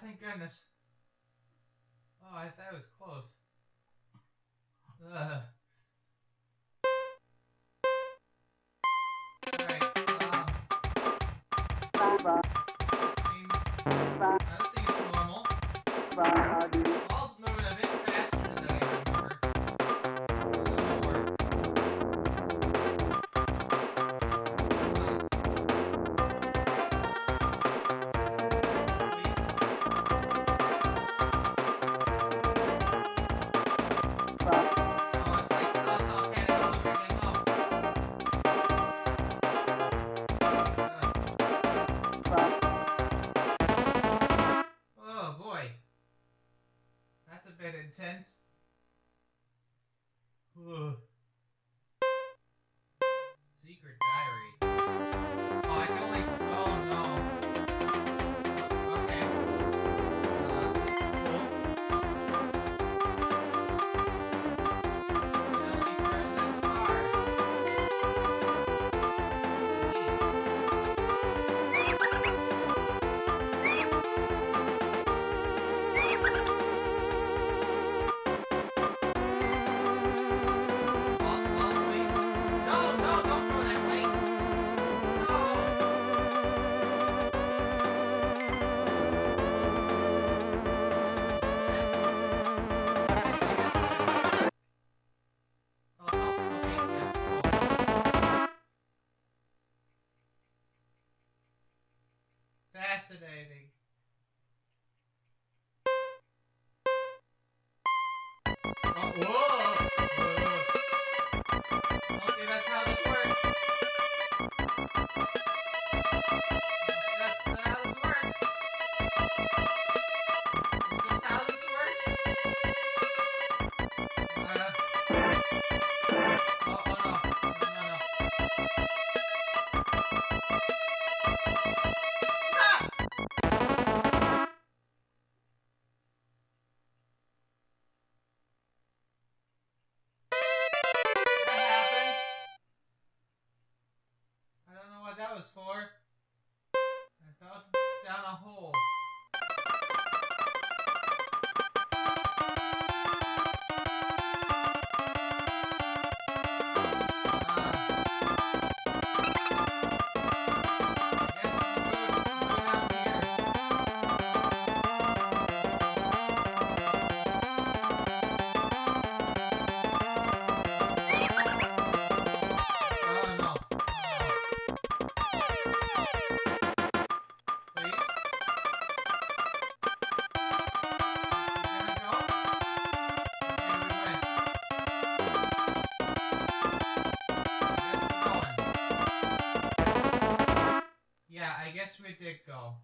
thank goodness. Oh, that was close. Alright, this seems normal. Ball's moving a bit faster than I remember. Oh boy, that's a bit intense. Ugh. Secret diary. Oh, I can only. Oh no. Okay. This is cool. I can only turn this far. Fascinating. Oh, whoa! Okay, that's how this works. Okay, that's how this works. Is this how this works? Oh no. No. Ah! That happened. I don't know what that was for. I fell down a hole. Yeah, I guess we did go.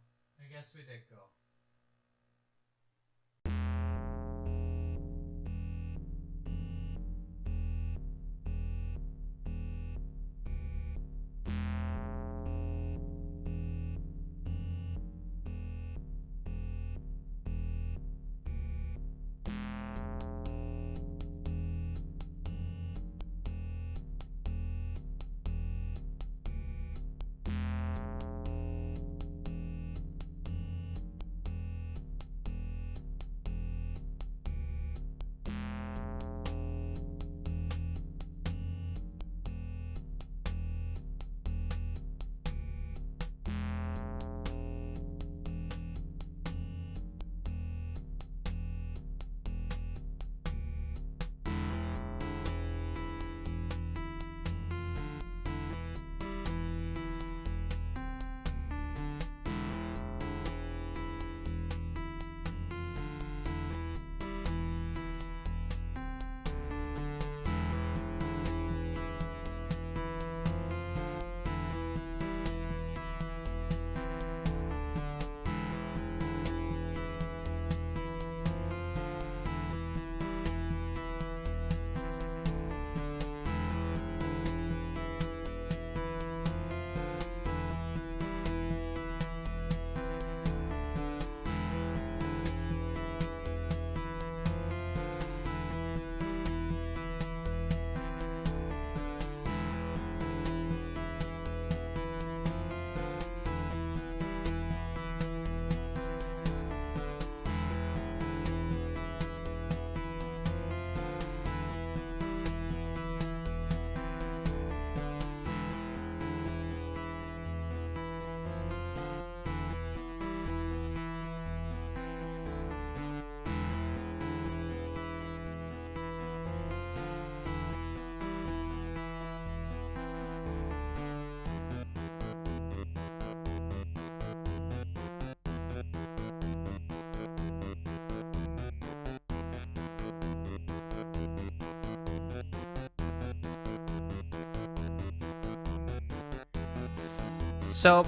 So,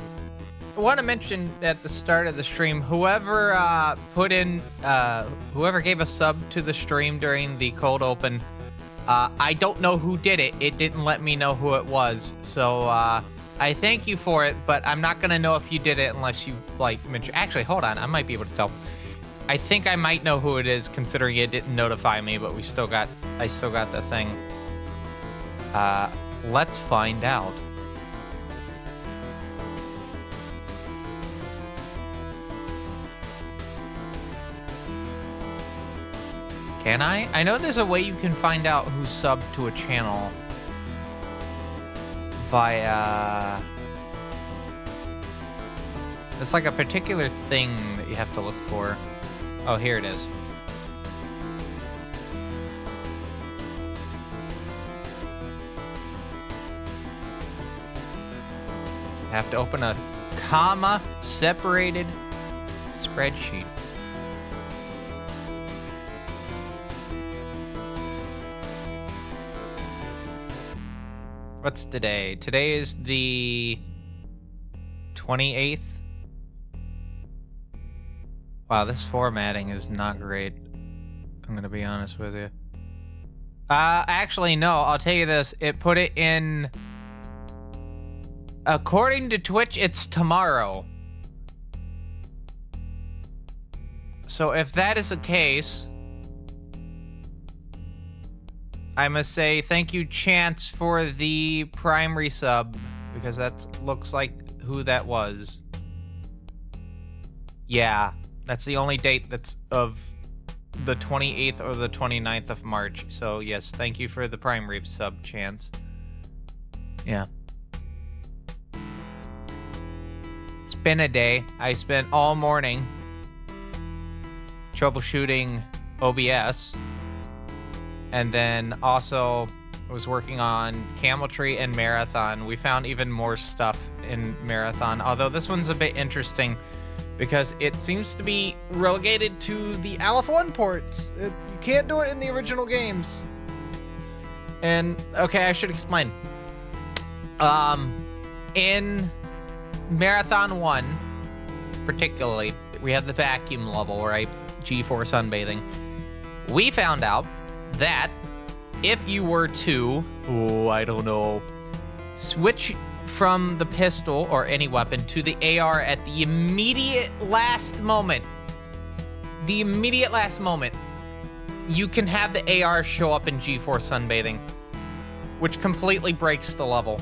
I want to mention at the start of the stream, whoever whoever gave a sub to the stream during the cold open, I don't know who did it. It didn't let me know who it was. So, I thank you for it, but I'm not going to know if you did it unless you, like, mention... Actually, hold on. I might be able to tell. I think I might know who it is, considering it didn't notify me, but I still got the thing. Let's find out. Can I? I know there's a way you can find out who's subbed to a channel via... It's like a particular thing that you have to look for. Oh, here it is. I have to open a comma-separated spreadsheet. What's today? Today is the 28th. Wow, this formatting is not great. I'm gonna be honest with you. Actually, no, I'll tell you this. It put it in... According to Twitch, it's tomorrow. So if that is the case... I must say thank you, Chance, for the Prime resub, because that looks like who that was. Yeah, that's the only date that's of the 28th or the 29th of March. So yes, thank you for the Prime resub, Chance. Yeah. It's been a day. I spent all morning troubleshooting OBS. And then also was working on Camel Tree and Marathon. We found even more stuff in Marathon, although this one's a bit interesting because it seems to be relegated to the Aleph 1 ports. You can't do it in the original games. And, okay, I should explain. In Marathon 1, particularly, we have the vacuum level, right? G4 sunbathing. We found out that if you were to, I don't know, switch from the pistol or any weapon to the AR at the immediate last moment, you can have the AR show up in G4 sunbathing, which completely breaks the level.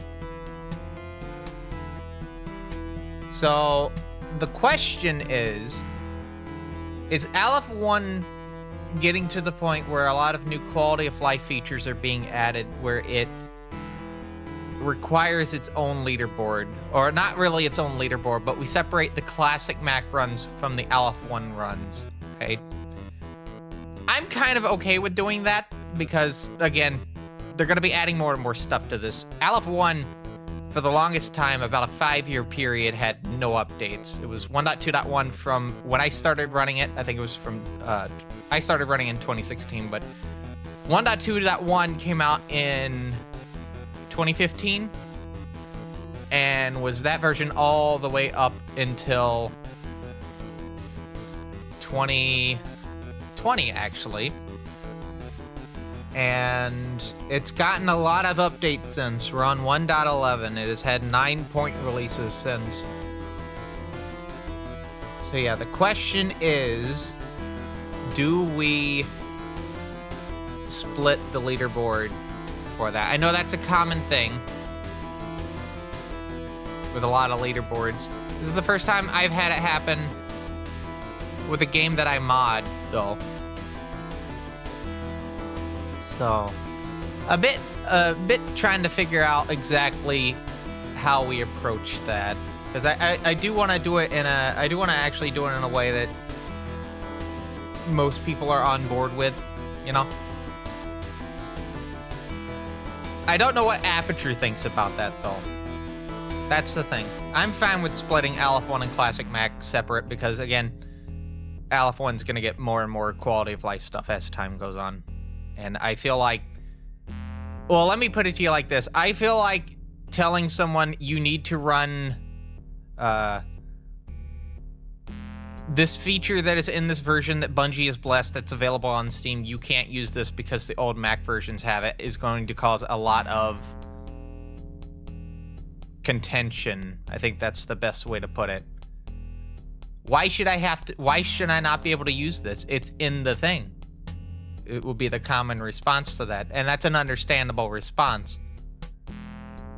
So the question is Aleph 1 getting to the point where a lot of new quality of life features are being added where it requires its own leaderboard, or not really its own leaderboard, but we separate the classic Mac runs from the Aleph 1 runs, okay? I'm kind of okay with doing that because, again, they're going to be adding more and more stuff to this. Aleph 1, for the longest time, about a 5-year period, had no updates. It was 1.2.1 from when I started running it. I think it was from, I started running in 2016, but 1.2.1 came out in 2015 and was that version all the way up until 2020, actually. And it's gotten a lot of updates since. We're on 1.11. It has had 9-point releases since. So yeah, the question is, do we split the leaderboard for that? I know that's a common thing with a lot of leaderboards. This is the first time I've had it happen with a game that I mod, though. So, a bit trying to figure out exactly how we approach that, because I do want to do it in a, I do want to actually do it in a way that most people are on board with, you know? I don't know what Aperture thinks about that, though. That's the thing. I'm fine with splitting Aleph 1 and Classic Mac separate because, again, Aleph 1's going to get more and more quality of life stuff as time goes on. And I feel like, well, let me put it to you like this. I feel like telling someone you need to run this feature that is in this version that Bungie has blessed that's available on Steam, you can't use this because the old Mac versions have it, is going to cause a lot of contention. I think that's the best way to put it. Why should I not be able to use this? It's in the thing. It will be the common response to that, and that's an understandable response.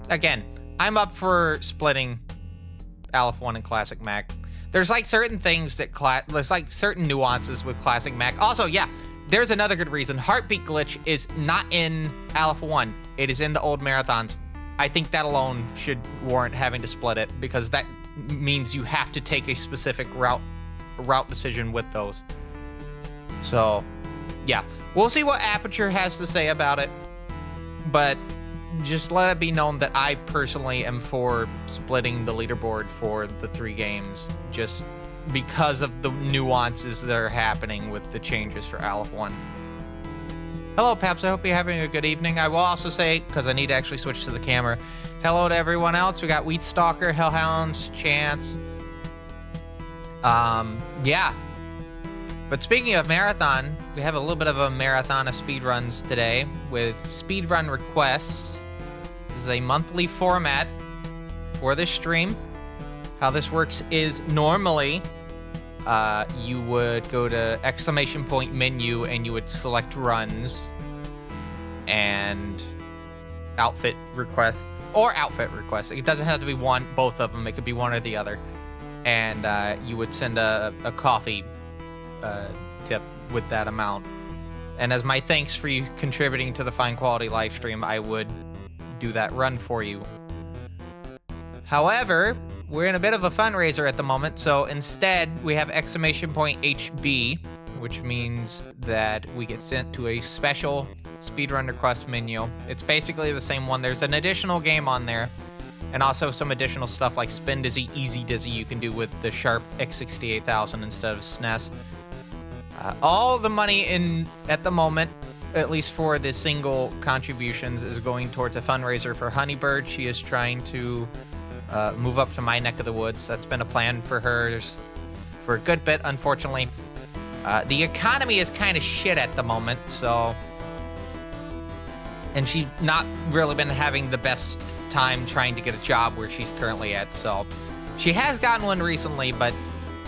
Again, I'm up for splitting Aleph 1 and Classic Mac. There's like certain things that there's like certain nuances with Classic Mac. Also, yeah, there's another good reason. Heartbeat glitch is not in Aleph 1. It is in the old marathons. I think that alone should warrant having to split it, because that means you have to take a specific route decision with those. So, yeah, we'll see what Aperture has to say about it, but just let it be known that I personally am for splitting the leaderboard for the 3 games, just because of the nuances that are happening with the changes for Aleph 1. Hello, Paps. I hope you're having a good evening. I will also say, because I need to actually switch to the camera, hello to everyone else. We got Wheat Stalker, Hellhounds, Chance. Yeah. But speaking of marathon, we have a little bit of a marathon of speedruns today with Speedrun Request. This is a monthly format for this stream. How this works is normally you would go to ! menu and you would select runs and outfit requests or outfit requests. It doesn't have to be both of them. It could be one or the other. And you would send a coffee tip with that amount. And as my thanks for you contributing to the fine quality live stream, I would do that run for you. However, we're in a bit of a fundraiser at the moment, so instead we have ! HB, which means that we get sent to a special speedrun request menu. It's basically the same one. There's an additional game on there, and also some additional stuff like Spin Dizzy, Easy Dizzy you can do with the Sharp X68000 instead of SNES. All the money at the moment, at least for the single contributions, is going towards a fundraiser for Honeybird. She is trying to move up to my neck of the woods. That's been a plan for her for a good bit, unfortunately. The economy is kind of shit at the moment, so... And she's not really been having the best time trying to get a job where she's currently at, so... She has gotten one recently, but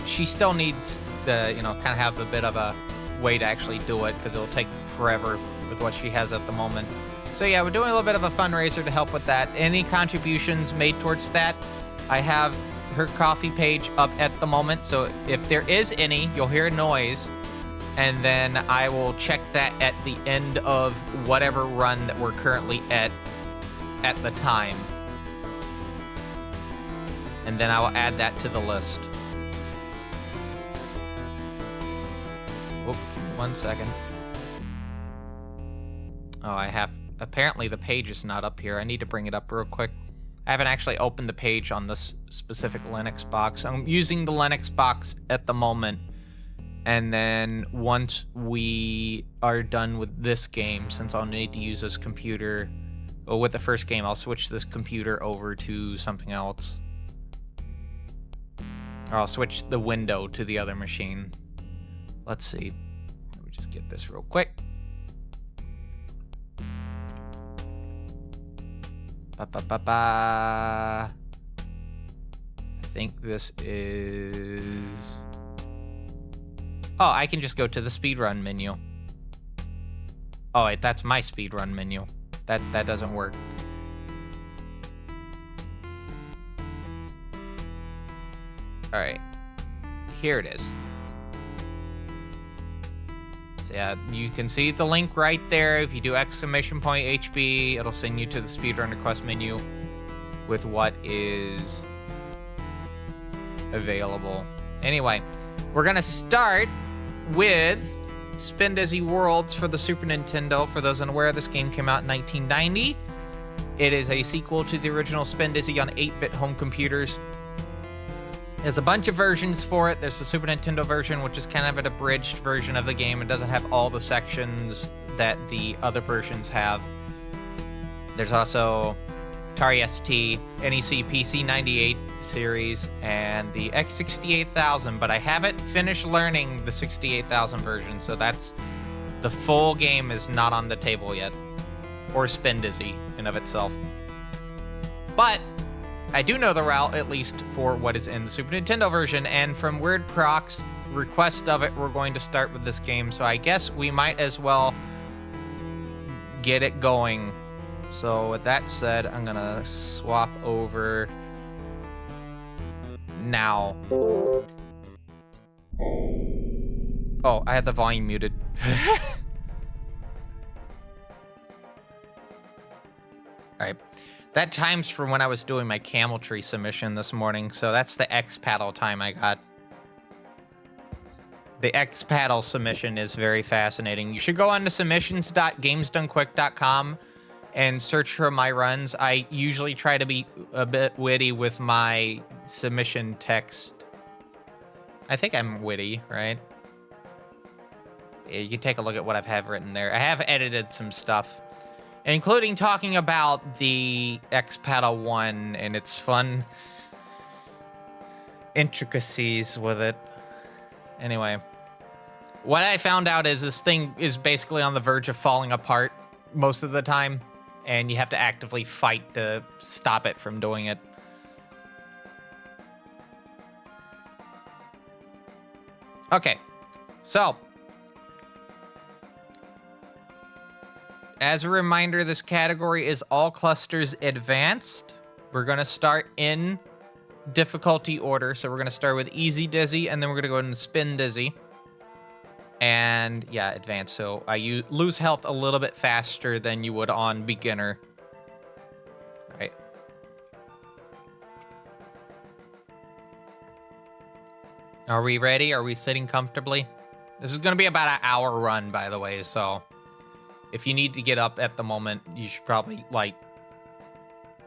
she still needs to, kind of have a bit of a way to actually do it, because it'll take forever with what she has at the moment. So yeah, we're doing a little bit of a fundraiser to help with that. Any contributions made towards that, I have her coffee page up at the moment, so if there is any, you'll hear a noise, and then I will check that at the end of whatever run that we're currently at the time. And then I will add that to the list. Oh, give me 1 second. Oh, apparently the page is not up here. I need to bring it up real quick. I haven't actually opened the page on this specific Linux box. I'm using the Linux box at the moment. And then once we are done with this game, since I'll need to use this computer, well, with the first game, I'll switch this computer over to something else. Or I'll switch the window to the other machine. Let's see. Let me just get this real quick. I think this is... Oh, I can just go to the speedrun menu. Oh, wait, that's my speedrun menu. That doesn't work. Alright. Here it is. So yeah, you can see the link right there. If you do ! HB, it'll send you to the speedrun request menu with what is available. Anyway, we're gonna start with Spin Dizzy Worlds for the Super Nintendo. For those unaware, this game came out in 1990. It is a sequel to the original Spin Dizzy on 8-bit home computers. There's a bunch of versions for it. There's the Super Nintendo version, which is kind of an abridged version of the game. It doesn't have all the sections that the other versions have. There's also Atari ST, NEC PC98 series, and the X68000, but I haven't finished learning the 68000 version, so that's the full game is not on the table yet, or Spin Dizzy in of itself. But I do know the route, at least for what is in the Super Nintendo version, and from Weird Proc's request of it, we're going to start with this game, so I guess we might as well get it going. So with that said, I'm gonna swap over now. Oh, I have the volume muted. Alright. That time's from when I was doing my camel tree submission this morning, so that's the X paddle time I got. The X paddle submission is very fascinating. You should go on to submissions.gamesdonequick.com and search for my runs. I usually try to be a bit witty with my submission text. I think I'm witty, right? Yeah, you can take a look at what I have written there. I have edited some stuff, including talking about the X Paddle 1 and its fun intricacies with it. Anyway, what I found out is this thing is basically on the verge of falling apart most of the time, and you have to actively fight to stop it from doing it. Okay, so as a reminder, this category is all clusters advanced. We're going to start in difficulty order, so we're going to start with easy dizzy, and then we're going to go into spin dizzy. And yeah, advanced. So I lose health a little bit faster than you would on beginner. All right. Are we ready? Are we sitting comfortably? This is going to be about an hour run, by the way. So if you need to get up at the moment, you should probably like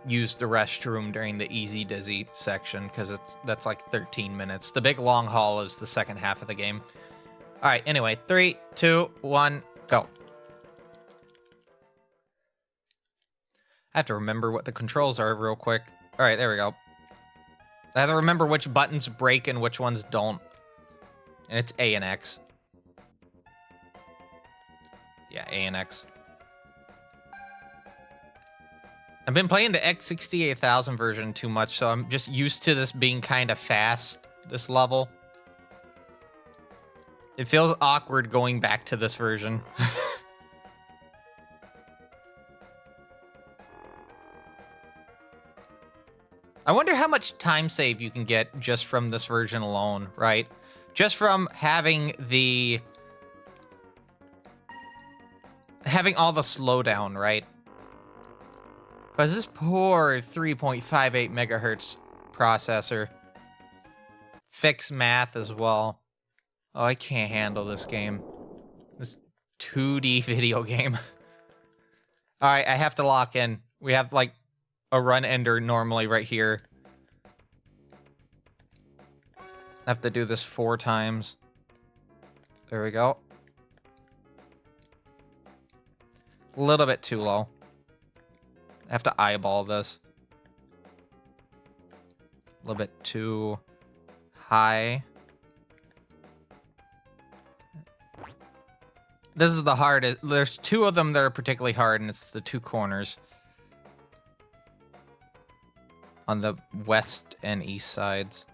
use the restroom during the easy dizzy section, because that's like 13 minutes. The big long haul is the second half of the game. All right, anyway, 3, 2, 1, go. I have to remember what the controls are real quick. All right, there we go. I have to remember which buttons break and which ones don't. And it's A and X. Yeah, A and X. I've been playing the X68000 version too much, so I'm just used to this being kind of fast, this level. It feels awkward going back to this version. I wonder how much time save you can get just from this version alone, right? Just from having all the slowdown, right? Because this poor 3.58 megahertz processor. Fixed math as well. Oh, I can't handle this game. This 2D video game. All right, I have to lock in. We have, like, a run ender normally right here. I have to do this 4 times. There we go. A little bit too low. I have to eyeball this. A little bit too high. This is the hardest. There's 2 of them that are particularly hard, and it's the 2 corners. On the west and east sides.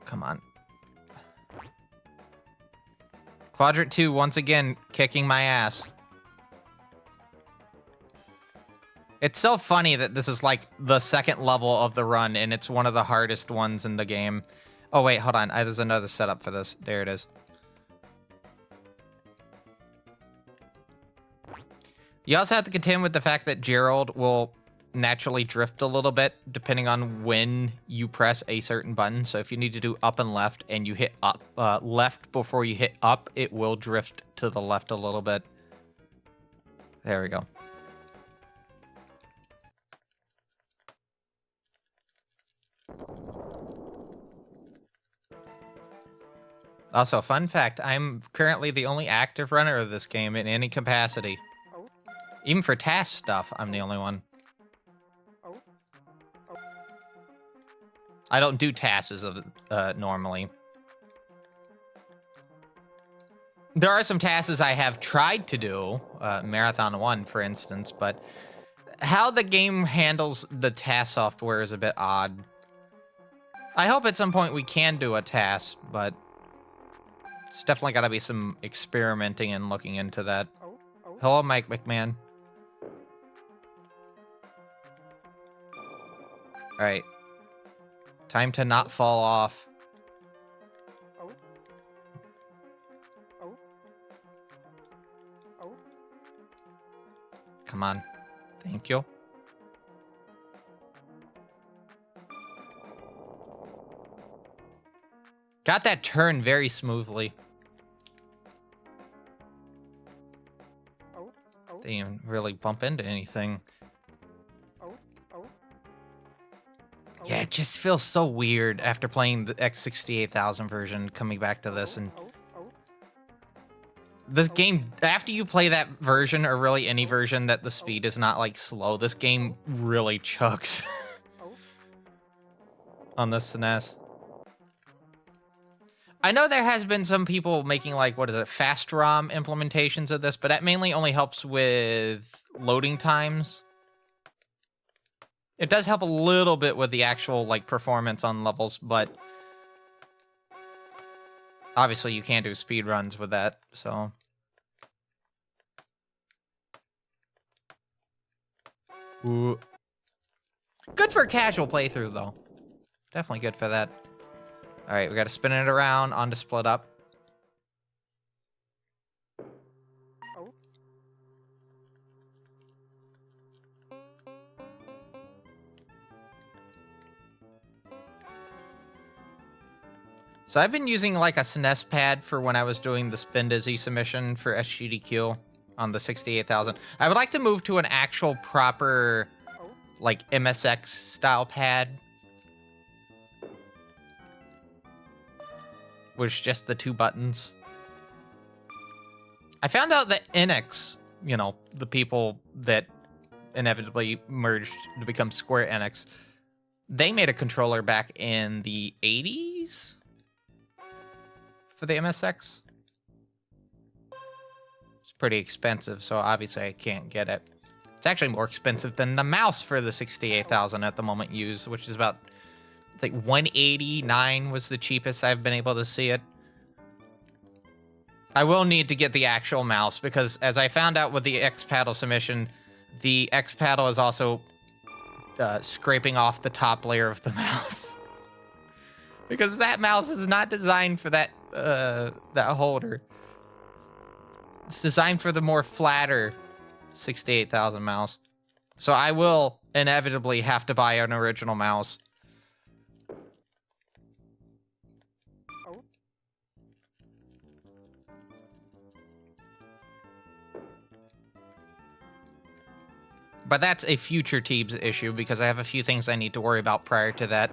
Come on. Quadrant 2, once again, kicking my ass. It's so funny that this is like the second level of the run, and it's one of the hardest ones in the game. Oh, wait, hold on. There's another setup for this. There it is. You also have to contend with the fact that Gerald will naturally drift a little bit depending on when you press a certain button. So if you need to do up and left and you hit up left before you hit up, it will drift to the left a little bit. There we go. Also, fun fact, I'm currently the only active runner of this game in any capacity. Even for task stuff, I'm the only one. I don't do tasks normally. There are some tasks I have tried to do, Marathon 1, for instance, but how the game handles the task software is a bit odd. I hope at some point we can do a task, but it's definitely got to be some experimenting and looking into that. Hello, Mike McMahon. All right. Time to not fall off. Come on. Thank you. Got that turn very smoothly. Didn't even really bump into anything. Yeah, it just feels so weird after playing the X68000 version, coming back to this. And this game, after you play that version, or really any version that the speed is not like slow, this game really chugs on the SNES. I know there has been some people making like, what is it, fast ROM implementations of this, but that mainly only helps with loading times. It does help a little bit with the actual like performance on levels, but obviously you can't do speedruns with that, so. Ooh. Good for a casual playthrough, though. Definitely good for that. All right, we got to spin it around on to split up. So I've been using like a SNES pad for when I was doing the Spin Dizzy submission for SGDQ on the 68000. I would like to move to an actual proper like MSX style pad. With just the 2 buttons. I found out that Enix, you know, the people that inevitably merged to become Square Enix, they made a controller back in the 80s for the MSX. It's pretty expensive, so obviously I can't get it. It's actually more expensive than the mouse for the 68000 at the moment used, which is about, I think 189 was the cheapest I've been able to see it. I will need to get the actual mouse because, as I found out with the X-Paddle submission, the X-Paddle is also scraping off the top layer of the mouse. Because that mouse is not designed for that holder. It's designed for the more flatter 68000 mouse. So I will inevitably have to buy an original mouse. But that's a future Teebs issue because I have a few things I need to worry about prior to that.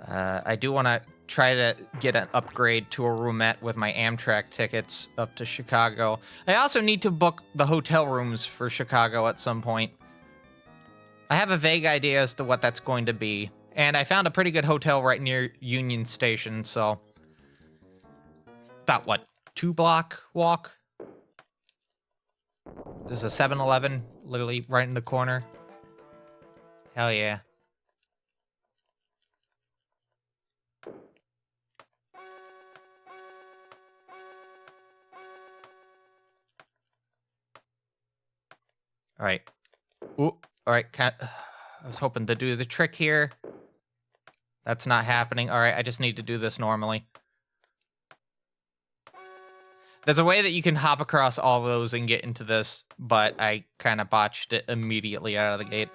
I do want to try to get an upgrade to a roomette with my Amtrak tickets up to Chicago. I also need to book the hotel rooms for Chicago at some point. I have a vague idea as to what that's going to be. And I found a pretty good hotel right near Union Station, so... About, what, 2-block walk? There's a 7-Eleven literally right in the corner. Hell yeah. All right. Ooh, all right. I was hoping to do the trick here. That's not happening. All right, I just need to do this normally. There's a way that you can hop across all of those and get into this, but I kind of botched it immediately out of the gate.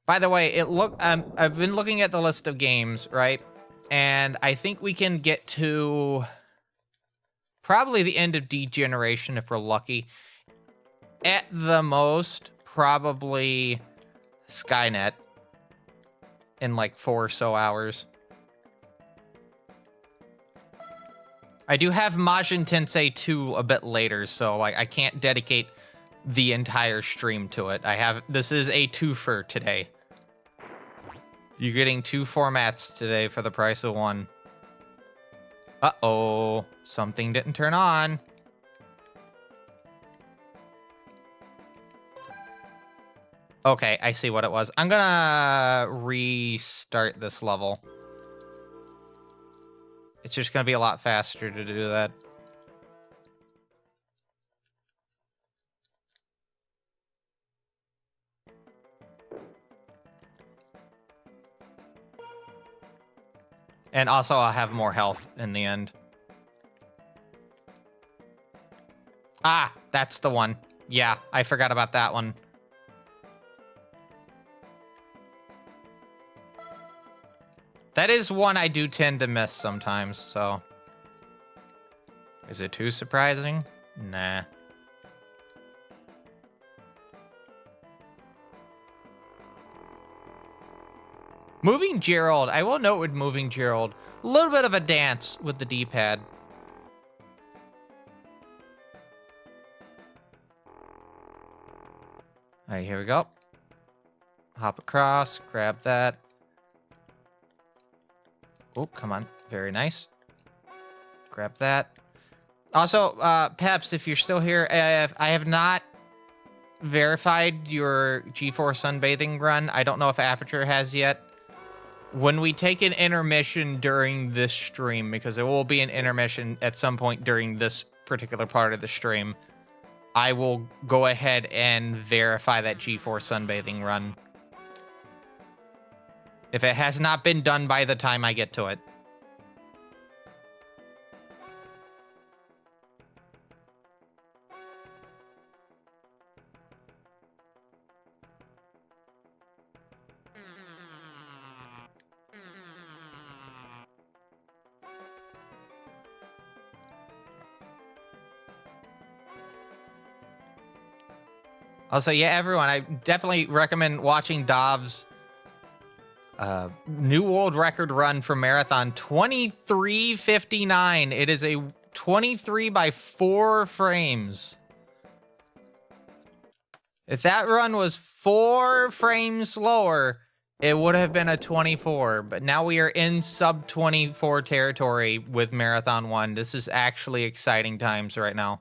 By the way, I've been looking at the list of games, right? And I think we can get to probably the end of Degeneration if we're lucky. At the most, probably Skynet in like 4 or so hours. I do have Majin Tensei 2 a bit later, so I can't dedicate the entire stream to it. This is a twofer today. You're getting 2 formats today for the price of 1. Uh-oh, something didn't turn on. Okay, I see what it was. I'm gonna restart this level. It's just gonna be a lot faster to do that. And also, I'll have more health in the end. Ah, that's the one. Yeah, I forgot about that one. That is one I do tend to miss sometimes, so... Is it too surprising? Nah. Moving Gerald. I will note with moving Gerald, a little bit of a dance with the D-pad. All right, here we go. Hop across, grab that. Oh, come on. Very nice. Grab that. Also, Peps, if you're still here, I have not verified your G4 sunbathing run. I don't know if Aperture has yet. When we take an intermission during this stream, because there will be an intermission at some point during this particular part of the stream, I will go ahead and verify that G4 sunbathing run. If it has not been done by the time I get to it. Also, yeah, everyone, I definitely recommend watching Dov's new world record run for marathon, 23:59. It is a 23 by 4 frames. If that run was 4 frames slower, it would have been a 24. But now we are in sub 24 territory with Marathon 1. This is actually exciting times right now.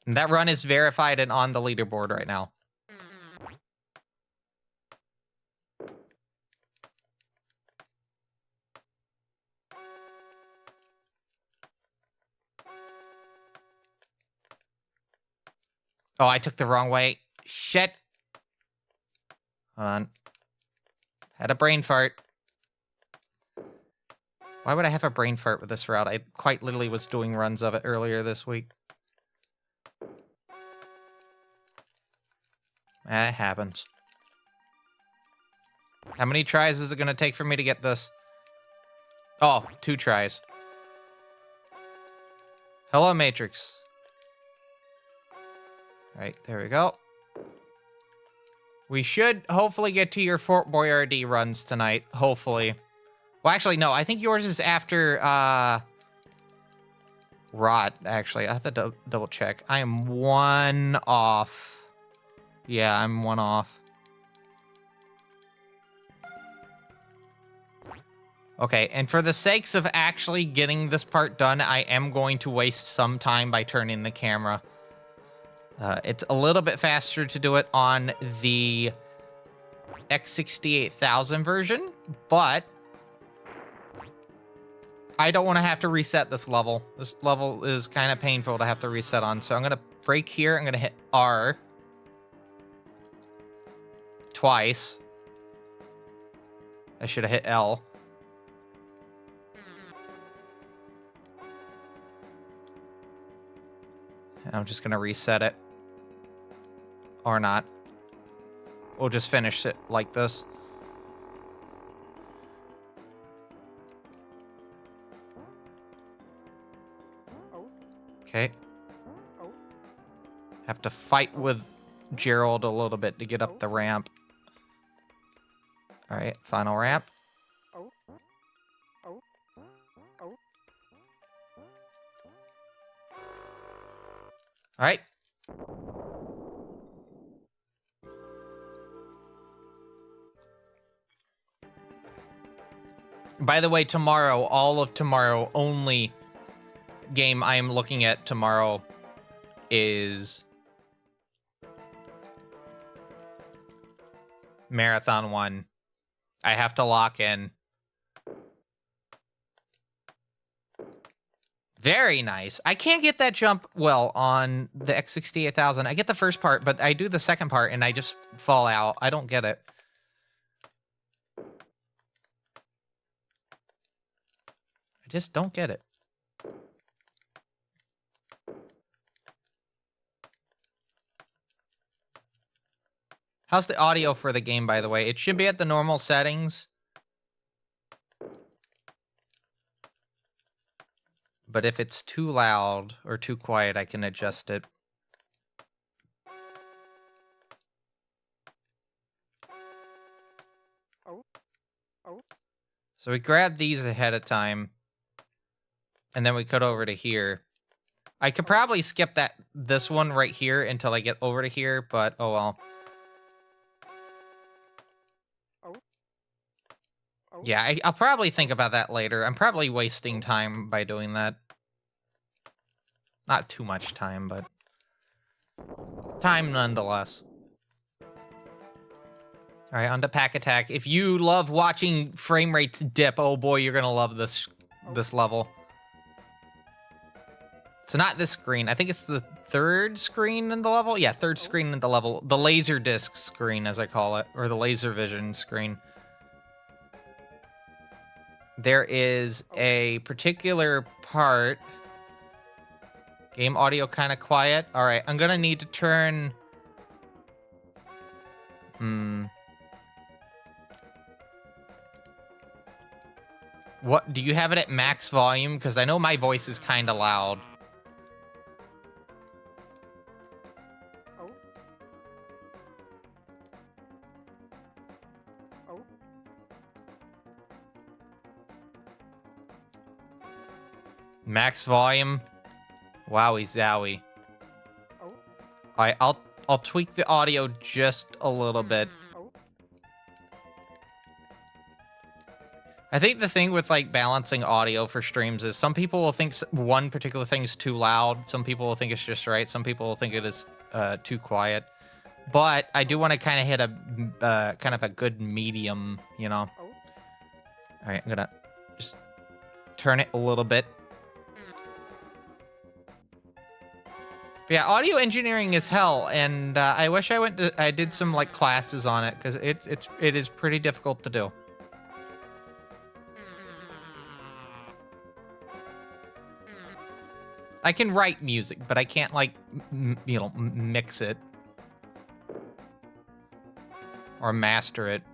And that run is verified and on the leaderboard right now. Oh, I took the wrong way. Shit. Hold on. Had a brain fart. Why would I have a brain fart with this route? I quite literally was doing runs of it earlier this week. It happens. How many tries is it going to take for me to get this? Oh, 2 tries. Hello, Matrix. All right, there we go. We should hopefully get to your Fort Boyardee runs tonight. Hopefully. Well, actually, no. I think yours is after Rot, actually. I have to double check. I am 1 off. Yeah, I'm 1 off. Okay, and for the sakes of actually getting this part done, I am going to waste some time by turning the camera. It's a little bit faster to do it on the X68000 version, but I don't want to have to reset this level. This level is kind of painful to have to reset on, so I'm going to brake here. I'm going to hit R twice. I should have hit L. And I'm just going to reset it. Or not. We'll just finish it like this. Okay. Have to fight with Gerald a little bit to get up the ramp. All right, final ramp. All right. By the way, tomorrow, all of tomorrow, only game I am looking at tomorrow is Marathon 1. I have to lock in. Very nice. I can't get that jump well on the X68000. I get the first part, but I do the second part and I just fall out. I don't get it. I just don't get it. How's the audio for the game, by the way? It should be at the normal settings. But if it's too loud or too quiet, I can adjust it. So we grab these ahead of time. And then we cut over to here. I could probably skip this one right here until I get over to here, but oh well. Yeah, I'll probably think about that later. I'm probably wasting time by doing that. Not too much time, but time nonetheless. All right, on to Pack Attack. If you love watching frame rates dip, oh boy, you're gonna love this level. So not this screen. I think it's the third screen in the level. Yeah, third screen in the level. The laser disc screen, as I call it, or the laser vision screen. There is a particular part. Game audio kind of quiet. All right, I'm gonna need to turn. What, do you have it at max volume? Because I know my voice is kind of loud. Max volume. Wowie zowie. Alright, I'll tweak the audio just a little bit. I think the thing with like balancing audio for streams is some people will think one particular thing is too loud. Some people will think it's just right. Some people will think it is too quiet. But I do want to kind of hit a kind of a good medium, you know. All right, I'm gonna just turn it a little bit. But yeah, audio engineering is hell, and I wish I did some like classes on it because it is pretty difficult to do. I can write music, but I can't like you know, mix it or master it.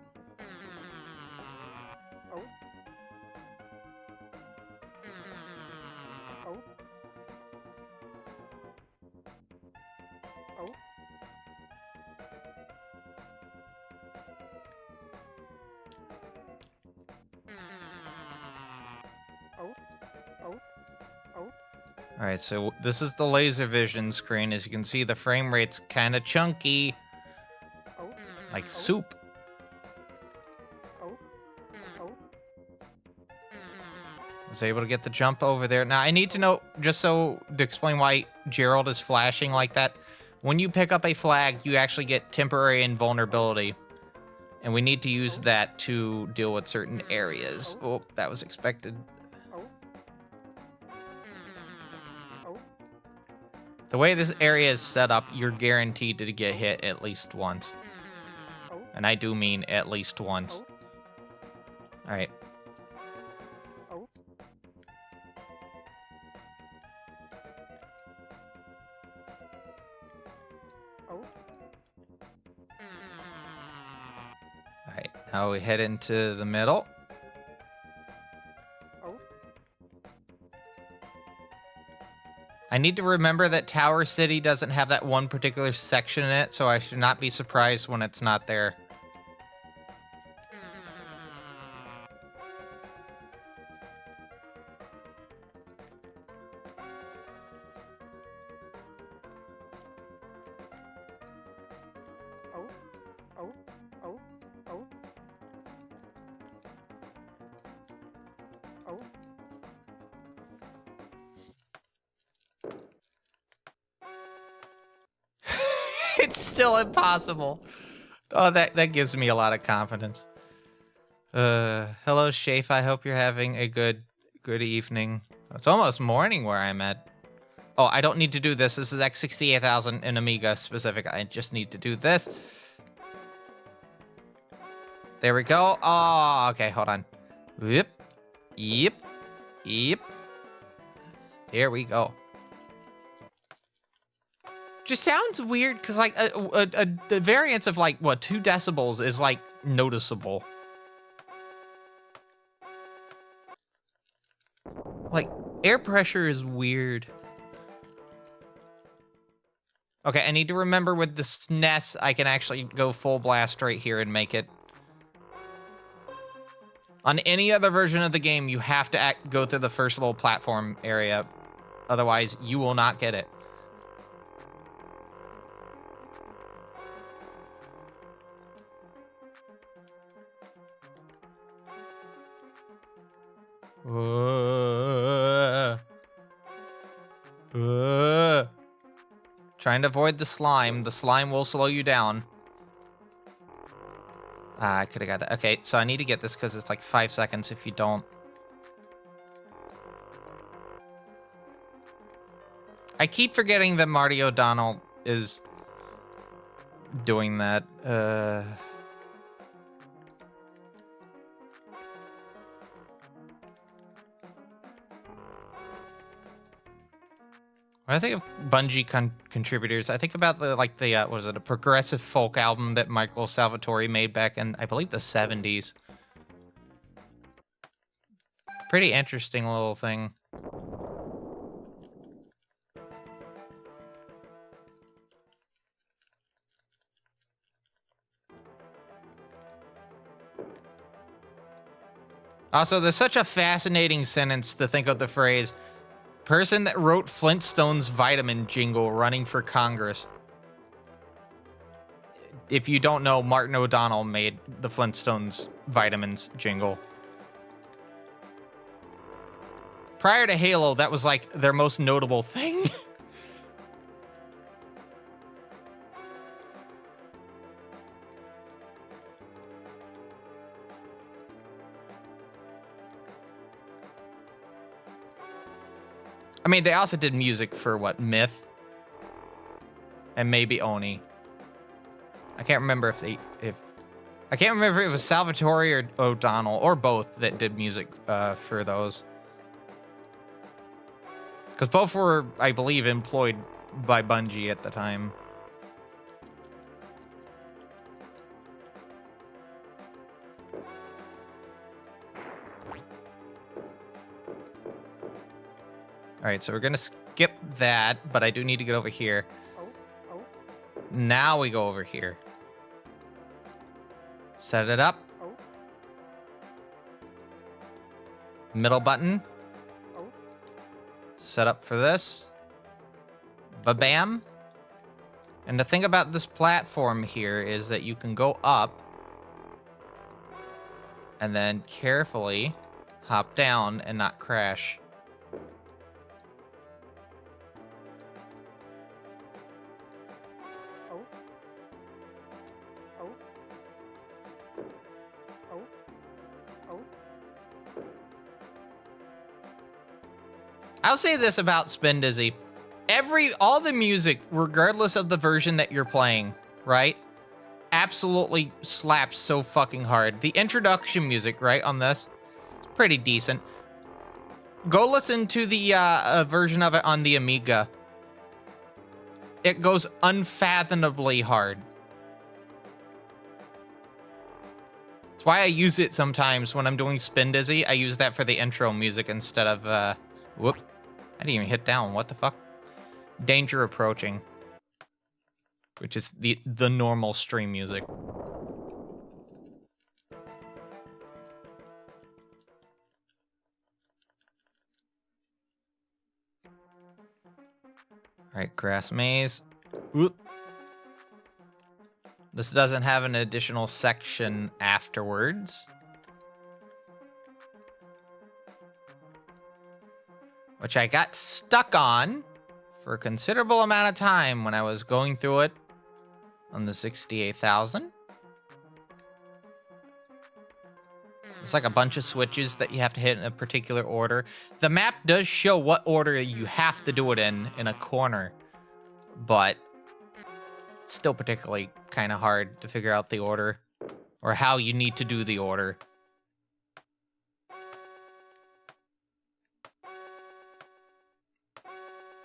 All right, so this is the laser vision screen. As you can see, the frame rate's kind of chunky, like soup. Was able to get the jump over there. Now, I need to know, just so to explain why Gerald is flashing like that, when you pick up a flag, you actually get temporary invulnerability. And we need to use that to deal with certain areas. Oh, that was expected. The way this area is set up, you're guaranteed to get hit at least once. And I do mean at least once. All right. All right, now we head into the middle. I need to remember that Tower City doesn't have that one particular section in it, so I should not be surprised when it's not there. It's still impossible. Oh, that gives me a lot of confidence. Hello, Shafe. I hope you're having a good evening. It's almost morning where I'm at. Oh, I don't need to do this. This is X68000 in Amiga specific. I just need to do this. There we go. Oh, okay, hold on. Yep. Yep. Yep. There we go. Just sounds weird because like the variance of like what 2 decibels is like noticeable. Like air pressure is weird. Okay, I need to remember with the SNES, I can actually go full blast right here and make it. On any other version of the game, you have to go through the first little platform area. Otherwise, you will not get it. Trying to avoid the slime. The slime will slow you down. I could have got that. Okay, so I need to get this because it's like 5 seconds if you don't. I keep forgetting that Marty O'Donnell is doing that. When I think of Bungie contributors, I think about the what was it, a progressive folk album that Michael Salvatore made back in, I believe, the 70s. Pretty interesting little thing. Also, there's such a fascinating sentence to think of the phrase, person that wrote Flintstone's vitamin jingle running for Congress. If you don't know, Martin O'Donnell made the Flintstones vitamins jingle. Prior to Halo, that was like their most notable thing. I mean, they also did music for what, Myth? And maybe Oni. I can't remember if I can't remember if it was Salvatore or O'Donnell or both that did music for those. Because both were, I believe, employed by Bungie at the time. All right, so we're gonna skip that, but I do need to get over here. Now we go over here. Set it up. Middle button. Set up for this. Ba-bam. And the thing about this platform here is that you can go up and then carefully hop down and not crash. I'll say this about Spin Dizzy. All the music, regardless of the version that you're playing, right? Absolutely slaps so fucking hard. The introduction music, right, on this, pretty decent. Go listen to the version of it on the Amiga. It goes unfathomably hard. That's why I use it sometimes when I'm doing Spin Dizzy. I use that for the intro music instead of, whoop. I didn't even hit down. What the fuck? Danger approaching. Which is the normal stream music. Alright, grass maze. Whoop. This doesn't have an additional section afterwards. Which I got stuck on for a considerable amount of time when I was going through it on the 68,000. It's like a bunch of switches that you have to hit in a particular order. The map does show what order you have to do it in a corner, but it's still particularly kind of hard to figure out the order or how you need to do the order.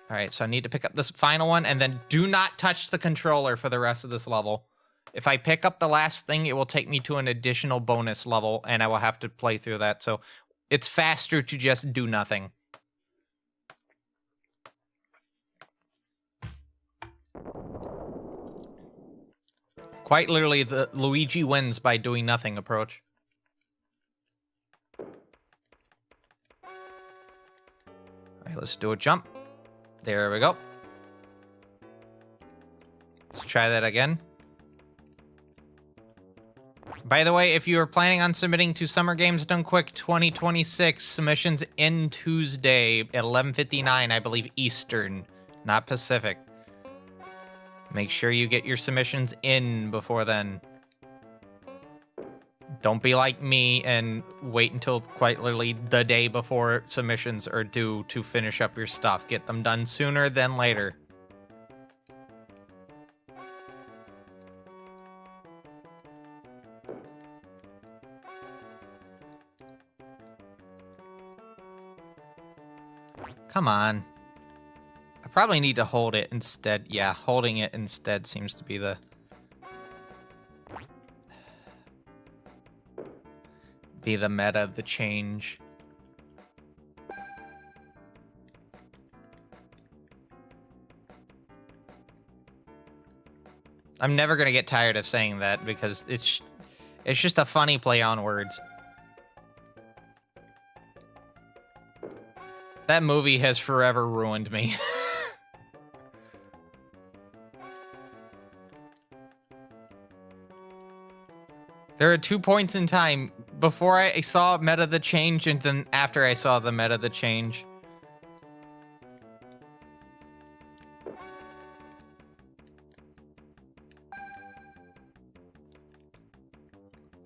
All right, so I need to pick up this final one, and then do not touch the controller for the rest of this level. If I pick up the last thing, it will take me to an additional bonus level, and I will have to play through that. So it's faster to just do nothing. Quite literally, the Luigi wins by doing nothing approach. All right, let's do a jump. There we go. Let's try that again. By the way, if you are planning on submitting to Summer Games Done Quick 2026, submissions in Tuesday at 11:59, I believe, Eastern, not Pacific. Make sure you get your submissions in before then. Don't be like me and wait until quite literally the day before submissions are due to finish up your stuff. Get them done sooner than later. Come on. I probably need to hold it instead. Yeah, holding it instead seems to be the meta of the change. I'm never gonna get tired of saying that because it's just a funny play on words. That movie has forever ruined me. There are 2 points in time before I saw meta the change and then after I saw the meta the change.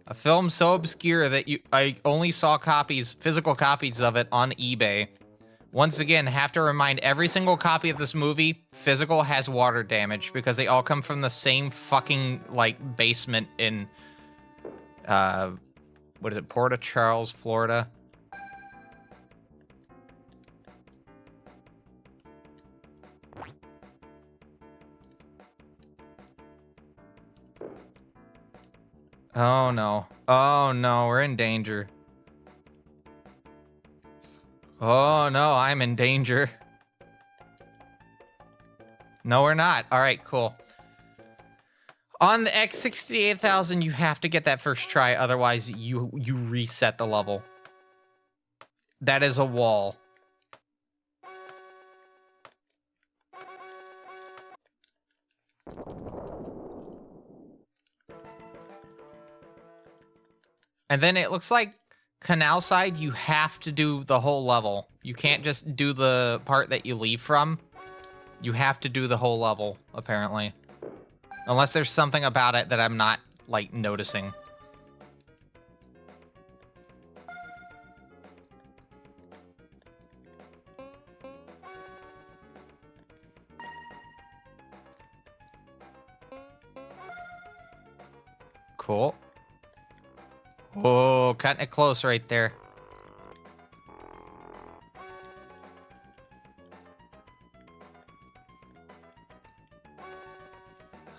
A film so obscure that I only saw physical copies of it on eBay. Once again, have to remind every single copy of this movie, physical has water damage because they all come from the same fucking, like, basement in, what is it, Port of Charles, Florida? Oh no. Oh no, we're in danger. Oh no, I'm in danger. No, we're not. All right, cool. On the X68,000, you have to get that first try, otherwise you reset the level. That is a wall. And then it looks like Canal Side, you have to do the whole level. You can't just do the part that you leave from. You have to do the whole level, apparently. Unless there's something about it that I'm not, like, noticing. Cool. Oh, cutting it close right there.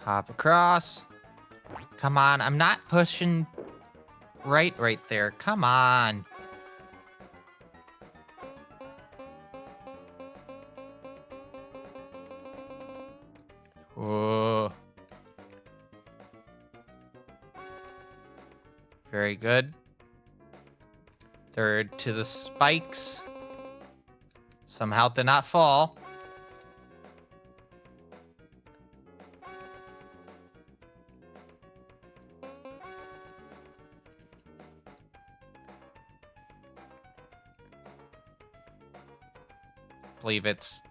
Hop across. Come on, I'm not pushing right there. Come on. Whoa. Very good. Third to the spikes. Somehow did not fall. believe it's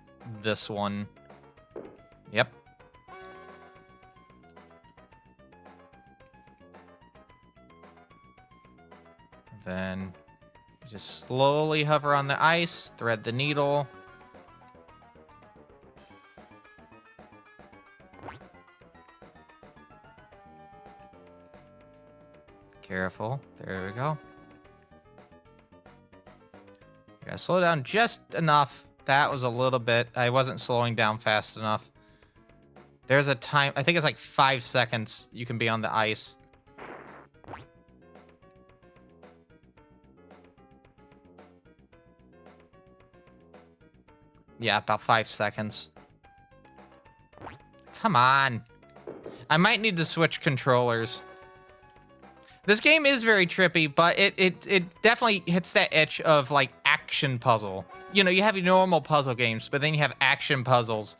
this one. Yep. Then just slowly hover on the ice, thread the needle. Careful. There we go. Gotta slow down just enough. That was a little bit. I wasn't slowing down fast enough. There's a time. I think it's like 5 seconds you can be on the ice. Yeah, about 5 seconds. Come on. I might need to switch controllers. This game is very trippy, but it definitely hits that itch of, like, action puzzle. You know, you have your normal puzzle games, but then you have action puzzles.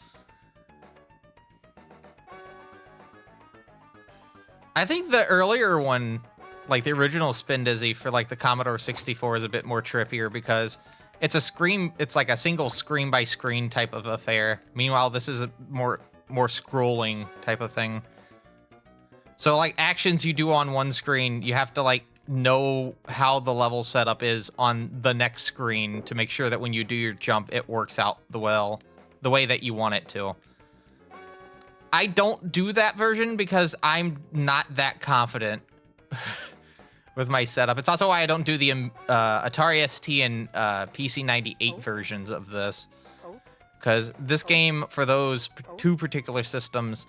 I think the earlier one, like the original Spin Dizzy for, like, the Commodore 64 is a bit more trippier because it's a screen, it's like a single screen by screen type of affair. Meanwhile, this is a more scrolling type of thing. So, like, actions you do on one screen, you have to, like, know how the level setup is on the next screen to make sure that when you do your jump, it works out the way that you want it to. I don't do that version because I'm not that confident with my setup. It's also why I don't do the Atari ST and PC 98 versions of this. Because this game, for those two particular systems,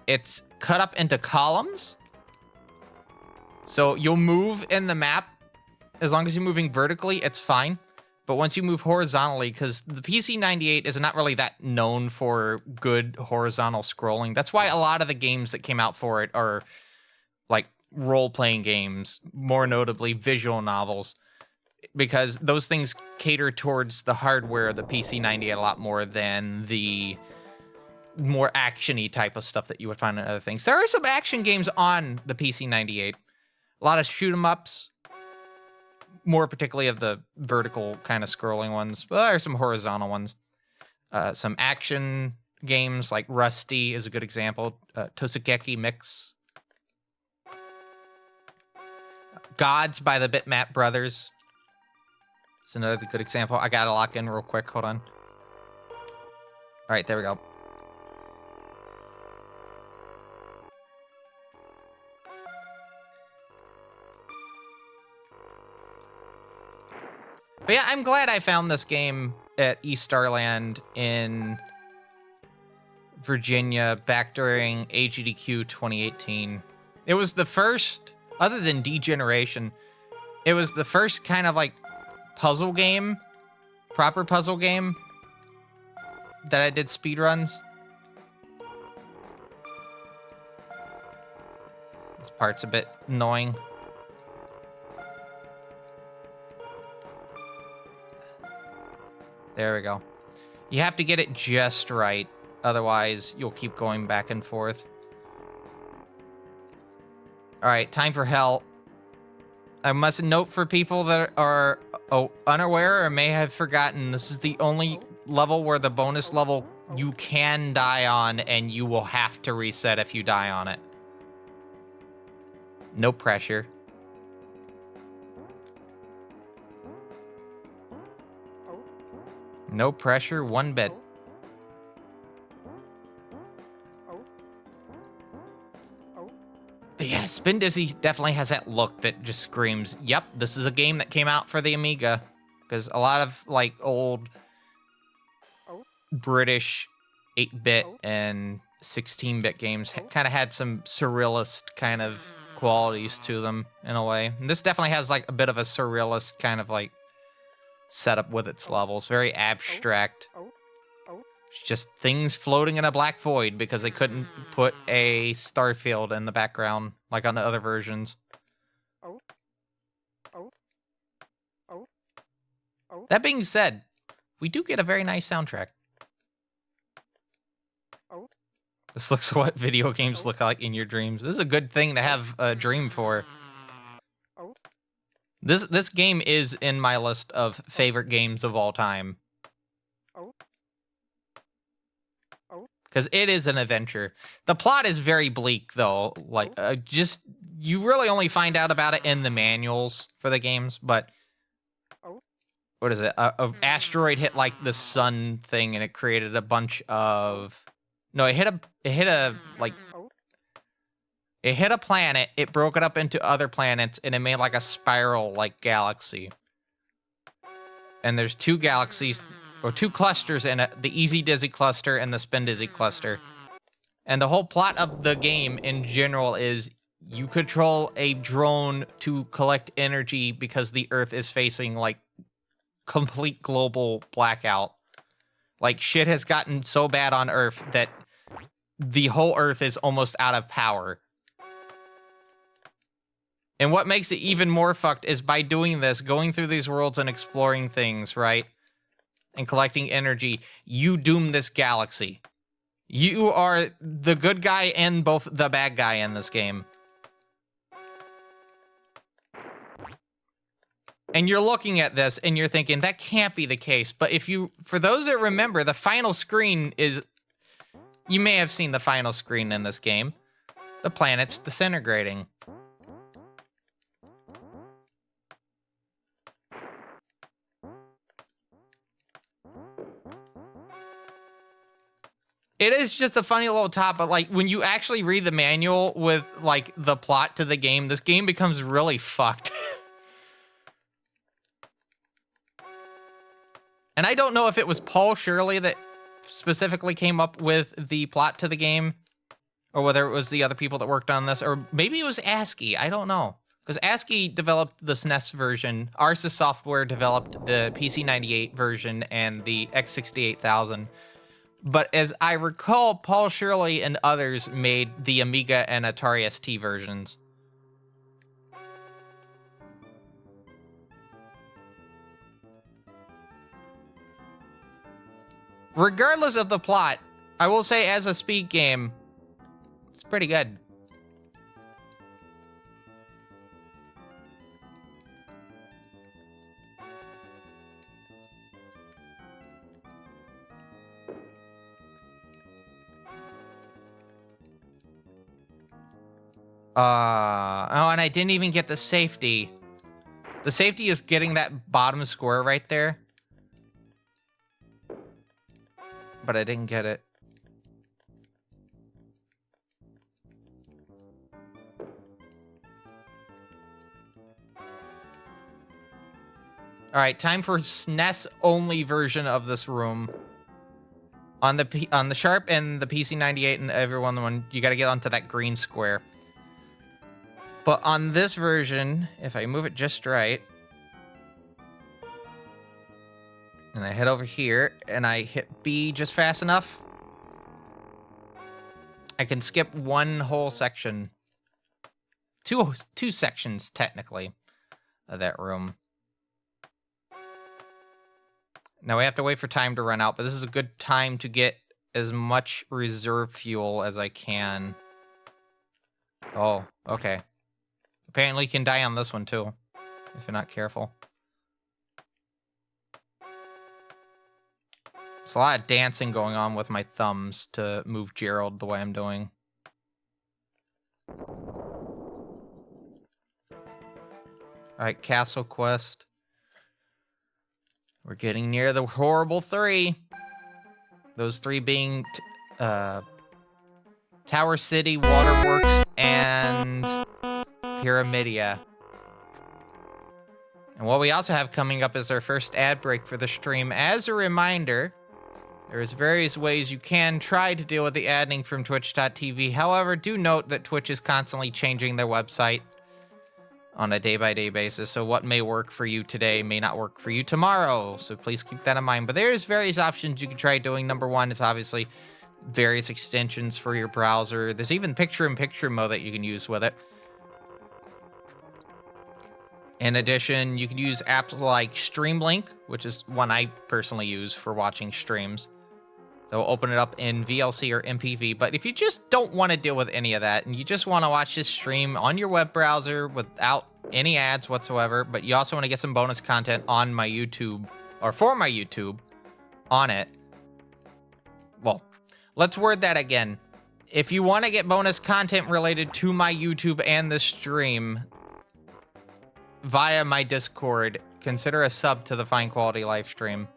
it's cut up into columns. So you'll move in the map. As long as you're moving vertically, it's fine. But once you move horizontally, because the PC 98 is not really that known for good horizontal scrolling. That's why a lot of the games that came out for it are like role-playing games, more notably visual novels, because those things cater towards the hardware of the PC 98 a lot more than the more action-y type of stuff that you would find in other things. There are some action games on the PC 98. A lot of shoot-'em-ups, more particularly of the vertical kind of scrolling ones, but there are some horizontal ones. Some action games like Rusty is a good example. Tosugeki Mix. Gods by the Bitmap Brothers. It's another good example. I gotta lock in real quick. Hold on. All right, there we go. But yeah, I'm glad I found this game at East Starland in Virginia back during AGDQ 2018. It was the first, other than Degeneration, it was the first kind of like puzzle game, proper puzzle game that I did speedruns. This part's a bit annoying. There we go. You have to get it just right. Otherwise, you'll keep going back and forth. All right, time for hell. I must note for people that are unaware or may have forgotten, this is the only level where the bonus level you can die on, and you will have to reset if you die on it. No pressure. No pressure, one bit. But yeah, Spin Dizzy definitely has that look that just screams, yep, this is a game that came out for the Amiga. Because a lot of, like, old British 8-bit and 16-bit games kind of had some surrealist kind of qualities to them, in a way. And this definitely has, like, a bit of a surrealist kind of, like, setup with its levels. Very abstract. It's just things floating in a black void because they couldn't put a star field in the background like on the other versions. That being said, we do get a very nice soundtrack. This looks what video games look like in your dreams. This is a good thing to have a dream for. This game is in my list of favorite games of all time. because it is an adventure. The plot is very bleak, though. Like, you really only find out about it in the manuals for the games, but what is it? An asteroid hit like the sun thing, and it created a bunch of. No, it hit a planet. It broke it up into other planets, and it made like a spiral like galaxy. And there's 2 galaxies or 2 clusters in it: the Easy Dizzy cluster and the Spin Dizzy cluster. And the whole plot of the game in general is you control a drone to collect energy because the Earth is facing like complete global blackout. Like, shit has gotten so bad on Earth that the whole Earth is almost out of power. And what makes it even more fucked is by doing this, going through these worlds and exploring things, right? And collecting energy, you doom this galaxy. You are the good guy and both the bad guy in this game. And you're looking at this and you're thinking, that can't be the case. But for those that remember, the final screen is, you may have seen the final screen in this game. The planet's disintegrating. It is just a funny little top, but like when you actually read the manual with like the plot to the game, this game becomes really fucked. And I don't know if it was Paul Shirley that specifically came up with the plot to the game, or whether it was the other people that worked on this, or maybe it was ASCII. I don't know. Because ASCII developed the SNES version. Arsis Software developed the PC-98 version and the X68000. But as I recall, Paul Shirley and others made the Amiga and Atari ST versions. Regardless of the plot, I will say as a speed game, it's pretty good. Oh, and I didn't even get the safety. The safety is getting that bottom square right there. But I didn't get it. All right, time for SNES only version of this room. On the Sharp and the PC-98 and everyone, you got to get onto that green square. But on this version, if I move it just right, and I head over here, and I hit B just fast enough, I can skip one whole section. Two sections, technically, of that room. Now we have to wait for time to run out, but this is a good time to get as much reserve fuel as I can. Oh, okay. Apparently you can die on this one, too, if you're not careful. There's a lot of dancing going on with my thumbs to move Gerald the way I'm doing. Alright, Castle Quest. We're getting near the horrible 3. Those 3 being Tower City, Waterworks, and Pyramidia. And what we also have coming up is our first ad break for the stream. As a reminder, there's various ways you can try to deal with the adding from twitch.tv. However, do note that Twitch is constantly changing their website on a day-by-day basis, so what may work for you today may not work for you tomorrow, so please keep that in mind. But there's various options you can try doing. Number one is obviously various extensions for your browser. There's even picture-in-picture mode that you can use with it. In addition, you can use apps like Streamlink, which is one I personally use for watching streams. They'll open it up in VLC or MPV, but if you just don't want to deal with any of that, and you just want to watch this stream on your web browser without any ads whatsoever, but you also want to get some bonus content on my YouTube, or for my YouTube, on it, well, Let's word that again. If you want to get bonus content related to my YouTube and the stream via my Discord, consider a sub to the Fine Quality live stream.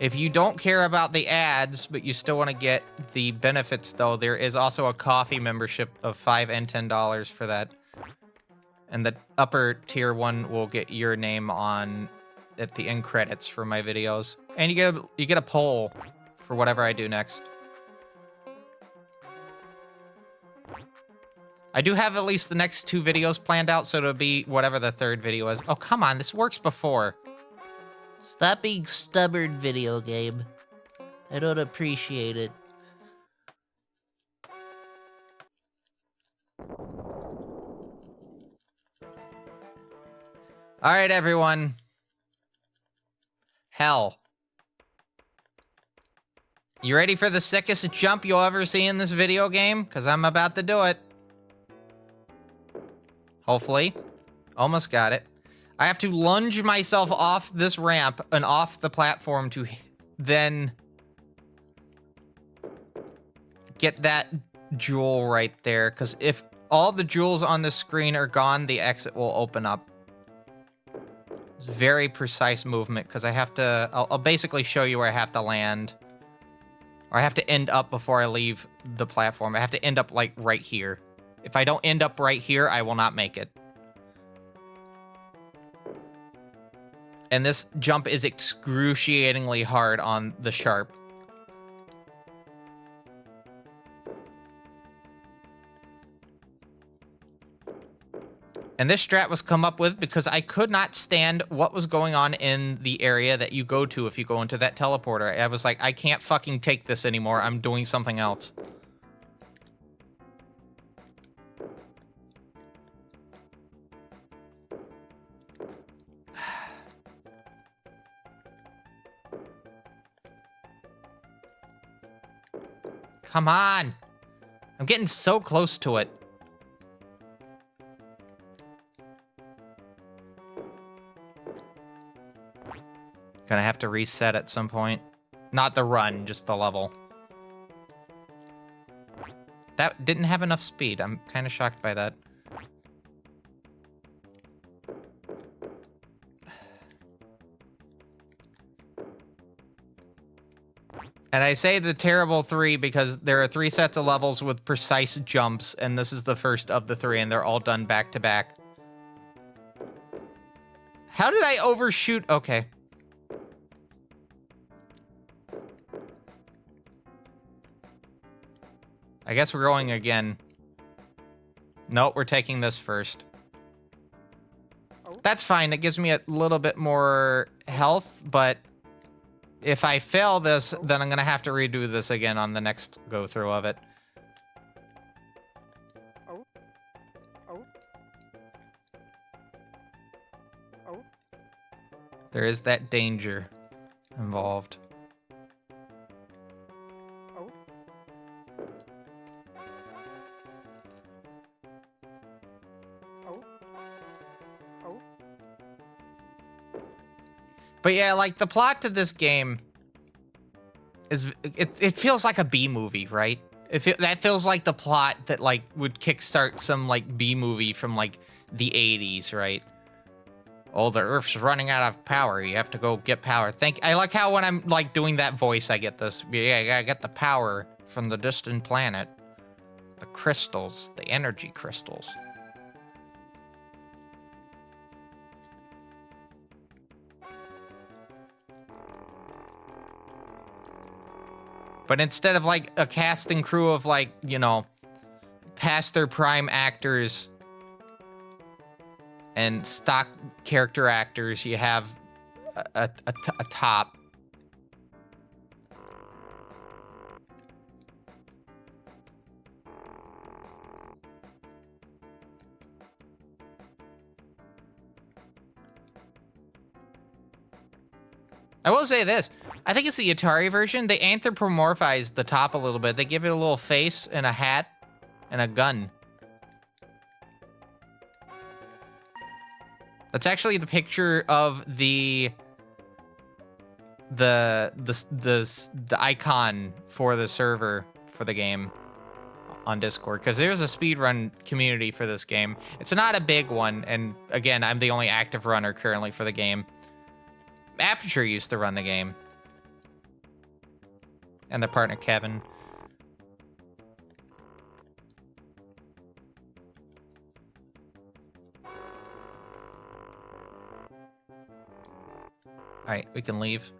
If you don't care about the ads, but you still want to get the benefits, though, there is also a coffee membership of $5 and $10 for that. And the upper tier one will get your name on at the end credits for my videos. And you get a poll for whatever I do next. I do have at least the next 2 videos planned out, so it'll be whatever the 3rd video is. Oh, come on, this works before. Stop being stubborn, video game. I don't appreciate it. All right, everyone. Hell. You ready for the sickest jump you'll ever see in this video game? Because I'm about to do it. Hopefully. Almost got it. I have to lunge myself off this ramp and off the platform to then get that jewel right there. Because if all the jewels on the screen are gone, the exit will open up. It's very precise movement because I have to... I'll basically show you where I have to land. Or I have to end up before I leave the platform. I have to end up, like, right here. If I don't end up right here, I will not make it. And this jump is excruciatingly hard on the sharp. And this strat was come up with because I could not stand what was going on in the area that you go to if you go into that teleporter. I was like, I can't fucking take this anymore. I'm doing something else. Come on. I'm getting so close to it. Gonna have to reset at some point. Not the run, just the level. That didn't have enough speed. I'm kind of shocked by that. And I say the terrible 3 because there are 3 sets of levels with precise jumps, and this is the first of the 3, and they're all done back to back. How did I overshoot? Okay. I guess we're going again. Nope, we're taking this first. That's fine. It gives me a little bit more health, but if I fail this, then I'm going to have to redo this again on the next go-through of it. There is that danger involved. But yeah, like, the plot to this game is... It feels like a B-movie, right? That feels like the plot that, like, would kickstart some, like, B-movie from, like, the 80s, right? Oh, the Earth's running out of power. You have to go get power. I like how when I'm, like, doing that voice, I get this. Yeah, I gotta get the power from the distant planet. The crystals. The energy crystals. But instead of, like, a cast and crew of, like, you know, past their prime actors and stock character actors, you have a top. I will say this. I think it's the Atari version. They anthropomorphize the top a little bit. They give it a little face and a hat and a gun. That's actually the picture of the the icon for the server for the game on Discord, because there's a speedrun community for this game. It's not a big one, and again, I'm the only active runner currently for the game. Aperture used to run the game. And their partner, Kevin. Alright, we can leave.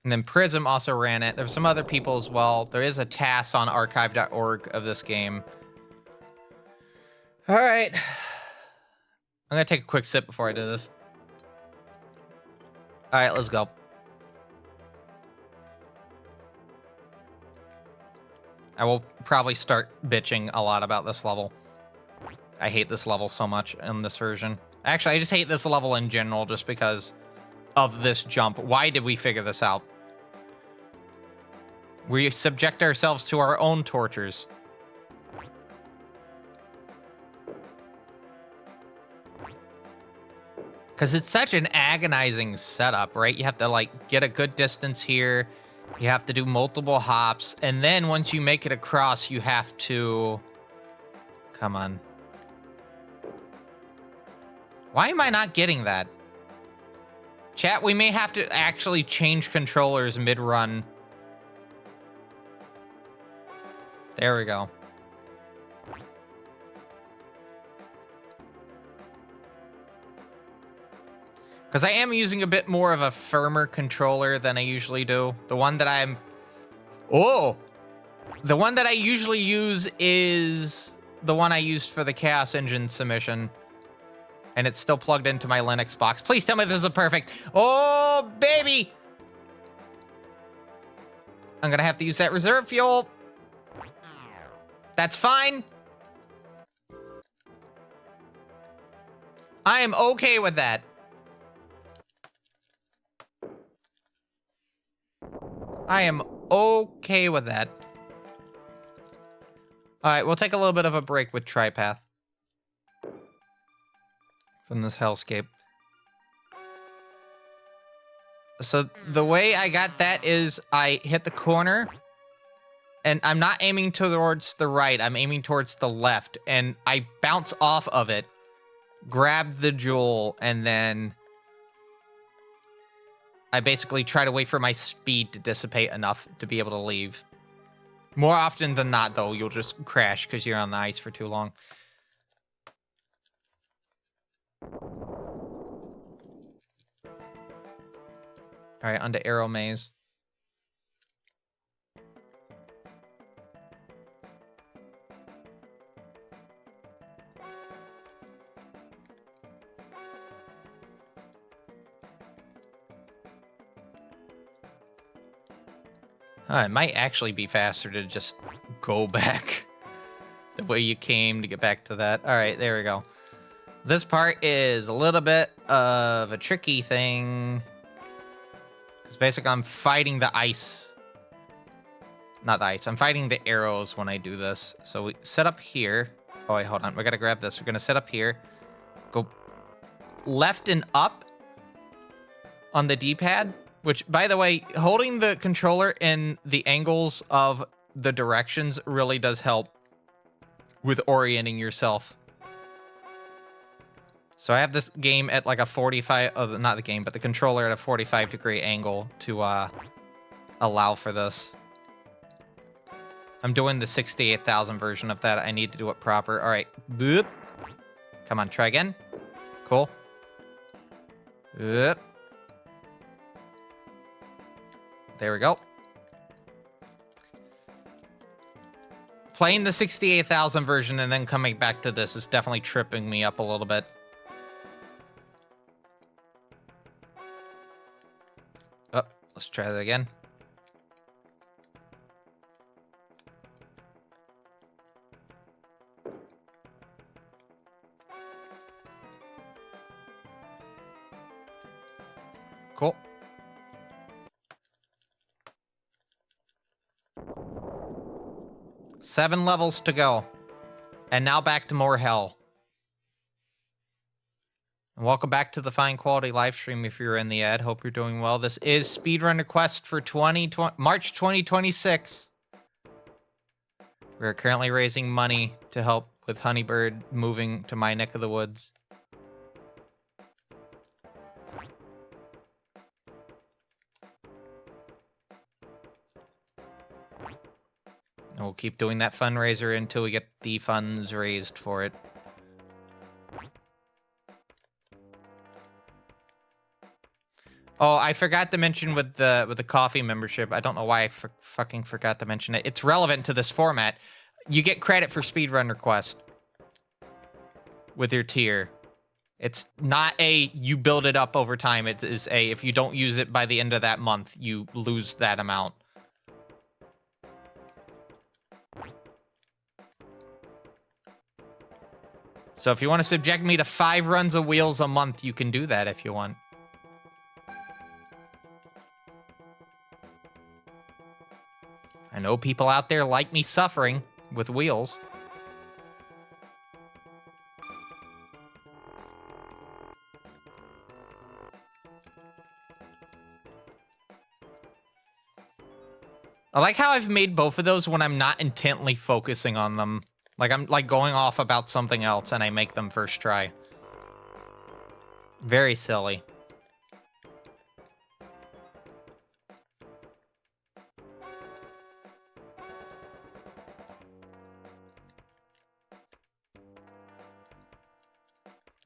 And then Prism also ran it. There's some other people as well. There is a TAS on archive.org of this game. All right. I'm going to take a quick sip before I do this. All right, let's go. I will probably start bitching a lot about this level. I hate this level so much in this version. Actually, I just hate this level in general just because of this jump. Why did we figure this out? We subject ourselves to our own tortures. Because it's such an agonizing setup, right? You have to, like, get a good distance here. You have to do multiple hops. And then once you make it across, you have to... Come on. Why am I not getting that? Chat, we may have to actually change controllers mid-run. There we go. Because I am using a bit more of a firmer controller than I usually do. The one that I'm... Oh! The one that I usually use is the one I used for the Chaos Engine submission. And it's still plugged into my Linux box. Please tell me this is perfect. Oh, baby! I'm gonna have to use that reserve fuel. That's fine. I am okay with that. I am okay with that. All right, we'll take a little bit of a break with Tripath from this hellscape. So the way I got that is I hit the corner, and I'm not aiming towards the right. I'm aiming towards the left, and I bounce off of it, grab the jewel, and then I basically try to wait for my speed to dissipate enough to be able to leave. More often than not, though, you'll just crash because you're on the ice for too long. All right, onto Arrow Maze. It might actually be faster to just go back the way you came to get back to that. All right, there we go. This part is a little bit of a tricky thing. Because basically I'm fighting the ice. Not the ice. I'm fighting the arrows when I do this. So we set up here. Oh, wait, hold on. We got to grab this. We're going to set up here. Go left and up on the D-pad. Which, by the way, holding the controller in the angles of the directions really does help with orienting yourself. So I have this game at like a 45, not the game, but the controller at a 45-degree angle to allow for this. I'm doing the 68,000 version of that. I need to do it proper. All right. Boop. Come on, try again. Cool. Boop. There we go. Playing the 68,000 version and then coming back to this is definitely tripping me up a little bit. Oh, let's try that again. Cool. Seven levels to go. And now back to more hell. And welcome back to the Fine Quality live stream if you're in the ad. Hope you're doing well. This is Speedrun Request for March 2026. We're currently raising money to help with Honeybird moving to my neck of the woods. And we'll keep doing that fundraiser until we get the funds raised for it. Oh, I forgot to mention with the coffee membership. I don't know why I fucking forgot to mention it. It's relevant to this format. You get credit for speedrun request with your tier. It's not a you build it up over time. It is a if you don't use it by the end of that month, you lose that amount. So if you want to subject me to 5 runs of wheels a month, you can do that if you want. I know people out there like me suffering with wheels. I like how I've made both of those when I'm not intently focusing on them. Like I'm like going off about something else and I make them first try. Very silly.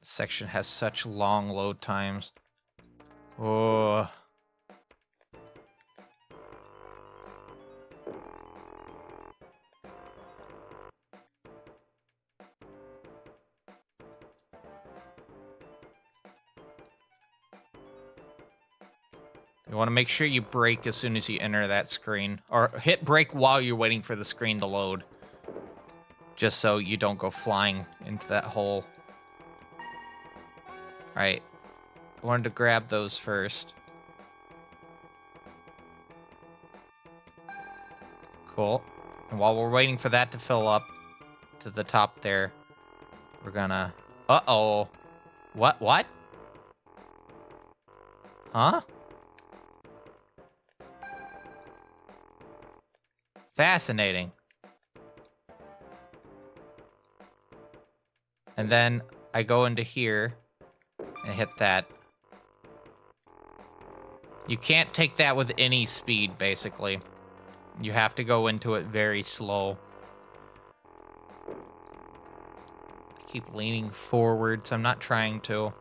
This section has such long load times. Oh. You want to make sure you brake as soon as you enter that screen. Or hit brake while you're waiting for the screen to load. Just so you don't go flying into that hole. Alright. I wanted to grab those first. Cool. And while we're waiting for that to fill up to the top there, we're gonna... Uh-oh. What? Huh? Fascinating. And then I go into here and hit that. You can't take that with any speed, basically. You have to go into it very slow. I keep leaning forwards. I'm not trying to.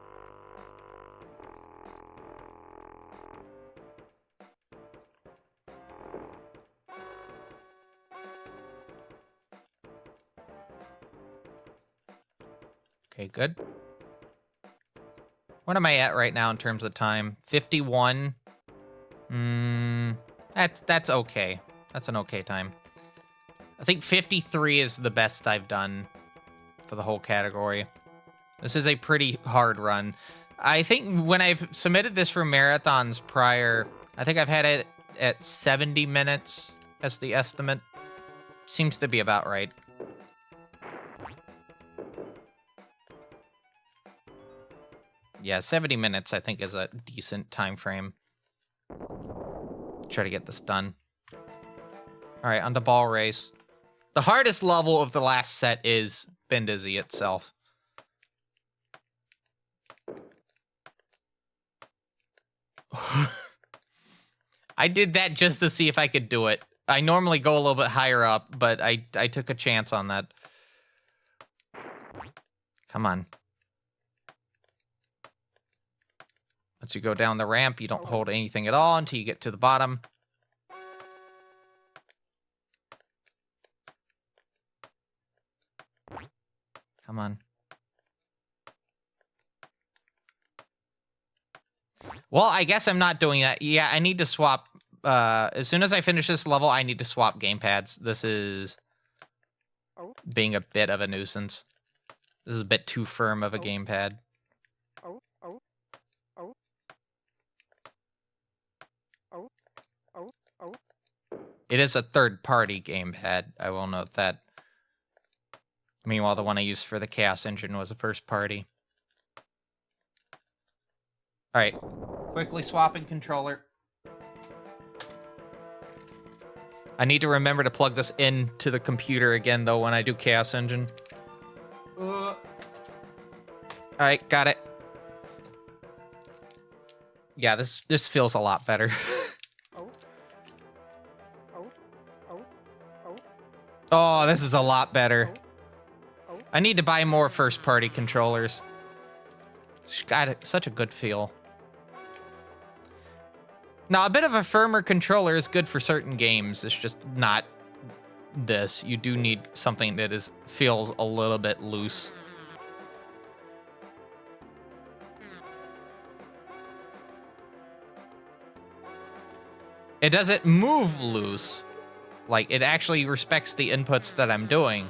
Okay, good. What am I at right now in terms of time? 51. That's okay. That's an okay time. I think 53 is the best I've done for the whole category. This is a pretty hard run. I think when I've submitted this for marathons prior, I think I've had it at 70 minutes as the estimate. Seems to be about right. Yeah, 70 minutes I think is a decent time frame. Try to get this done. All right, on the ball race. The hardest level of the last set is Bendizzy itself. I did that just to see if I could do it. I normally go a little bit higher up, but I took a chance on that. Come on. Once you go down the ramp, you don't hold anything at all until you get to the bottom. Come on. Well, I guess I'm not doing that. Yeah, I need to swap. As soon as I finish this level, I need to swap gamepads. This is being a bit of a nuisance. This is a bit too firm of a gamepad. It is a third-party gamepad, I will note that. Meanwhile, the one I used for the Chaos Engine was a first-party. right. Quickly swapping controller. I need to remember to plug this into the computer again, though, when I do Chaos Engine. All right, got it. Yeah, this feels a lot better. Oh, this is a lot better. I need to buy more first-party controllers. It's got such a good feel. Now, a bit of a firmer controller is good for certain games. It's just not this. You do need something that feels a little bit loose. It doesn't move loose. Like, it actually respects the inputs that I'm doing.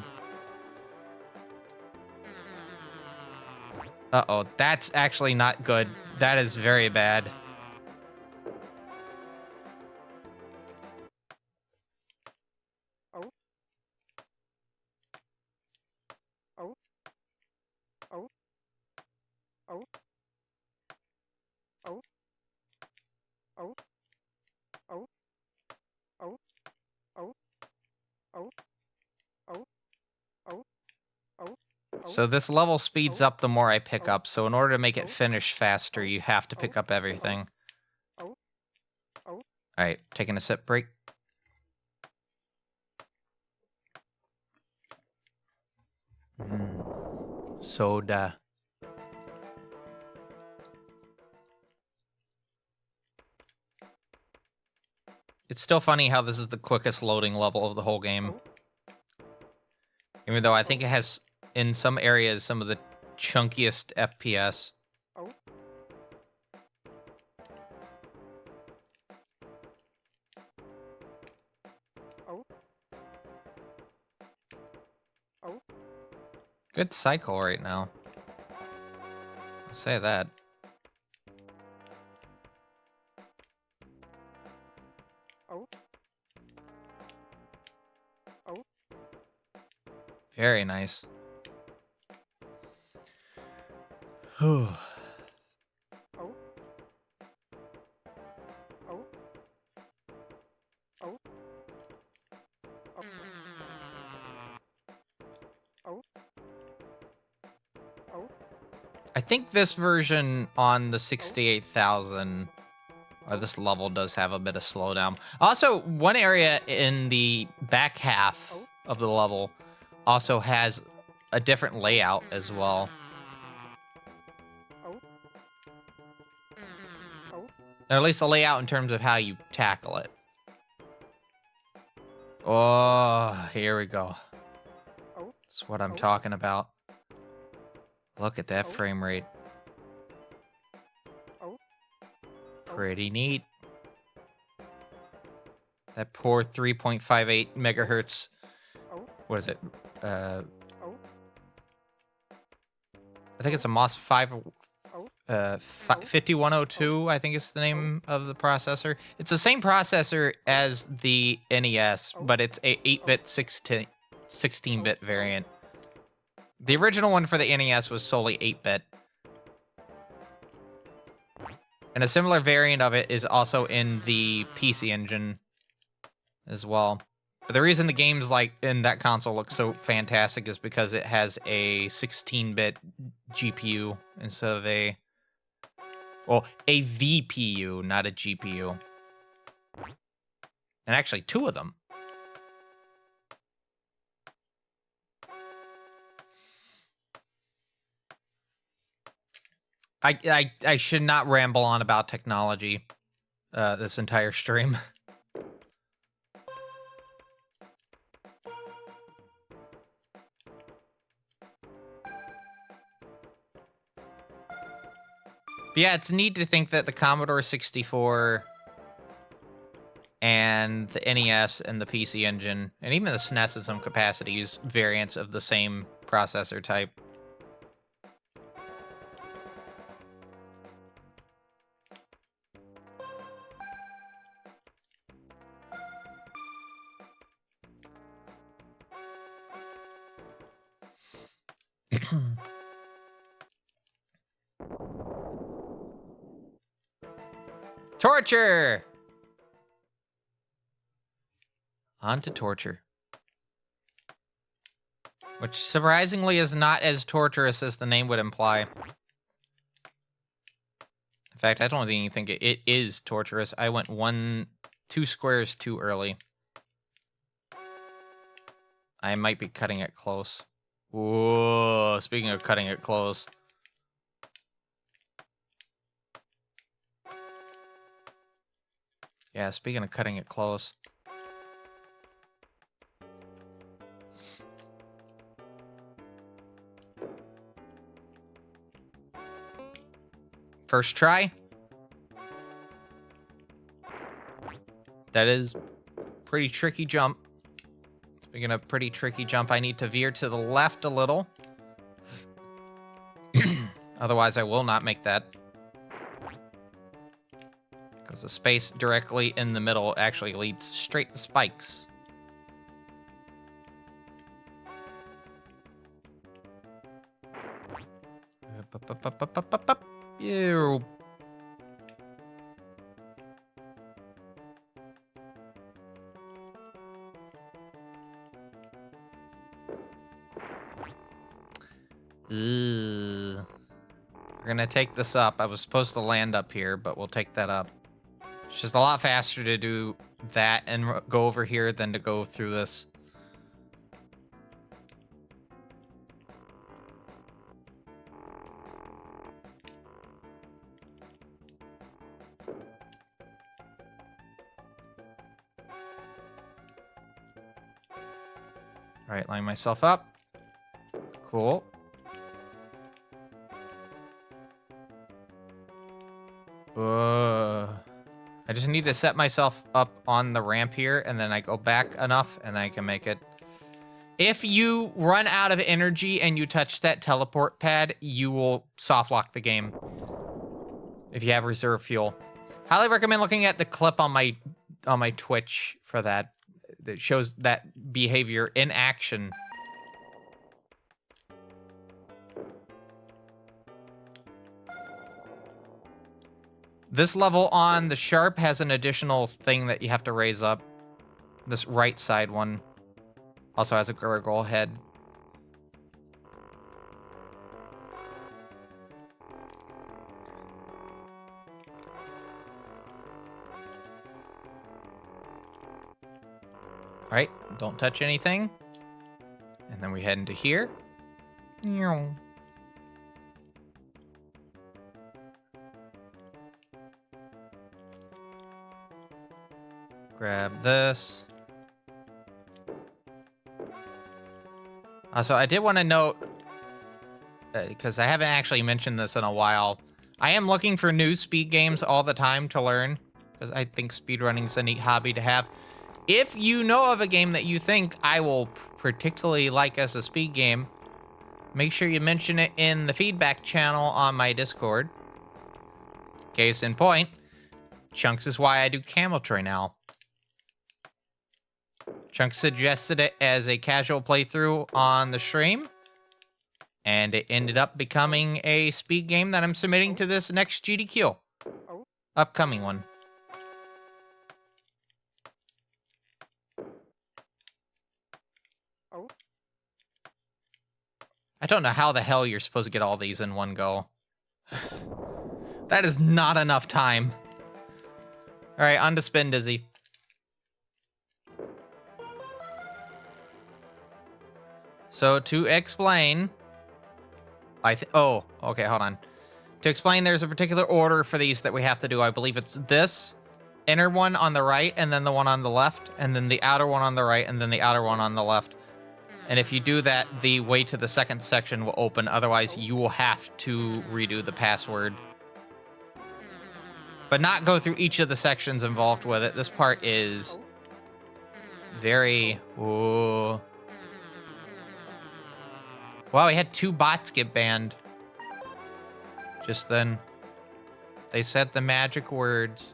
Uh-oh, that's actually not good. That is very bad. So this level speeds up the more I pick up, so in order to make it finish faster, you have to pick up everything. Alright, taking a sip break. Soda. It's still funny how this is the quickest loading level of the whole game. Even though I think it has, in some areas, some of the chunkiest FPS. Good cycle right now. I'll say that. Very nice. Whew. I think this version on the 68,000, or this level, does have a bit of slowdown. Also, one area in the back half of the level also has a different layout as well. Or at least a layout in terms of how you tackle it. Oh, here we go. That's what I'm talking about. Look at that frame rate. Pretty neat. That poor 3.58 megahertz. What is it? I think it's a MOS 5102, I think is the name of the processor. It's the same processor as the NES, but it's a 8-bit 16-bit variant. The original one for the NES was solely 8-bit. And a similar variant of it is also in the PC Engine as well. But the reason the games like in that console look so fantastic is because it has a 16-bit GPU instead of a VPU, not a GPU. And actually 2 of them. I should not ramble on about technology this entire stream. But yeah, it's neat to think that the Commodore 64 and the NES and the PC Engine, and even the SNES in some capacity, use variants of the same processor type. Torture! On to torture. Which surprisingly is not as torturous as the name would imply. In fact, I don't even think it is torturous. I went 2 squares too early. I might be cutting it close. Whoa, speaking of cutting it close. Yeah, speaking of cutting it close. First try. That is pretty tricky jump. Speaking of pretty tricky jump, I need to veer to the left a little. Otherwise, I will not make that. Because the space directly in the middle actually leads straight to spikes. Ew. We're gonna take this up. I was supposed to land up here, but we'll take that up. It's just a lot faster to do that and go over here than to go through this. All right, line myself up. Cool. I just need to set myself up on the ramp here, and then I go back enough, and I can make it. If you run out of energy and you touch that teleport pad, you will soft lock the game. If you have reserve fuel. Highly recommend looking at the clip on my Twitch for that. That shows that behavior in action. This level on the sharp has an additional thing that you have to raise up. This right side one also has a gargoyle head. All right, don't touch anything. And then we head into here. Grab this. So I did want to note, because I haven't actually mentioned this in a while, I am looking for new speed games all the time to learn, because I think speedrunning is a neat hobby to have. If you know of a game that you think I will particularly like as a speed game, make sure you mention it in the feedback channel on my Discord. Case in point, Chunks is why I do Camel Tray now. Chunks suggested it as a casual playthrough on the stream, and it ended up becoming a speed game that I'm submitting to this next GDQ. Upcoming one. I don't know how the hell you're supposed to get all these in one go. That is not enough time. All right, on to Spin Dizzy. So to explain, oh, okay, hold on. To explain, there's a particular order for these that we have to do. I believe it's this inner one on the right, and then the one on the left, and then the outer one on the right, and then the outer one on the left. And if you do that, the way to the second section will open. Otherwise, you will have to redo the password. But not go through each of the sections involved with it. This part is very... Ooh. Wow, we had 2 bots get banned. Just then. They said the magic words.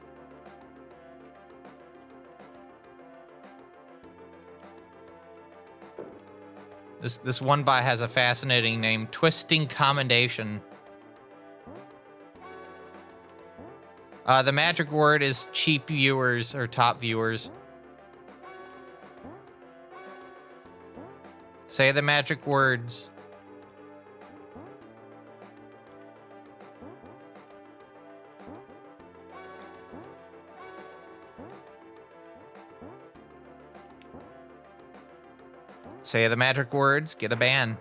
This one bot has a fascinating name, Twisting Commendation. The magic word is cheap viewers or top viewers. Say the magic words. Say the magic words, get a ban.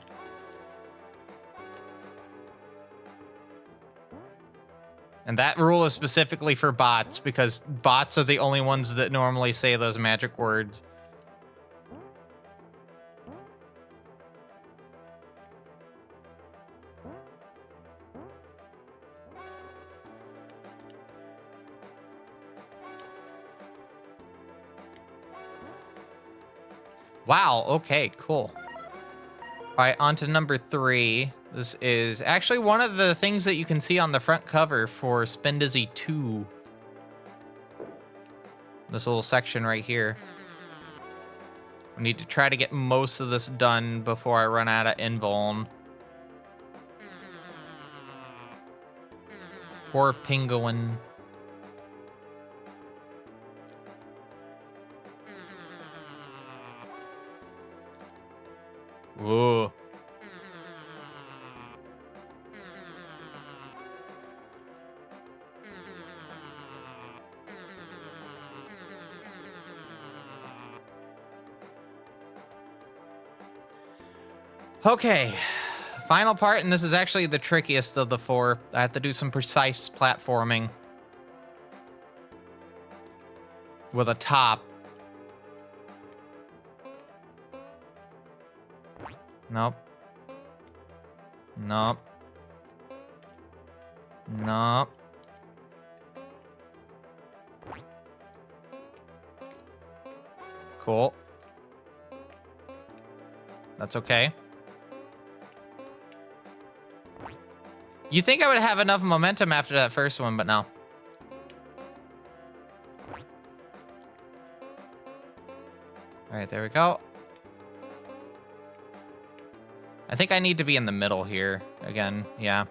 And that rule is specifically for bots, because bots are the only ones that normally say those magic words. Wow, okay, cool. All right, on to number 3. This is actually one of the things that you can see on the front cover for Spin Dizzy 2. This little section right here. We need to try to get most of this done before I run out of invuln. Poor penguin. Ooh. Okay, final part, and this is actually the trickiest of the 4. I have to do some precise platforming with a top. Nope. Nope. Nope. Cool. That's okay. You think I would have enough momentum after that first one, but no. All right, there we go. I think I need to be in the middle here again. Yeah.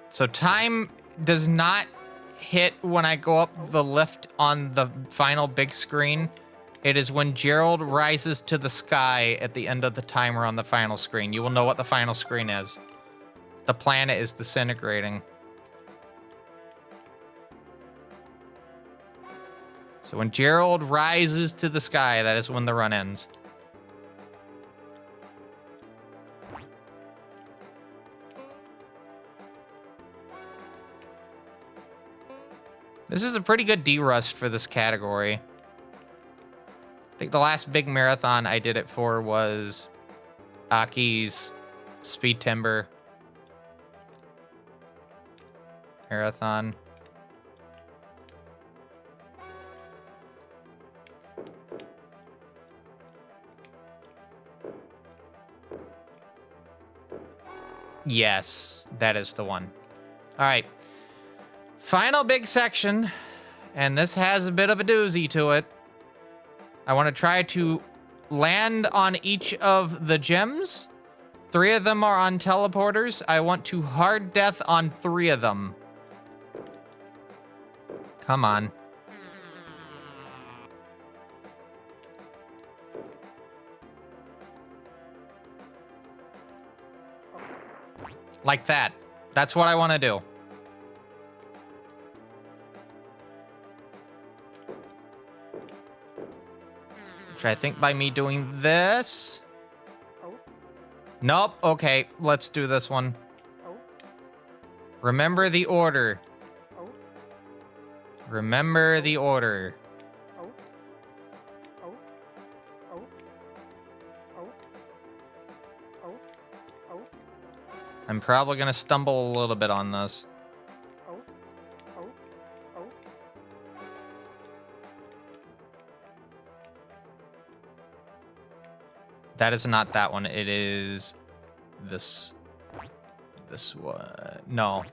So time does not hit when I go up the lift on the final big screen. It is when Gerald rises to the sky at the end of the timer on the final screen. You will know what the final screen is. The planet is disintegrating. So when Gerald rises to the sky, that is when the run ends. This is a pretty good D-Rust for this category. I think the last big marathon I did it for was Aki's Speed Timber marathon. Yes, that is the one. All right. Final big section, and this has a bit of a doozy to it. I want to try to land on each of the gems. 3 of them are on teleporters. I want to hard death on 3 of them. Come on. Like that. That's what I want to do. Which I think by me doing this... Nope. Okay, let's do this one. Remember the order. Remember the order. I'm probably gonna stumble a little bit on this. That is not that one. It is this one. No.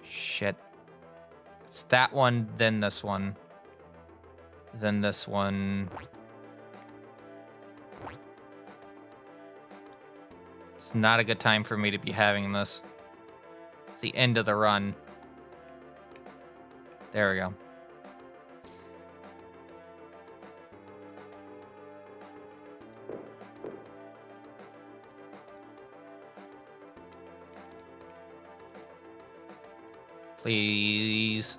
Shit. It's that one, then this one. Then this one. It's not a good time for me to be having this. It's the end of the run. There we go. Please.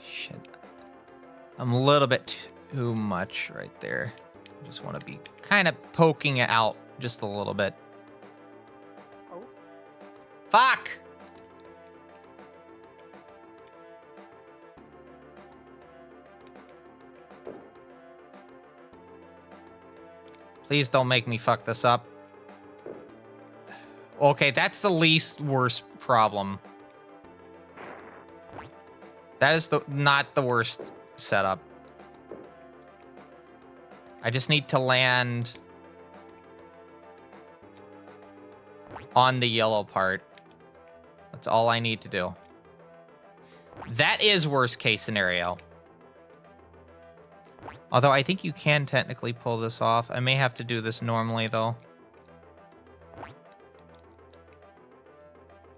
Shit. I'm a little bit too much right there. Just want to be kind of poking it out just a little bit. Oh. Fuck! Please don't make me fuck this up. Okay, that's the least worst problem. That is not the worst setup. I just need to land on the yellow part. That's all I need to do. That is worst case scenario. Although I think you can technically pull this off. I may have to do this normally though.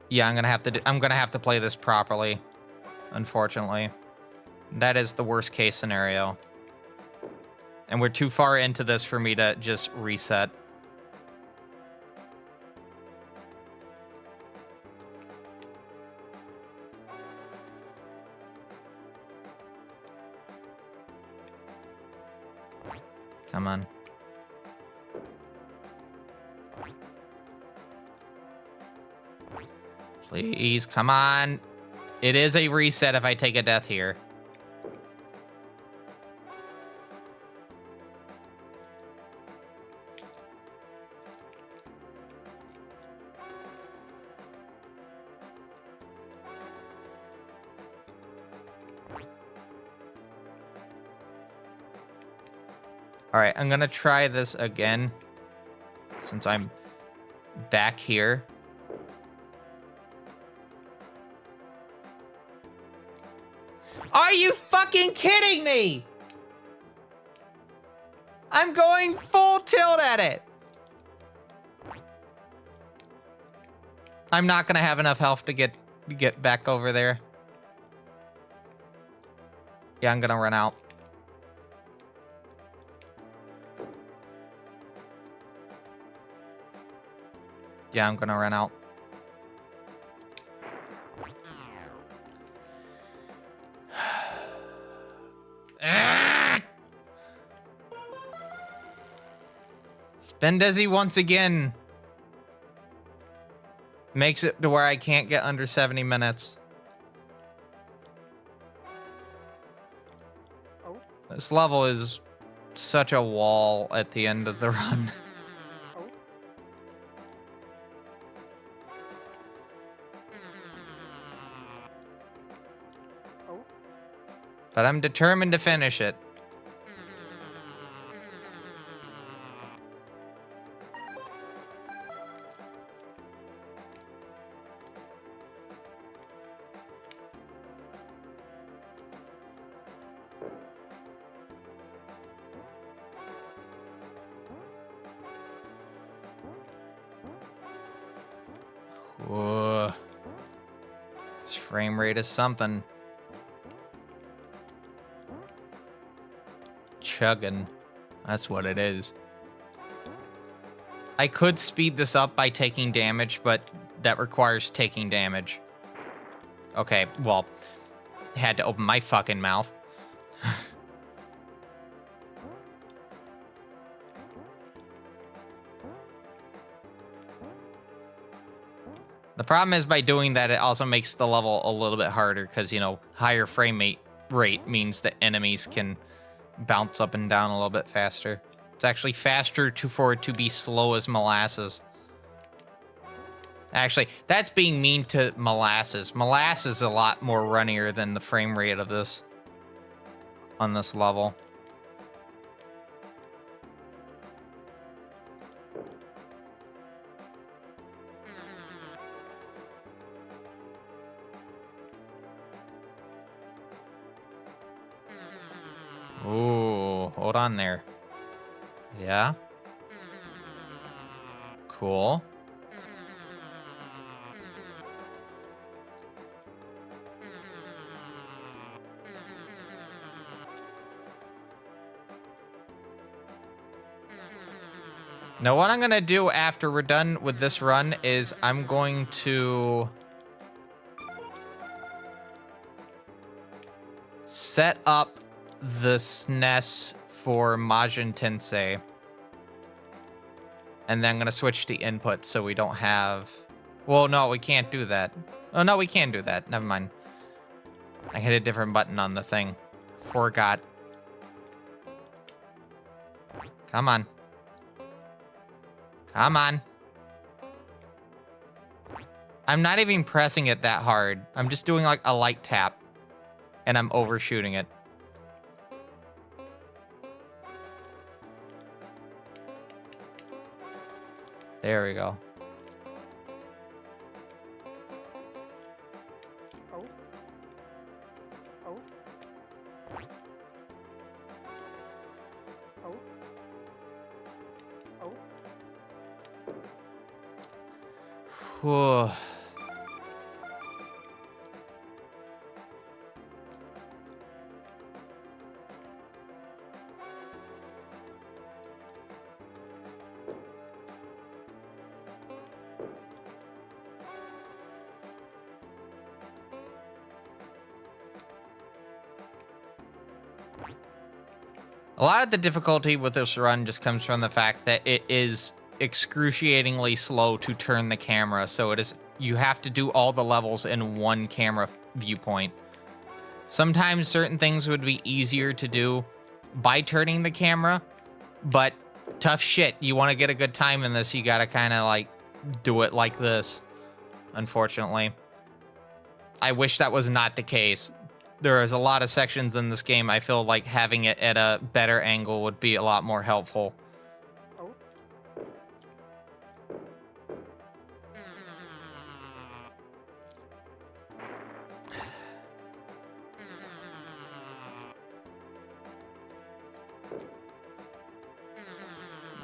Yeah, I'm gonna have to play this properly. Unfortunately. That is the worst case scenario. And we're too far into this for me to just reset. Come on. Please, come on. It is a reset if I take a death here. All right, I'm gonna try this again since I'm back here. Are you fucking kidding me? I'm going full tilt at it. I'm not gonna have enough health to get back over there. Yeah, I'm gonna run out. Yeah, I'm gonna run out. Spin Dizzy once again makes it to where I can't get under 70 minutes. Oh. This level is such a wall at the end of the run. Oh. Oh. But I'm determined to finish it. Whoa. This frame rate is something. Chugging. That's what it is. I could speed this up by taking damage, but that requires taking damage. Okay, well, had to open my fucking mouth. The problem is by doing that, it also makes the level a little bit harder because, you know, higher frame rate means that enemies can bounce up and down a little bit faster. It's actually faster for it to be slow as molasses. Actually, that's being mean to molasses. Molasses is a lot more runnier than the frame rate of this on this level. Ooh, hold on there. Yeah. Cool. Now, what I'm going to do after we're done with this run is I'm going to set up the SNES for Majin Tensei. And then I'm going to switch the input so we don't have... Well, no, we can't do that. Oh, no, we can do that. Never mind. I hit a different button on the thing. Forgot. Come on. Come on. I'm not even pressing it that hard. I'm just doing like a light tap. And I'm overshooting it. There we go. Oh. Oh. Oh. Oh. Whew. A lot of the difficulty with this run just comes from the fact that it is excruciatingly slow to turn the camera, so you have to do all the levels in one camera viewpoint. Sometimes certain things would be easier to do by turning the camera, but tough shit. You want to get a good time in this, you gotta kind of like do it like this, unfortunately. I wish that was not the case. There is a lot of sections in this game I feel like having it at a better angle would be a lot more helpful. Oh.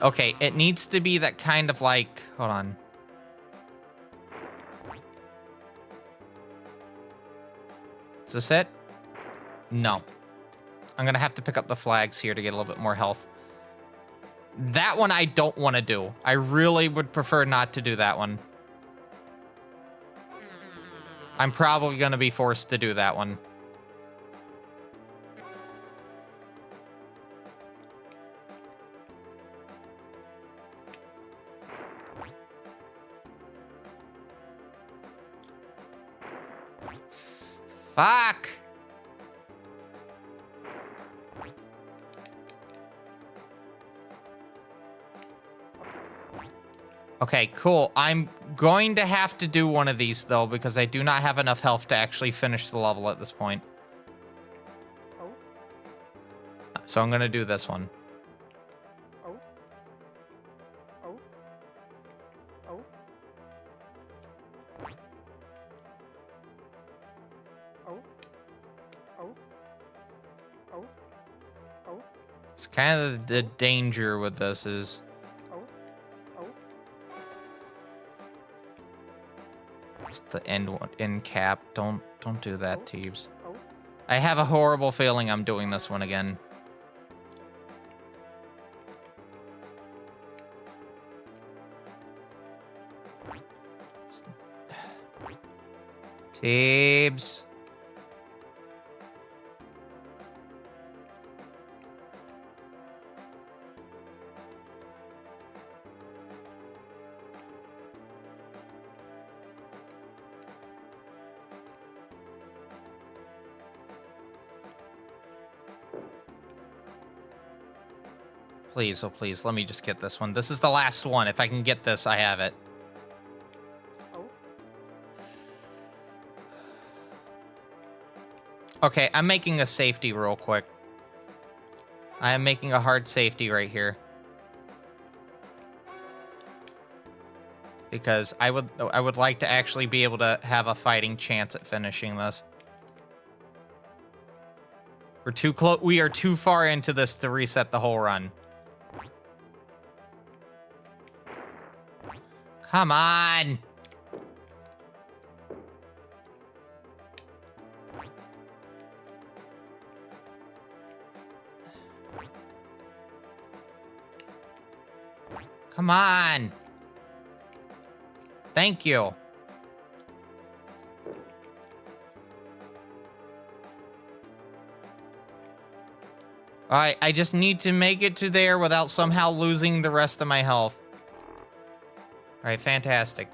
Okay, it needs to be that kind of like... Hold on. Is this it? No. I'm going to have to pick up the flags here to get a little bit more health. That one I don't want to do. I really would prefer not to do that one. I'm probably going to be forced to do that one. Fuck! Okay, cool. I'm going to have to do one of these, though, because I do not have enough health to actually finish the level at this point. Oh. So I'm going to do this one. Oh. Oh. Oh. Oh. Oh. Oh. Oh. It's kind of the danger with this is... Oh. Oh. It's the end cap. Don't do that, Oh. Teebs. Oh. I have a horrible feeling I'm doing this one again. Teebs. Please, oh please, let me just get this one. This is the last one. If I can get this, I have it. Oh. Okay, I'm making a safety real quick. I am making a hard safety right here. Because I would like to actually be able to have a fighting chance at finishing this. We're too close. We are too far into this to reset the whole run. Come on. Come on. Thank you. All right, I just need to make it to there without somehow losing the rest of my health. All right, fantastic.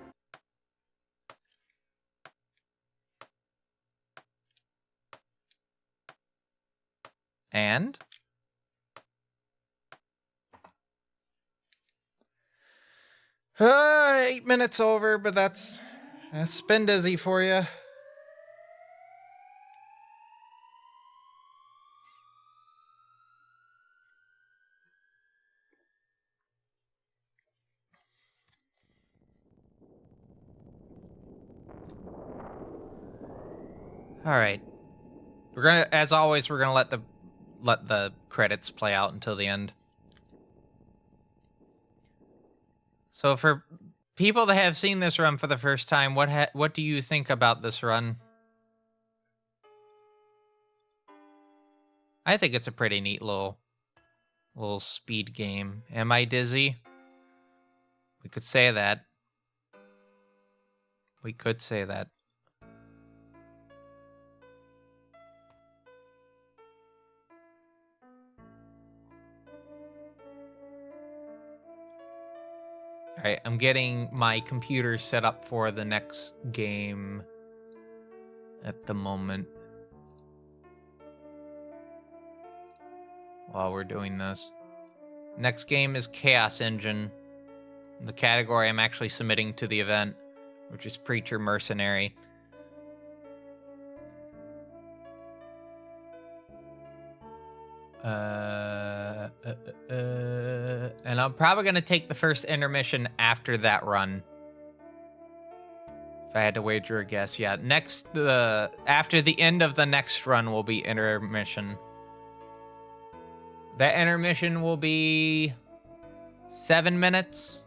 And? Uh, 8 minutes over, but that's spin dizzy for you. All right. We're gonna, as always, we're gonna let the credits play out until the end. So for people that have seen this run for the first time, what do you think about this run? I think it's a pretty neat little speed game. Am I dizzy? We could say that. We could say that. All right, I'm getting my computer set up for the next game at the moment. While we're doing this. Next game is Chaos Engine. The category I'm actually submitting to the event, which is Preacher Mercenary. And I'm probably going to take the first intermission after that run. If I had to wager a guess, yeah. Next, after the end of the next run will be intermission. That intermission will be 7 minutes.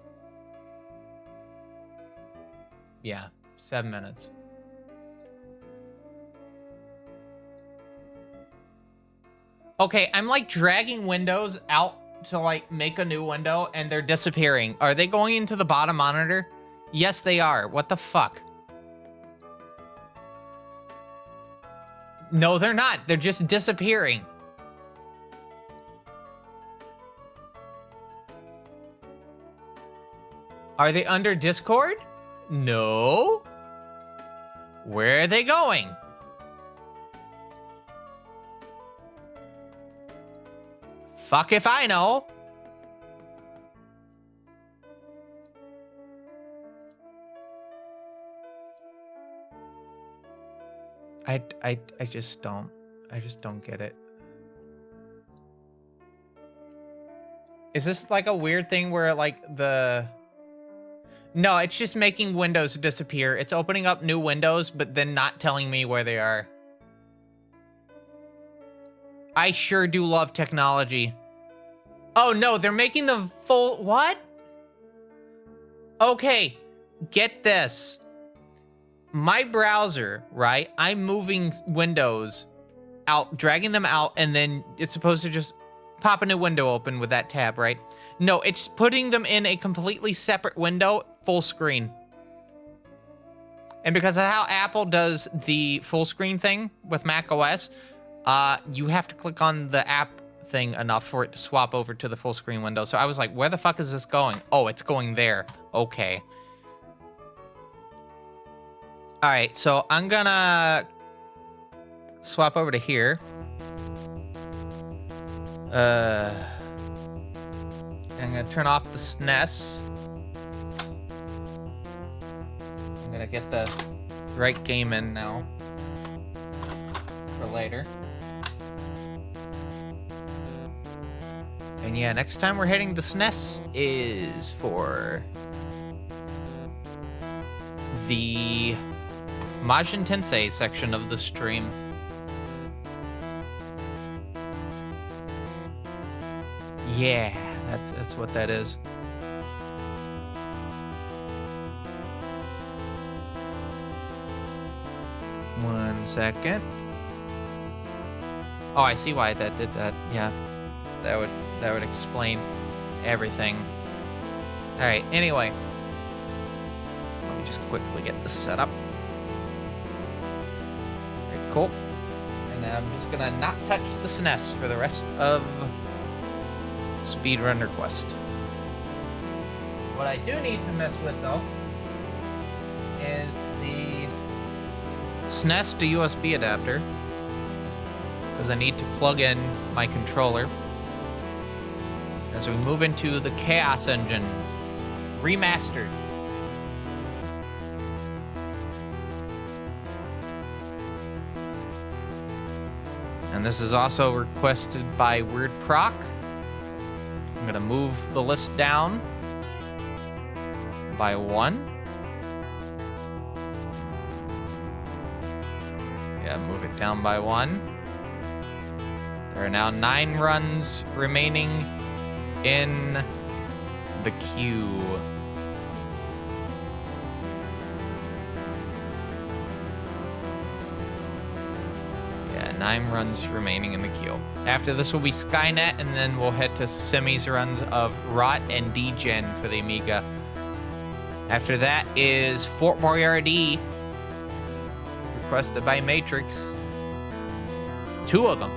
Yeah, 7 minutes. Okay, I'm like dragging windows out to like make a new window and they're disappearing. Are they going into the bottom monitor? Yes, they are. What the fuck? No, they're not. They're just disappearing. Are they under Discord? No. Where are they going? Fuck if I know. I just don't get it. Is this like a weird thing where like the... No, it's just making windows disappear. It's opening up new windows, but then not telling me where they are. I sure do love technology. Oh no, they're making the full... What? Okay, get this. My browser, right? I'm moving windows out, dragging them out, and then it's supposed to just pop a new window open with that tab, right? No, it's putting them in a completely separate window, full screen. And because of how Apple does the full screen thing with Mac OS, you have to click on the app thing enough for it to swap over to the full screen window. So I was like, where the fuck is this going? Oh, it's going there. Okay. All right, so I'm gonna swap over to here. I'm gonna turn off the SNES. I'm gonna get the right game in now for later. And yeah, next time we're hitting the SNES is for the Majin Tensei section of the stream. Yeah, that's what that is. One second. Oh, I see why that did that. Yeah, that would explain everything. Alright, anyway. Let me just quickly get this set up. Very cool. And then I'm just gonna not touch the SNES for the rest of Speedrun Request. What I do need to mess with, though, is the SNES to USB adapter. Because I need to plug in my controller as we move into the Chaos Engine Remastered. And this is also requested by Weird Proc. I'm gonna move the list down by 1. Yeah, move it down by 1. There are now 9 runs remaining in the queue. Yeah, 9 runs remaining in the queue. After this will be Skynet, and then we'll head to Semi's runs of Rot and D-Gen for the Amiga. After that is Fort Moriarty, requested by Matrix. 2 of them.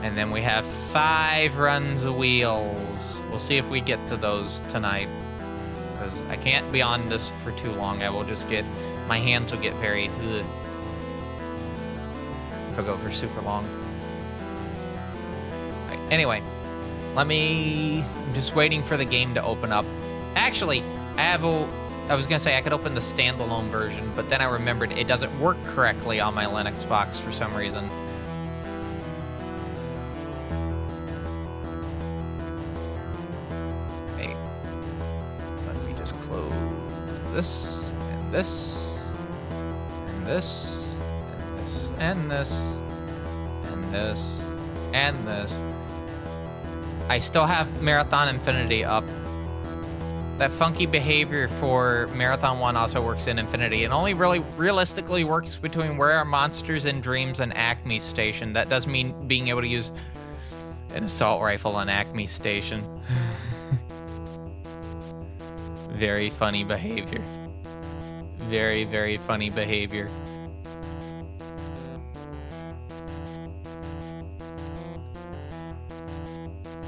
And then we have 5 runs of Wheels. We'll see if we get to those tonight, because I can't be on this for too long. I will just get, my hands will get very, ugh, if I go for super long. Right, anyway, I'm just waiting for the game to open up. Actually, I was gonna say I could open the standalone version, but then I remembered it doesn't work correctly on my Linux box for some reason. Okay, let me just close this, and this, and this, and this, and this, and this, and this. I still have Marathon Infinity up. That funky behavior for Marathon 1 also works in Infinity. It only really realistically works between Where Are Monsters and Dreams and Acme Station. That does mean being able to use an assault rifle on Acme Station. Very funny behavior. Very, very funny behavior.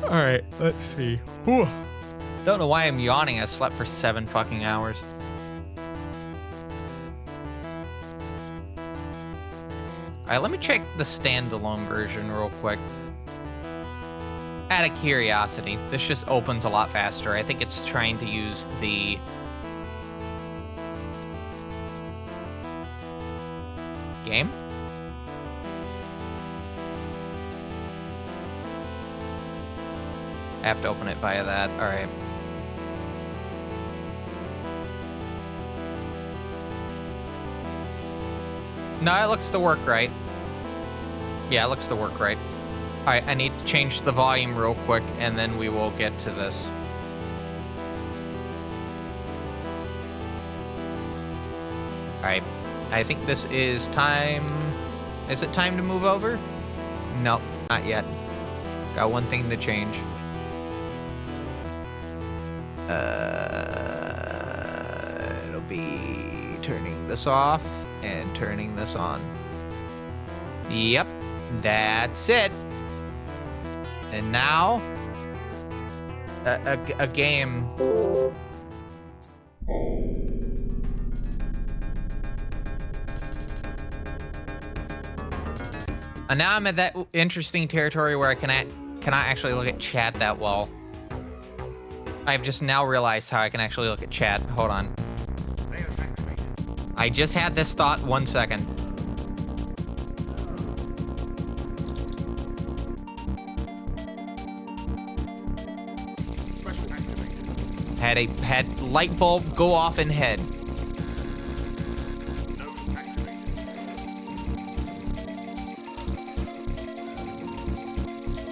Alright, let's see. Whew. Don't know why I'm yawning. I slept for 7 fucking hours. Alright, let me check the standalone version real quick. Out of curiosity, this just opens a lot faster. I think it's trying to use the game. I have to open it via that. Alright. No, it looks to work right. Yeah, it looks to work right. Alright, I need to change the volume real quick, and then we will get to this. Alright, I think this is time... Is it time to move over? Nope, not yet. Got one thing to change. It'll be turning this off and turning this on. Yep, that's it. And now, a game. And now I'm at that interesting territory where I cannot actually look at chat that well. I've just now realized how I can actually look at chat. Hold on. I just had this thought 1 second. Had light bulb go off in head.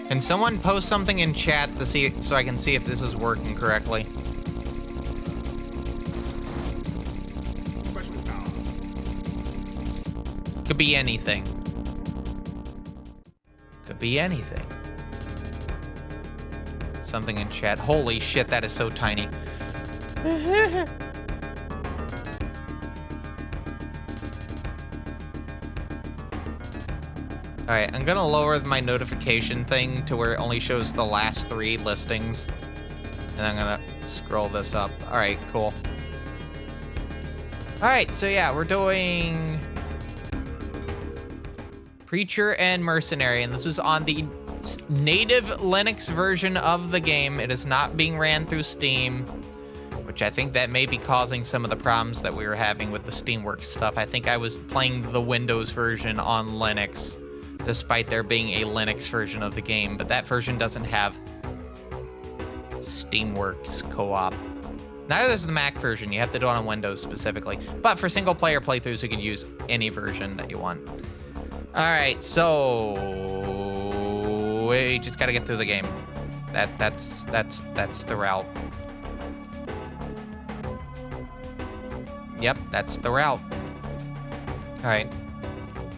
Can someone post something in chat to see so I can see if this is working correctly? Could be anything. Could be anything. something in chat. Holy shit, that is so tiny. Alright, I'm gonna lower my notification thing to where it only shows the last 3 listings. And I'm gonna scroll this up. Alright, cool. Alright, so yeah, we're doing Preacher and Mercenary, and this is on the native Linux version of the game. It is not being ran through Steam, which I think that may be causing some of the problems that we were having with the Steamworks stuff. I think I was playing the Windows version on Linux, despite there being a Linux version of the game, but that version doesn't have Steamworks co-op. Neither does the Mac version. You have to do it on Windows specifically. But for single-player playthroughs, you can use any version that you want. All right, so we just gotta get through the game. That's the route. Yep, that's the route. All right.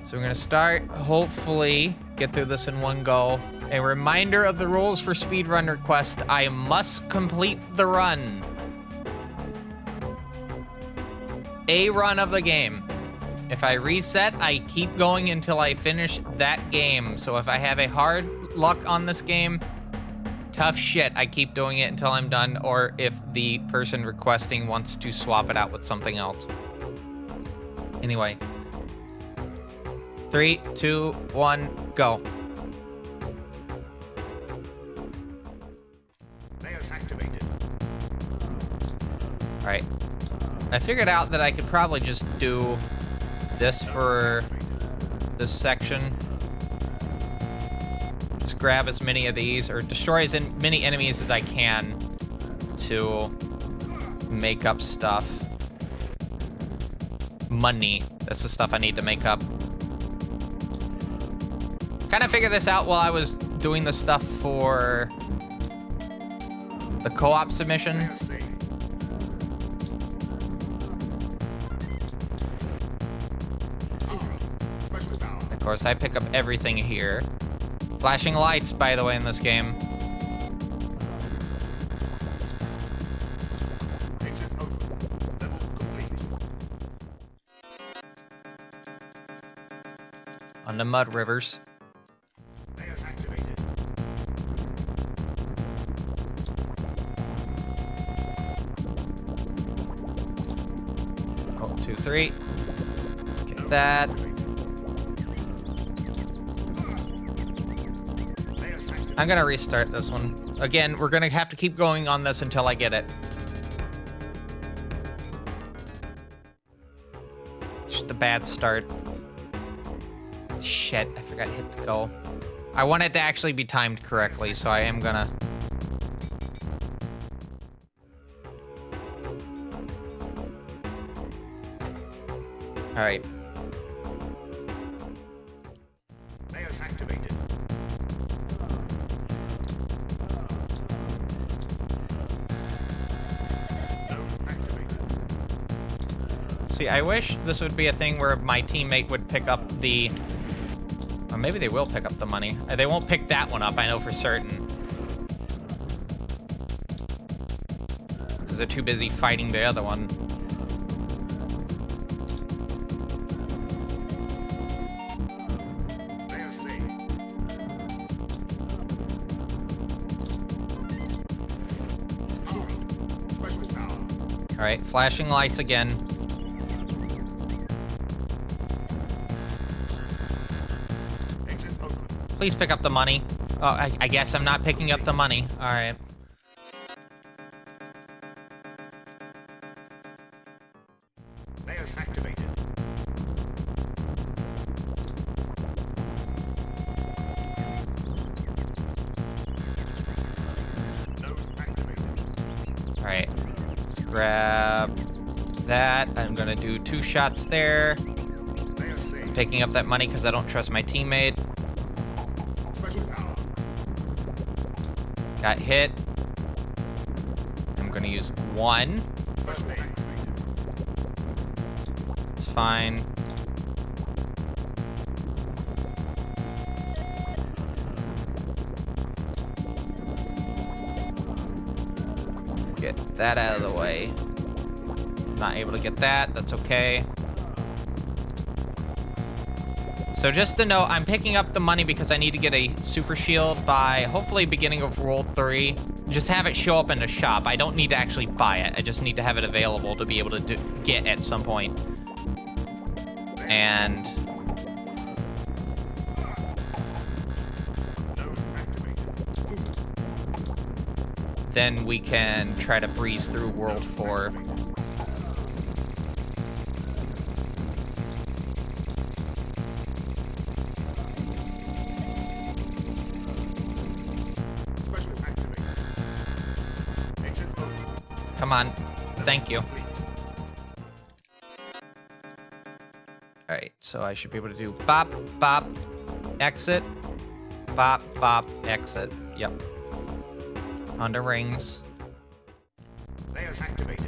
So we're gonna start, hopefully, get through this in one go. A reminder of the rules for speedrun request. I must complete the run. A run of the game. If I reset, I keep going until I finish that game. So if I have a hard luck on this game, tough shit, I keep doing it until I'm done, or if the person requesting wants to swap it out with something else. Anyway. 3, 2, 1, go. Alright. I figured out that I could probably just do this for this section. Just grab as many of these, or destroy as many enemies as I can to make up stuff. Money. That's the stuff I need to make up. Kind of figured this out while I was doing the stuff for the co-op submission. Of course, I pick up everything here. Flashing lights, by the way, in this game. On the mud rivers. Oh, 2, 3. Get that. I'm gonna restart this one. Again, we're gonna have to keep going on this until I get it. Just a bad start. Shit, I forgot to hit the go. I want it to actually be timed correctly, so I am gonna... Alright. See, I wish this would be a thing where my teammate would pick up the... Or maybe they will pick up the money. They won't pick that one up, I know for certain. Because they're too busy fighting the other one. Alright, flashing lights again. Please pick up the money. Oh, I guess I'm not picking up the money. Alright. Alright. Let's grab that. I'm gonna do 2 shots there. I'm picking up that money because I don't trust my teammate. Got hit. I'm gonna use 1. It's fine. Get that out of the way. Not able to get that, that's okay. So just to note, I'm picking up the money because I need to get a super shield by hopefully beginning of World 3. Just have it show up in the shop. I don't need to actually buy it. I just need to have it available to be able to get at some point. And then we can try to breeze through World 4. Come on. Thank you. Alright, so I should be able to do bop, bop, exit, bop, bop, exit. Yep. Onto rings. Layers activated.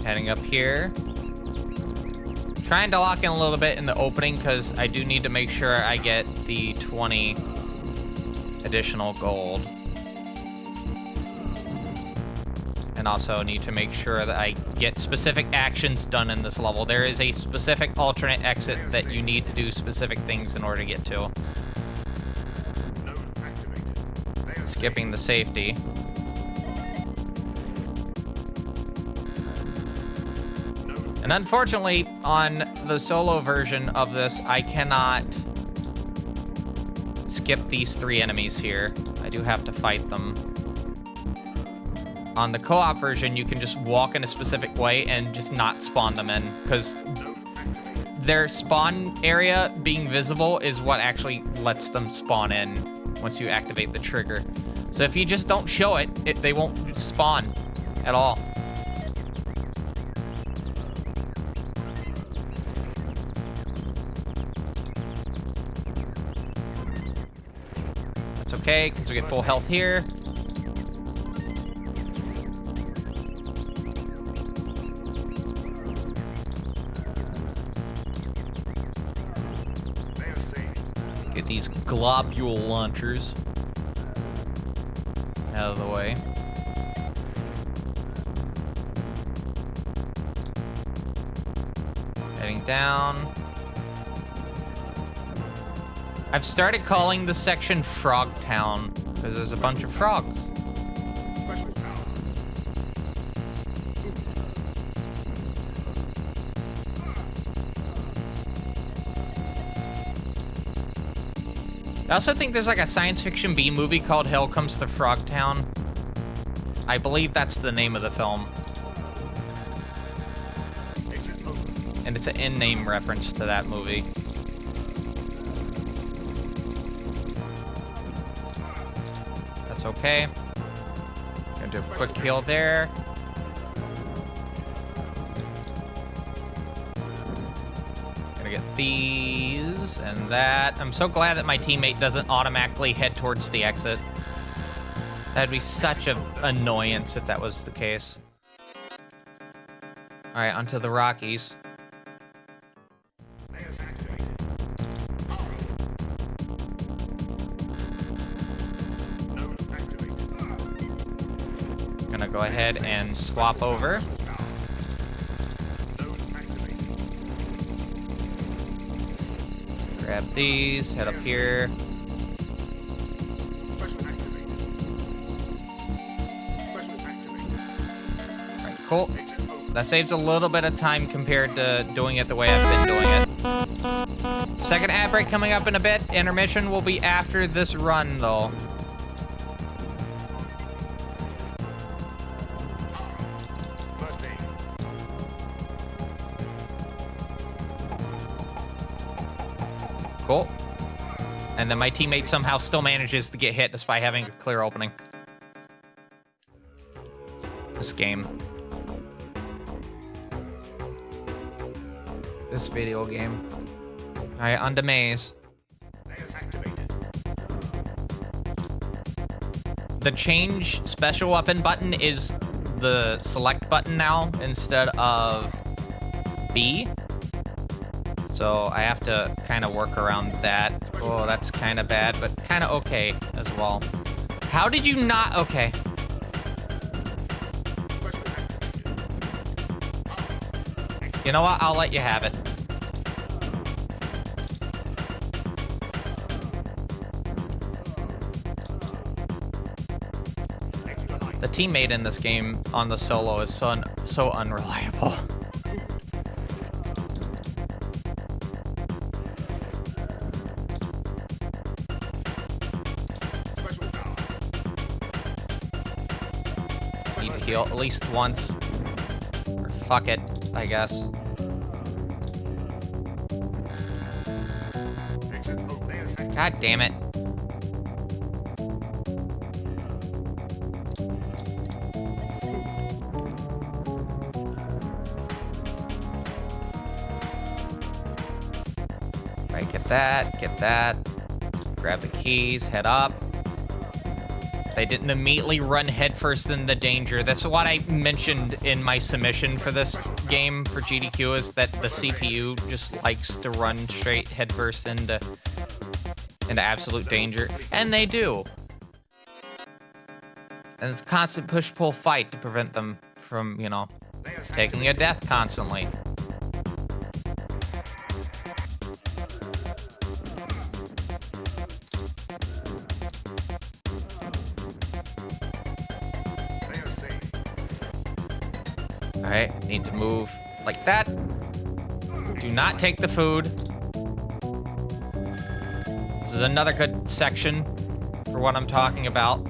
Heading up here. Trying to lock in a little bit in the opening because I do need to make sure I get the 20 additional gold. And also need to make sure that I get specific actions done in this level. There is a specific alternate exit that you need to do specific things in order to get to. Skipping the safety. And unfortunately, on the solo version of this, I cannot skip these 3 enemies here. I do have to fight them. On the co-op version, you can just walk in a specific way and just not spawn them in, because their spawn area being visible is what actually lets them spawn in once you activate the trigger. So if you just don't show it, they won't spawn at all. That's okay, because we get full health here. Get these globule launchers out of the way. Heading down. I've started calling this section Frog Town because there's a bunch of frogs. I also think there's like a science fiction B movie called Hell Comes to Frog Town. I believe that's the name of the film. And it's an in-name reference to that movie. That's okay. Gonna do a quick heal there. Gonna get these and that. I'm so glad that my teammate doesn't automatically head towards the exit. That'd be such an annoyance if that was the case. All right, onto the Rockies. Gonna go ahead and swap over. Grab these, head up here. Alright, cool. That saves a little bit of time compared to doing it the way I've been doing it. Second ad break coming up in a bit. Intermission will be after this run, though. Cool. And then my teammate somehow still manages to get hit despite having a clear opening. This game. This video game. Alright, on to maze. The change special weapon button is the select button now instead of B. So I have to kind of work around that. Oh, that's kind of bad, but kind of okay as well. How did you not? Okay. You know what? I'll let you have it. The teammate in this game on the solo is so unreliable. Need to heal at least once. Or fuck it, I guess. God damn it. Right, get that. Grab the keys, head up. They didn't immediately run headfirst in the danger. That's what I mentioned in my submission for this game for GDQ, is that the CPU just likes to run straight headfirst into absolute danger. And they do. And it's a constant push-pull fight to prevent them from, you know, taking a death constantly. Alright, need to move like that. Do not take the food. This is another good section for what I'm talking about.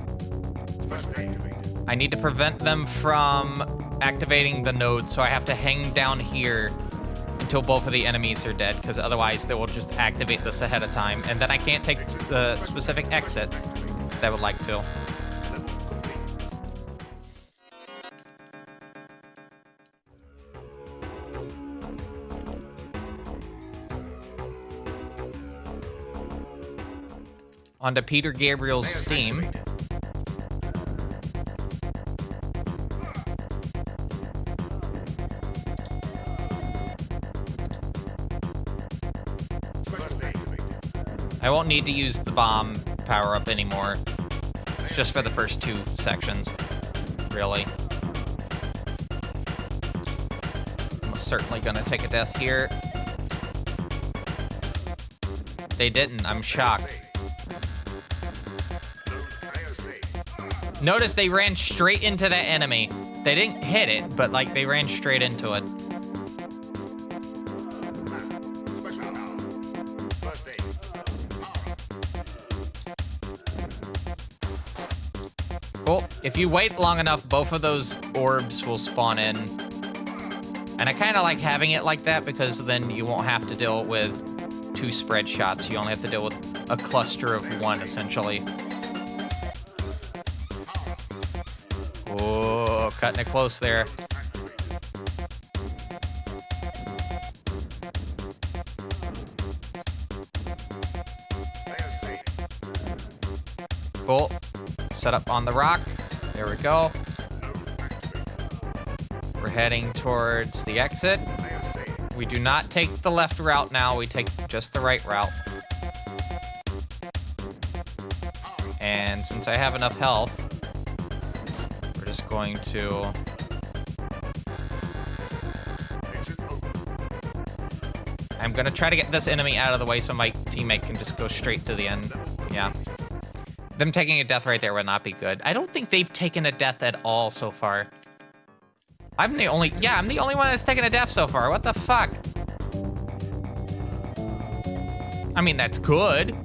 I need to prevent them from activating the node, so I have to hang down here until both of the enemies are dead, because otherwise they will just activate this ahead of time, and then I can't take the specific exit that I would like to. Onto Peter Gabriel's Steam. I won't need to use the bomb power-up anymore. It's just for the first two sections, really. I'm certainly gonna take a death here. They didn't, I'm shocked. Notice they ran straight into that enemy. They didn't hit it, but like they ran straight into it. Cool. If you wait long enough, both of those orbs will spawn in. And I kind of like having it like that because then you won't have to deal with two spread shots. You only have to deal with a cluster of one, essentially. Oh, cutting it close there. Cool. Set up on the rock. There we go. We're heading towards the exit. We do not take the left route now. We take just the right route. And since I have enough health, we're just going to... I'm gonna try to get this enemy out of the way so my teammate can just go straight to the end. Yeah. Them taking a death right there would not be good. I don't think they've taken a death at all so far. I'm the only one that's taken a death so far. What the fuck? I mean, that's good.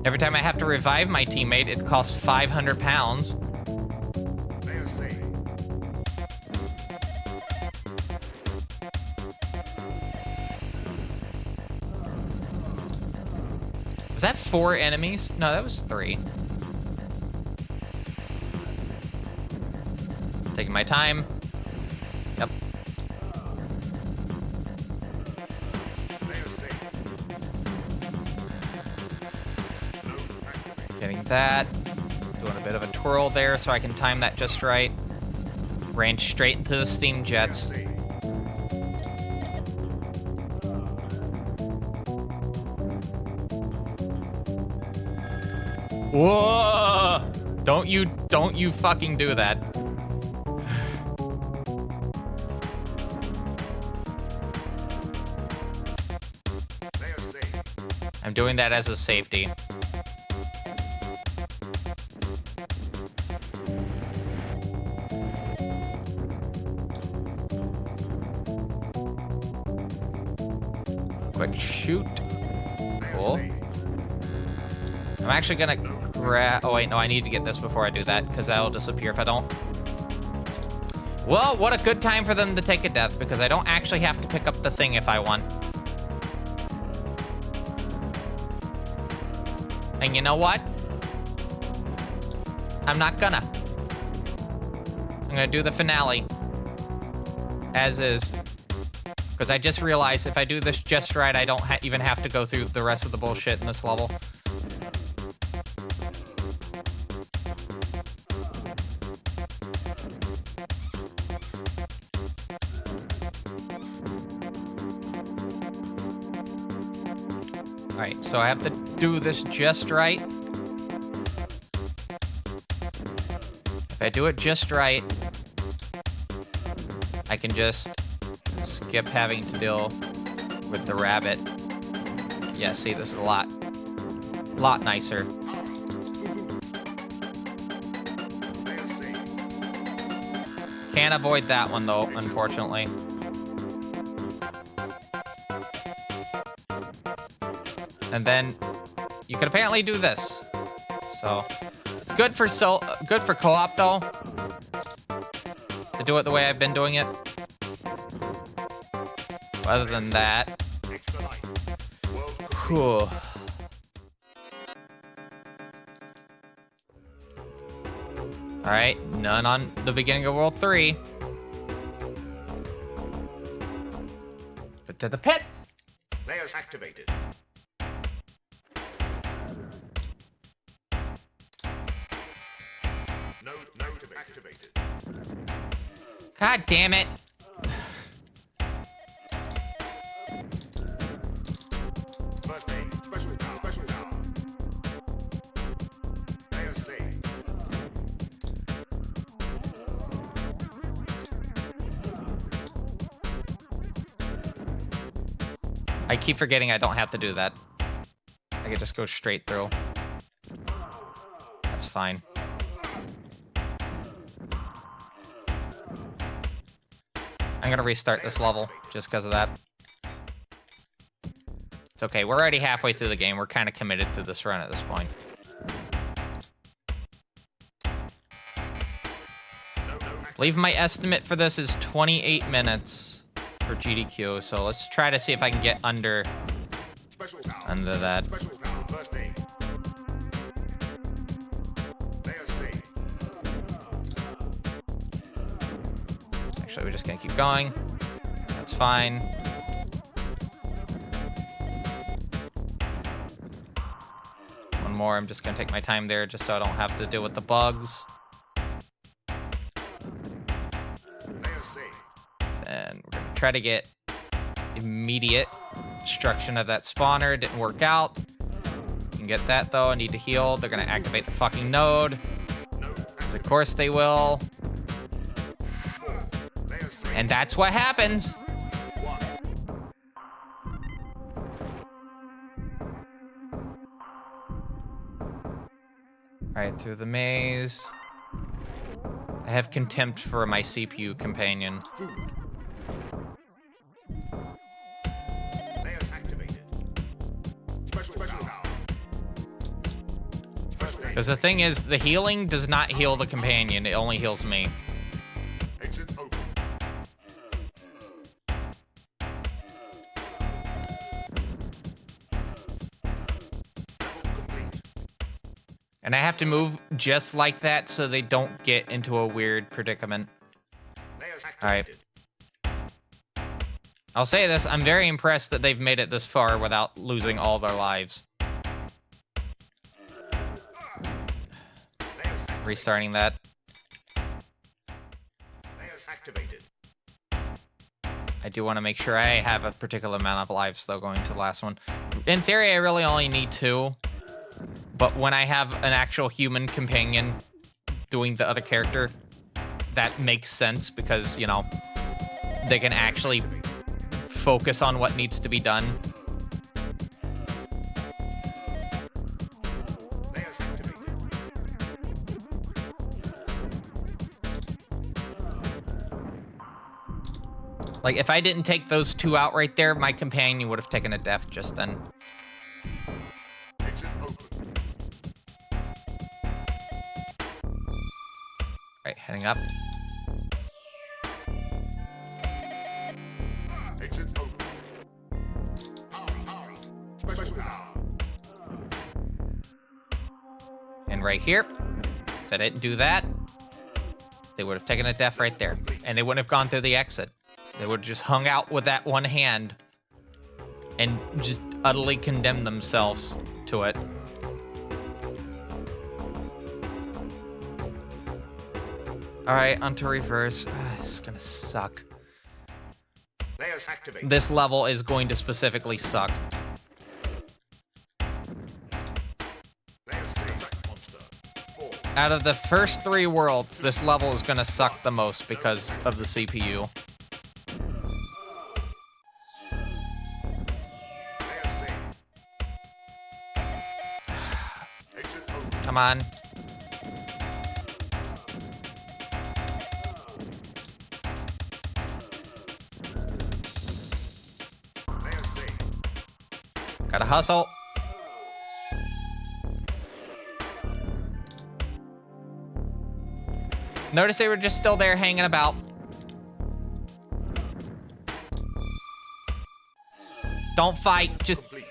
Every time I have to revive my teammate, it costs 500 pounds. Was that 4 enemies? No, that was 3. Taking my time. Yep. Getting that. Doing a bit of a twirl there so I can time that just right. Ran straight into the steam jets. Whoa! Don't you fucking do that. I'm doing that as a safety. Quick shoot. Cool. I'm actually gonna grab... Oh, wait, no, I need to get this before I do that, because that'll disappear if I don't. Well, what a good time for them to take a death, because I don't actually have to pick up the thing if I want. And you know what? I'm not gonna. I'm gonna do the finale. As is. Because I just realized if I do this just right, I don't even have to go through the rest of the bullshit in this level. Alright, so I have to do this just right. If I do it just right, I can just skip having to deal with the rabbit. Yeah, see, this is a lot nicer. Can't avoid that one, though, unfortunately. And then you can apparently do this. So it's good for co-op, though, to do it the way I've been doing it. Other than that, whew. All right, none on the beginning of World 3. But to the pits. Layers activated. Node activated. God damn it. First aid. Special power. Layers saved. I keep forgetting I don't have to do that. I can just go straight through. That's fine. I'm gonna restart this level just because of that. It's okay, we're already halfway through the game. We're kind of committed to this run at this point. I believe my estimate for this is 28 minutes for GDQ, so let's try to see if I can get under that. First aid. Layers saved. Actually, we're just gonna keep going. That's fine. One more, I'm just gonna take my time there just so I don't have to deal with the bugs. Layers saved. And we're gonna try to get immediate destruction of that spawner. Didn't work out. You can get that though. I need to heal. They're gonna activate the fucking node. Because of course they will. And that's what happens. Alright, through the maze. I have contempt for my CPU companion. Layers activated. Special power. Because the thing is, the healing does not heal the companion, it only heals me. Exit open. Level complete. And I have to move just like that so they don't get into a weird predicament. Layers Alright. activated. I'll say this, I'm very impressed that they've made it this far without losing all their lives. Layers activated. Restarting that. Layers I do want to make sure I have a particular amount of lives, though, going to the last one. In theory, I really only need 2. But when I have an actual human companion doing the other character, that makes sense because, you know, they can actually focus on what needs to be done. Layers activated. Like, if I didn't take those 2 out right there, my companion would have taken a death just then. Exit open. Right, heading up. Exit open. Power. Special power. And right here, if I didn't do that, they would have taken a death right there. And they wouldn't have gone through the exit. They would have just hung out with that one hand and just utterly condemned themselves to it. All right, onto reverse. This is gonna suck. Layers activated. This level is going to specifically suck. Layers activated. Monster. 4. Out of the first 3 worlds, this level is gonna suck the most because of the CPU. Layers saved. Exit open. Come on. Layers saved. Gotta hustle. Notice they were just still there hanging about. Don't fight, just... Complete.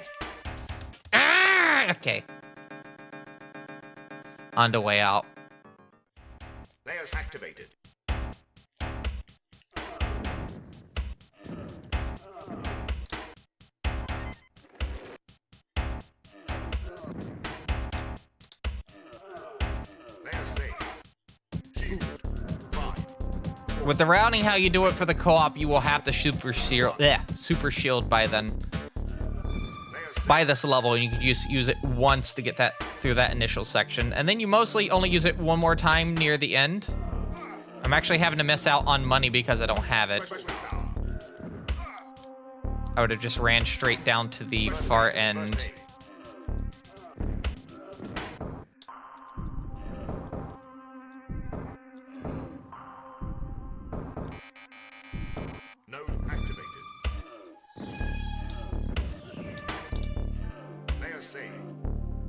Ah! Okay. On the way out. Layers activated. Layers saved. Shield. 5. With the routing how you do it for the co-op, you will have the super shield by then. Layers saved. By this level, you can use it once to get that through that initial section, and then you mostly only use it one more time near the end. I'm actually having to miss out on money because I don't have it. Special power. I would have just ran straight down to the far end. Node activated. Layers saved.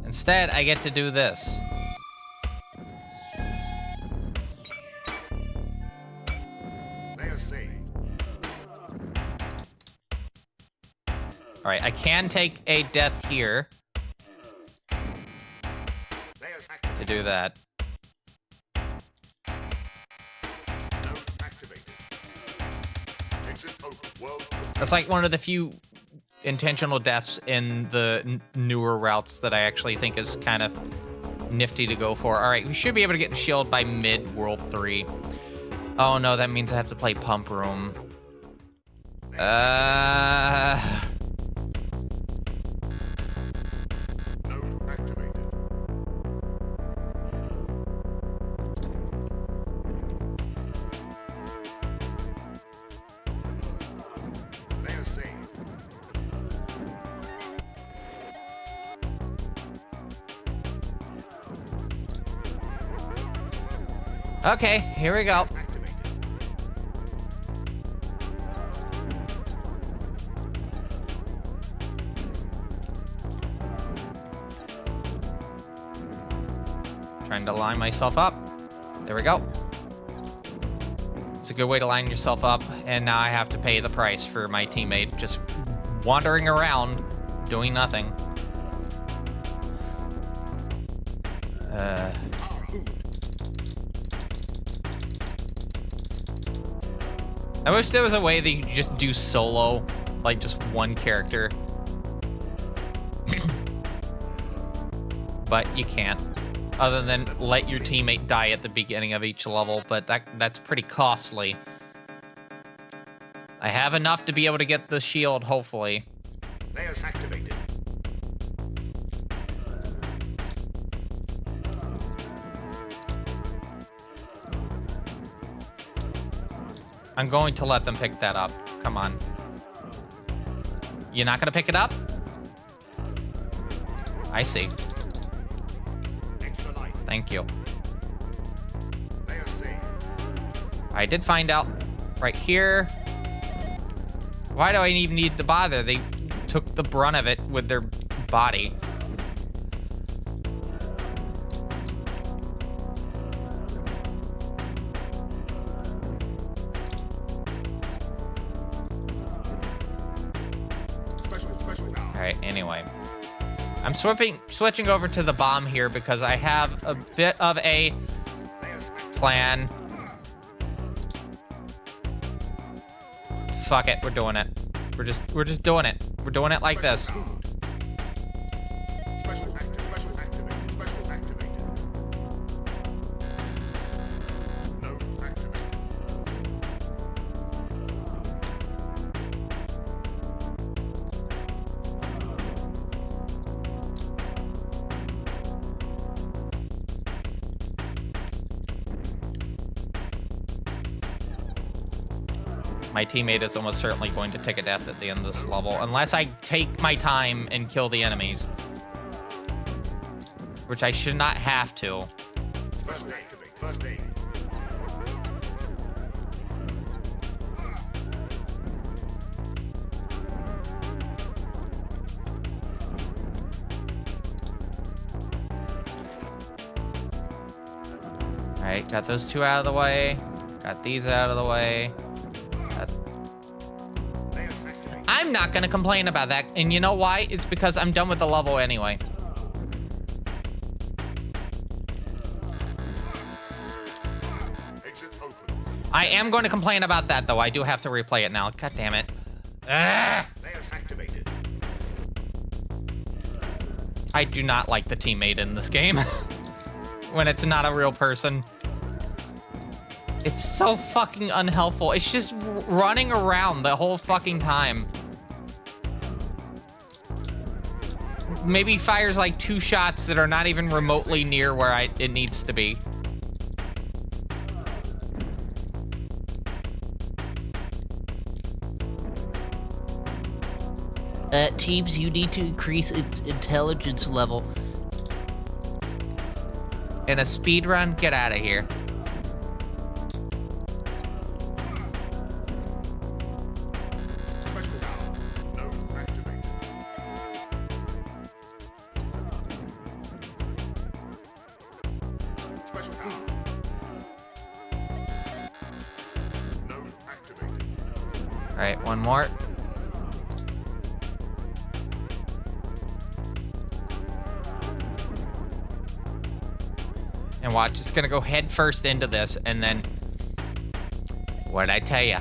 Instead, I get to do this. Layers saved. All right, I can take a death here Layers to activated. do that. Node activated. Exit open. World. That's like one of the few intentional deaths in the newer routes that I actually think is kind of nifty to go for. All right, we should be able to get the shield by mid-World 3. Oh no, that means I have to play Pump Room. Node activated. Layers saved. Okay, here we go. Activated. Trying to line myself up. There we go. It's a good way to line yourself up, and now I have to pay the price for my teammate just wandering around, doing nothing. I wish there was a way that you could just do solo, like just one character. But you can't. Other than let your teammate die at the beginning of each level, but that's pretty costly. I have enough to be able to get the shield, hopefully. Layers activated. I'm going to let them pick that up. Come on. You're not gonna pick it up? I see. Extra life. Thank you. Layers saved. I did find out right here. Why do I even need to bother? They took the brunt of it with their body. Special power. Alright, anyway. I'm switching over to the bomb here because I have a bit of a Layers activated. plan. Fuck it, we're doing it. We're just doing it. We're doing it like this. Special activated. Special activated. Node activated. My teammate is almost certainly going to take a death at the end of this level, unless I take my time and kill the enemies. Which I should not have to. First aid. First aid. Alright, got those two out of the way. Got these out of the way. Layers activated. I'm not gonna complain about that, and you know why? It's because I'm done with the level anyway. Exit open. I am going to complain about that, though. I do have to replay it now. God damn it. Ah! Layers activated. I do not like the teammate in this game. When it's not a real person. It's so fucking unhelpful. It's just running around the whole fucking time. Maybe fires like 2 shots that are not even remotely near where it needs to be. Teams, you need to increase its intelligence level. In a speed run, get out of here. Special power. Node activated. Special power. Node activated. All right, one more. And watch, it's gonna go head first into this, and then what'd I tell ya?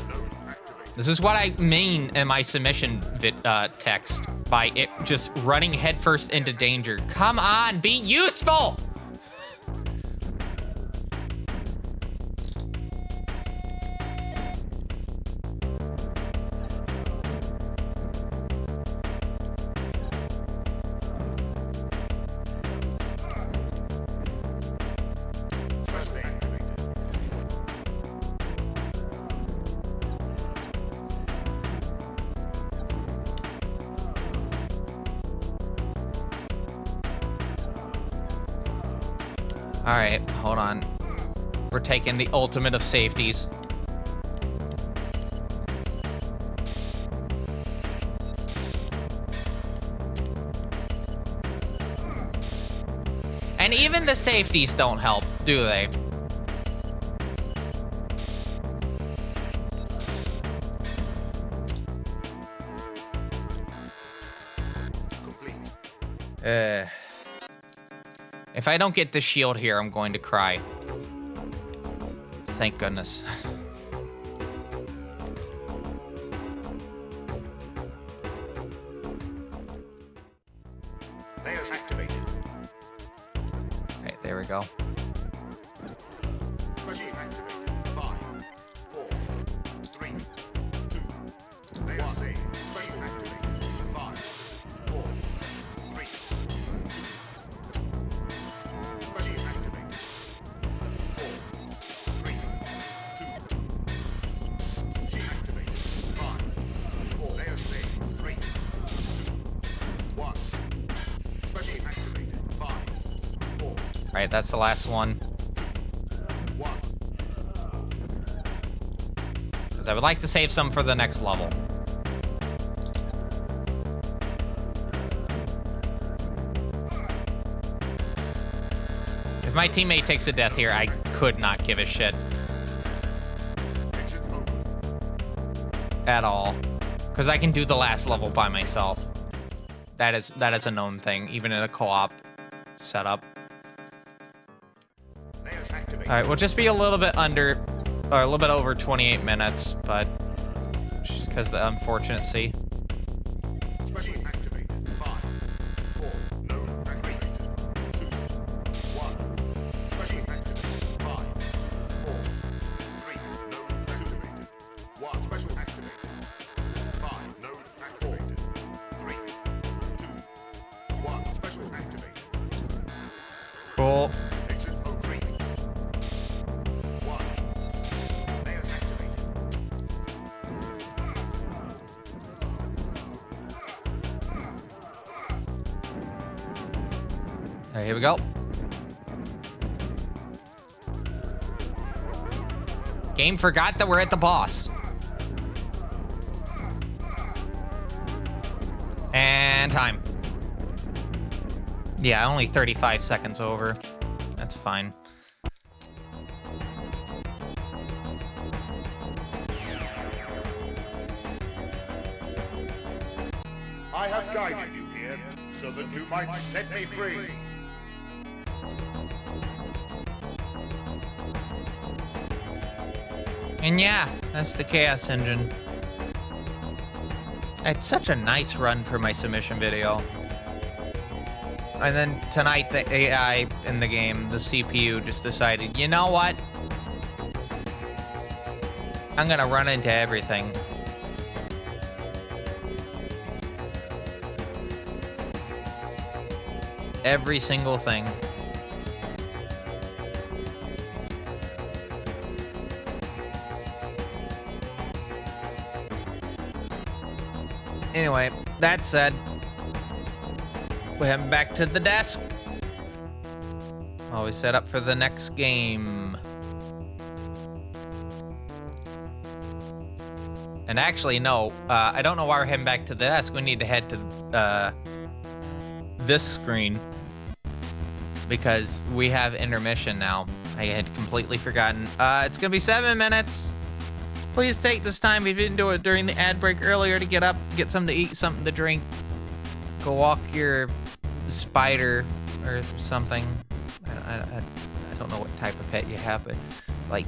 Node activated. This is what I mean in my submission text by it just running headfirst into danger. Come on, be useful! First aid activated. All right, hold on. We're taking the ultimate of safeties. And even the safeties don't help, do they? Complete. If I don't get the shield here, I'm going to cry. Thank goodness. Layers activated. Right, there we go. Special Right, that's the last one. 1. Because I would like to save some for the next level. If my teammate takes a death here, I could not give a shit Exit open. at all. Because I can do the last level by myself. That is a known thing, even in a co-op setup. Layers activated. All right, we'll just be a little bit under, or a little bit over 28 minutes, but just because of the unfortunate C. Special activated. 5, 4, node activated. 2, 1. Special activated. 5, 4, 3, node activated. 1. Special activated. 5, node activated. 3, 2, 1. Special activated. Cool. Exit open. 1. Layers activated. All right, here we go. Game forgot that we're at the boss. And time. Yeah, only 35 seconds over. That's fine. I have guided you here so that you might set me free. And yeah, that's the Chaos Engine. It's such a nice run for my submission video. And then tonight, the AI in the game, the CPU, just decided, you know what? I'm gonna run into everything. Every single thing. Anyway, that said, we're heading back to the desk. Always set up for the next game. And actually, no, I don't know why we're heading back to the desk. We need to head to this screen because we have intermission now. I had completely forgotten. It's gonna be 7 minutes. Please take this time, if you didn't do it during the ad break earlier, to get up, get something to eat, something to drink. Go walk your spider or something. I don't know what type of pet you have, but like,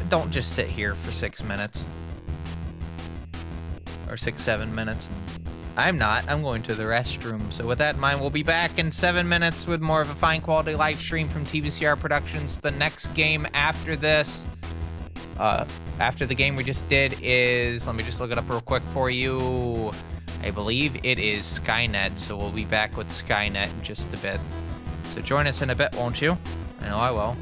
don't just sit here for 6 minutes. Or 7 minutes. I'm not. I'm going to the restroom. So with that in mind, we'll be back in 7 minutes with more of a fine quality live stream from TVCR Productions. The next game after this, after the game we just did is, let me just look it up real quick for you. I believe it is Skynet, so we'll be back with Skynet in just a bit. So join us in a bit, won't you? I know I will.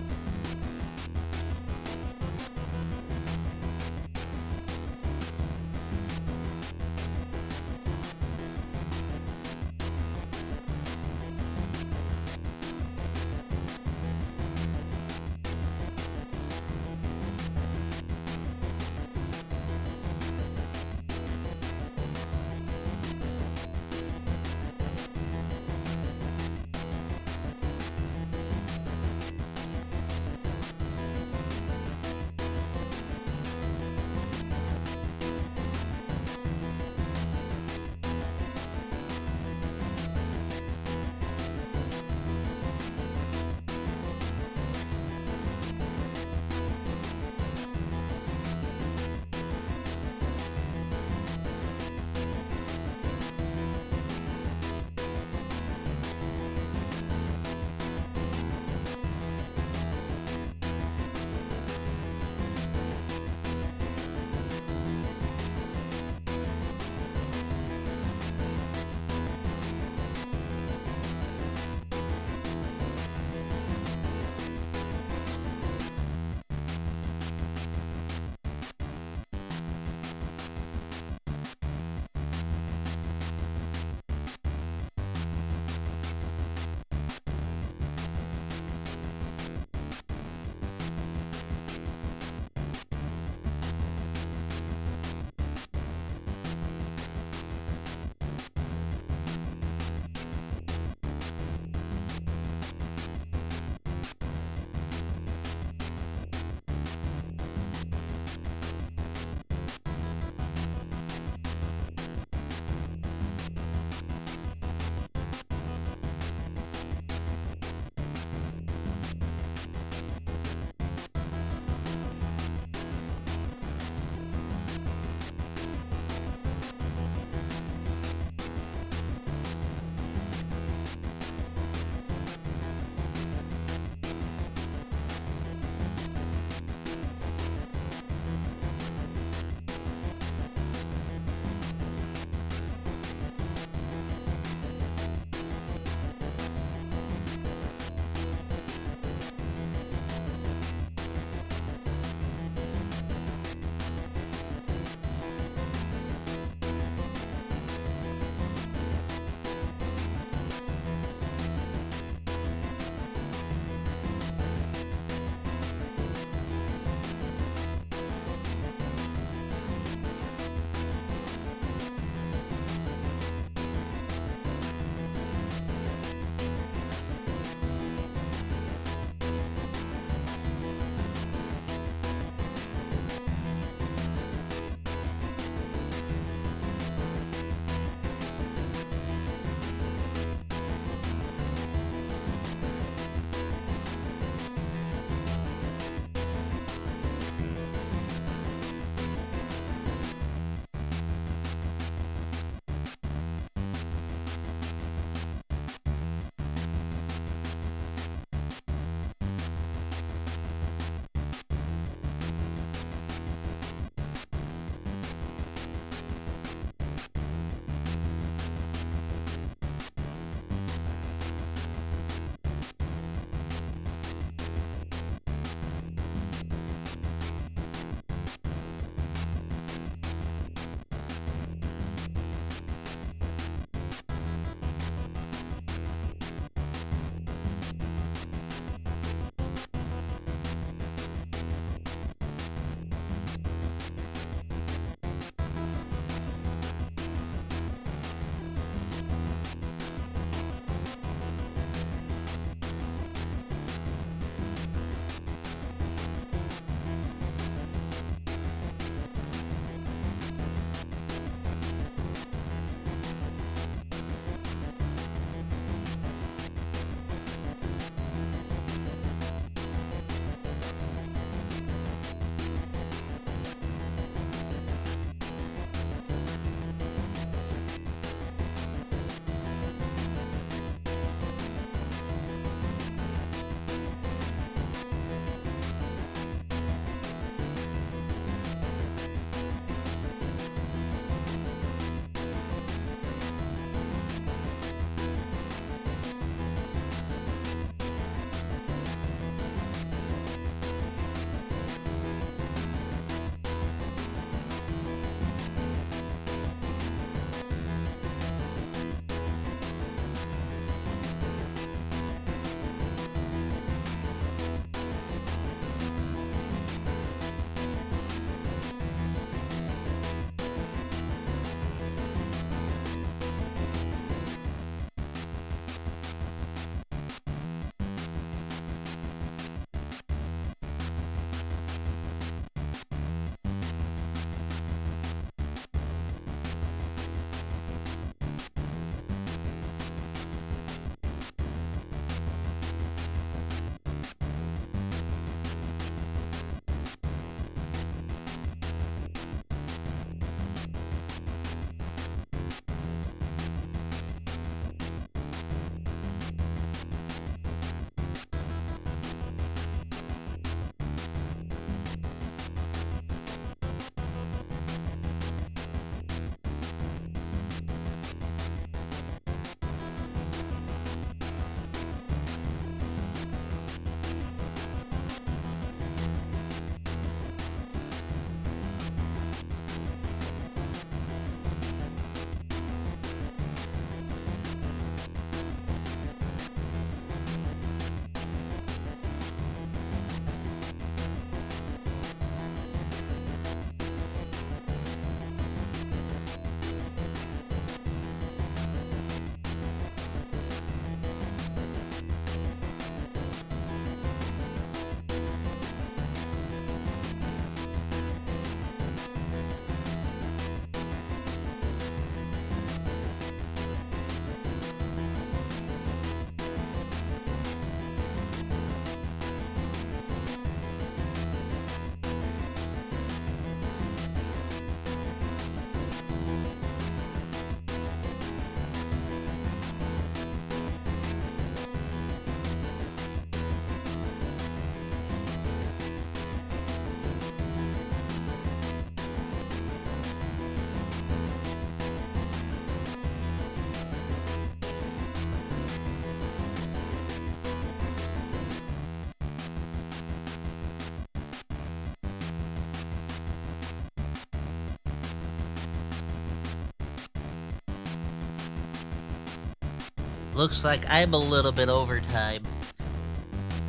Looks like I'm a little bit overtime.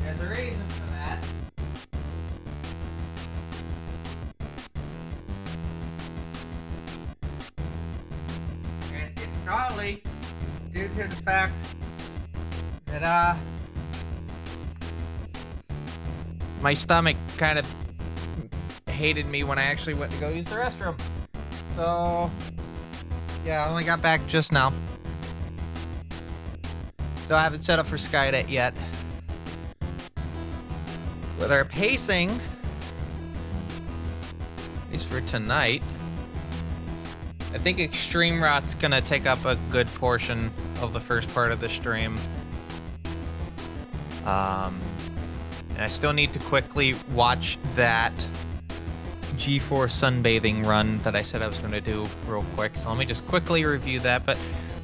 There's a reason for that. And it's probably due to the fact that, my stomach kind of hated me when I actually went to go use the restroom. So, yeah, I only got back just now. So I haven't set up for Skynet yet. With our pacing, at least for tonight, I think Extreme Rot's gonna take up a good portion of the first part of the stream. And I still need to quickly watch that G4 sunbathing run that I said I was gonna do real quick. So let me just quickly review that. But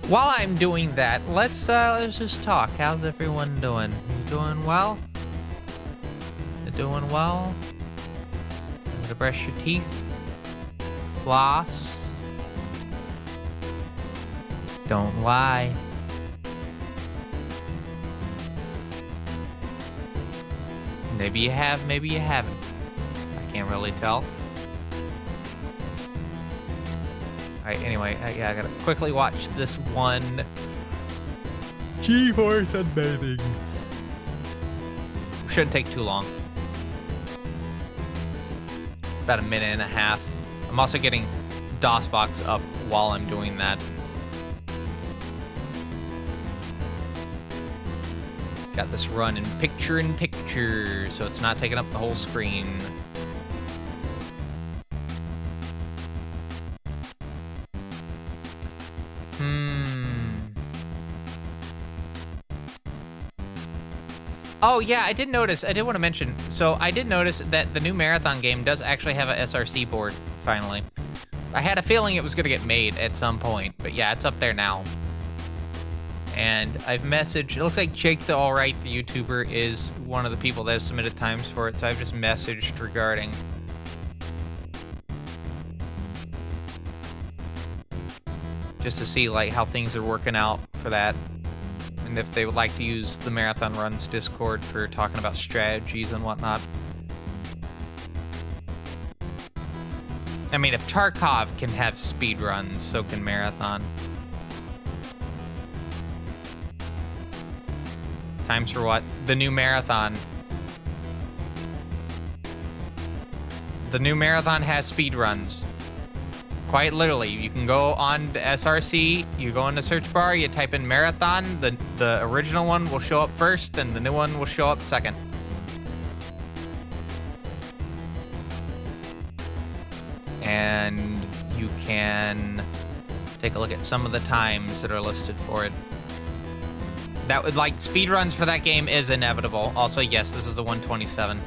while I'm doing that, let's just talk. How's everyone doing? You doing well? You doing well? Time to brush your teeth. Floss. Don't lie. Maybe you have, maybe you haven't. I can't really tell. Alright, anyway, yeah, I gotta quickly watch this one G4 sunbathing. Shouldn't take too long. About a minute and a half. I'm also getting DOSBox up while I'm doing that. Got this run in picture, so it's not taking up the whole screen. Oh yeah, I did notice, I did want to mention, so I did notice that the new Marathon game does actually have a SRC board, finally. I had a feeling it was going to get made at some point, but yeah, it's up there now. And I've messaged, it looks like Jake the Alright, the YouTuber, is one of the people that have submitted times for it, so I've just messaged regarding just to see like how things are working out for that. And if they would like to use the Marathon Runs Discord for talking about strategies and whatnot. I mean, if Tarkov can have speedruns, so can Marathon. Times for what? The new Marathon. The new Marathon has speedruns. Quite literally, you can go on to SRC, you go in the search bar, you type in Marathon, the original one will show up first, and the new one will show up second. And you can take a look at some of the times that are listed for it. That would, like, speedruns for that game is inevitable. Also, yes, this is a 127.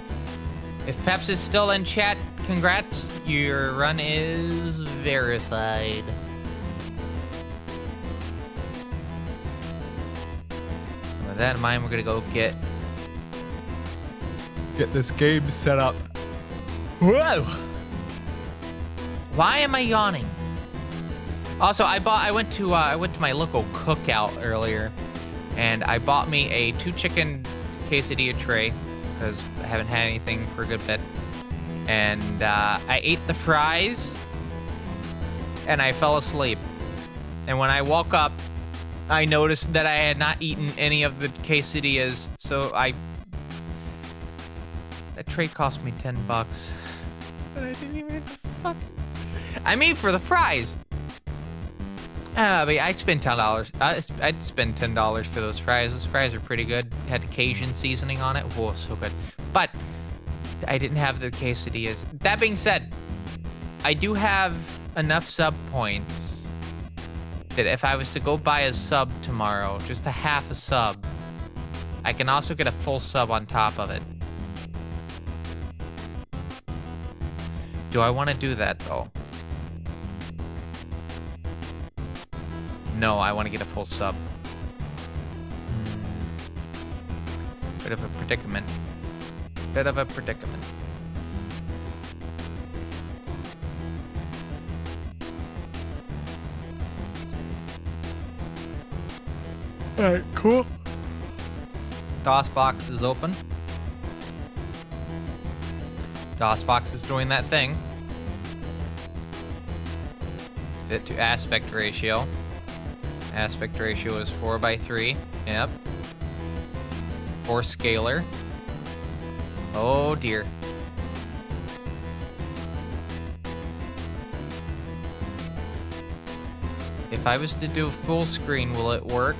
If Peps is still in chat, congrats. Your run is verified. With that in mind, we're gonna go get this game set up. Whoa! Why am I yawning? Also, I went to my local cookout earlier, and I bought me a 2-chicken quesadilla tray because I haven't had anything for a good bit. And I ate the fries, and I fell asleep. And when I woke up, I noticed that I had not eaten any of the quesadillas, so that tray cost me $10. But I didn't even I mean, for the fries. But I spent $10. I'd spend $10 for those fries. Those fries are pretty good. Had Cajun seasoning on it. Whoa, so good. But I didn't have the quesadillas. That being said, I do have enough sub points that if I was to go buy a sub tomorrow, just a half a sub, I can also get a full sub on top of it. Do I want to do that, though? No, I want to get a full sub. Bit of a predicament. Bit of a predicament. Alright, cool. DOSBox is open. DOSBox is doing that thing. Fit to aspect ratio. Aspect ratio is 4:3. Yep. For scalar. Oh dear. If I was to do full screen, will it work?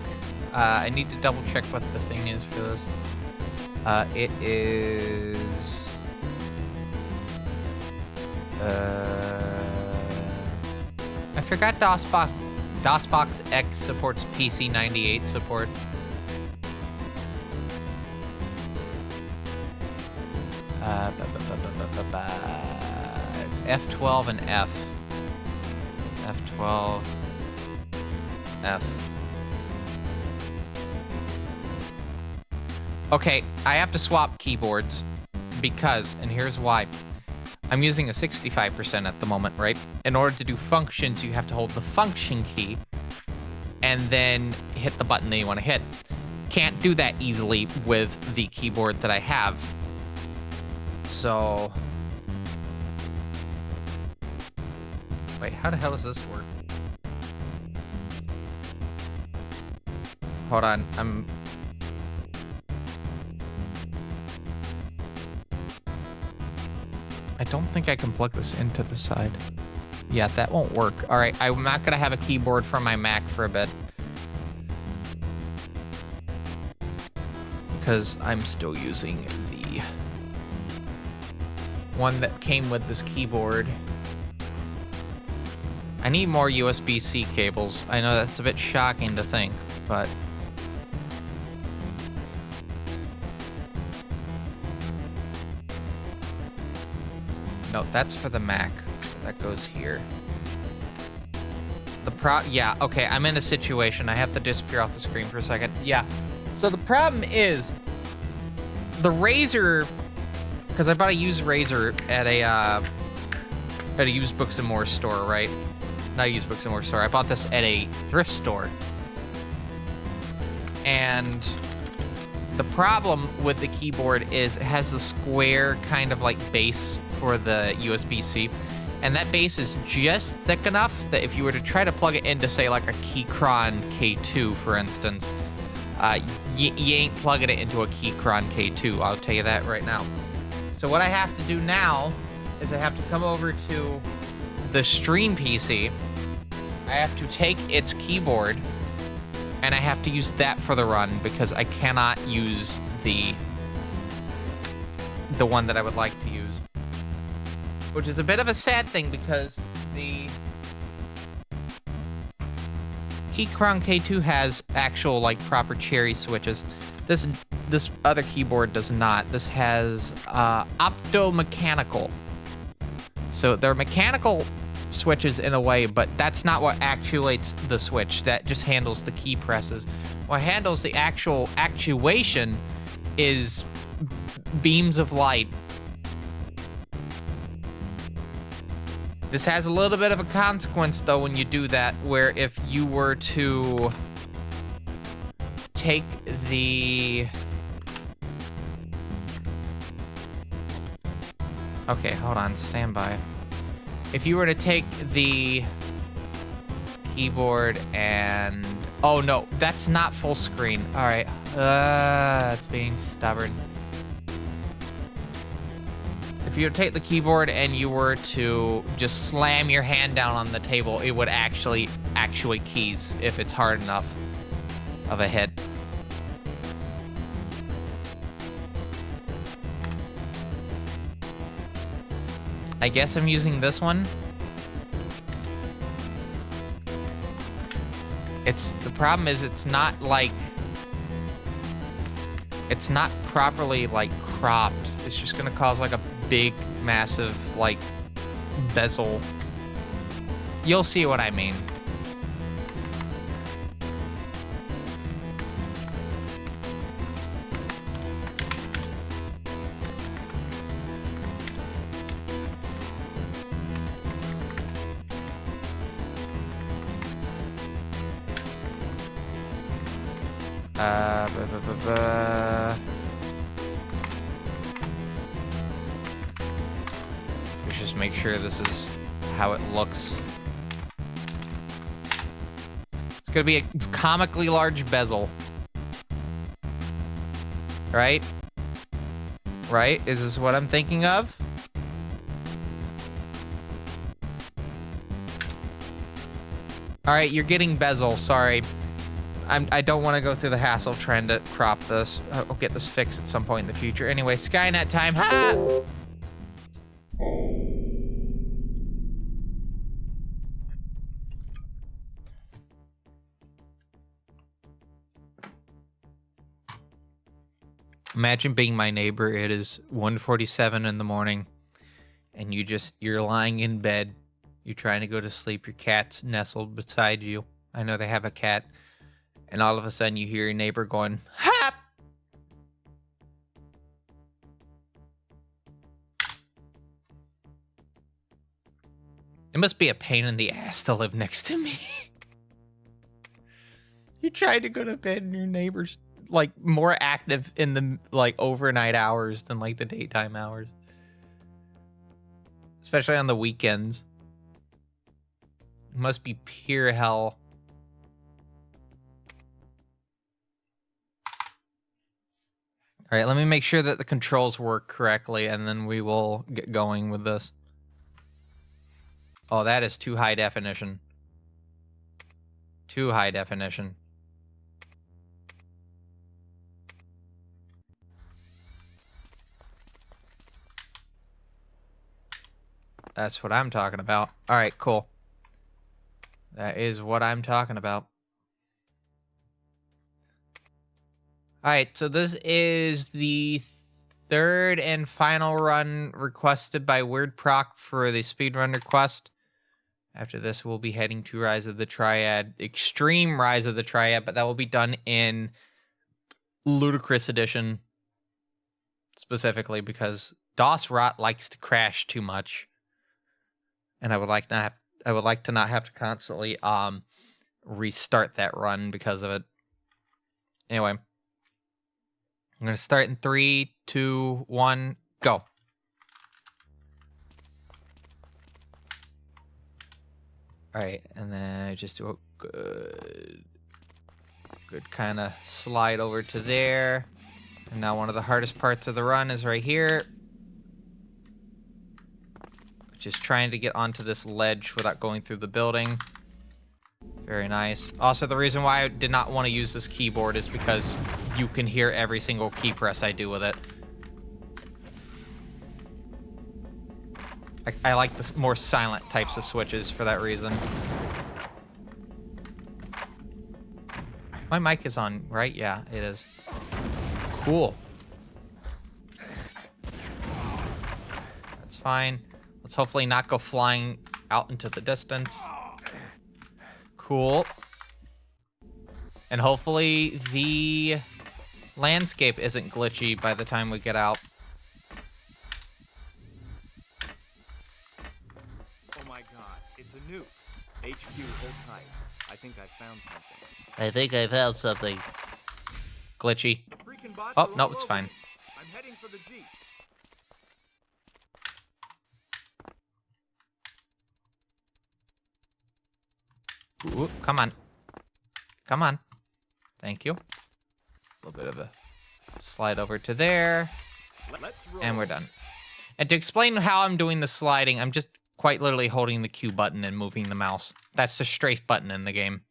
I need to double check what the thing is for this. It is... I forgot DOSBox X supports PC98 support. It's F12 and F. F12, F. Okay, I have to swap keyboards because, and here's why. I'm using a 65% at the moment, right? In order to do functions, you have to hold the function key and then hit the button that you want to hit. Can't do that easily with the keyboard that I have. So... Wait, how the hell does this work? Hold on, I don't think I can plug this into the side. Yeah, that won't work. All right, I'm not gonna have a keyboard for my Mac for a bit. Because I'm still using the one that came with this keyboard. I need more USB-C cables. I know that's a bit shocking to think, but... No, that's for the Mac. So that goes here. Yeah, okay, I'm in a situation. I have to disappear off the screen for a second. Yeah. So the problem is the Razer, because I bought a used Razer at a used Books and More store, right? Not a used Books and More store. I bought this at a thrift store. And the problem with the keyboard is it has the square kind of like base for the USB-C. And that base is just thick enough that if you were to try to plug it into, say, like a Keychron K2, for instance, you ain't plugging it into a Keychron K2, I'll tell you that right now. So what I have to do now is I have to come over to the Stream PC. I have to take its keyboard, and I have to use that for the run because I cannot use the one that I would like to use. Which is a bit of a sad thing because the Keychron K2 has actual, like, proper cherry switches. This other keyboard does not. This has optomechanical. So they're mechanical switches in a way, but that's not what actuates the switch. That just handles the key presses. What handles the actual actuation is beams of light. This has a little bit of a consequence, though, when you do that, where if you were to take the... Okay, hold on, stand by. If you were to take the keyboard and... Oh, no, that's not full screen. All right, it's being stubborn. If you take the keyboard and you were to just slam your hand down on the table, it would actually actuate keys if it's hard enough of a hit. I guess I'm using this one. The problem is it's not like, it's not properly like cropped. It's just gonna cause like a big, massive, like, bezel. You'll see what I mean. Let's just make sure this is how it looks. It's gonna be a comically large bezel. Right? Right? Is this what I'm thinking of? All right, you're getting bezel. Sorry. I don't want to go through the hassle of trying to crop this. I'll get this fixed at some point in the future. Anyway, Skynet time. Ha! Imagine being my neighbor. It is 1:47 in the morning, and you're lying in bed. You're trying to go to sleep. Your cat's nestled beside you. I know they have a cat. And all of a sudden you hear your neighbor going, "Hap!" It must be a pain in the ass to live next to me. You tried to go to bed and your neighbor's like more active in the like overnight hours than like the daytime hours. Especially on the weekends. It must be pure hell. All right, let me make sure that the controls work correctly, and then we will get going with this. Oh, that is too high definition. Too high definition. That's what I'm talking about. All right, cool. That is what I'm talking about. All right, so this is the third and final run requested by WeirdProc for the speedrun request. After this, we'll be heading to Rise of the Triad, Extreme Rise of the Triad, but that will be done in Ludicrous Edition, specifically because DOS Rot likes to crash too much, and I would like to not have to constantly restart that run because of it. Anyway. I'm going to start in 3, 2, 1, go. All right, and then just do a good kind of slide over to there. And now one of the hardest parts of the run is right here, which is trying to get onto this ledge without going through the building. Very nice. Also, the reason why I did not want to use this keyboard is because you can hear every single key press I do with it. I like the more silent types of switches for that reason. My mic is on, right? Yeah, it is. Cool. That's fine. Let's hopefully not go flying out into the distance. Cool. And hopefully the landscape isn't glitchy by the time we get out. Oh my god, it's a nuke. HQ, hold tight. I think I found something. I think I found something. Glitchy. The freaking bots Oh, are no, all it's over fine. me. I'm heading for the Jeep. Ooh, come on. Come on. Thank you. A little bit of a slide over to there. Let's roll. And we're done. And to explain how I'm doing the sliding, I'm just quite literally holding the Q button and moving the mouse. That's the strafe button in the game.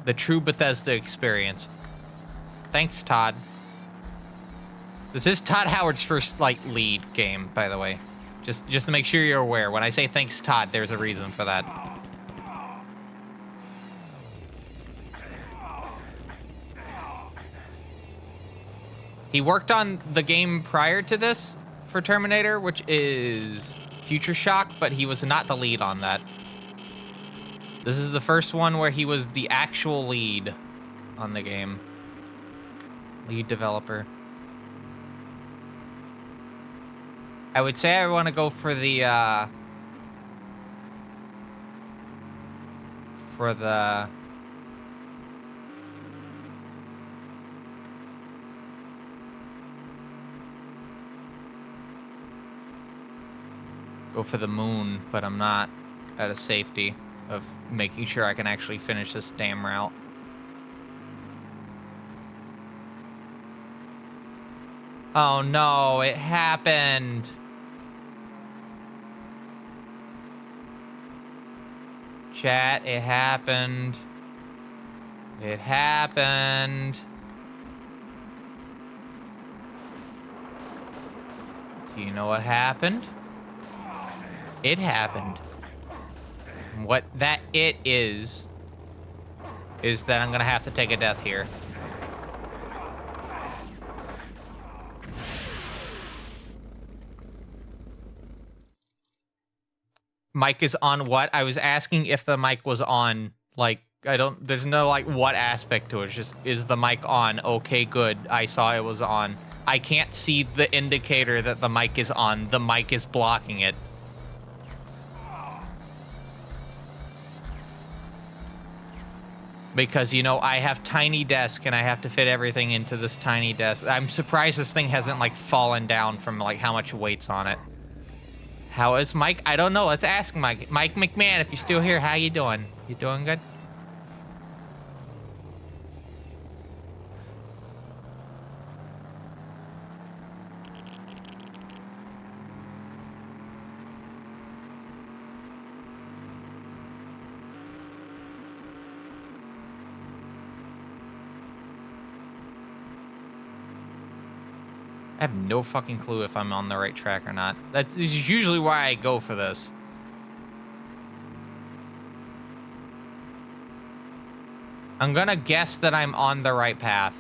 The true Bethesda experience. Thanks, Todd. This is Todd Howard's first, like, lead game, by the way. Just to make sure you're aware. When I say thanks, Todd, there's a reason for that. He worked on the game prior to this for Terminator, which is Future Shock, but he was not the lead on that. This is the first one where he was the actual lead on the game. Lead developer. I would say I want to go for the go for the moon, but I'm not out of safety of making sure I can actually finish this damn route. Oh no, it happened. Chat, it happened. It happened. Do you know what happened? It happened. What that it is that I'm gonna have to take a death here. Mic is on what? I was asking if the mic was on. Like, there's no, like, what aspect to it. It's just, is the mic on? Okay, good. I saw it was on. I can't see the indicator that the mic is on. The mic is blocking it. Because, you know, I have tiny desk and I have to fit everything into this tiny desk. I'm surprised this thing hasn't, like, fallen down from, like, how much weight's on it. How is Mike? I don't know. Let's ask Mike. Mike McMahon, if you're still here, how you doing? You doing good? I have no fucking clue if I'm on the right track or not. This is usually why I go for this. I'm gonna guess that I'm on the right path.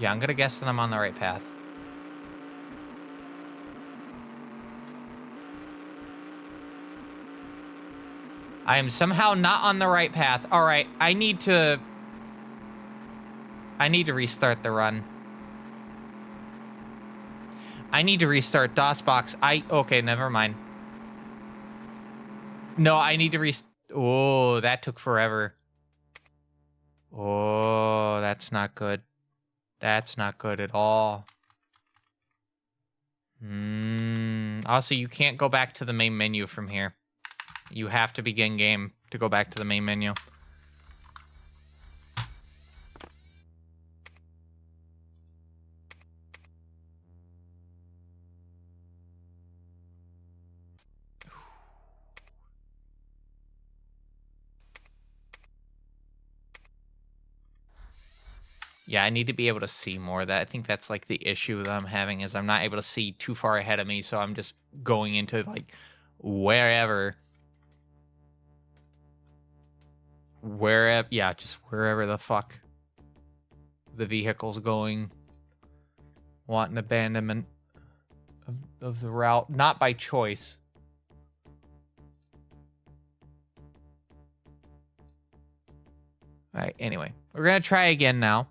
Yeah, I'm gonna guess that I'm on the right path. I am somehow not on the right path. All right, I need to restart the run. I need to restart DOSBox. Okay, never mind. No, I need to Oh, that took forever. Oh, that's not good. That's not good at all. Also, you can't go back to the main menu from here. You have to begin game to go back to the main menu. Yeah, I need to be able to see more of that. I think that's like the issue that I'm having is I'm not able to see too far ahead of me, so I'm just going into like wherever. Wherever, yeah, just wherever the fuck the vehicle's going. Want an abandonment of the route, not by choice. All right, anyway, we're gonna try again now.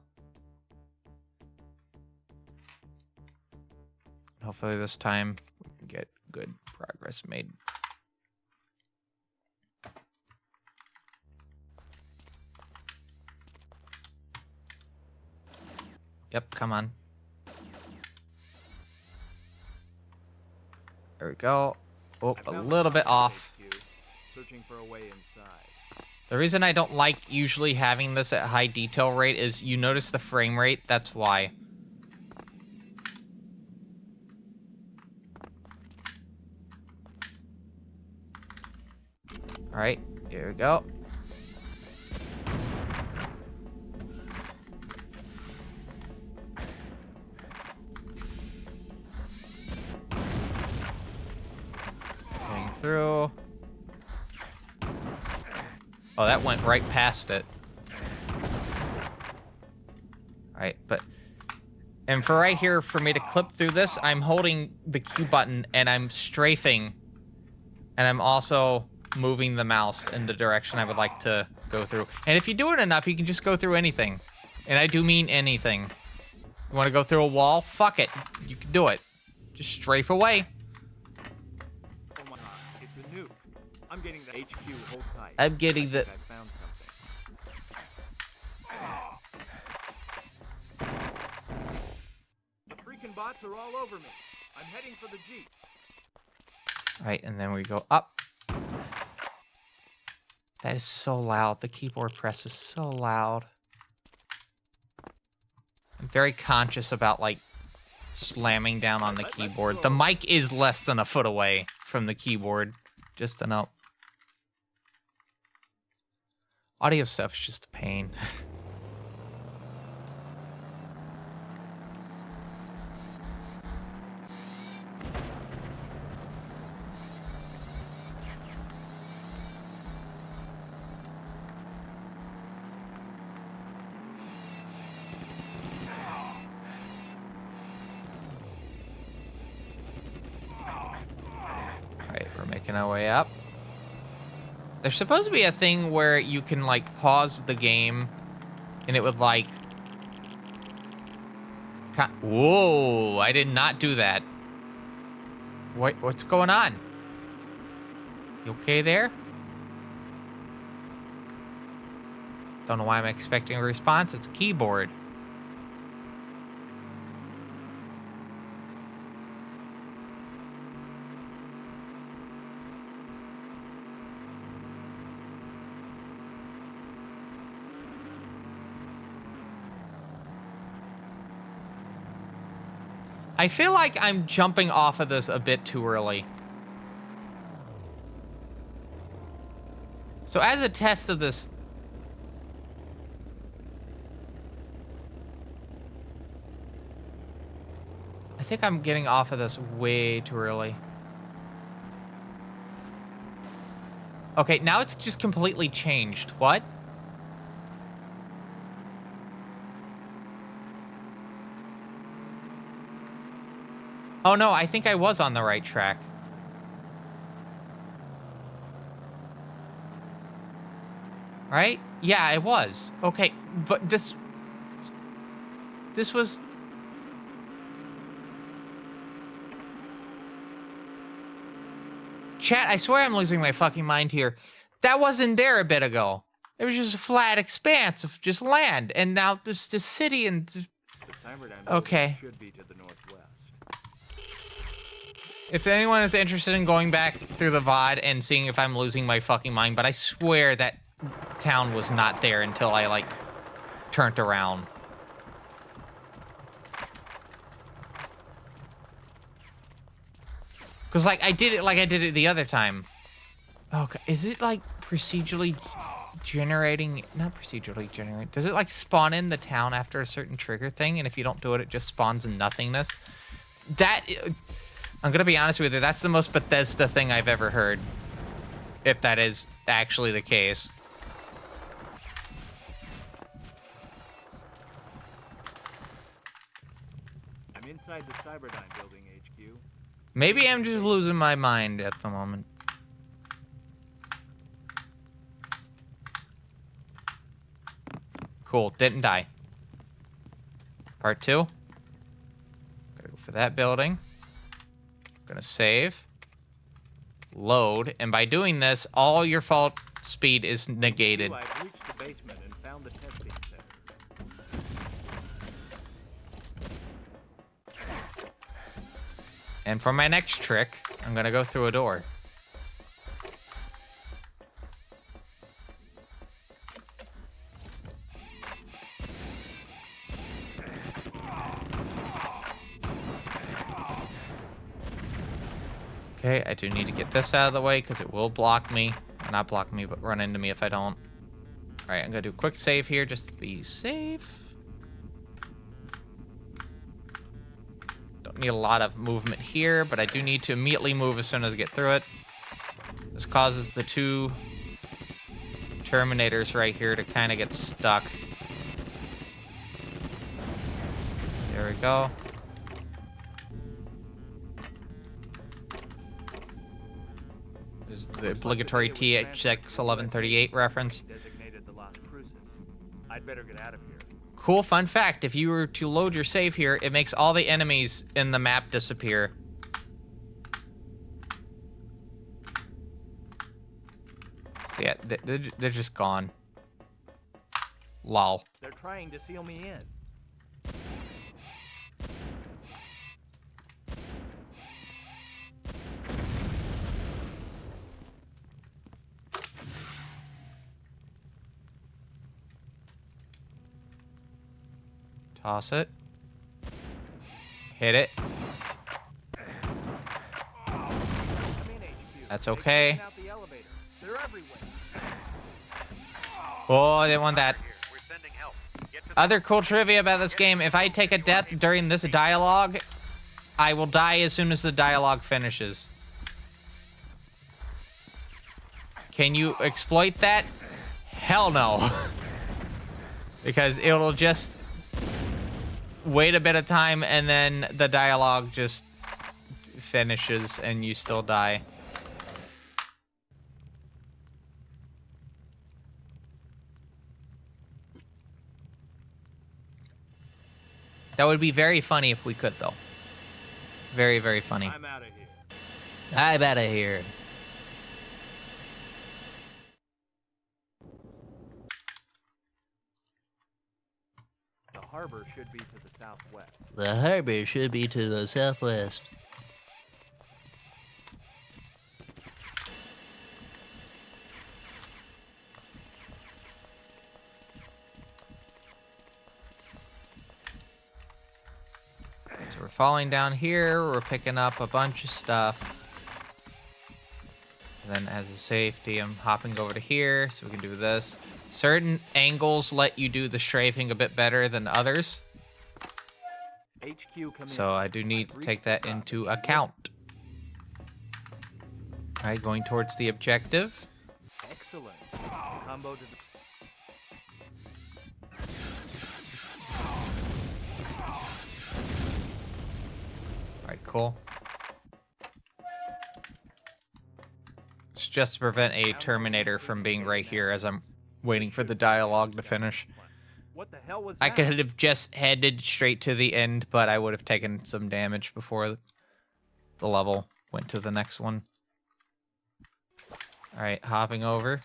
Hopefully this time we can get good progress made. Yep, come on. There we go. Oh, a little bit off. Searching for a way inside. The reason I don't like usually having this at high detail rate is you notice the frame rate. That's why. All right, here we go. Going through. Oh, that went right past it. All right, and for right here, for me to clip through this, I'm holding the Q button and I'm strafing. And I'm also moving the mouse in the direction I would like to go through. And if you do it enough, you can just go through anything. And I do mean anything. You want to go through a wall? Fuck it. You can do it. Just strafe away. Oh my god, it's a nuke. I'm getting the HQ, hold tight. I'm getting the... I found something. bots are all over me. I'm heading for the Jeep. Right, and then we go up. That is so loud. The keyboard press is so loud. I'm very conscious about, like, slamming down on the keyboard. The mic is less than a foot away from the keyboard. Just a note. Audio stuff is just a pain. Alright, we're making our way up. There's supposed to be a thing where you can, like, pause the game and it would, like... Whoa, I did not do that. What's going on? You okay there? Don't know why I'm expecting a response. It's a keyboard. I feel like I'm jumping off of this a bit too early. So as a test of this... I think I'm getting off of this way too early. Okay, now it's just completely changed. What? Oh no, I think I was on the right track. Right? Yeah, I was. Okay, but this was... Chat, I swear I'm losing my fucking mind here. That wasn't there a bit ago. There was just a flat expanse of just land, and now there's this city and... The timer down Okay. should be to the northwest. If anyone is interested in going back through the VOD and seeing if I'm losing my fucking mind, but I swear that town was not there until I, like, turned around. Because, like, I did it the other time. Okay, is it, like, procedurally generating... Not procedurally generating. Does it, like, spawn in the town after a certain trigger thing? And if you don't do it, it just spawns in nothingness? That... I'm gonna be honest with you, that's the most Bethesda thing I've ever heard. If that is actually the case. I'm inside the Cyberdyne building, HQ. Maybe I'm just losing my mind at the moment. Cool, didn't die. Part 2. Gotta go for that building. Gonna save. Load. And by doing this, all your fault speed is negated. I've reached the basement and found the testing center. And for my next trick, I'm gonna go through a door. Okay, I do need to get this out of the way because it will block me. Not block me, but run into me if I don't. Alright, I'm gonna do a quick save here just to be safe. Don't need a lot of movement here, but I do need to immediately move as soon as I get through it. This causes the two Terminators right here to kind of get stuck. There we go. There's the obligatory THX 1138 reference. Designated the lost cruiser. I'd better get out of here. Cool fun fact, if you were to load your save here, it makes all the enemies in the map disappear. So yeah, they're just gone. Lol. They're trying to seal me in. Toss it. Hit it. Come in, HQ. That's They okay. clean out the elevator. They're everywhere. Oh, I didn't want that. Here, we're sending help. Get to the Other cool trivia about this game, if I take a death during this dialogue, I will die as soon as the dialogue finishes. Can you exploit that? Hell no. Because it'll just wait a bit of time and then the dialogue just finishes and you still die. That would be very funny if we could, though. Very, very funny. I'm out of here. I'm out of here. The harbor should be to the southwest. The harbor should be to the southwest. So we're falling down here. We're picking up a bunch of stuff. And then as a safety, I'm hopping over to here so we can do this. Certain angles let you do the strafing a bit better than others. HQ, come So in. I do need to take that into account. All right, going towards the objective. Excellent. Combo to the... All right, cool. It's just to prevent a Terminator from being right here as I'm waiting for the dialogue to finish. What the hell was I that? could have just headed straight to the end, but I would have taken some damage before the level went to the next one. All right, hopping over.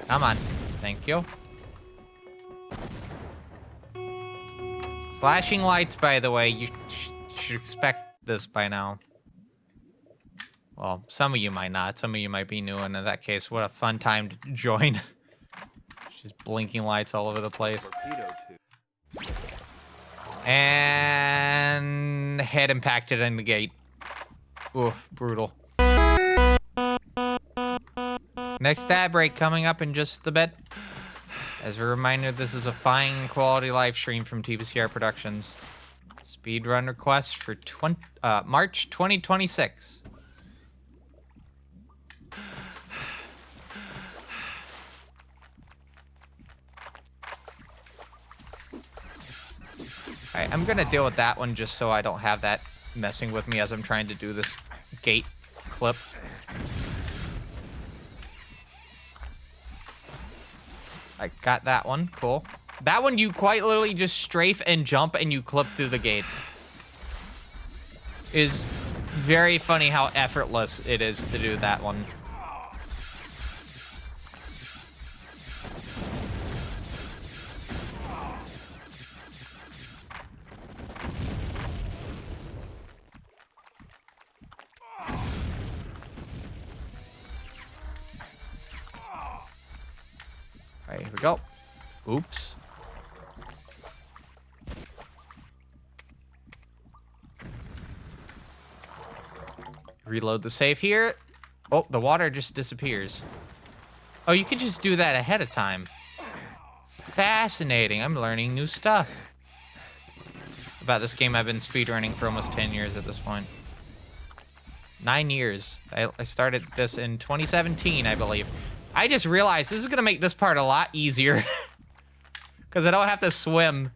Come on. Thank you. Flashing lights, by the way, you should expect this by now. Well, some of you might not. Some of you might be new, and in that case, what a fun time to join. Just blinking lights all over the place. Torpedo tube. And head impacted in the gate. Oof, brutal. Next ad break coming up in just a bit. As a reminder, this is a fine quality live stream from TBCR Productions. Speedrun request for March 2026. Alright, I'm gonna deal with that one just so I don't have that messing with me as I'm trying to do this gate clip. I got that one, cool. That one you quite literally just strafe and jump and you clip through the gate. Is very funny how effortless it is to do that one. Alright, here we go. Oops. Reload the save here. Oh, the water just disappears. Oh, you could just do that ahead of time. Fascinating. I'm learning new stuff about this game I've been speedrunning for almost 10 years at this point. 9 years. I started this in 2017, I believe. I just realized this is going to make this part a lot easier. Because I don't have to swim.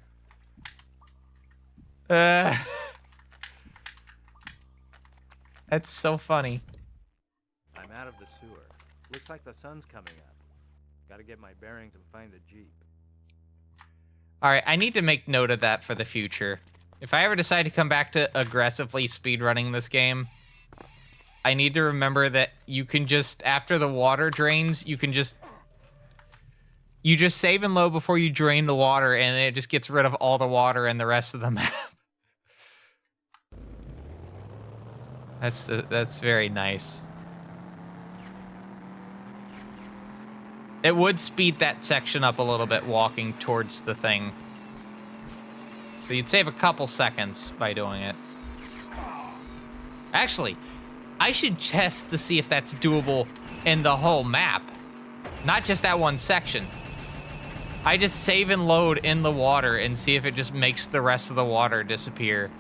That's so funny. I'm out of the sewer. Looks like the sun's coming up. Gotta get my bearings and find the Jeep. Alright, I need to make note of that for the future. If I ever decide to come back to aggressively speedrunning this game, I need to remember that you can just, after the water drains, you just save and load before you drain the water, and it just gets rid of all the water and the rest of the map. That's very nice. It would speed that section up a little bit walking towards the thing. So you'd save a couple seconds by doing it. Actually, I should test to see if that's doable in the whole map. Not just that one section. I just save and load in the water and see if it just makes the rest of the water disappear.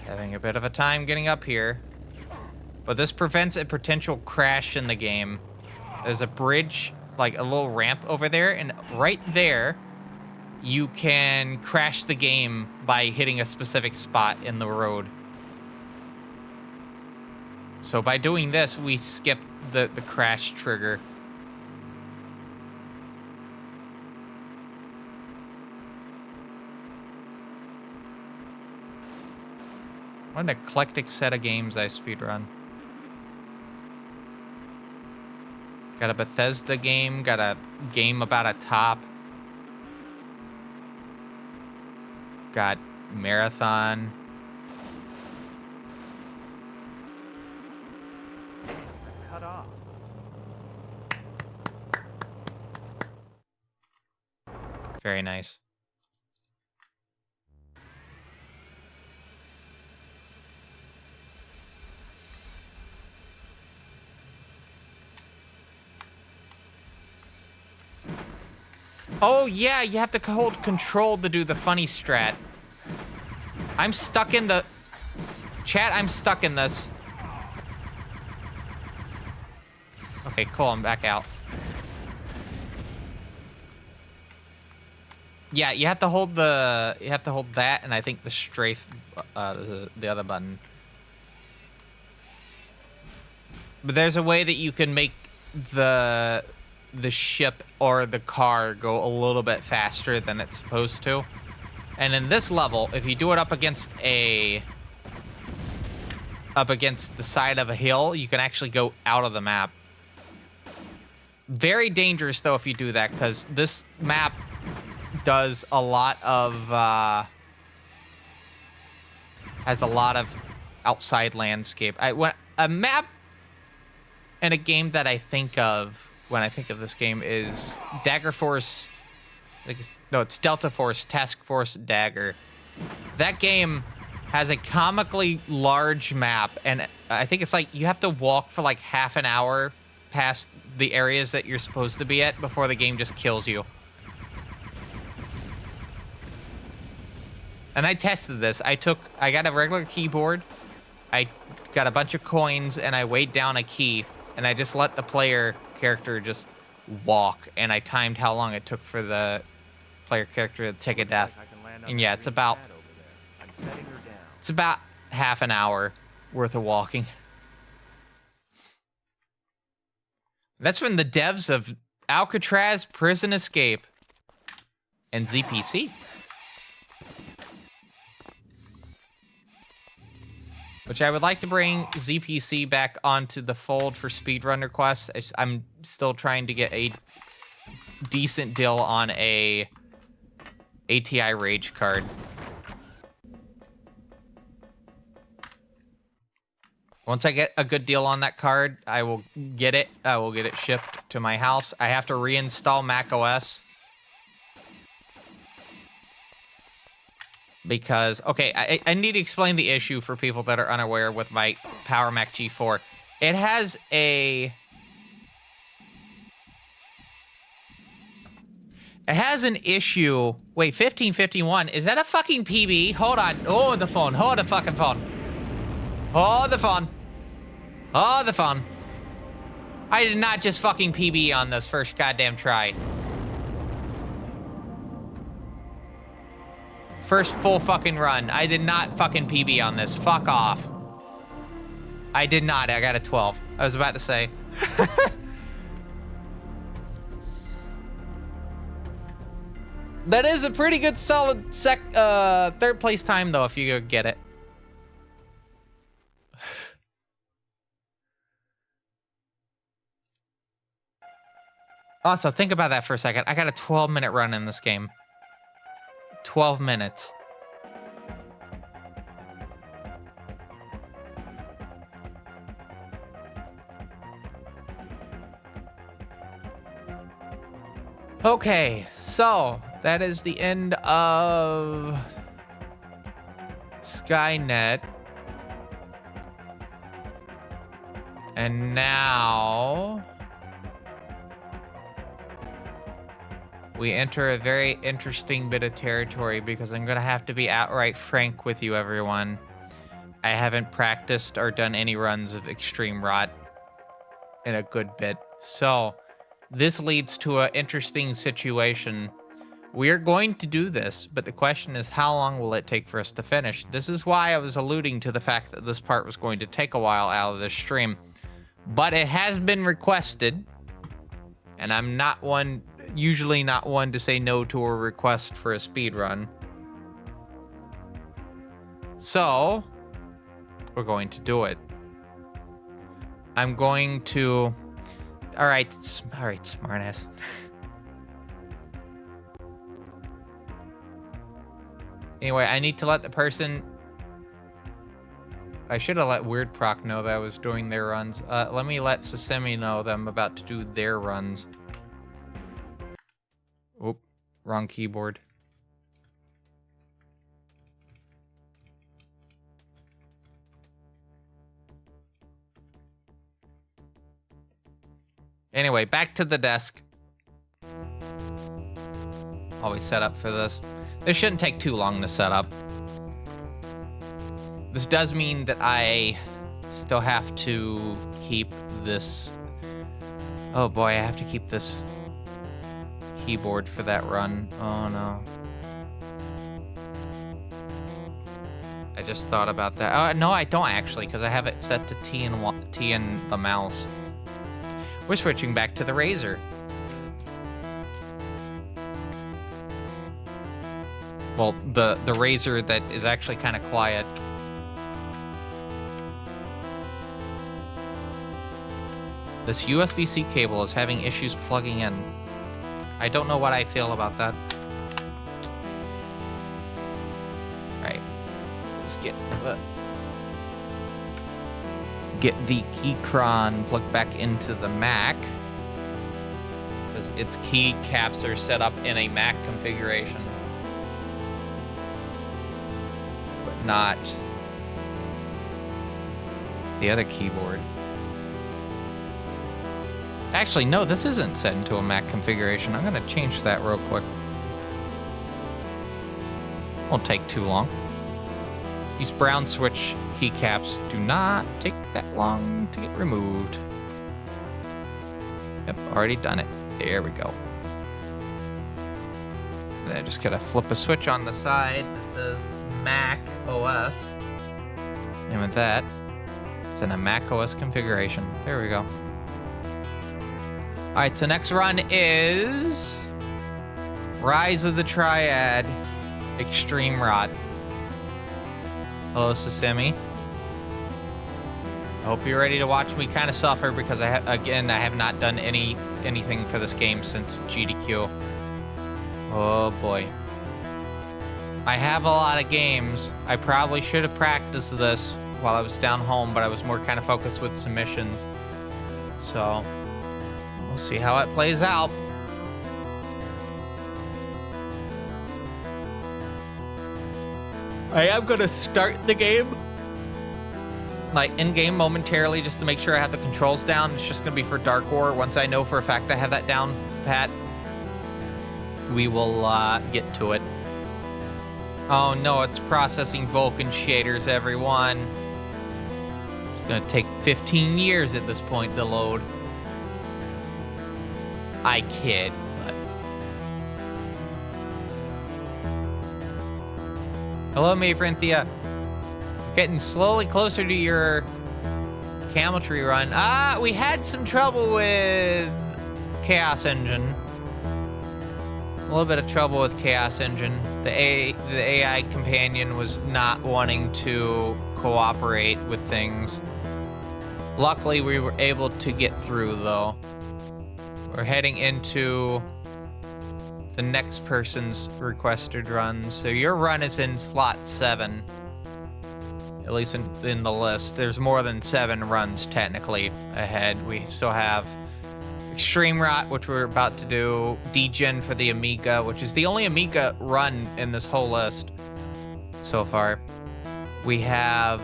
Having a bit of a time getting up here. But this prevents a potential crash in the game. There's a bridge, like a little ramp over there, and right there, you can crash the game by hitting a specific spot in the road. So by doing this, we skip the crash trigger. What an eclectic set of games I speedrun. Got a Bethesda game, got a game about a top. Got Marathon. Cut off. Very nice. Oh, yeah, you have to hold control to do the funny strat. I'm stuck in the... Chat, I'm stuck in this. Okay, cool, I'm back out. Yeah, you have to hold the... You have to hold that, and I think the strafe... the other button. But there's a way that you can make the ship or the car go a little bit faster than it's supposed to. And in this level, if you do it up against the side of a hill, you can actually go out of the map. Very dangerous though if you do that, because this map does a lot of has a lot of outside landscape. A map and a game that I think of when I think of this game is Dagger Force. It's Delta Force Task Force Dagger. That game has a comically large map, and I think it's like you have to walk for like half an hour past the areas that you're supposed to be at before the game just kills you. And I tested this. I got a regular keyboard, I got a bunch of coins, and I weighed down a key, and I just let the player character just walk, and I timed how long it took for the player character to take a death. And yeah, it's about half an hour worth of walking. That's from the devs of Alcatraz, Prison Escape, and ZPC. Which I would like to bring ZPC back onto the fold for speedrun requests. I'm still trying to get a decent deal on a ATI Rage card. Once I get a good deal on that card, I will get it. I will get it shipped to my house. I have to reinstall macOS. Because, okay, I need to explain the issue for people that are unaware with my Power Mac G4. It has a... It has an issue. Wait, 1551. Is that a fucking PB? Hold on. Oh, the phone. Hold the fucking phone. Hold the phone. Hold the phone. I did not just fucking PB on this first goddamn try. First full fucking run. I did not fucking PB on this. Fuck off. I did not. I got a 12. I was about to say. That is a pretty good solid third place time though if you get it. Also, think about that for a second. I got a 12-minute run in this game. 12 minutes. Okay, so that is the end of Skynet. And now we enter a very interesting bit of territory because I'm going to have to be outright frank with you, everyone. I haven't practiced or done any runs of Extreme Rot in a good bit. So this leads to an interesting situation. We are going to do this, but the question is, how long will it take for us to finish? This is why I was alluding to the fact that this part was going to take a while out of this stream. But it has been requested, and I'm usually not one to say no to a request for a speed run. So we're going to do it. I'm going to... All right, smartass. Anyway, I need to let the person... I should have let Weird Proc know that I was doing their runs. Let me let Sesame know that I'm about to do their runs. Oop, wrong keyboard. Anyway, back to the desk. Always set up for this. This shouldn't take too long to set up. This does mean that I still have to keep this... Oh boy, I have to keep this keyboard for that run. Oh no. I just thought about that. No, I don't actually, because I have it set to T and the mouse. We're switching back to the Razor. Well, the Razor that is actually kind of quiet. This USB-C cable is having issues plugging in. I don't know what I feel about that. Alright. Let's get the keychron plugged back into the Mac. Because its keycaps are set up in a Mac configuration. But not the other keyboard. Actually, no, this isn't set into a Mac configuration. I'm going to change that real quick. Won't take too long. These brown switch keycaps do not take that long to get removed. Yep, already done it. There we go. Then I just gotta flip a switch on the side that says Mac OS. And with that, it's in a Mac OS configuration. There we go. Alright, so next run is Rise of the Triad Extreme Rot. Hello, Sesame. I hope you're ready to watch me kind of suffer because I have not done anything for this game since GDQ. Oh boy. I have a lot of games. I probably should have practiced this while I was down home, but I was more kind of focused with submissions. So, we'll see how it plays out. I am gonna start the game, like in-game momentarily, just to make sure I have the controls down. It's just gonna be for Dark War. Once I know for a fact I have that down pat, we will get to it. Oh no, it's processing Vulkan shaders, everyone. It's gonna take 15 years at this point to load. I kid, but... Hello, Mayfrinthia. Getting slowly closer to your camel tree run. We had some trouble with Chaos Engine. A little bit of trouble with Chaos Engine. The AI companion was not wanting to cooperate with things. Luckily, we were able to get through, though. we're heading into the next person's requested run. So your run is in slot 7. At least in the list. There's more than 7 runs technically ahead. We still have Extreme Rot, which we're about to do. Degen for the Amiga, which is the only Amiga run in this whole list so far. We have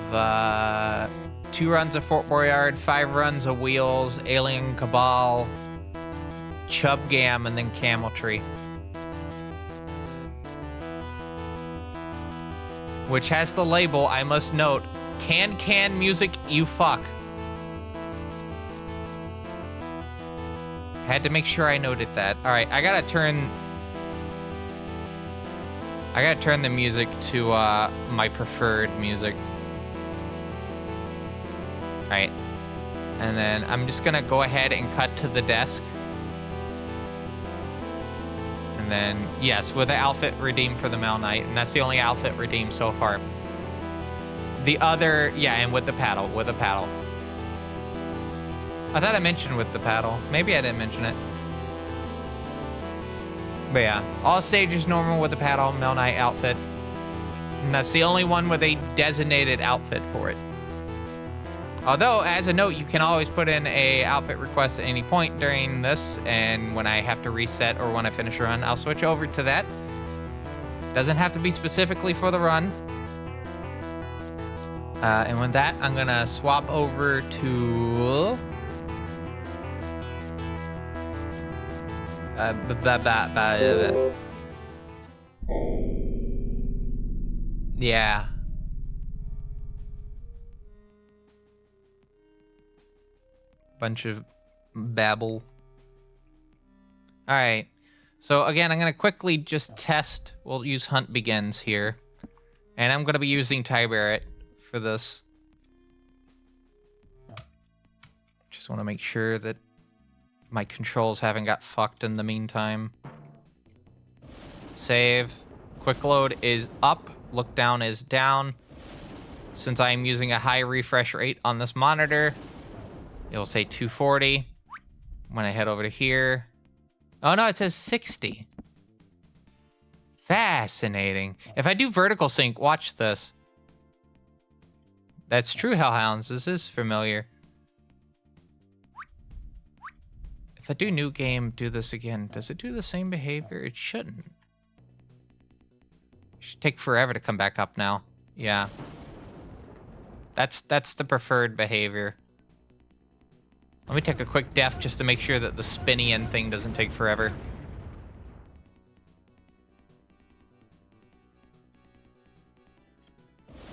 2 runs of Fort Boyard, 5 runs of Wheels, Alien Cabal, Chub Gam, and then Camel Tree. Which has the label, I must note, can music, you fuck. Had to make sure I noted that. All right, I gotta turn the music to my preferred music. All right, and then I'm just gonna go ahead and cut to the desk. And then, yes, with the outfit redeemed for the Mel Knight, and that's the only outfit redeemed so far. The other, yeah, and with a paddle. I thought I mentioned with the paddle. Maybe I didn't mention it. But yeah, all stages normal with the paddle, Mel Knight outfit. And that's the only one with a designated outfit for it. Although, as a note, you can always put in a outfit request at any point during this, and when I have to reset or when I finish a run, I'll switch over to that. Doesn't have to be specifically for the run. And with that, I'm gonna swap over to... Yeah. Bunch of babble. All right. So again, I'm going to quickly just test. We'll use Hunt Begins here. And I'm going to be using Ty Barrett for this. Just want to make sure that my controls haven't got fucked in the meantime. Save. Quick load is up. Look down is down. Since I am using a high refresh rate on this monitor, it'll say 240. When I head over to here. Oh no, it says 60. Fascinating. If I do vertical sync, watch this. That's true, Hellhounds. This is familiar. If I do new game, do this again, does it do the same behavior? It shouldn't. It should take forever to come back up now. Yeah. That's the preferred behavior. Let me take a quick def just to make sure that the spinny end thing doesn't take forever.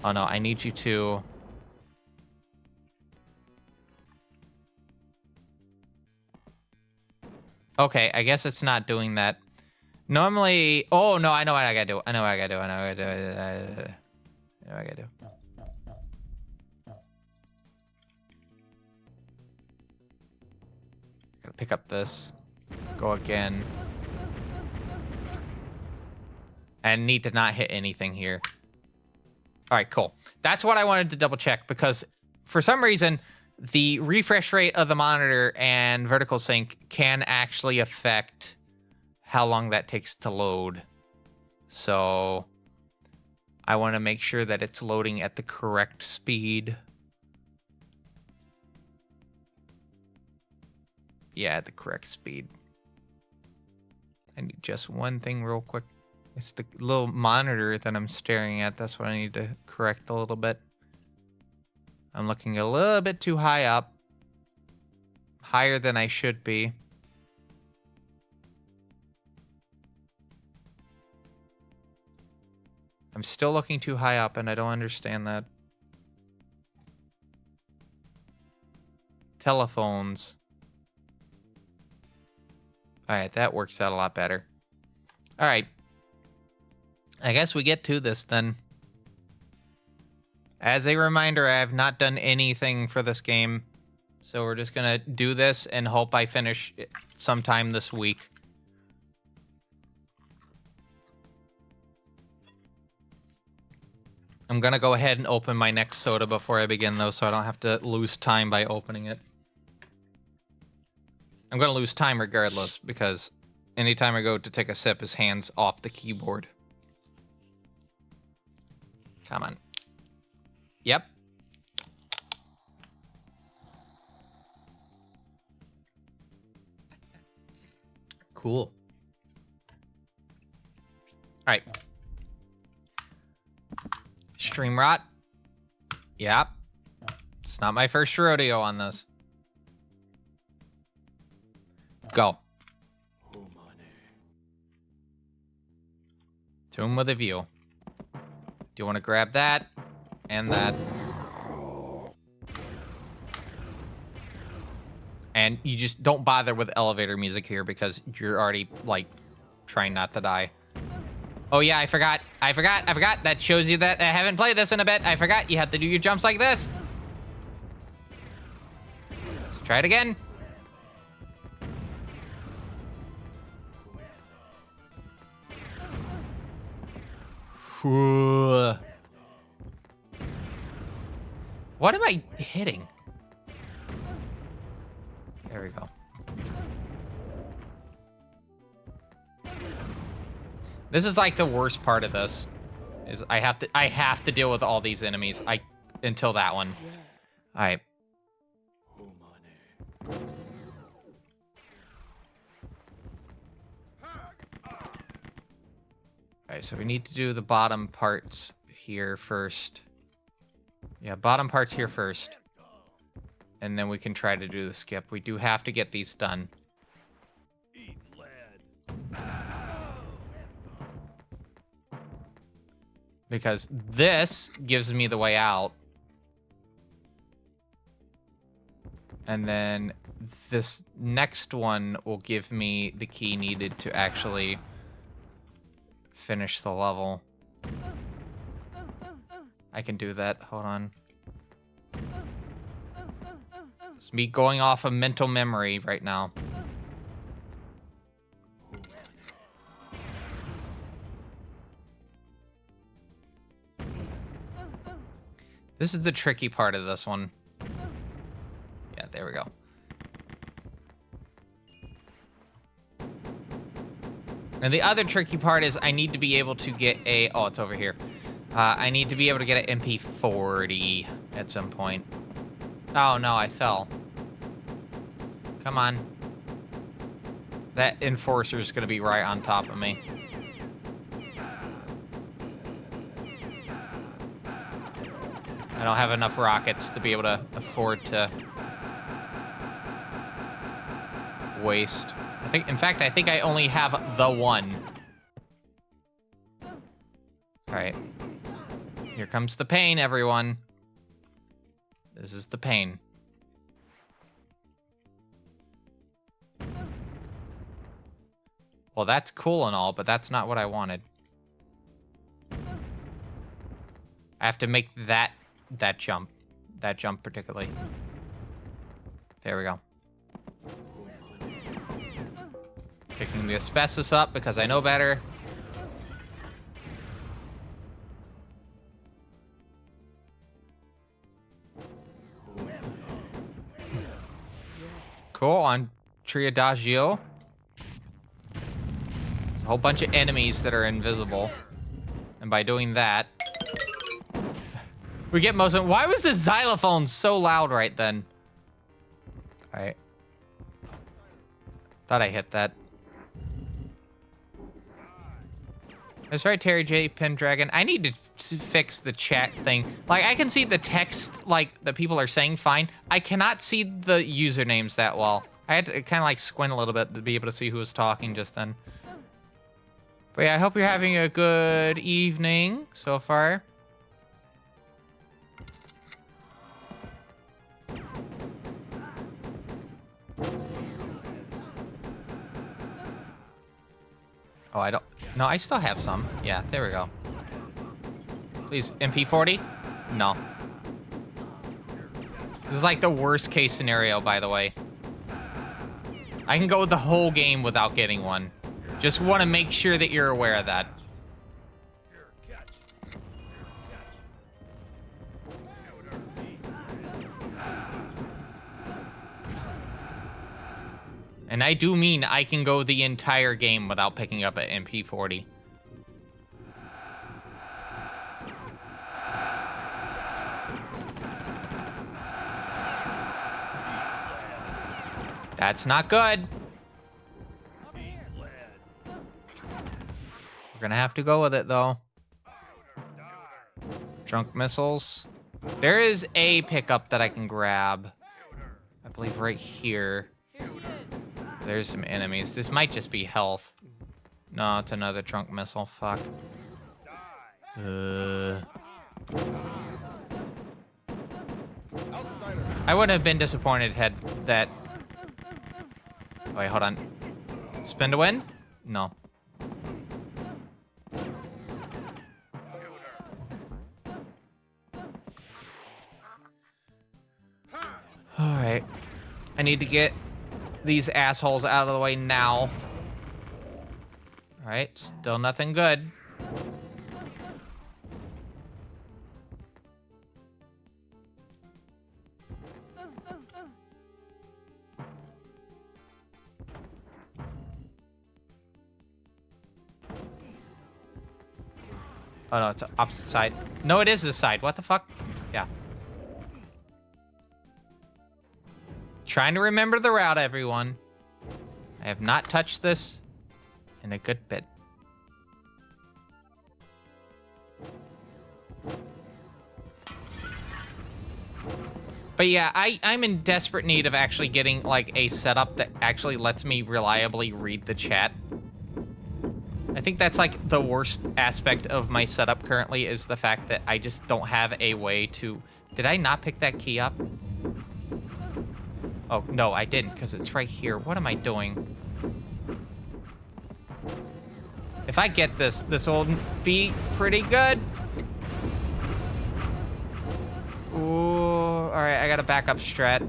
Oh no, I need you to... Okay, I guess it's not doing that. Normally... Oh no, I know what I gotta do. I know what I gotta do. Gotta pick up this. Go again. And need to not hit anything here. Alright, cool. That's what I wanted to double check, because for some reason, the refresh rate of the monitor and vertical sync can actually affect how long that takes to load. So I want to make sure that it's loading at the correct speed. Yeah, at the correct speed. I need just one thing real quick. It's the little monitor that I'm staring at. That's what I need to correct a little bit. I'm looking a little bit too high up. Higher than I should be. I'm still looking too high up, and I don't understand that. Telephones. Alright, that works out a lot better. Alright. I guess we get to this then. As a reminder, I have not done anything for this game. So we're just gonna do this and hope I finish it sometime this week. I'm gonna go ahead and open my next soda before I begin though, so I don't have to lose time by opening it. I'm I'm gonna lose time regardless, because anytime I go to take a sip, his hand's off the keyboard. Come on. Yep. Cool. All right. Stream rot. Yep. It's not my first rodeo on this. Go. Tomb with a view. Do you want to grab that and that? And you just don't bother with elevator music here because you're already, like, trying not to die. Oh, yeah, I forgot. That shows you that I haven't played this in a bit. I forgot you have to do your jumps like this. Let's try it again. What am I hitting? There we go. This is like the worst part of this. Is I have to deal with all these enemies. Until that one. Alright. Alright, so we need to do the bottom parts here first. Yeah, bottom parts here first. And then we can try to do the skip. We do have to get these done. Because this gives me the way out. And then this next one will give me the key needed to actually finish the level. I can do that. Hold on. It's me going off of mental memory right now. This is the tricky part of this one. Yeah, there we go. And the other tricky part is I need to be able to get a... Oh, it's over here. I need to be able to get an MP40 at some point. Oh, no, I fell. Come on. That enforcer is going to be right on top of me. I don't have enough rockets to be able to afford to waste. In fact, I think I only have the one. All right. Here comes the pain, everyone. This is the pain. Well, that's cool and all, but that's not what I wanted. I have to make that jump. That jump particularly. There we go. Picking the asbestos up because I know better. Cool, on Triadagio. There's a whole bunch of enemies that are invisible. And by doing that, we get most of them. Why was the xylophone so loud right then? Alright. Thought I hit that. That's right, Terry J. Pendragon. I need to fix the chat thing. Like, I can see the text, like, that people are saying fine. I cannot see the usernames that well. I had to kind of, like, squint a little bit to be able to see who was talking just then. But yeah, I hope you're having a good evening so far. Oh, I don't... No, I still have some. Yeah, there we go. Please, MP40? No. This is like the worst case scenario, by the way. I can go the whole game without getting one. Just want to make sure that you're aware of that. And I do mean I can go the entire game without picking up an MP40. That's not good. We're gonna have to go with it, though. Drunk missiles. There is a pickup that I can grab. I believe right here. There's some enemies. This might just be health. No, it's another drunk missile. Fuck. I wouldn't have been disappointed had that... Wait, hold on. Spin to win? No. Alright. I need to get these assholes out of the way now. Alright, still nothing good. Oh no, it's the opposite side. No, it is this side. What the fuck? Yeah. Trying to remember the route, everyone. I have not touched this in a good bit. But yeah, I'm in desperate need of actually getting like a setup that actually lets me reliably read the chat. I think that's like the worst aspect of my setup currently is the fact that I just don't have a way to... Did I not pick that key up? Oh, no, I didn't, because it's right here. What am I doing? If I get this, this will be pretty good. Ooh, alright, I got a backup strat.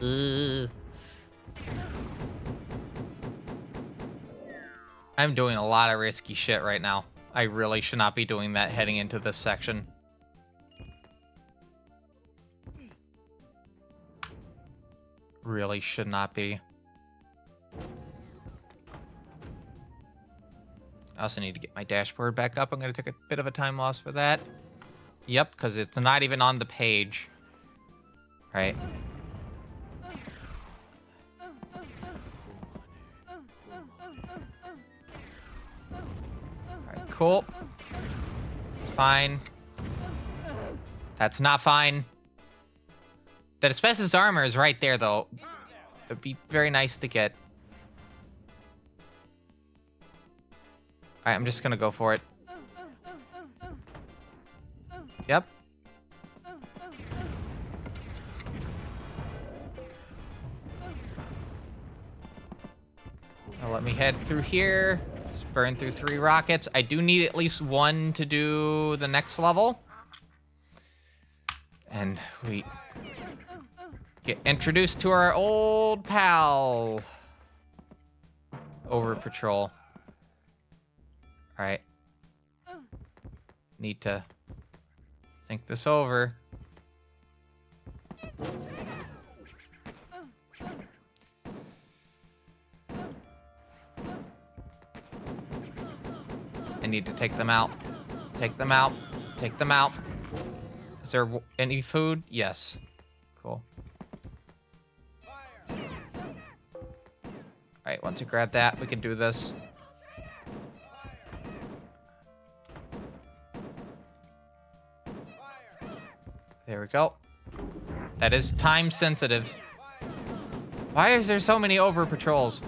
Ooh. I'm doing a lot of risky shit right now. I really should not be doing that heading into this section. Really should not be. I also need to get my dashboard back up. I'm going to take a bit of a time loss for that. Yep, because it's not even on the page. Right. Alright, cool. It's fine. That's not fine. That asbestos armor is right there, though. It'd be very nice to get. Alright, I'm just gonna go for it. Yep. Now let me head through here. Just burn through 3 rockets. I do need at least 1 to do the next level. And we get introduced to our old pal. Over patrol. Alright. Need to think this over. I need to take them out. Take them out. Take them out. Is there any food? Yes. Cool. Alright, once you grab that, we can do this. There we go. That is time sensitive. Why is there so many over patrols?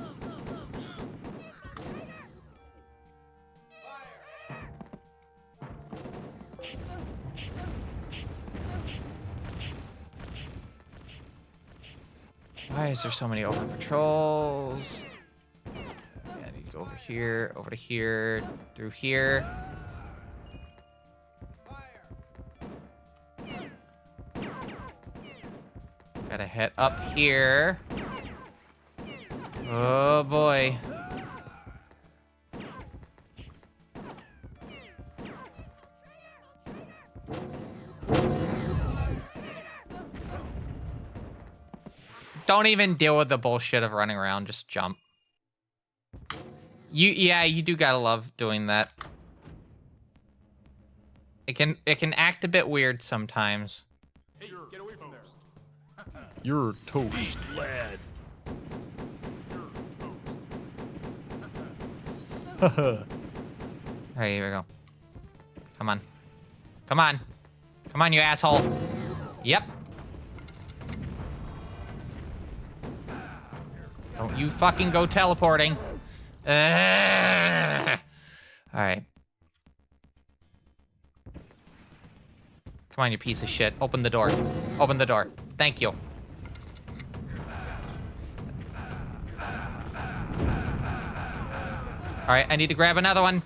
Why is there so many over patrols? Yeah, I need to go over to here, through here. Gotta head up here. Oh boy. Don't even deal with the bullshit of running around. Just jump. Yeah, you do gotta love doing that. It can act a bit weird sometimes. Hey, get away from there. You're toast. Lad. Alright, here we go. Come on. Come on. Come on, you asshole. Yep. Don't you fucking go teleporting. Alright. Come on, you piece of shit. Open the door. Open the door. Thank you. Alright, I need to grab another one.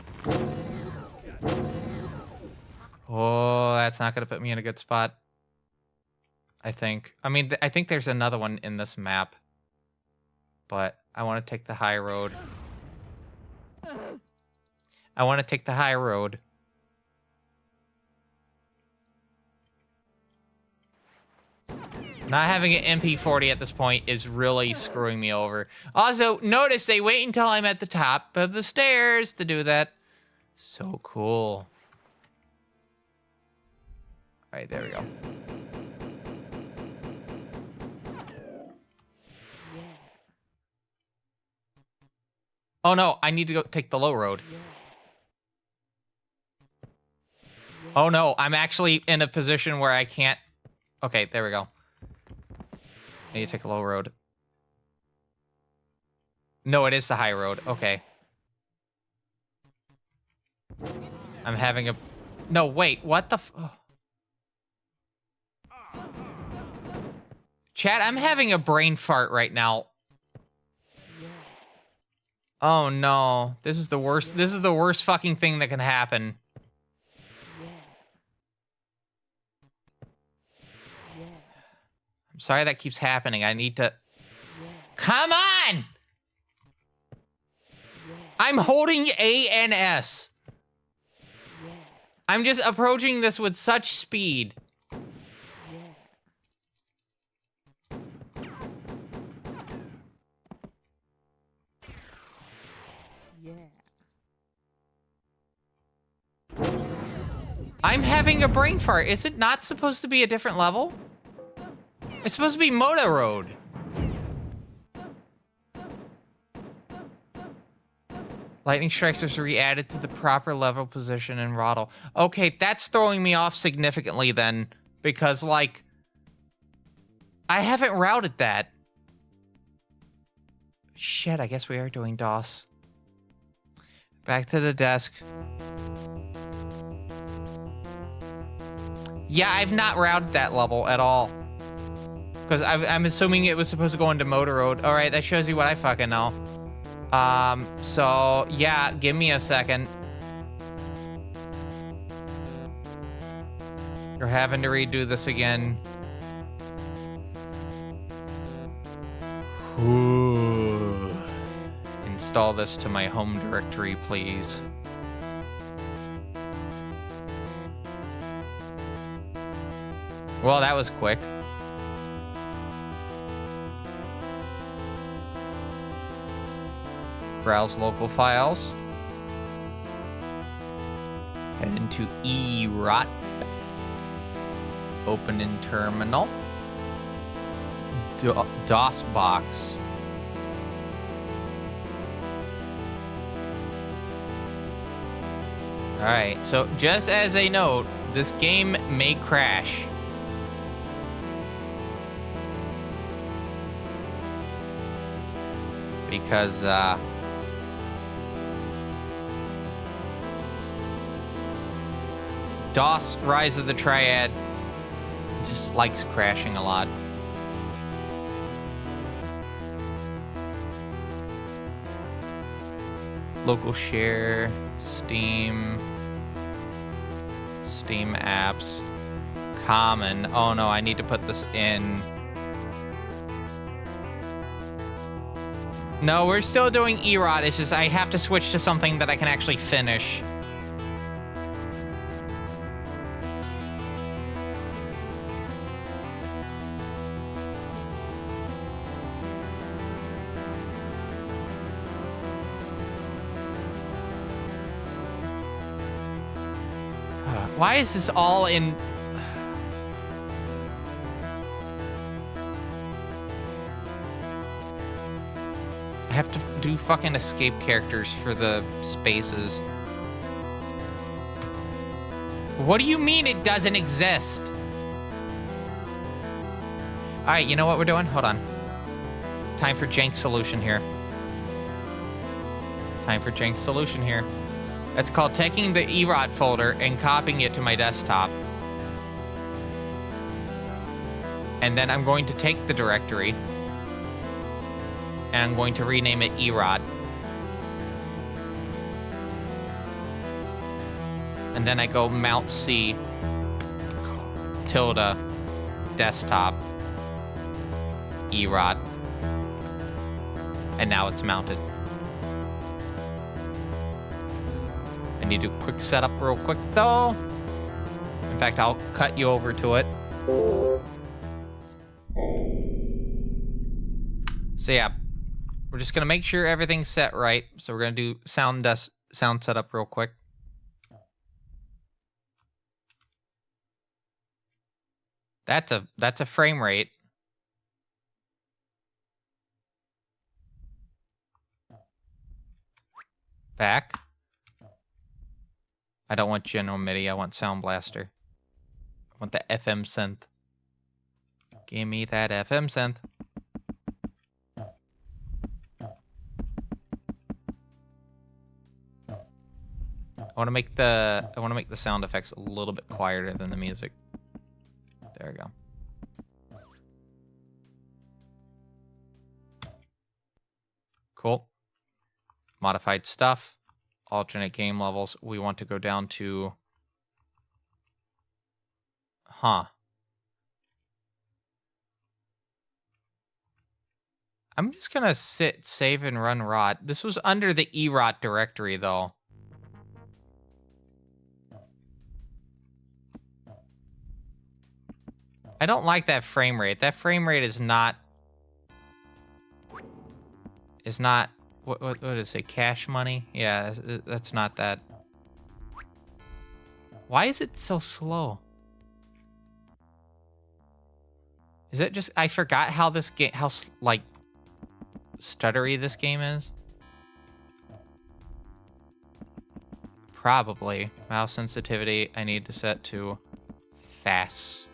Oh, that's not gonna put me in a good spot. I think. I mean, I think there's another one in this map. But I want to take the high road. I want to take the high road. Not having an MP40 at this point is really screwing me over. Also, notice they wait until I'm at the top of the stairs to do that. So cool. All right, there we go. Oh no, I need to go take the low road. Oh no, I'm actually in a position where I can't. Okay, there we go. I need to take a low road. No, it is the high road. Okay. I'm having a... No, wait, what the f... Oh. Chat, I'm having a brain fart right now. Oh no, this is the worst. This is the worst fucking thing that can happen. I'm sorry that keeps happening. I need to... Come on! I'm holding A and S. I'm just approaching this with such speed. I'm having a brain fart. Is it not supposed to be a different level? It's supposed to be Moto Road. Lightning strikes was re-added to the proper level position in Roddle. Okay, that's throwing me off significantly then, because, like, I haven't routed that. Shit, I guess we are doing DOS. Back to the desk. Yeah, I've not routed that level at all. Because I'm assuming it was supposed to go into Motor Road. All right, that shows you what I fucking know. So, yeah, give me a second. You're having to redo this again. Ooh. Install this to my home directory, please. Well, that was quick. Browse local files. Head into EROT. Open in terminal. DOS box. Alright, so just as a note, this game may crash. Because, DOS Rise of the Triad just likes crashing a lot. Local share, Steam apps, common. Oh no, I need to put this in. No, we're still doing EROT. It's just I have to switch to something that I can actually finish. Why is this all in... I have to do fucking escape characters for the spaces. What do you mean it doesn't exist? Alright, you know what we're doing? Hold on. Time for jank solution here. Time for jank solution here. It's called taking the erod folder and copying it to my desktop. And then I'm going to take the directory and I'm going to rename it erod. And then I go mount C tilde desktop erod. And now it's mounted. I need to do a quick setup real quick though. In fact, I'll cut you over to it. So yeah, we're just gonna make sure everything's set right. So we're gonna do sound setup real quick. That's a frame rate. Back. I don't want General MIDI, I want Sound Blaster. I want the FM synth. Give me that FM synth. I want to make the sound effects a little bit quieter than the music. There we go. Cool. Modified stuff. Alternate game levels. We want to go down to... Huh. I'm just gonna save and run rot. This was under the erot directory, though. I don't like that frame rate. That frame rate is not... What is it? Cash money? Yeah, that's not that. Why is it so slow? Is it just... I forgot how this game... How, like, stuttery this game is? Probably. Mouse sensitivity, I need to set to fast.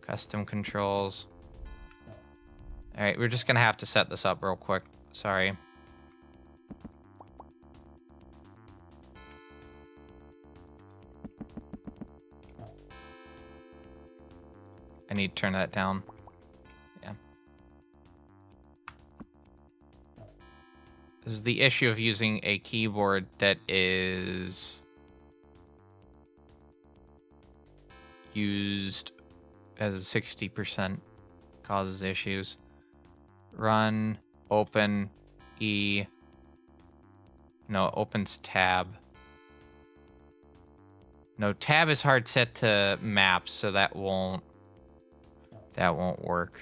Custom controls. Alright, we're just gonna have to set this up real quick. Sorry. I need to turn that down. Yeah. This is the issue of using a keyboard that is used as 60%. Causes issues. Run, open, E. No, it opens tab. No, tab is hard set to maps, so that won't work.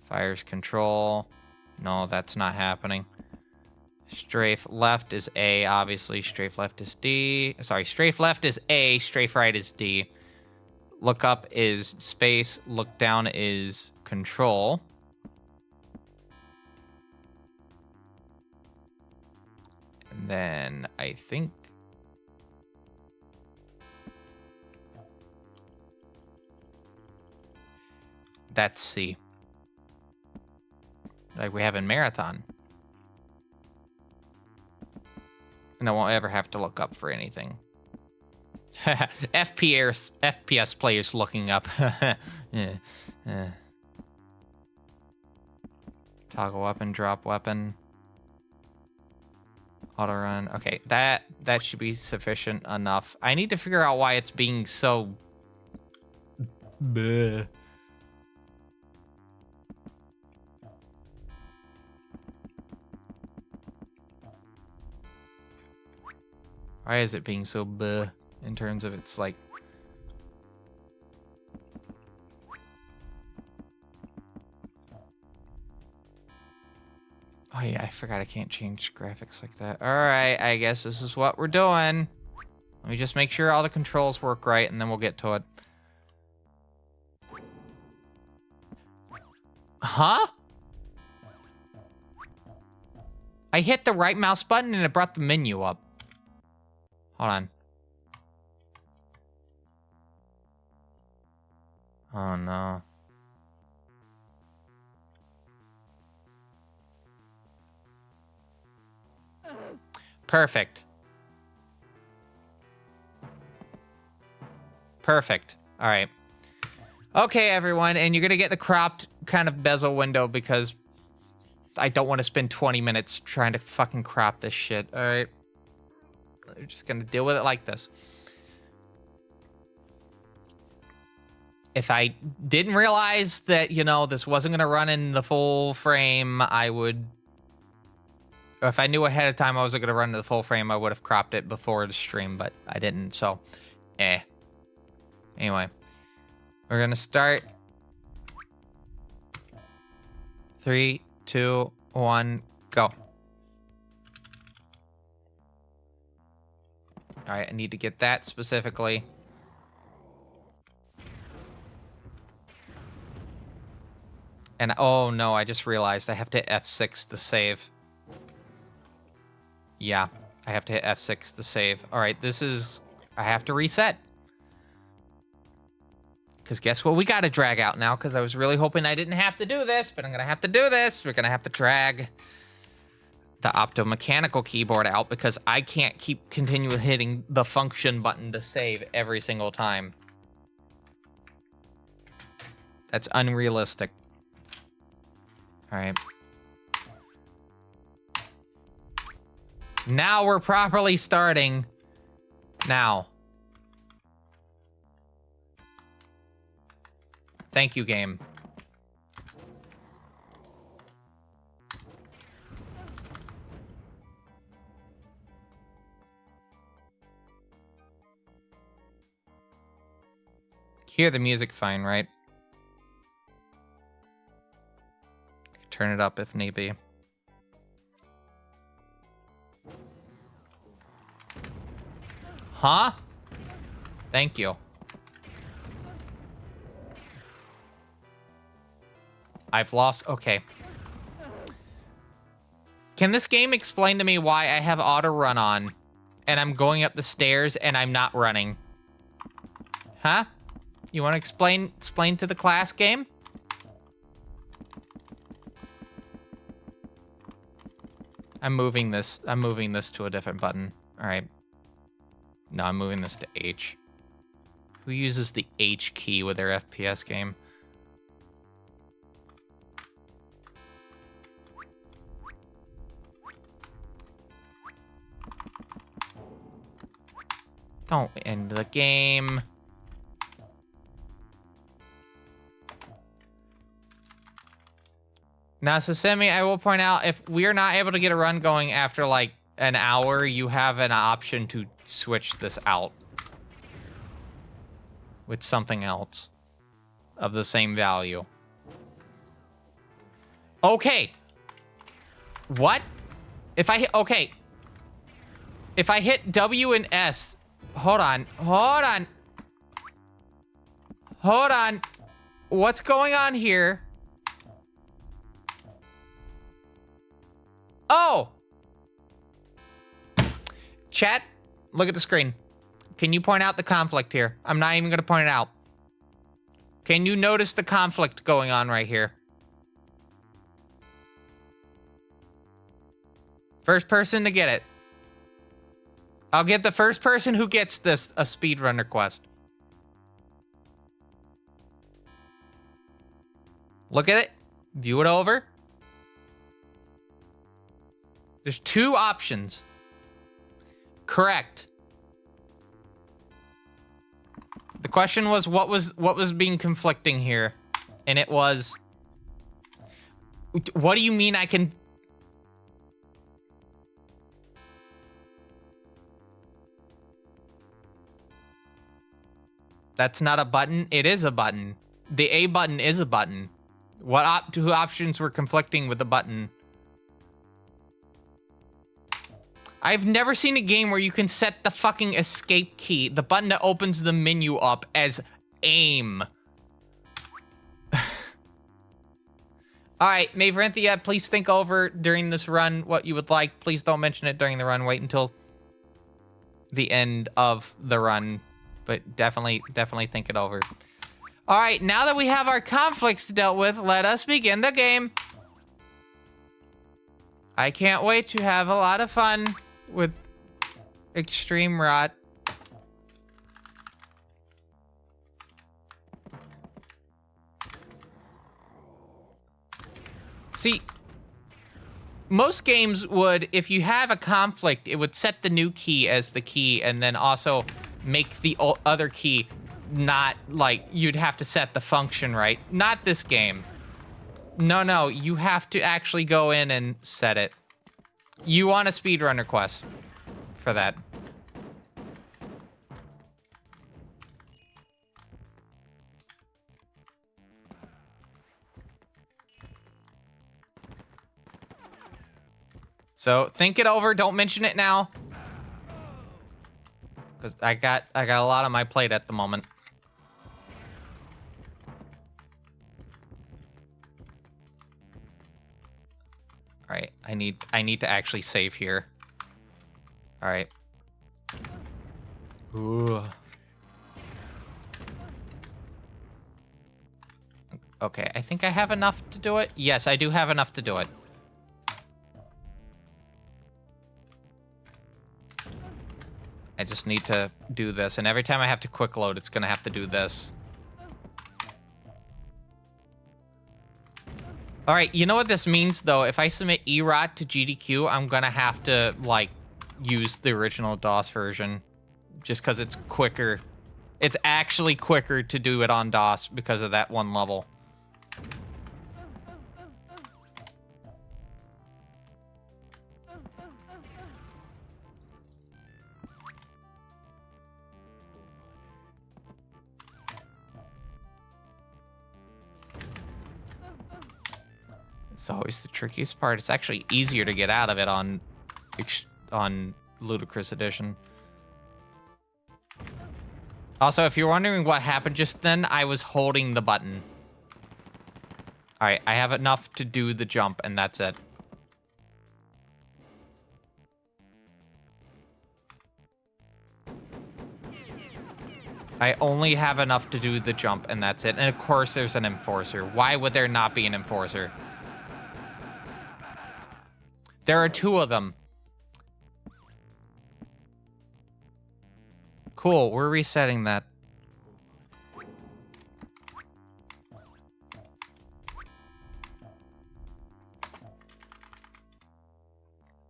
Fires control. No, that's not happening. Strafe left is A, obviously. Strafe left is D. Sorry, strafe left is A, strafe right is D. Look up is space, look down is control. And then I think that's C. Like we have in Marathon. And I won't ever have to look up for anything. FPS players looking up. Yeah. Toggle weapon, drop weapon. Auto run. Okay, that should be sufficient enough. I need to figure out why it's being so... Bleh. Why is it being so bleh in terms of its, like... Oh yeah, I forgot I can't change graphics like that. All right, I guess this is what we're doing. Let me just make sure all the controls work right, and then we'll get to it. Huh? I hit the right mouse button and it brought the menu up. Hold on. Oh no. Perfect. Perfect. All right. Okay, everyone, and you're gonna get the cropped kind of bezel window because I don't want to spend 20 minutes trying to fucking crop this shit. All right. I'm just gonna deal with it like this. If I didn't realize that, you know, this wasn't gonna run in the full frame, I would... Or if I knew ahead of time I wasn't gonna run in the full frame, I would have cropped it before the stream, but I didn't, so... Anyway. We're gonna start. 3, 2, 1, go. Alright, I need to get that specifically. And oh no, I just realized I have to hit F6 to save. Yeah, I have to hit F6 to save. Alright, this is... I have to reset. Because guess what we got to drag out now? Because I was really hoping I didn't have to do this, but I'm going to have to do this. We're going to have to drag the optomechanical keyboard out because I can't keep continue hitting the function button to save every single time. That's unrealistic. All right. Now we're properly starting. Now. Thank you, game. Hear the music fine, right? I can turn it up if need be. Huh? Thank you. I've lost... Okay. Can this game explain to me why I have auto run on and I'm going up the stairs and I'm not running? Huh? You want to explain to the class, game? I'm moving this to a different button. All right. No, I'm moving this to H. Who uses the H key with their FPS game? Don't end the game. Now, Sasemi, I will point out, if we are not able to get a run going after, like, an hour, you have an option to switch this out with something else of the same value. Okay. What? If I hit... Okay. If I hit W and S... Hold on. Hold on. Hold on. What's going on here? Oh! Chat, look at the screen. Can you point out the conflict here? I'm not even going to point it out. Can you notice the conflict going on right here? First person to get it. I'll get the first person who gets this a speedrun quest. Look at it. View it over. There's two options. Correct. The question was what was being conflicting here? And it was, what do you mean I can... That's not a button. It is a button. The A button is a button. What two options were conflicting with the button? I've never seen a game where you can set the fucking escape key, the button that opens the menu up, as aim. Alright, Maverinthia, please think over during this run what you would like. Please don't mention it during the run. Wait until the end of the run. But definitely think it over. Alright, now that we have our conflicts dealt with, let us begin the game. I can't wait to have a lot of fun with Extreme Rot. See, most games would, if you have a conflict, it would set the new key as the key and then also make the other key not, like, you'd have to set the function right. Not this game. No, you have to actually go in and set it. You want a speedrun request for that. So think it over. Don't mention it now, because I got a lot on my plate at the moment. All right, I need to actually save here. All right. Ooh. Okay, I think I have enough to do it. Yes, I do have enough to do it. I just need to do this, and every time I have to quick load, it's gonna have to do this. All right, you know what this means, though? If I submit EROT to GDQ, I'm gonna have to, like, use the original DOS version, just because it's quicker. It's actually quicker to do it on DOS because of that one level. It's always the trickiest part. It's actually easier to get out of it on Ludicrous Edition. Also, if you're wondering what happened just then, I was holding the button. All right, I have enough to do the jump, and that's it. I only have enough to do the jump, and that's it. And of course, there's an enforcer. Why would there not be an enforcer? There are two of them. Cool, we're resetting that.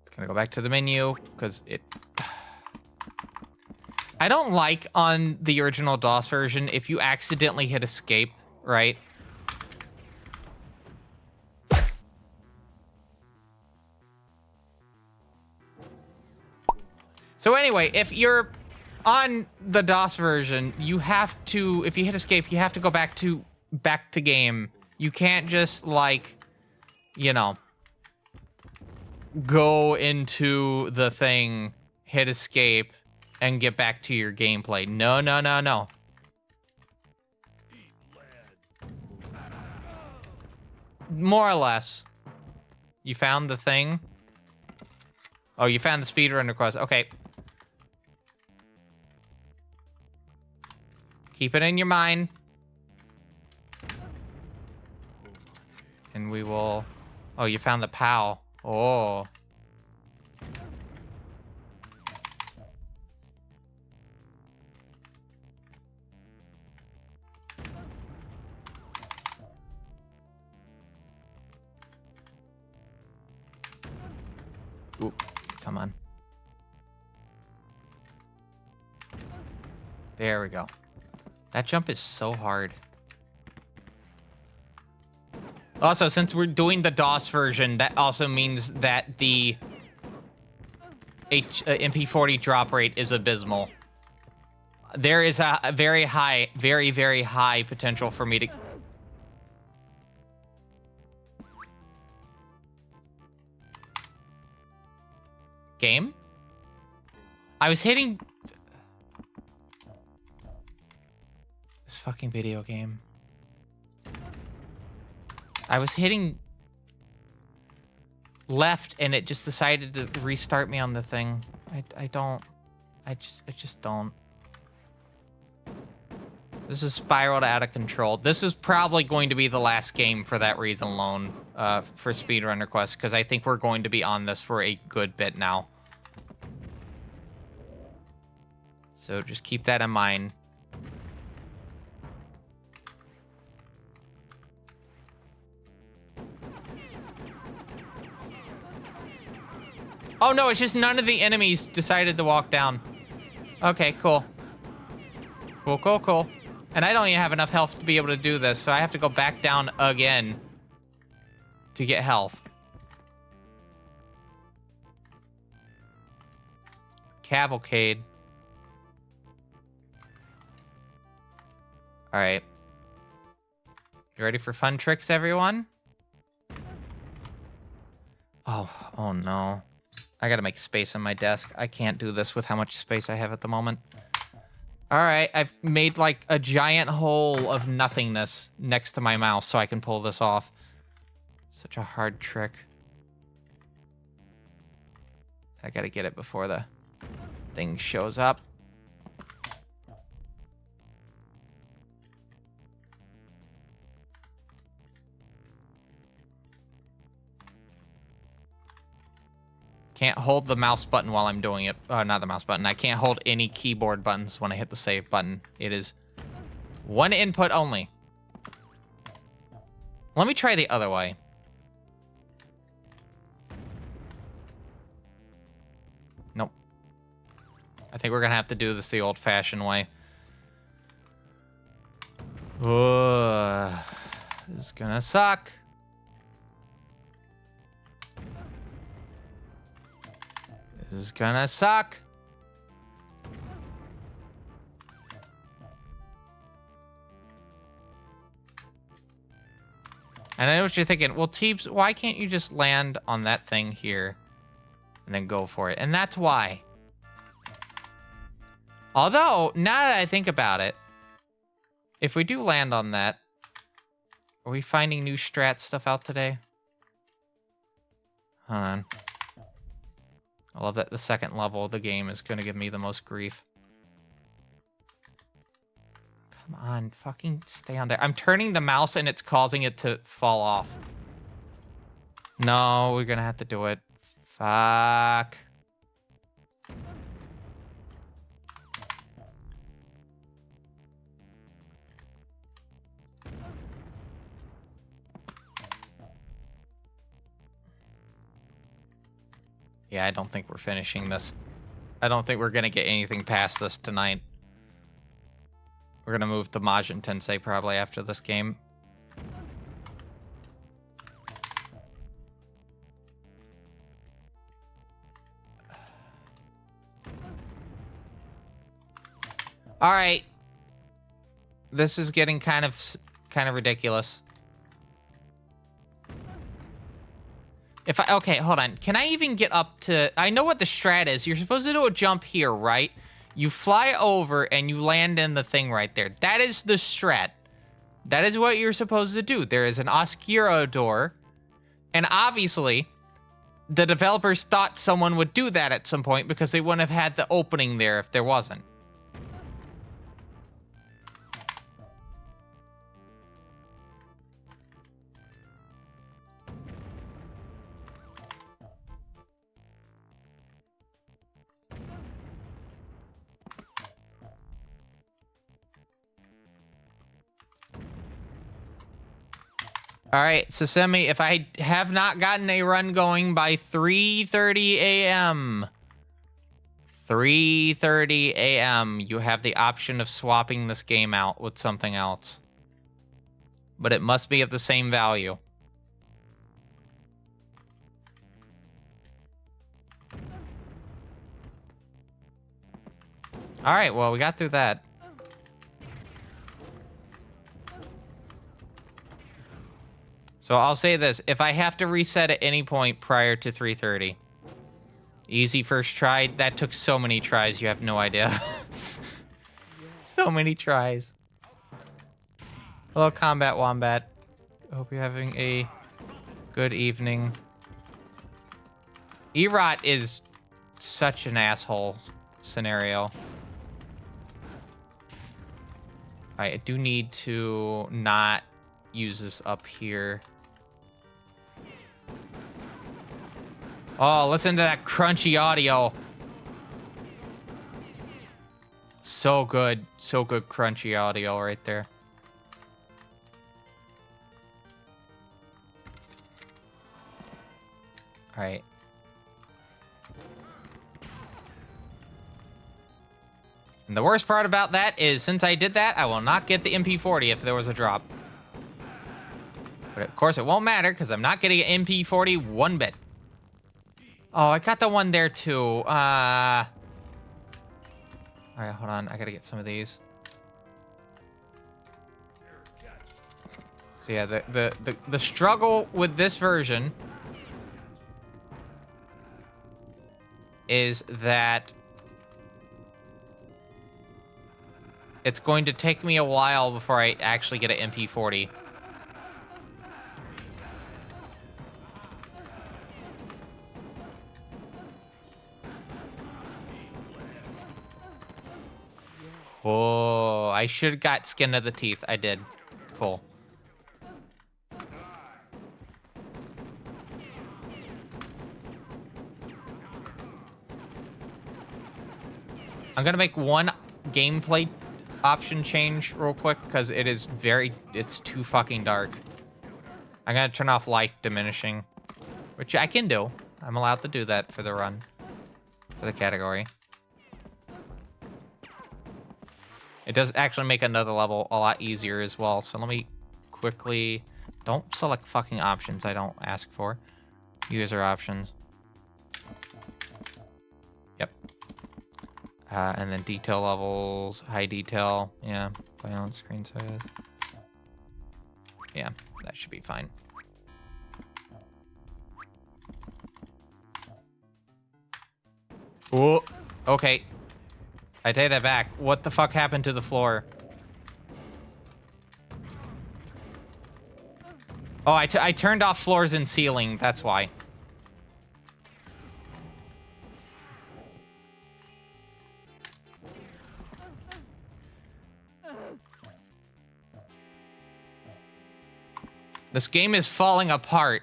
It's gonna go back to the menu, because it... I don't like on the original DOS version, if you accidentally hit escape, right? So anyway, if you're on the DOS version, you have to, if you hit escape, you have to go back to game. You can't just, like, you know, go into the thing, hit escape, and get back to your gameplay. No. More or less. You found the thing? Oh, you found the speedrun request. Okay. Keep it in your mind. And we will... Oh, you found the PAL. Oh. Ooh, come on. There we go. That jump is so hard. Also, since we're doing the DOS version, that also means that the MP40 drop rate is abysmal. There is a very high, very high potential for me to... Game? I was hitting... This fucking video game. I was hitting left and it just decided to restart me on the thing. I just don't. This is spiraled out of control. This is probably going to be the last game for that reason alone, for speedrun requests, because I think we're going to be on this for a good bit now. So just keep that in mind. Oh no, it's just none of the enemies decided to walk down. Okay, cool. Cool. And I don't even have enough health to be able to do this, so I have to go back down again to get health. Cavalcade. Alright. You ready for fun tricks, everyone? Oh no. I gotta make space on my desk. I can't do this with how much space I have at the moment. Alright, I've made like a giant hole of nothingness next to my mouse so I can pull this off. Such a hard trick. I gotta get it before the thing shows up. Can't hold the mouse button while I'm doing it. Not the mouse button. I can't hold any keyboard buttons when I hit the save button. It is one input only. Let me try the other way. Nope. I think we're gonna have to do this the old-fashioned way. This is gonna suck. This is gonna suck. And I know what you're thinking. Well, Teebs, why can't you just land on that thing here and then go for it? And that's why. Although, now that I think about it, if we do land on that, are we finding new strat stuff out today? Hold on. I love that the second level of the game is going to give me the most grief. Come on, fucking stay on there. I'm turning the mouse and it's causing it to fall off. No, we're going to have to do it. Fuck. Yeah, I don't think we're finishing this. I don't think we're going to get anything past this tonight. We're going to move to Majin Tensei probably after this game. All right. This is getting kind of ridiculous. Okay, hold on. Can I even get up to... I know what the strat is. You're supposed to do a jump here, right? You fly over and you land in the thing right there. That is the strat. That is what you're supposed to do. There is an Oscuro door. And obviously, the developers thought someone would do that at some point because they wouldn't have had the opening there if there wasn't. All right, so Semi, if I have not gotten a run going by 3:30 a.m., 3:30 a.m., you have the option of swapping this game out with something else. But it must be of the same value. All right, well, we got through that. So I'll say this, if I have to reset at any point prior to 3:30, Easy first try. That took so many tries, you have no idea. So many tries. Hello, Combat Wombat. Hope you're having a good evening. Erot is such an asshole scenario. I do need to not use this up here. Oh, listen to that crunchy audio. So good crunchy audio right there. All right. And the worst part about that is, since I did that, I will not get the MP40 if there was a drop. But of course, it won't matter, because I'm not getting an MP40 one bit. Oh, I got the one there, too. All right, hold on. I gotta get some of these. So yeah, the struggle with this version is that it's going to take me a while before I actually get an MP40. Oh, I should have got skin of the teeth. I did. Cool. I'm gonna make one gameplay option change real quick because it's too fucking dark. I'm gonna turn off light diminishing, which I can do. I'm allowed to do that for the run, for the category. It does actually make another level a lot easier as well. So let me quickly, don't select fucking options I don't ask for. User options. Yep. And then detail levels, high detail, yeah, violent screen size. Yeah, that should be fine. Oh, okay. I take that back. What the fuck happened to the floor? Oh, I turned off floors and ceiling, that's why. This game is falling apart.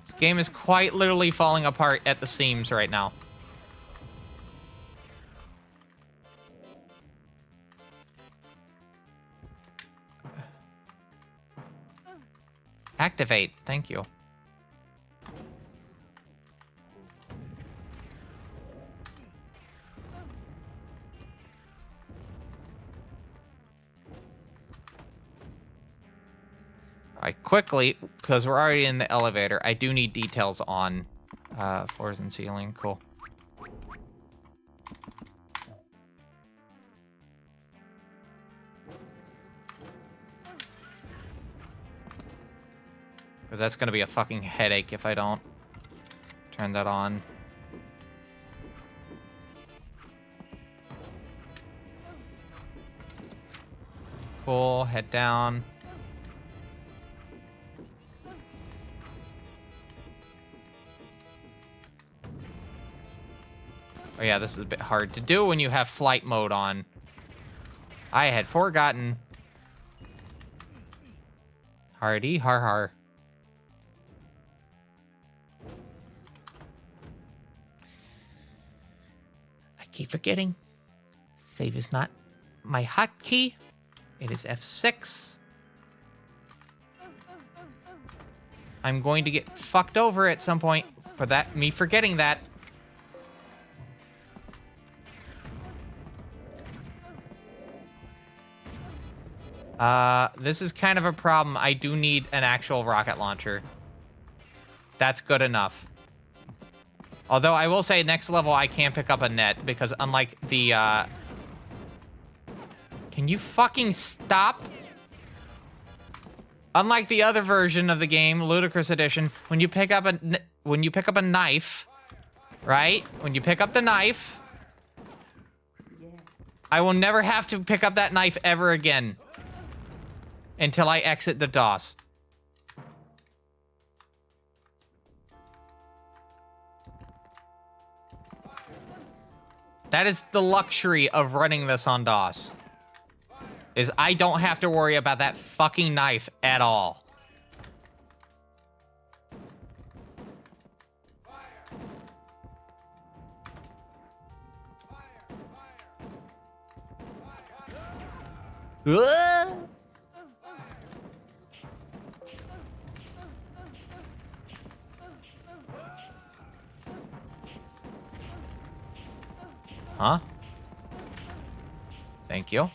This game is quite literally falling apart at the seams right now. Activate, thank you. Alright, quickly, because we're already in the elevator, I do need details on floors and ceiling. Cool. Because that's going to be a fucking headache if I don't turn that on. Cool, head down. Oh yeah, this is a bit hard to do when you have flight mode on. I had forgotten. Hardy, har har. I keep forgetting. Save is not my hotkey. It is F6. I'm going to get fucked over at some point for that, me forgetting that. This is kind of a problem. I do need an actual rocket launcher. That's good enough. Although I will say next level I can pick up a net because unlike the Can you fucking stop? Unlike the other version of the game, Ludicrous Edition, when you pick up a knife, right? When you pick up the knife, I will never have to pick up that knife ever again until I exit the DOS. That is the luxury of running this on DOS. Is I don't have to worry about that fucking knife at all. Huh? Thank you.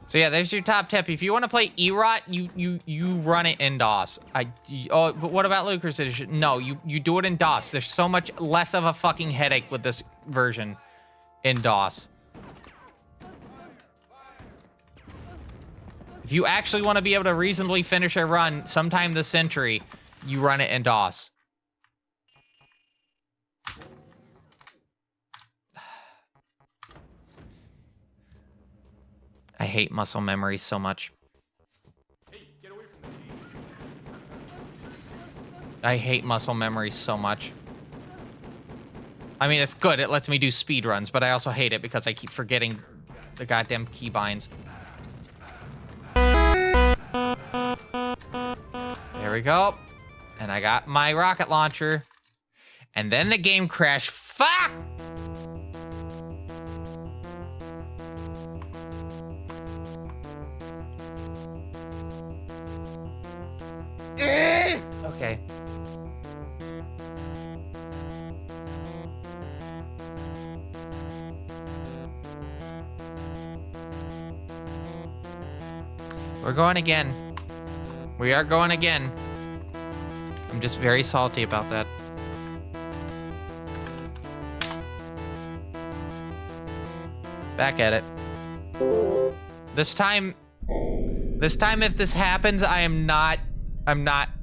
So yeah, there's your top tip. If you want to play EROT, you run it in DOS. But what about Lucas Edition? No, you do it in DOS. There's so much less of a fucking headache with this version in DOS. If you actually want to be able to reasonably finish a run sometime this century, you run it in DOS. I hate muscle memory so much. I hate muscle memory so much. I mean, it's good. It lets me do speedruns, but I also hate it because I keep forgetting the goddamn keybinds. There we go. And I got my rocket launcher. And then the game crashed. Fuck! Okay. We're going again. We are going again. I'm just very salty about that. Back at it. This time if this happens, I'm not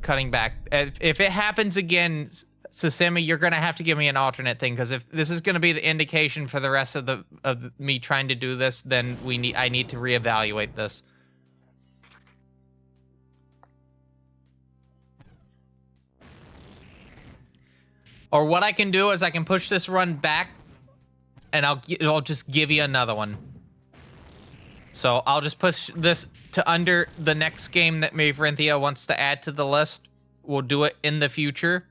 cutting back. If it happens again, Sasemi, you're gonna have to give me an alternate thing, because if this is gonna be the indication for the rest of me trying to do this, then I need to reevaluate this. Or what I can do is I can push this run back, and I'll just give you another one. So I'll just push this to under the next game that Maverinthia wants to add to the list. We'll do it in the future,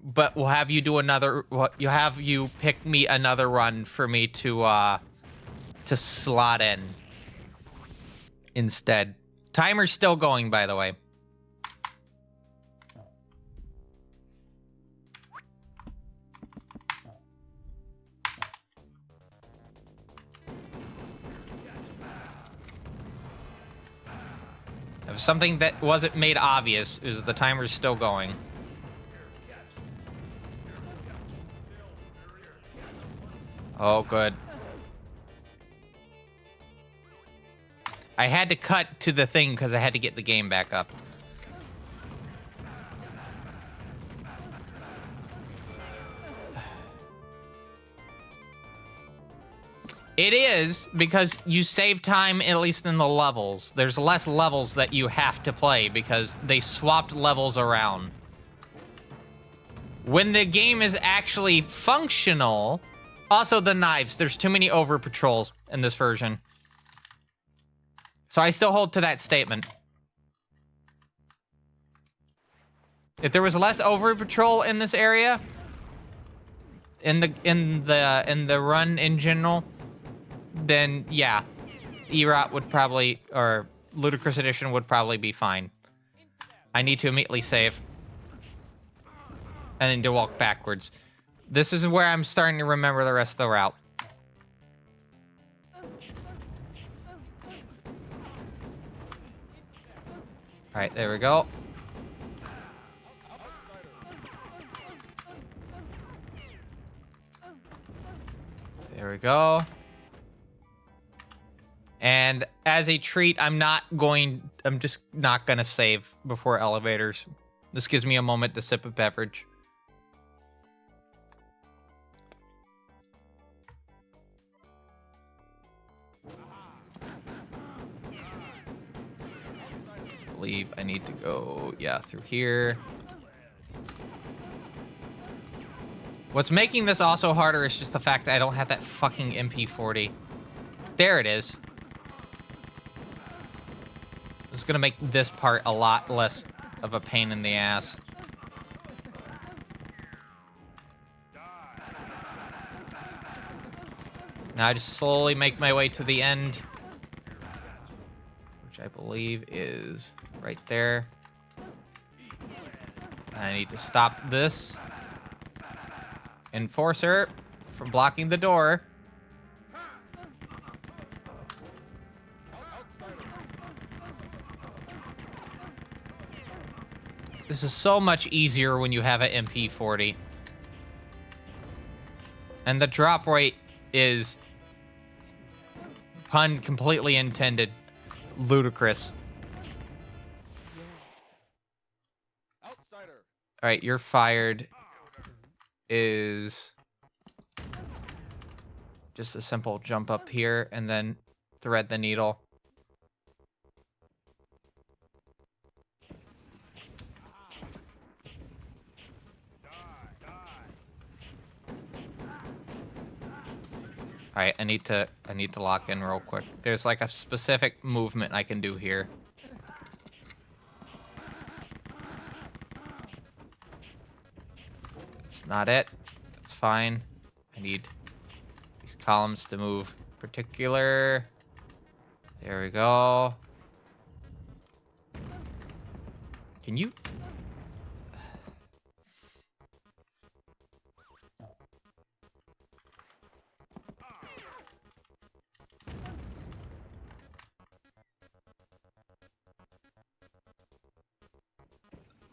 but we'll have you do another. You pick me another run for me to slot in instead. Timer's still going, by the way. If something that wasn't made obvious is the timer's still going. Oh, good. I had to cut to the thing because I had to get the game back up. It is, because you save time, at least in the levels. There's less levels that you have to play because they swapped levels around. When the game is actually functional... Also, the knives. There's too many over patrols in this version. So I still hold to that statement. If there was less over patrol in this area, in the run in general, then yeah, EROT would probably, or Ludicrous Edition would probably be fine. I need to immediately save. And then to walk backwards. This is where I'm starting to remember the rest of the route. Alright, there we go. There we go. And as a treat, I'm just not gonna save before elevators. This gives me a moment to sip a beverage. I believe I need to go, yeah, through here. What's making this also harder is just the fact that I don't have that fucking MP40. There it is. This is gonna make this part a lot less of a pain in the ass. Now I just slowly make my way to the end, which I believe is right there. I need to stop this enforcer from blocking the door. This is so much easier when you have an MP40. And the drop rate is, pun completely intended, ludicrous. All right, you're fired. Is just a simple jump up here and then thread the needle. All right, I need to lock in real quick. There's like a specific movement I can do here. It's not it. It's fine. I need these columns to move particular. There we go. Can you?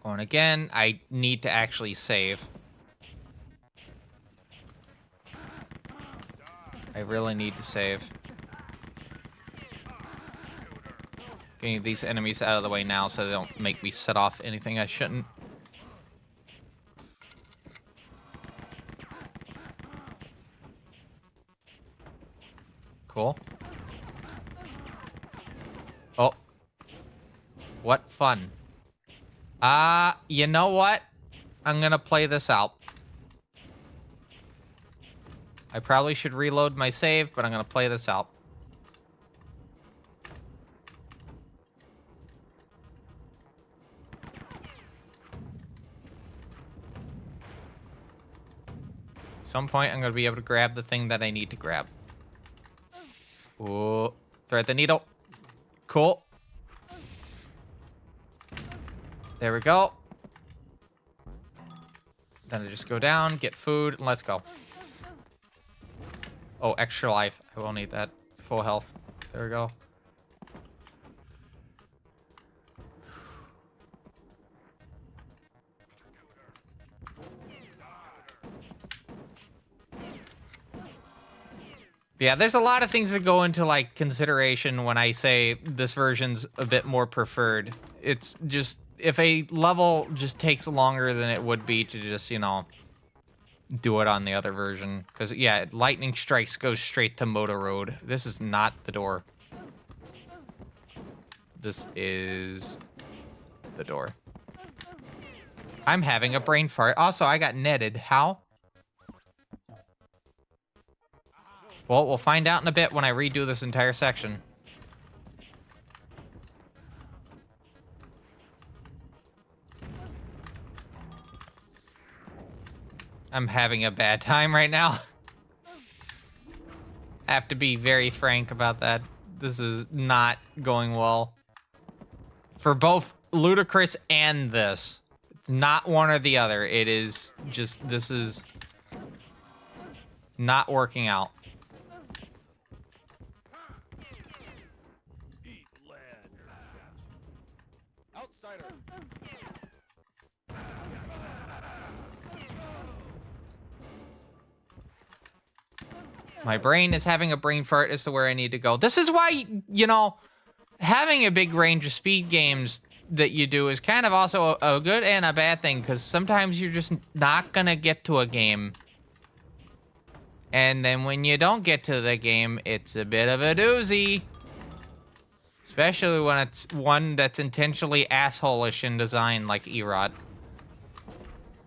Going again. I need to actually save. I really need to save. Getting these enemies out of the way now so they don't make me set off anything I shouldn't. Cool. Oh. What fun. You know what? I'm gonna play this out. I probably should reload my save, but I'm gonna play this out. At some point, I'm gonna be able to grab the thing that I need to grab. Ooh, thread the needle. Cool. There we go. Then I just go down, get food, and let's go. Oh, extra life. I will need that. Full health. There we go. Yeah, there's a lot of things that go into, like, consideration when I say this version's a bit more preferred. It's just, if a level just takes longer than it would be to just, you know, do it on the other version. Because, yeah, lightning strikes goes straight to Motor Road. This is not the door. This is the door. I'm having a brain fart. Also, I got netted. How? Well, we'll find out in a bit when I redo this entire section. I'm having a bad time right now. I have to be very frank about that. This is not going well. For both Ludicrous and this. It's not one or the other. It is just, this is not working out. My brain is having a brain fart as to where I need to go. This is why, you know, having a big range of speed games that you do is kind of also a good and a bad thing, because sometimes you're just not going to get to a game. And then when you don't get to the game, it's a bit of a doozy. Especially when it's one that's intentionally asshole-ish in design, like Erod.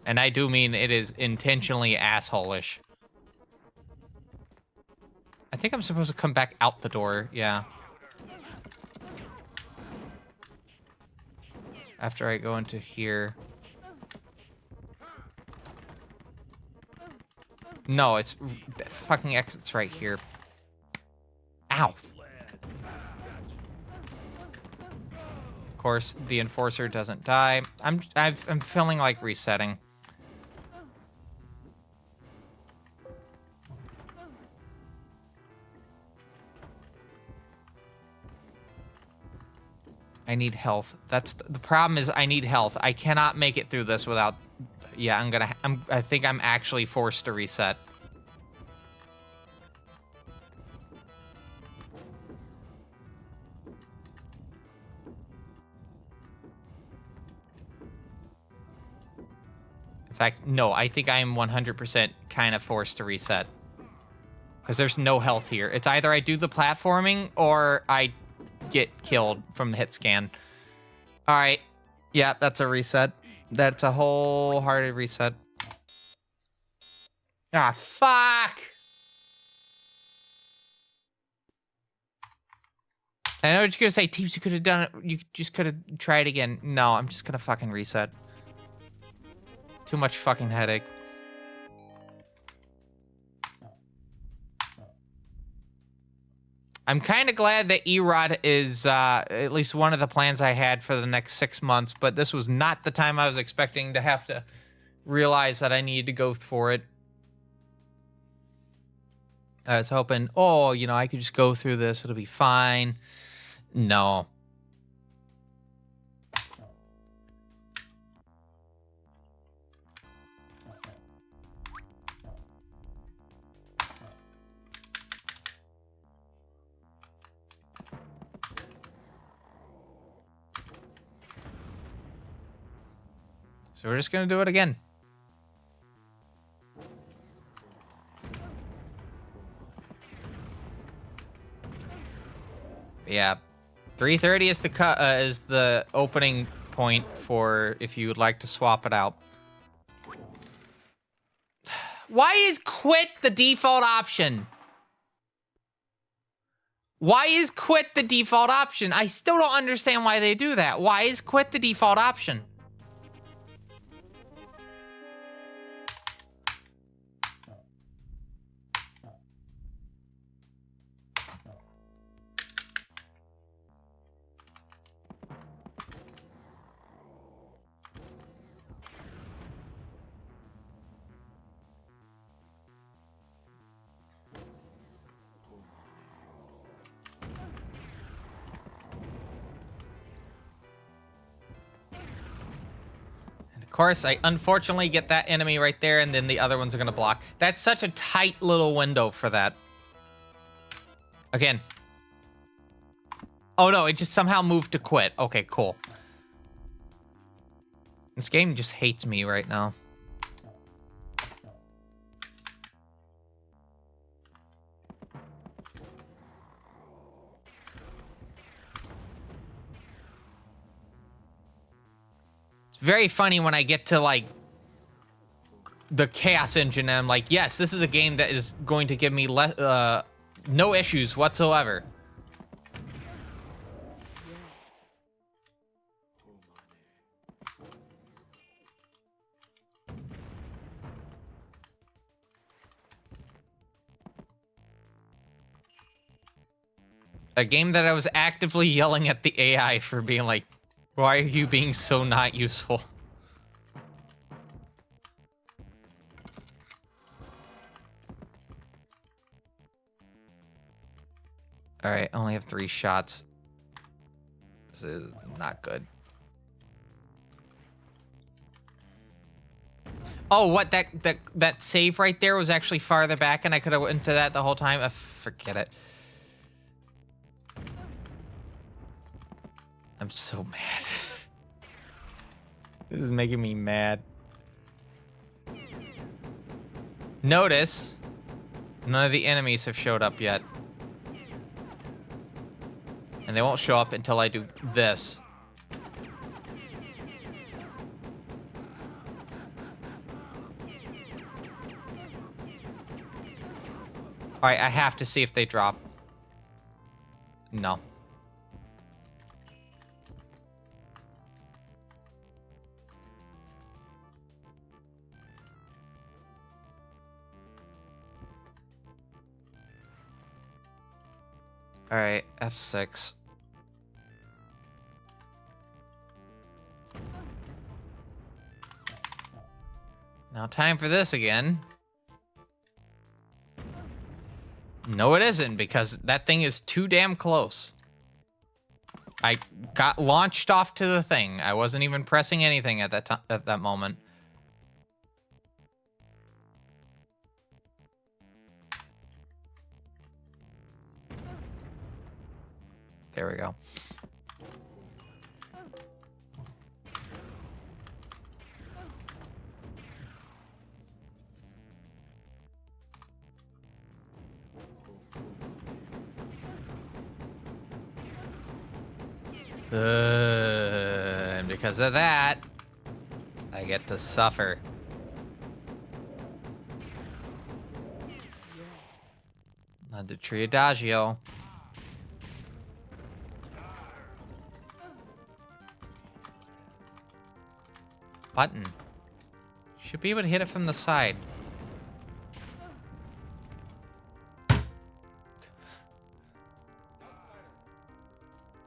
And I do mean it is intentionally asshole-ish. I think I'm supposed to come back out the door, yeah. After I go into here. No, it's... the fucking exit's right here. Ow. Of course, the enforcer doesn't die. I'm feeling like resetting. I need health. That's the problem is I need health. I cannot make it through this without... Yeah, I think I'm actually forced to reset. In fact, no, I think I am 100% kind of forced to reset. Because there's no health here. It's either I do the platforming or I get killed from the hit scan. All right. Yeah, that's a reset. That's a wholehearted reset. Ah, fuck! I know what you're gonna say, Teams, you could have done it. You just could have tried again. No, I'm just gonna fucking reset. Too much fucking headache. I'm kind of glad that Erod is at least one of the plans I had for the next 6 months, but this was not the time I was expecting to have to realize that I needed to go for it. I was hoping, oh, you know, I could just go through this. It'll be fine. No. So we're just going to do it again. Yeah. 3:30 is the opening point for if you would like to swap it out. Why is quit the default option? Why is quit the default option? I still don't understand why they do that. Why is quit the default option? Of course, I unfortunately get that enemy right there, and then the other ones are going to block. That's such a tight little window for that. Again. Oh, no, it just somehow moved to quit. Okay, cool. This game just hates me right now. It's very funny when I get to, like, the Chaos Engine, and I'm like, yes, this is a game that is going to give me no issues whatsoever. A game that I was actively yelling at the AI for being like, why are you being so not useful? All right, I only have 3 shots. This is not good. Oh, what? That save right there was actually farther back, and I could have went into that the whole time. Forget it. I'm so mad. This is making me mad. Notice, none of the enemies have showed up yet. And they won't show up until I do this. Alright, I have to see if they drop. No. Alright, F6. Now time for this again. No, it isn't, because that thing is too damn close. I got launched off to the thing. I wasn't even pressing anything at that moment. There we go. And because of that, I get to suffer. Not the tree adagio. Button. Should be able to hit it from the side.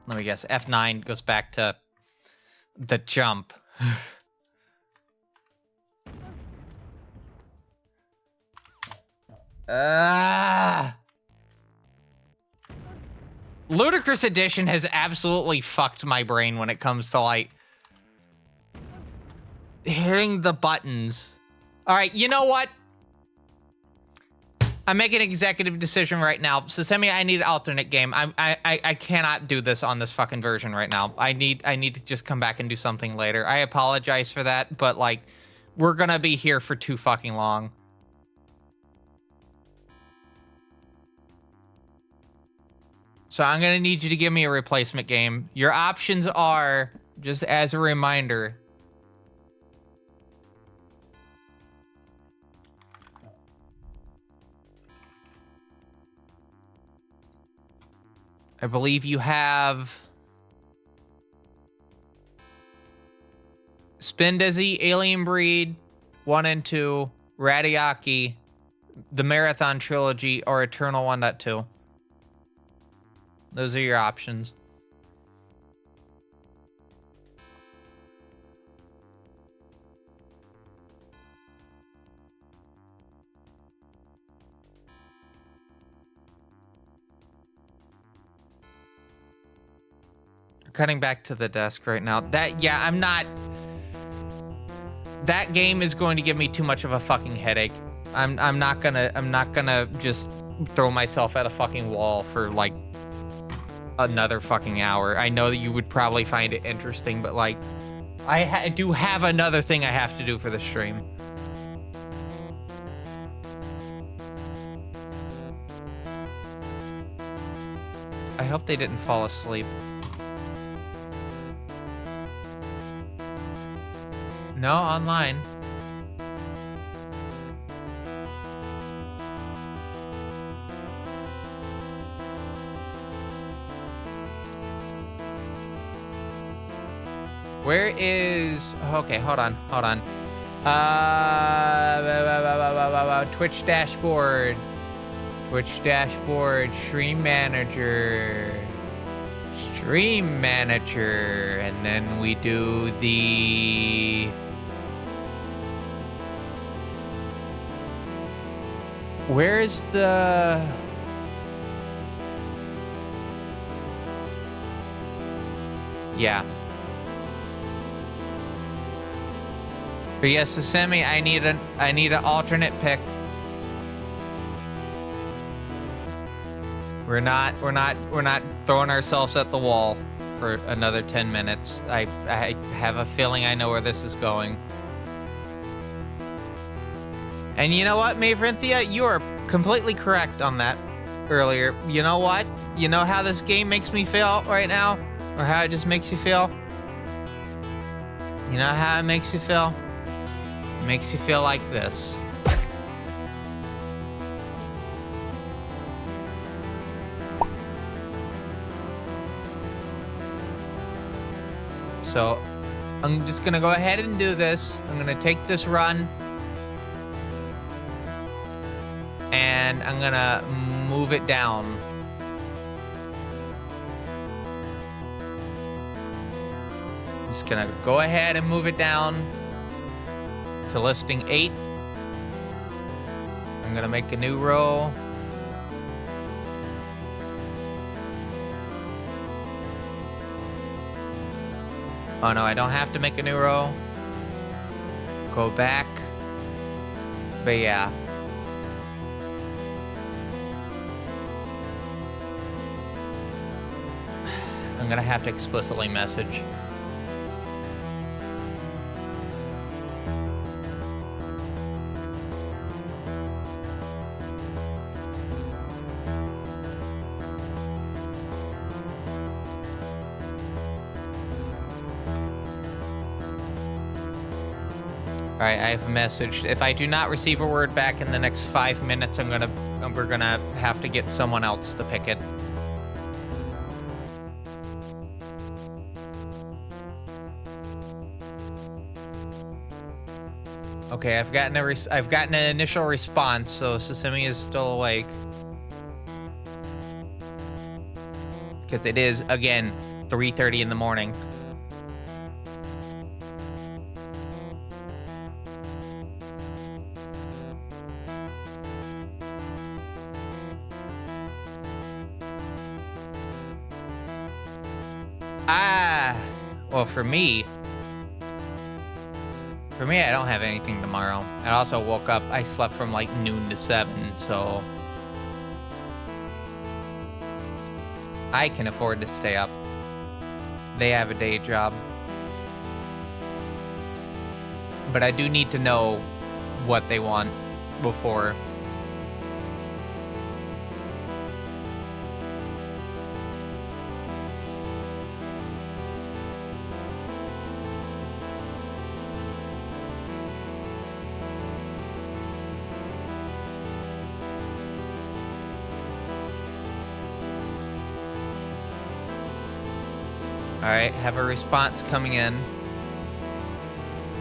Let me guess. F9 goes back to the jump. Ludicrous Edition has absolutely fucked my brain when it comes to, like, hitting the buttons. All right, you know what? I'm making an executive decision right now. Sesame, I need an alternate game. I cannot do this on this fucking version right now. I need to just come back and do something later. I apologize for that, but like, we're gonna be here for too fucking long. So I'm gonna need you to give me a replacement game. Your options are, just as a reminder, I believe you have Spin Dizzy, Alien Breed, 1 and 2, Radiaki, the Marathon Trilogy, or Eternal 1.2. Those are your options. Cutting back to the desk right now. I'm not... That game is going to give me too much of a fucking headache. I'm not gonna just throw myself at a fucking wall for, like, another fucking hour. I know that you would probably find it interesting, but, like, I do have another thing I have to do for the stream. I hope they didn't fall asleep. No, online. Where is... Okay, hold on. Twitch dashboard. Twitch dashboard. Stream manager. Stream manager. And then we do the... Where's the... Yeah. But yes, Sesame, I need an alternate pick. We're not throwing ourselves at the wall for another 10 minutes. I have a feeling I know where this is going. And you know what, Maverinthia? You are completely correct on that earlier. You know what? You know how this game makes me feel right now? Or how it just makes you feel? You know how it makes you feel? It makes you feel like this. So, I'm just gonna go ahead and do this. I'm gonna take this run. And I'm gonna move it down. Just gonna go ahead and move it down to listing 8. I'm gonna make a new row. Oh no, I don't have to make a new row. Go back. But yeah. I'm gonna have to explicitly message. All right, I've messaged. If I do not receive a word back in the next 5 minutes, we're gonna have to get someone else to pick it. Okay, I've gotten an initial response, so Sesame is still awake. Because it is, again, 3:30 in the morning. Well, for me, I don't have anything tomorrow. I also woke up, I slept from like noon to 7, so I can afford to stay up. They have a day job. But I do need to know what they want before. All right, have a response coming in.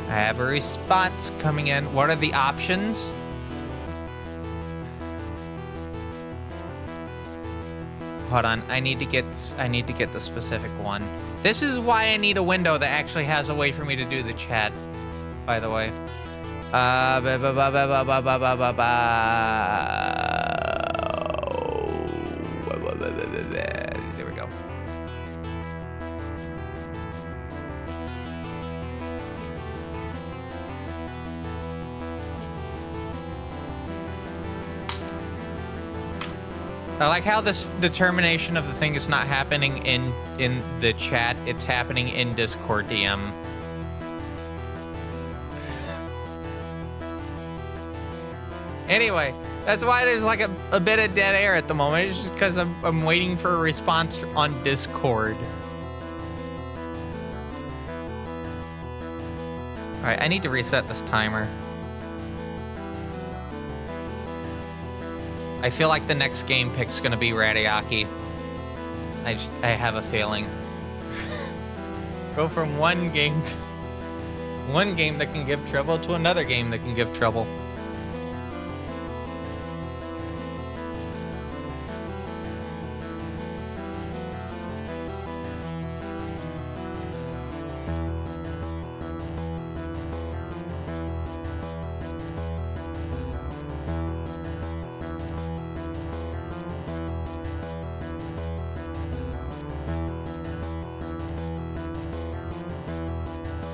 I have a response coming in. What are the options? Hold on, I need to get the specific one. This is why I need a window that actually has a way for me to do the chat, by the way. There we go. I like how this determination of the thing is not happening in the chat. It's happening in Discord DM. Anyway, that's why there's like a bit of dead air at the moment. It's just because I'm waiting for a response on Discord. All right, I need to reset this timer. I feel like the next game pick's gonna be Radiaki. I have a feeling. Go from one game that can give trouble to another game that can give trouble.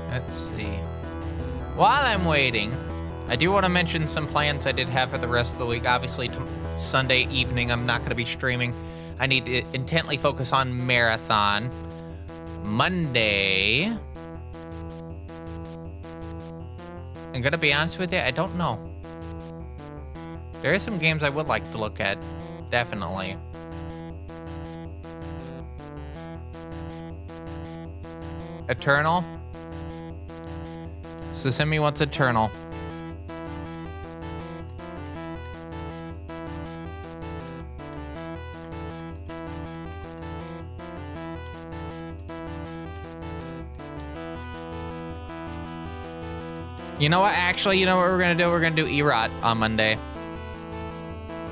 Let's see. While I'm waiting, I do want to mention some plans I did have for the rest of the week. Obviously, Sunday evening, I'm not going to be streaming. I need to intently focus on Marathon. Monday, I'm going to be honest with you, I don't know. There are some games I would like to look at, definitely. Eternal? Sesame wants Eternal. You know what? Actually, you know what we're gonna do? We're gonna do Erot on Monday.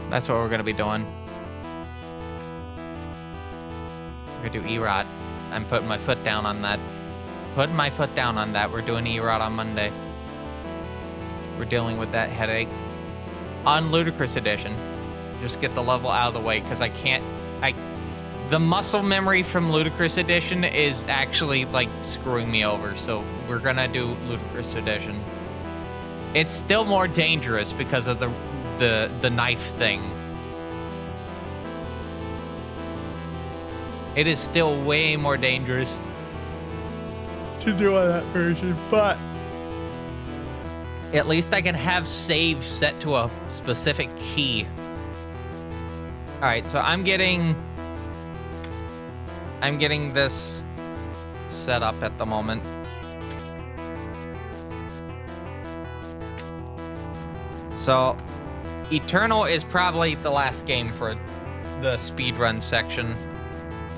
That's what we're gonna be doing. We're gonna do Erot. I'm putting my foot down on that. Putting my foot down on that. We're doing Erot on Monday. We're dealing with that headache. On Ludicrous Edition. Just get the level out of the way, because I can't... The muscle memory from Ludicrous Edition is actually, like, screwing me over, so we're gonna do Ludicrous Edition. It's still more dangerous because of the knife thing. It is still way more dangerous to do on that version, but at least I can have save set to a specific key. All right, so I'm getting this set up at the moment. So Eternal is probably the last game for the speedrun section.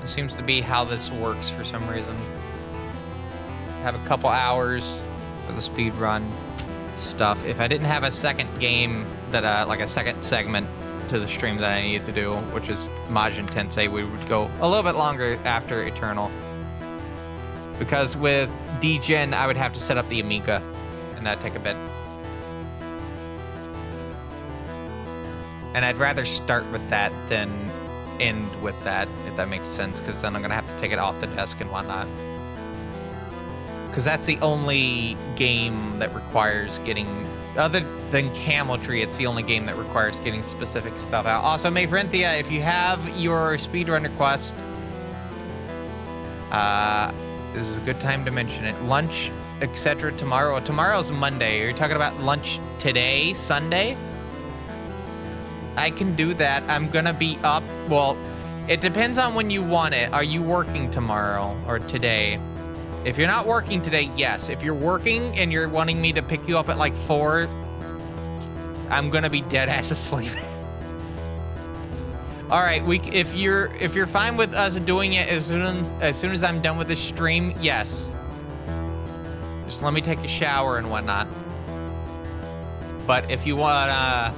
It seems to be how this works for some reason. Have a couple hours for the speedrun stuff. If I didn't have a second game that like a second segment to the stream that I needed to do, which is Majin Tensei, we would go a little bit longer after Eternal. Because with D-Gen, I would have to set up the Amiga, and that'd take a bit. And I'd rather start with that than end with that, if that makes sense, because then I'm gonna have to take it off the desk and whatnot. Because that's the only game that requires getting, other than Camel Tree, it's the only game that requires getting specific stuff out. Also, Mayfrenthia, if you have your speedrun request, this is a good time to mention it. Lunch, etc. tomorrow. Tomorrow's Monday. Are you talking about lunch today, Sunday? I can do that. I'm gonna be up. Well, it depends on when you want it. Are you working tomorrow or today? If you're not working today, yes. If you're working and you're wanting me to pick you up at like 4, I'm gonna be dead ass asleep. All right, if you're fine with us doing it as soon as I'm done with this stream, yes. Just let me take a shower and whatnot. But if you wanna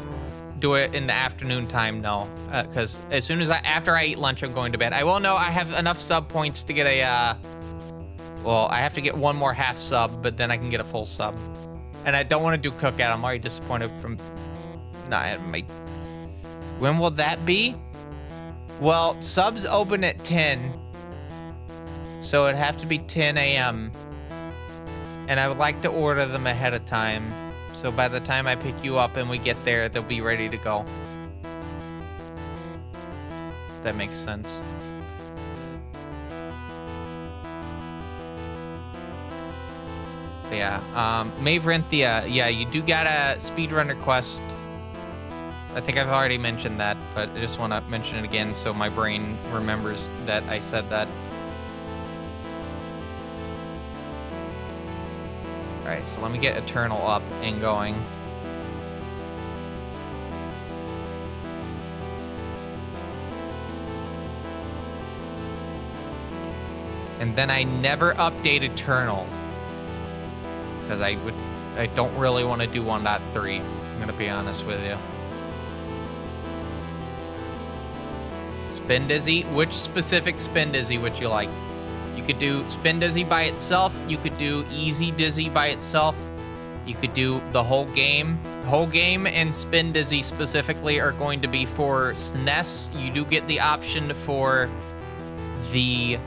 do it in the afternoon time, no, because as soon as after I eat lunch, I'm going to bed. I will know I have enough sub points to get a well, I have to get one more half sub, but then I can get a full sub. And I don't want to do cookout. I'm already disappointed from when will that be? Well, subs open at 10, so it'd have to be 10 a.m. and I would like to order them ahead of time. So by the time I pick you up and we get there, they'll be ready to go. If that makes sense. But yeah, Maverinthia, yeah, you do got a speedrun request. I think I've already mentioned that, but I just want to mention it again so my brain remembers that I said that. Alright, so let me get Eternal up and going. And then I never update Eternal. Because I don't really want to do 1.3. I'm gonna be honest with you. Spin Dizzy? Which specific Spin Dizzy would you like? You could do Spin Dizzy by itself. You could do Easy Dizzy by itself. You could do the whole game. The whole game and Spin Dizzy specifically are going to be for SNES. You do get the option for the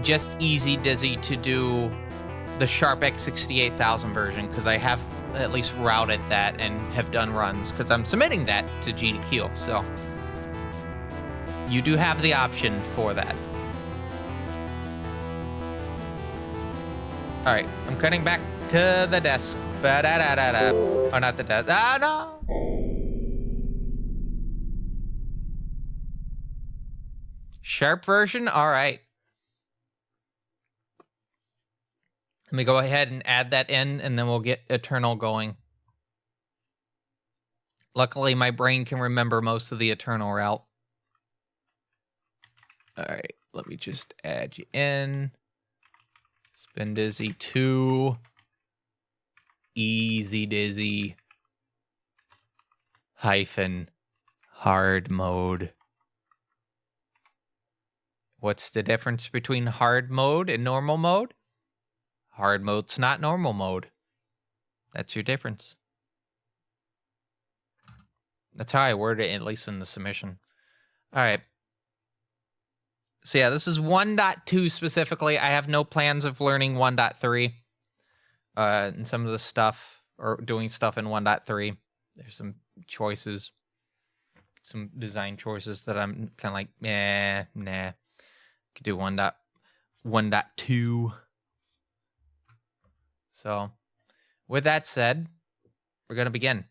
just Easy Dizzy to do the Sharp X68000 version, because I have at least routed that and have done runs, because I'm submitting that to GDQ, so you do have the option for that. All right, I'm cutting back to the desk. Ba-da-da-da-da. Oh, not the desk. Ah, no! Sharp version? All right. Let me go ahead and add that in, and then we'll get Eternal going. Luckily, my brain can remember most of the Eternal route. All right, let me just add you in. Spin Dizzy 2. Easy Dizzy. Hyphen. Hard mode. What's the difference between hard mode and normal mode? Hard mode's not normal mode. That's your difference. That's how I word it, at least in the submission. All right. So yeah, this is 1.2 specifically. I have no plans of learning 1.3 and some of the stuff, or doing stuff in 1.3. There's some choices, some design choices that I'm kind of like, nah. Could do 1.2. So, with that said, we're going to begin.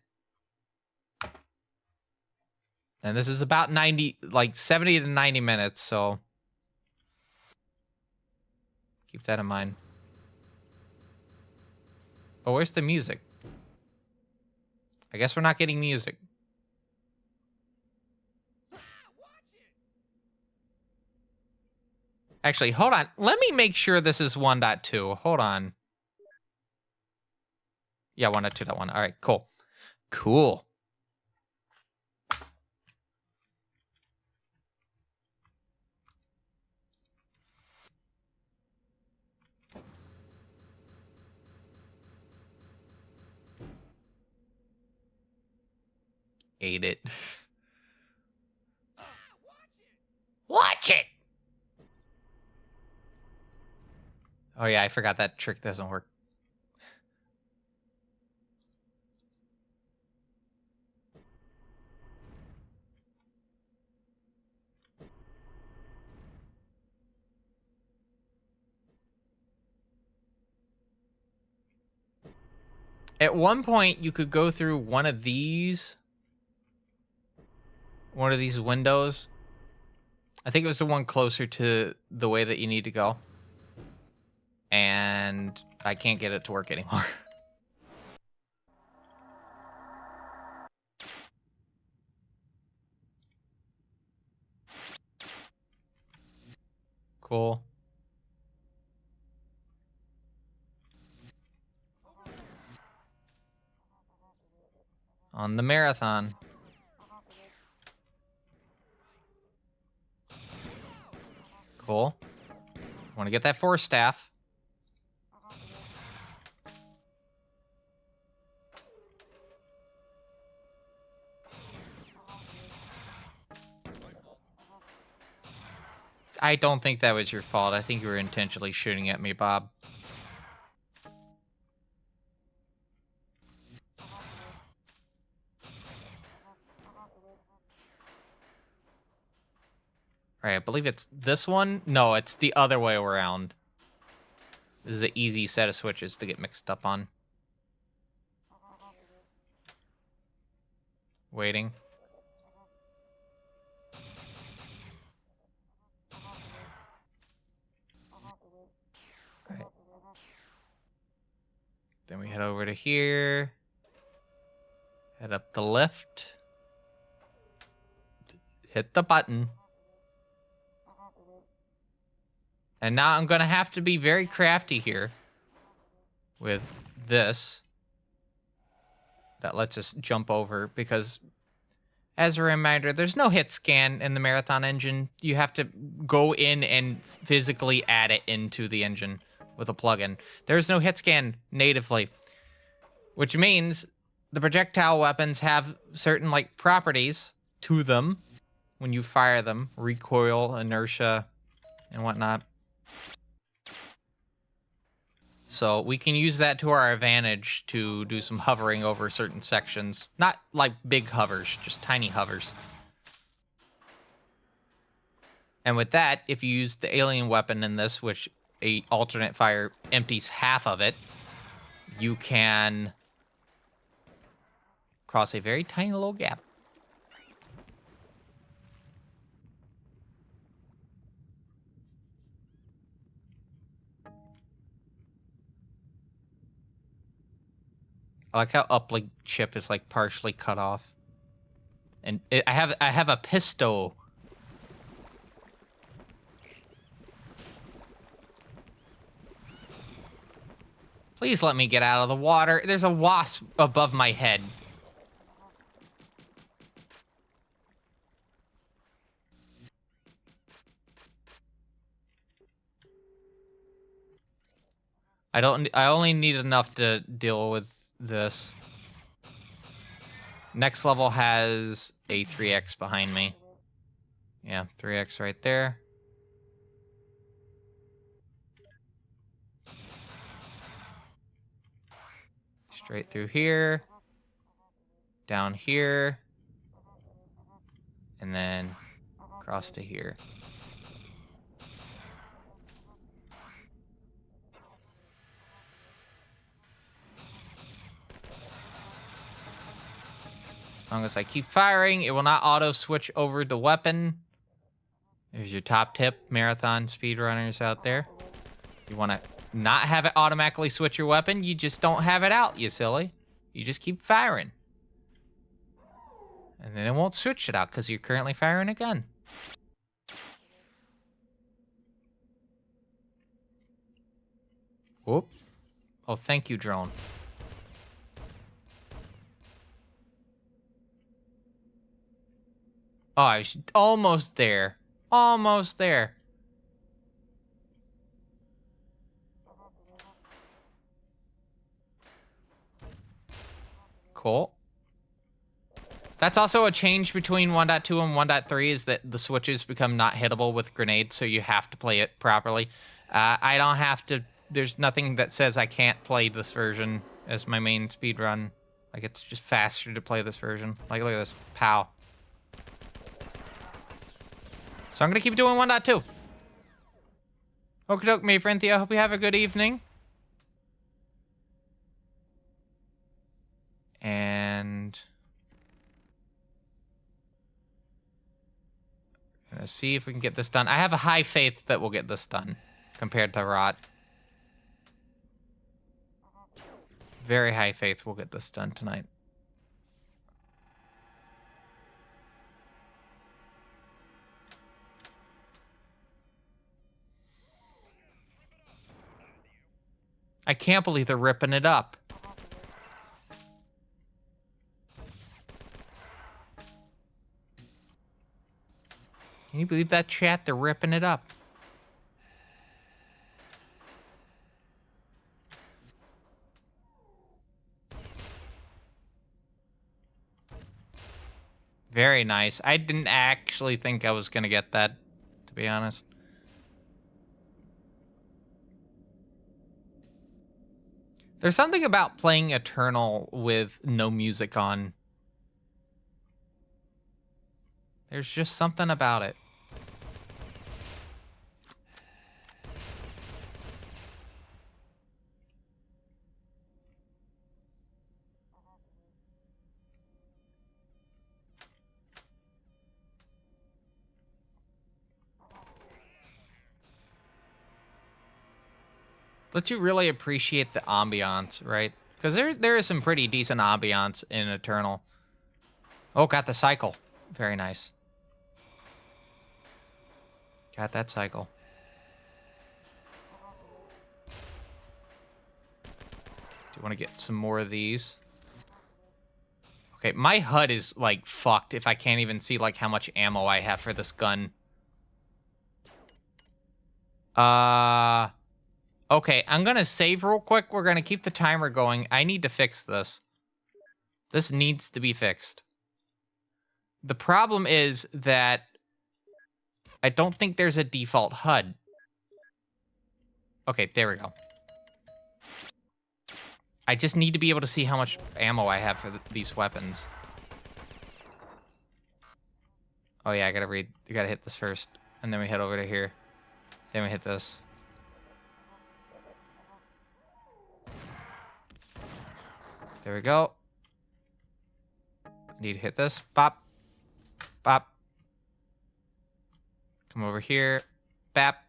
And this is about 70 to 90 minutes, so keep that in mind. Oh, where's the music? I guess we're not getting music. Actually, hold on. Let me make sure this is 1.2. Hold on. Yeah, 1.2.1. All right, cool. Cool. Ate it. Watch it! Oh yeah, I forgot that trick doesn't work. At one point, you could go through one of these windows. I think it was the one closer to the way that you need to go. And I can't get it to work anymore. Cool. On the marathon. Cool. Want to get that force staff. I don't think that was your fault. I think you were intentionally shooting at me, Bob. All right, I believe it's this one. No, it's the other way around. This is an easy set of switches to get mixed up on. Waiting. All right. Then we head over to here. Head up the lift. Hit the button. And now I'm going to have to be very crafty here with this. That lets us jump over because, as a reminder, there's no hit scan in the Marathon engine. You have to go in and physically add it into the engine with a plugin. There's no hit scan natively, which means the projectile weapons have certain properties to them when you fire them, recoil, inertia, and whatnot. So we can use that to our advantage to do some hovering over certain sections. Not like big hovers, just tiny hovers. And with that, if you use the alien weapon in this, which a alternate fire empties half of it, you can cross a very tiny little gap. I like how uplink chip is like partially cut off. And I have a pisto. Please let me get out of the water. There's a wasp above my head. I only need enough to deal with this. Next level has a 3x behind me. Yeah, 3x right there. Straight through here. Down here. And then across to here. As long as I keep firing, it will not auto-switch over the weapon. There's your top tip, marathon speedrunners out there. You want to not have it automatically switch your weapon, you just don't have it out, you silly. You just keep firing. And then it won't switch it out because you're currently firing a gun. Whoop. Oh, thank you, drone. Oh, I was almost there. Almost there. Cool. That's also a change between 1.2 and 1.3 is that the switches become not hittable with grenades, so you have to play it properly. I don't have to... There's nothing that says I can't play this version as my main speedrun. Like, it's just faster to play this version. Like, look at this. Pow. So I'm going to keep doing 1.2. Okie doke, me friend. I hope you have a good evening. And... Let's see if we can get this done. I have a high faith that we'll get this done compared to Rot. Very high faith we'll get this done tonight. I can't believe they're ripping it up. Can you believe that, chat? They're ripping it up. Very nice. I didn't actually think I was going to get that, to be honest. There's something about playing Eternal with no music on. There's just something about it. Let you really appreciate the ambiance, right? Because there is some pretty decent ambiance in Eternal. Oh, got the cycle. Very nice. Got that cycle. Do you want to get some more of these? Okay, my HUD is, like, fucked if I can't even see, like, how much ammo I have for this gun. Okay, I'm gonna save real quick. We're gonna keep the timer going. I need to fix this. This needs to be fixed. The problem is that I don't think there's a default HUD. Okay, there we go. I just need to be able to see how much ammo I have for these weapons. Oh yeah, I gotta hit this first. And then we head over to here. Then we hit this. There we go. Need to hit this. Bop. Bop. Come over here. Bap.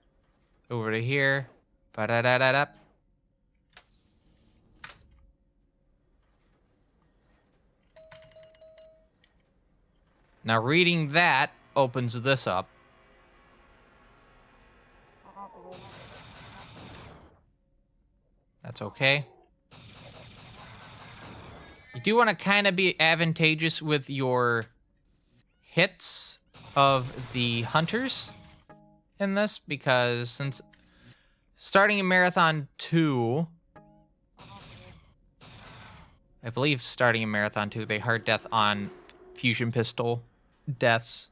Over to here. Ba-da-da-da-da. Now reading that opens this up. That's okay. You do want to kind of be advantageous with your hits of the hunters in this, because since starting in Marathon 2, I believe starting in Marathon 2, they hard death on fusion pistol deaths.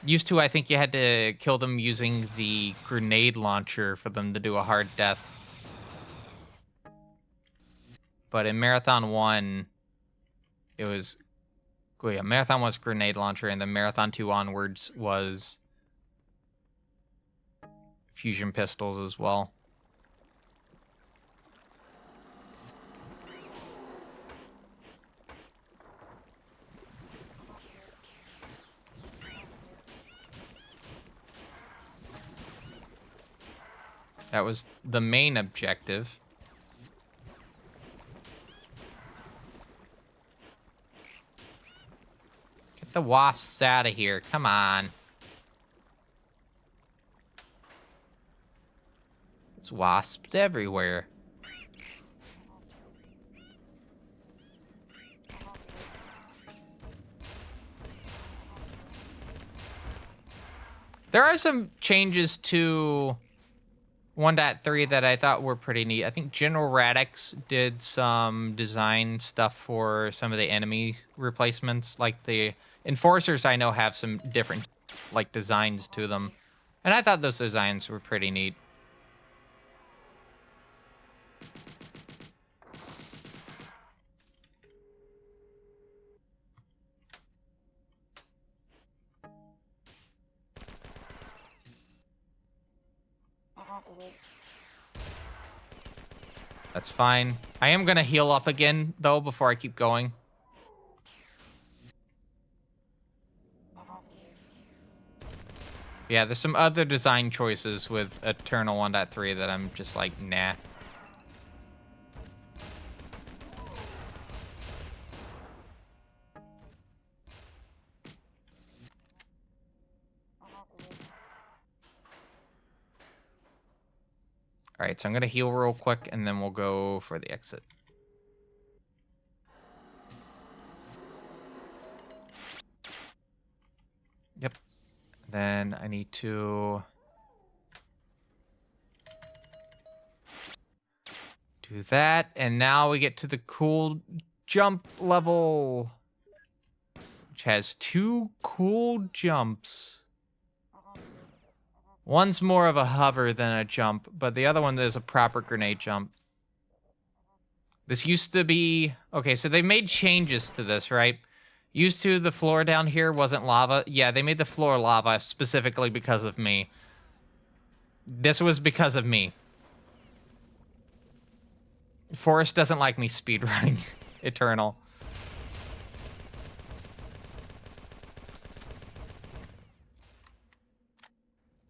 Used to, I think you had to kill them using the grenade launcher for them to do a hard death. But in Marathon 1, it was... Oh yeah, Marathon was grenade launcher, and then Marathon 2 onwards was fusion pistols as well. That was the main objective. Get the wasps out of here. Come on. There's wasps everywhere. There are some changes to 1.3 that I thought were pretty neat. I think General Radix did some design stuff for some of the enemy replacements. Like the Enforcers, I know, have some different like designs to them. And I thought those designs were pretty neat. That's fine. I am gonna heal up again, though, before I keep going. Yeah, there's some other design choices with Eternal 1.3 that I'm just like, nah. Alright, so I'm gonna heal real quick, and then we'll go for the exit. Yep. Then I need to do that, and now we get to the cool jump level, which has 2 cool jumps. One's more of a hover than a jump, but the other one is a proper grenade jump. This used to be... Okay, so they made changes to this, right? Used to, the floor down here wasn't lava. Yeah, they made the floor lava specifically because of me. This was because of me. Forrest doesn't like me speedrunning Eternal.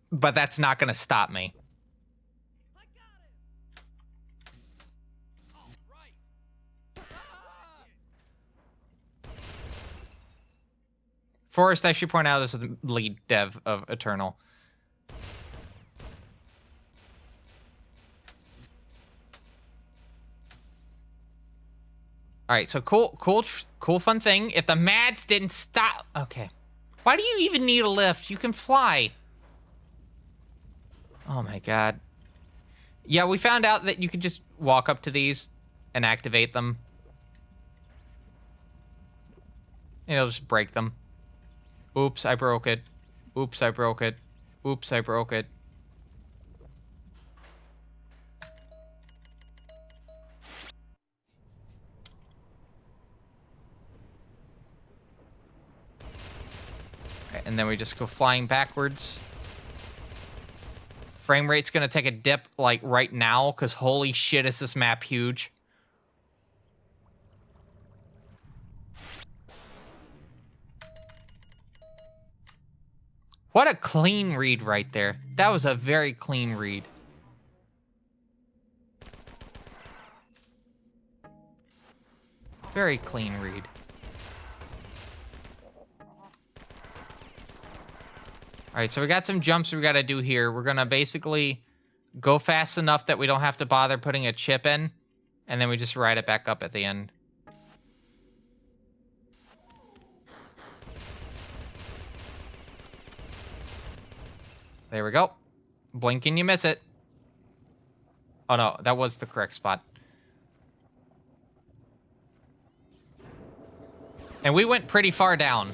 But that's not going to stop me. Forrest, I should point out, is the lead dev of Eternal. All right, so cool, fun thing. If the Mads didn't stop... Okay. Why do you even need a lift? You can fly. Oh my god. Yeah, we found out that you could just walk up to these and activate them. And it'll just break them. Oops, I broke it. Oops, I broke it. Oops, I broke it. and then we just go flying backwards. Frame rate's gonna take a dip, like, right now, because holy shit is this map huge. What a clean read right there. That was a very clean read. Very clean read. All right, so we got some jumps we got to do here. We're going to basically go fast enough that we don't have to bother putting a chip in, and then we just ride it back up at the end. There we go. Blink and you miss it. Oh, no, that was the correct spot. And we went pretty far down.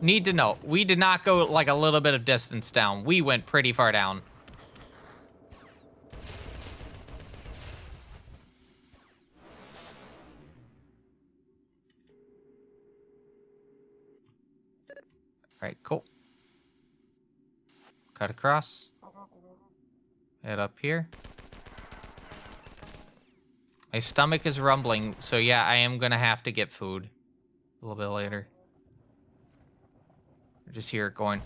Need to know, we did not go like a little bit of distance down. We went pretty far down. All right, cool. Cut across. Head up here. My stomach is rumbling, so yeah, I am gonna have to get food a little bit later. I just hear it going.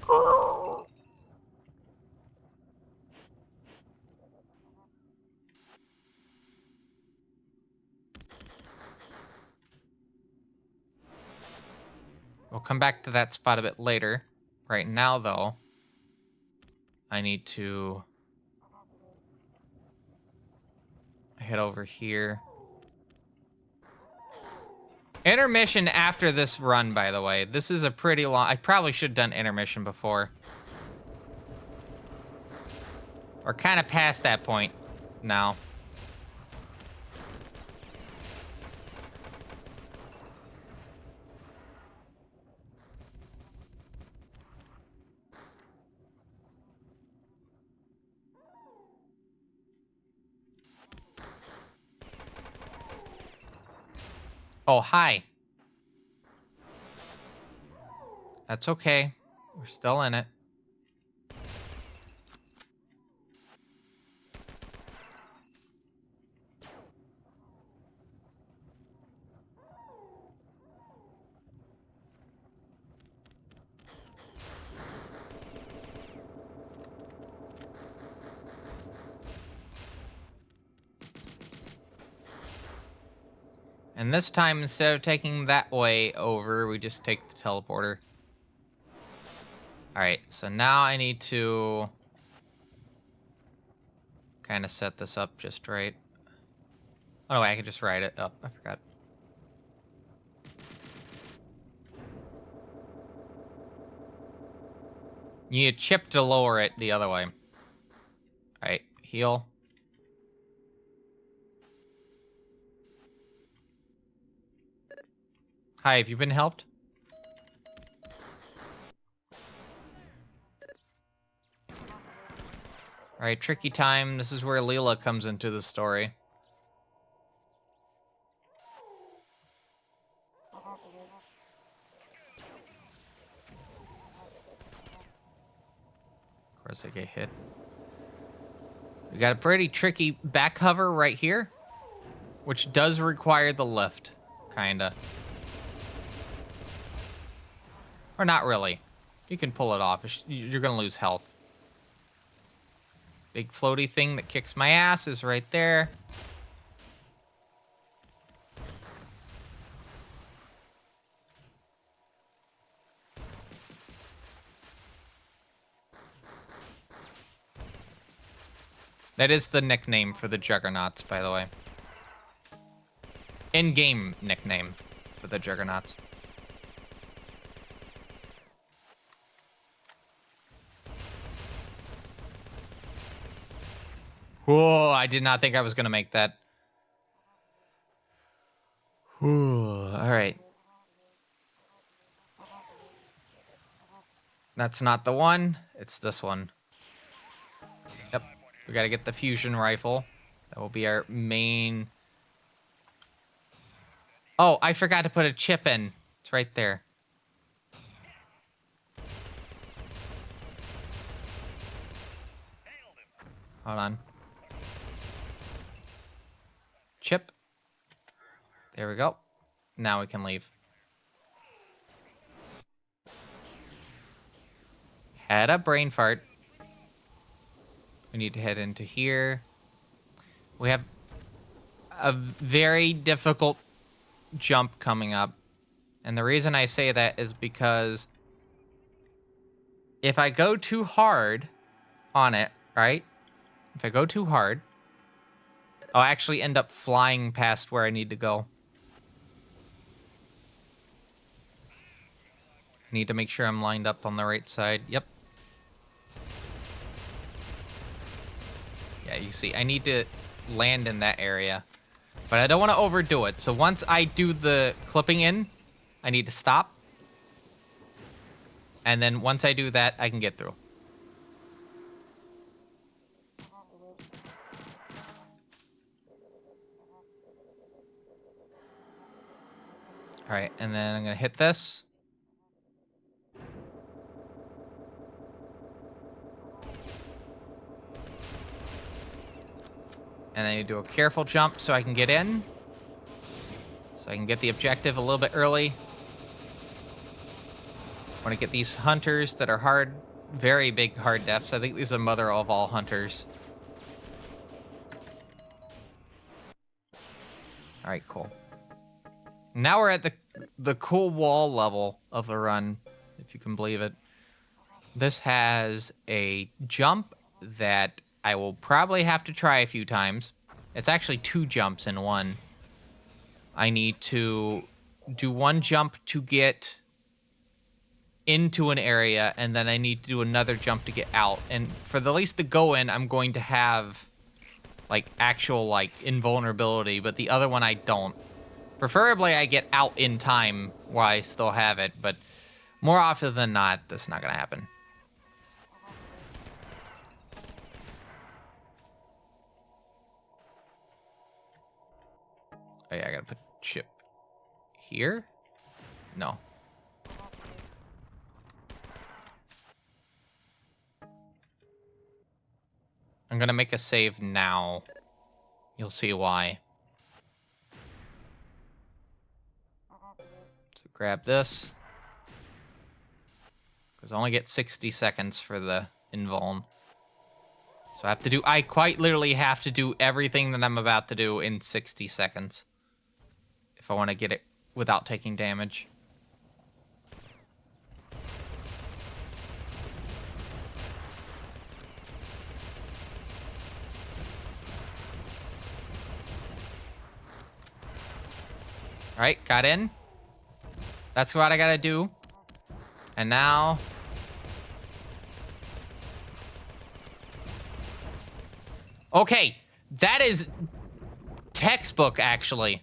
We'll come back to that spot a bit later. Right now, though, I need to head over here. Intermission after this run, by the way. This is a pretty long... I probably should have done intermission before. Or kind of past that point now. Oh, hi. That's okay. We're still in it. And this time, instead of taking that way over, we just take the teleporter. Alright, so now I need to kind of set this up just right. Oh, no, I can just ride it up. I forgot. You need a chip to lower it the other way. Alright, heal. Hi, have you been helped? Alright, tricky time. This is where Leela comes into the story. Of course I get hit. We got a pretty tricky back hover right here, which does require the lift, kinda. Or not really. You can pull it off. You're gonna lose health. Big floaty thing that kicks my ass is right there. That is the nickname for the Juggernauts, by the way. In-game nickname for the Juggernauts. Whoa, I did not think I was going to make that. Whew, all right. That's not the one. It's this one. Yep. We got to get the fusion rifle. That will be our main... Oh, I forgot to put a chip in. It's right there. Hold on. Chip. There we go. Now we can leave. Had a brain fart. We need to head into here. We have a very difficult jump coming up. And the reason I say that is because if I go too hard on it, right? If I go too hard, I'll actually end up flying past where I need to go. I need to make sure I'm lined up on the right side. Yep. Yeah, you see, I need to land in that area. But I don't want to overdo it. So once I do the clipping in, I need to stop. And then once I do that, I can get through. All right, and then I'm going to hit this. And I need to do a careful jump so I can get in. So I can get the objective a little bit early. I want to get these hunters that are hard, very big hard deaths. I think these are the mother of all hunters. All right, cool. Now we're at the cool wall level of the run, if you can believe it. This has a jump that I will probably have to try a few times. It's actually 2 jumps in one. I need to do 1 jump to get into an area, and then I need to do another jump to get out. And for the least to go in, I'm going to have like actual like invulnerability, but the other one I don't. Preferably I get out in time while I still have it, but more often than not, that's not gonna happen. Oh yeah, I gotta put chip here? No. I'm gonna make a save now. You'll see why. So grab this. Because I only get 60 seconds for the invuln. So I quite literally have to do everything that I'm about to do in 60 seconds. If I want to get it without taking damage. All right, got in. That's what I gotta do. And now... Okay, that is textbook, actually.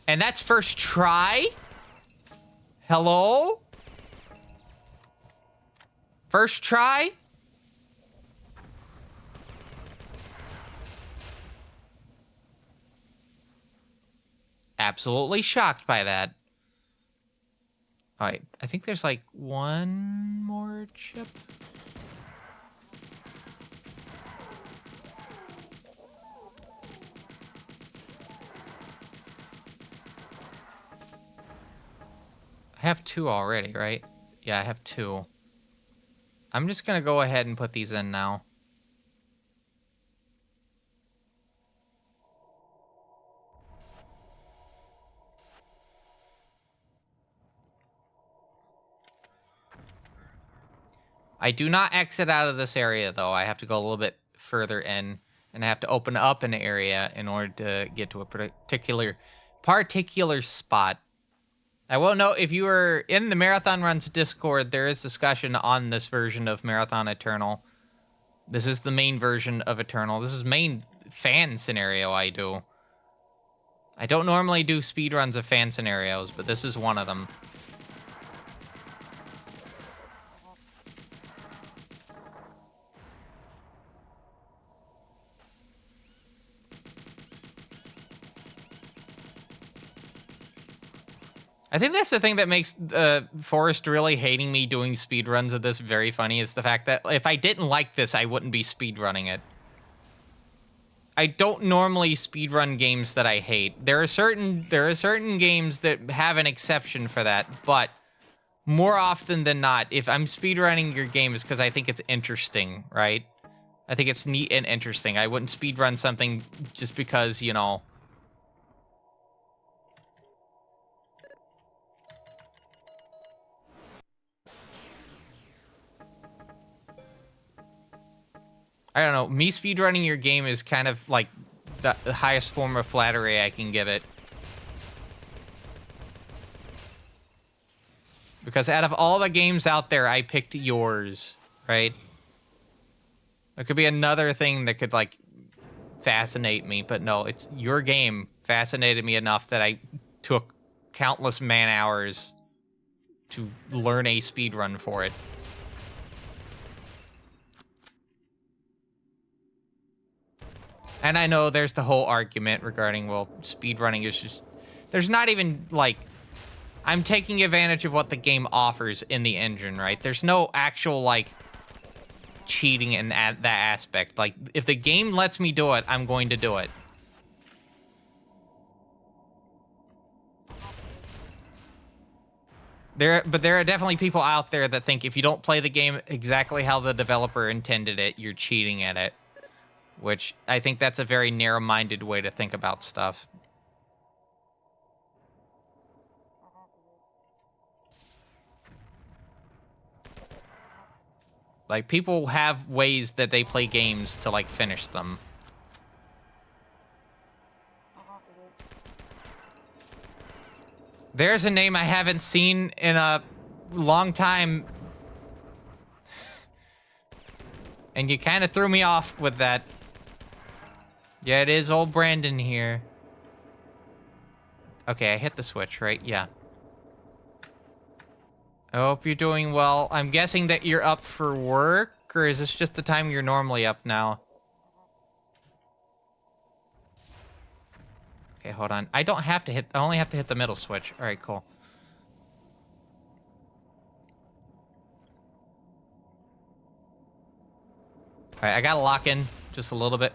And that's first try? Hello? First try? Absolutely shocked by that. All right, I think there's like 1 more chip. I have 2 already, right? Yeah, I have 2. I'm just gonna go ahead and put these in now. I do not exit out of this area, though. I have to go a little bit further in, and I have to open up an area in order to get to a particular spot. I will note, if you are in the Marathon Runs Discord, there is discussion on this version of Marathon Eternal. This is the main version of Eternal. This is main fan scenario I do. I don't normally do speedruns of fan scenarios, but this is one of them. I think that's the thing that makes Forrest really hating me doing speedruns of this very funny, is the fact that if I didn't like this, I wouldn't be speedrunning it. I don't normally speedrun games that I hate. There are certain games that have an exception for that, but more often than not, if I'm speedrunning your game, it's because I think it's interesting, right? I think it's neat and interesting. I wouldn't speedrun something just because, you know. I don't know. Me speedrunning your game is kind of like the highest form of flattery I can give it. Because out of all the games out there, I picked yours, right? There could be another thing that could, like, fascinate me, but no, it's your game fascinated me enough that I took countless man hours to learn a speedrun for it. And I know there's the whole argument regarding, well, speedrunning is just... There's not even, like... I'm taking advantage of what the game offers in the engine, right? There's no actual, like, cheating in that aspect. Like, if the game lets me do it, I'm going to do it. But there are definitely people out there that think if you don't play the game exactly how the developer intended it, you're cheating at it. Which, I think that's a very narrow-minded way to think about stuff. Like, people have ways that they play games to, like, finish them. There's a name I haven't seen in a long time. And you kind of threw me off with that. Yeah, it is old Brandon here. Okay, I hit the switch, right? Yeah. I hope you're doing well. I'm guessing that you're up for work, or is this just the time you're normally up now? Okay, hold on. I don't have to hit... I only have to hit the middle switch. All right, cool. All right, I gotta lock in just a little bit.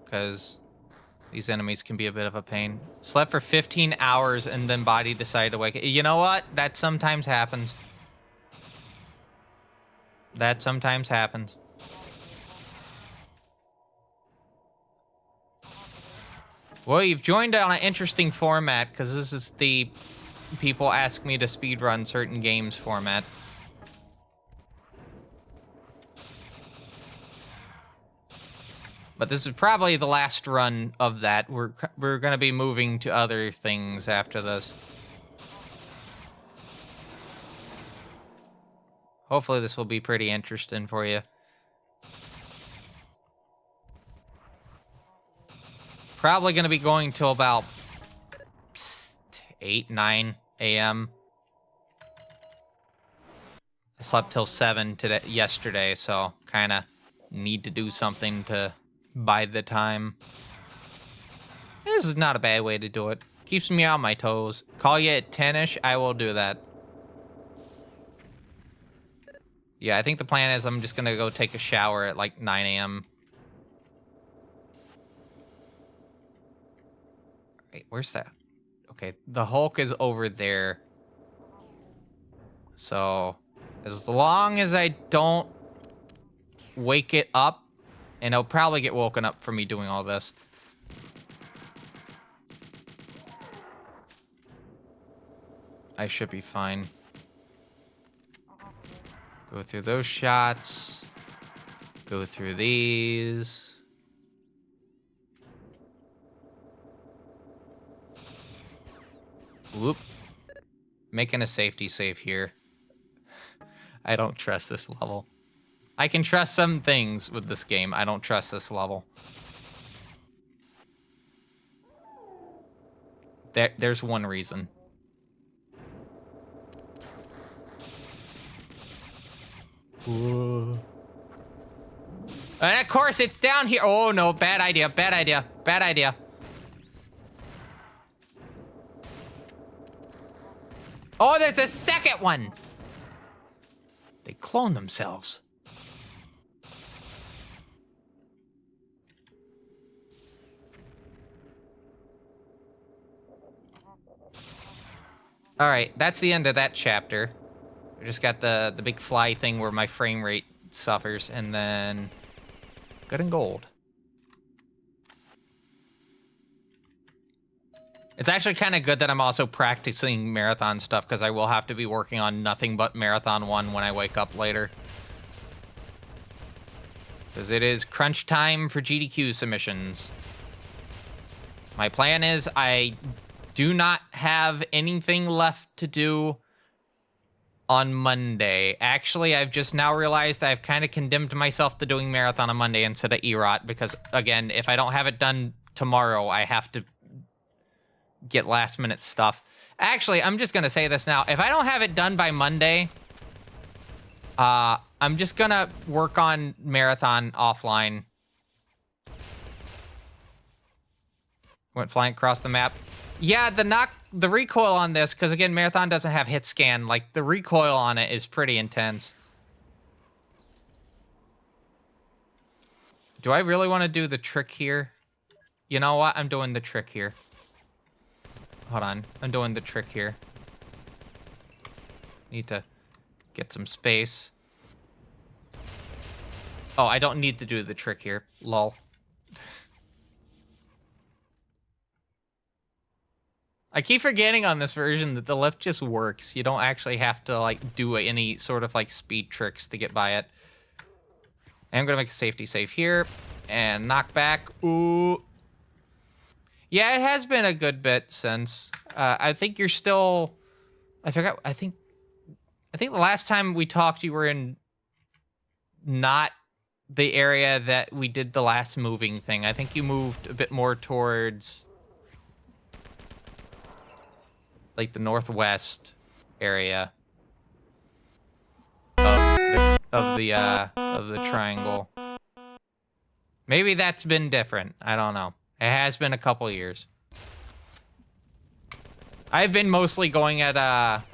Because these enemies can be a bit of a pain. Slept for 15 hours and then body decided to wake up. You know what? That sometimes happens. That sometimes happens. Well, you've joined on an interesting format, because this is the people ask me to speedrun certain games format. But this is probably the last run of that. We're going to be moving to other things after this. Hopefully this will be pretty interesting for you. Probably going to be going till about 8, 9 a.m. I slept till 7 yesterday, so kind of need to do something to bide the time. This is not a bad way to do it. Keeps me on my toes. Call you at 10-ish, I will do that. Yeah, I think the plan is I'm just going to go take a shower at like 9 a.m. Wait, where's that? Okay, the Hulk is over there. So, as long as I don't wake it up, and it'll probably get woken up for me doing all this. I should be fine. Go through those shots. Go through these. Whoop. Making a safety save here. I don't trust this level. I can trust some things with this game. I don't trust this level. There's one reason. Whoa. And of course, it's down here. Oh, no. Bad idea. Bad idea. Bad idea. Oh, there's a second one! They clone themselves. All right, that's the end of that chapter. We just got the big fly thing where my frame rate suffers, and then good and gold. It's actually kind of good that I'm also practicing marathon stuff, because I will have to be working on nothing but Marathon 1 when I wake up later. Because it is crunch time for GDQ submissions. My plan is I do not have anything left to do on Monday. Actually, I've just now realized I've kind of condemned myself to doing marathon on Monday instead of EROT, because, again, if I don't have it done tomorrow, I have to get last-minute stuff. Actually, I'm just going to say this now. If I don't have it done by Monday, I'm just going to work on marathon offline. Went flying across the map. Yeah, the recoil on this, because again, Marathon doesn't have hit scan, like the recoil on it is pretty intense. Do I really want to do the trick here? You know what? I'm doing the trick here. Hold on. I'm doing the trick here. Need to get some space. Oh, I don't need to do the trick here. Lol. I keep forgetting on this version that the lift just works. You don't actually have to, like, do any sort of, like, speed tricks to get by it. I'm gonna make a safety save here. And knock back. Ooh. Yeah, it has been a good bit since. I think you're still... I forgot. I think the last time we talked, you were in not the area that we did the last moving thing. I think you moved a bit more towards... like the northwest area of the triangle. Maybe that's been different. I don't know. It has been a couple years. I've been mostly going at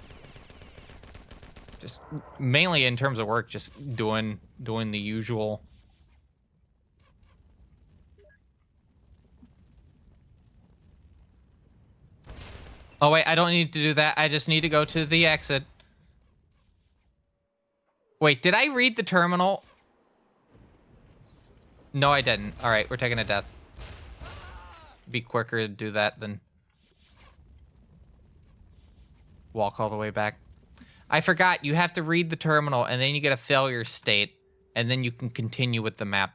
just mainly in terms of work, just doing the usual. Oh, wait, I don't need to do that. I just need to go to the exit. Wait, did I read the terminal? No, I didn't. All right, we're taking a death. Be quicker to do that than walk all the way back. I forgot, you have to read the terminal, and then you get a failure state, and then you can continue with the map.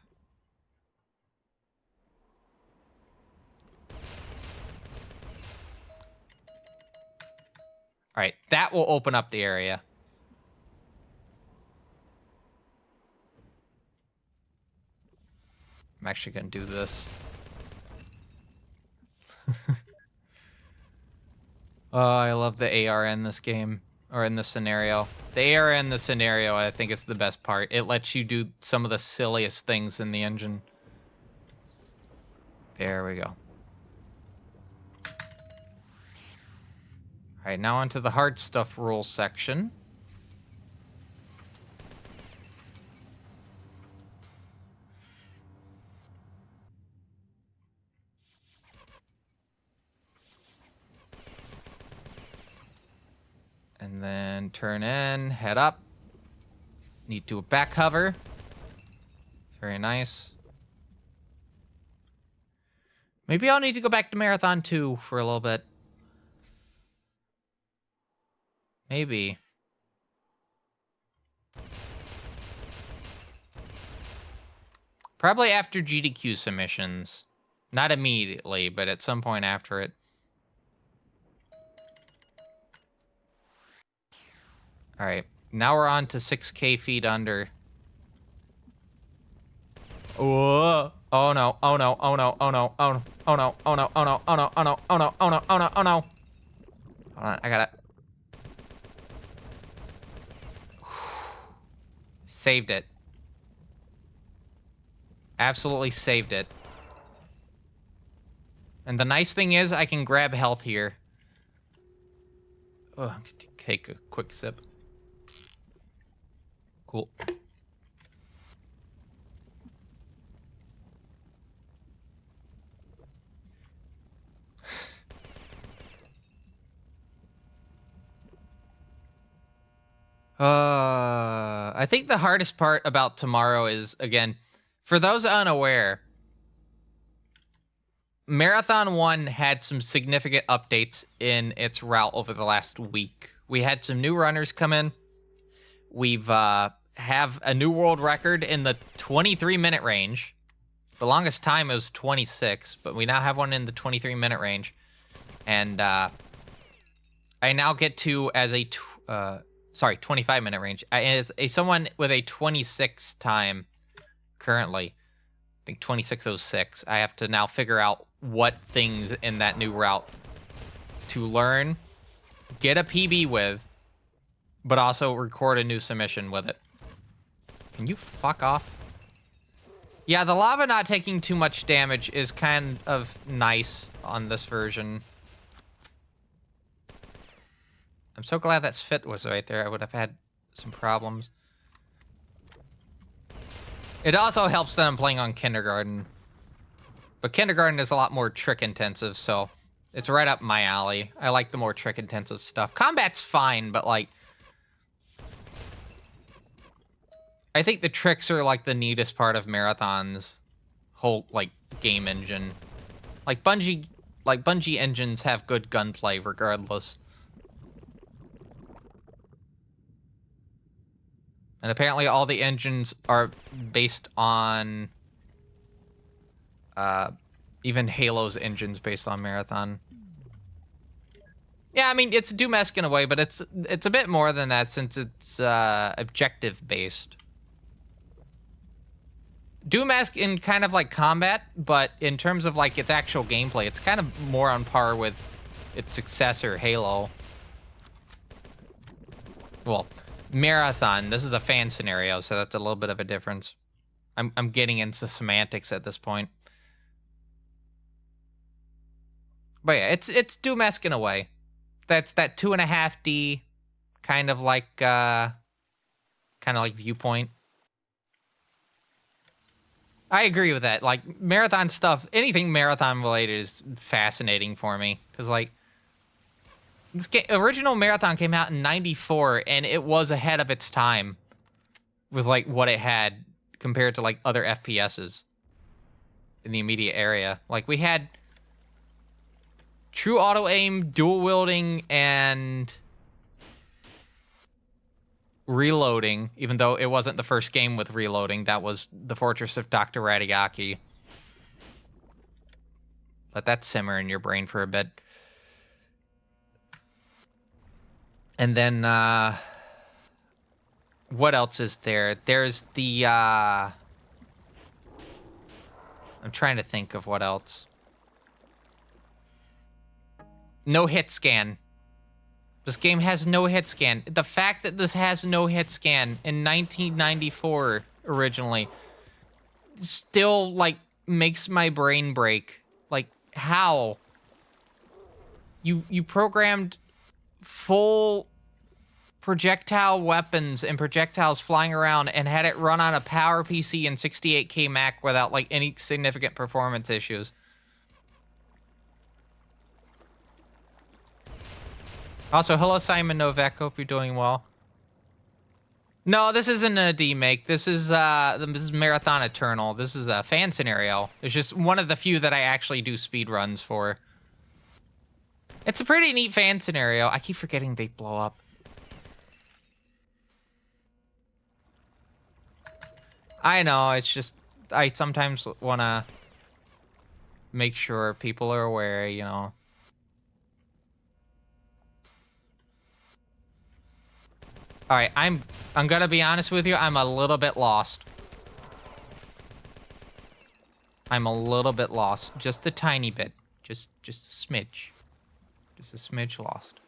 All right, that will open up the area. I'm actually going to do this. Oh, I love the AR in this game, or in this scenario. The AR in the scenario, I think, is the best part. It lets you do some of the silliest things in the engine. There we go. All right, now onto the hard stuff rules section. And then turn in, head up. Need to do a back hover. Very nice. Maybe I'll need to go back to Marathon 2 for a little bit. Maybe. Probably after GDQ submissions. Not immediately, but at some point after it. All right, now we're on to 6K feet under. Oh, oh no, oh no, oh no, oh no, oh no, oh no, oh no, oh no, oh no, oh no, oh no, oh no, oh no, oh no. Hold on, I got it. Saved it. Absolutely saved it. And the nice thing is I can grab health here. Oh, take a quick sip. Cool. I think the hardest part about tomorrow is, again, for those unaware, Marathon 1 had some significant updates in its route over the last week. We had some new runners come in. We've have a new world record in the 23-minute range. The longest time it was 26, but we now have one in the 23-minute range. And I now get to, as a 25-minute range. As someone with a 26 time currently, I think 2606, I have to now figure out what things in that new route to learn, get a PB with, but also record a new submission with it. Can you fuck off? Yeah, the lava not taking too much damage is kind of nice on this version. I'm so glad that Sfit was right there. I would have had some problems. It also helps that I'm playing on Kindergarten. But Kindergarten is a lot more trick-intensive, so it's right up my alley. I like the more trick-intensive stuff. Combat's fine, but, like, I think the tricks are, like, the neatest part of Marathon's whole, like, game engine. Like, Bungie engines have good gunplay regardless. And apparently all the engines are based on even Halo's engines based on Marathon. Yeah, I mean, it's Doom-esque in a way, but it's a bit more than that since it's objective-based. Doom-esque in kind of like combat, but in terms of like its actual gameplay, it's kind of more on par with its successor, Halo. Well, Marathon, this is a fan scenario, so that's a little bit of a difference. I'm getting into semantics at this point. But yeah, it's Doom-esque in a way. That's that 2.5D kind of like viewpoint. I agree with that. Like, Marathon stuff, anything Marathon related is fascinating for me. Because, like, this original Marathon came out in 94, and it was ahead of its time with, like, what it had compared to, like, other FPSs in the immediate area. Like, we had true auto-aim, dual-wielding, and reloading, even though it wasn't the first game with reloading. That was the Fortress of Dr. Radigaki. Let that simmer in your brain for a bit. And then, what else is there? There's the, I'm trying to think of what else. No hit scan. This game has no hit scan. The fact that this has no hit scan in 1994 originally still, like, makes my brain break. Like, how? You programmed full projectile weapons and projectiles flying around and had it run on a power PC and 68K Mac without, like, any significant performance issues. Also, hello, Simon Novak. Hope you're doing well. No, this isn't a demake. This is Marathon Eternal. This is a fan scenario. It's just one of the few that I actually do speedruns for. It's a pretty neat fan scenario. I keep forgetting they blow up. I know, it's just, I sometimes want to make sure people are aware, you know. All right, I'm gonna be honest with you. I'm a little bit lost. I'm a little bit lost, just a tiny bit, just a smidge, just a smidge lost.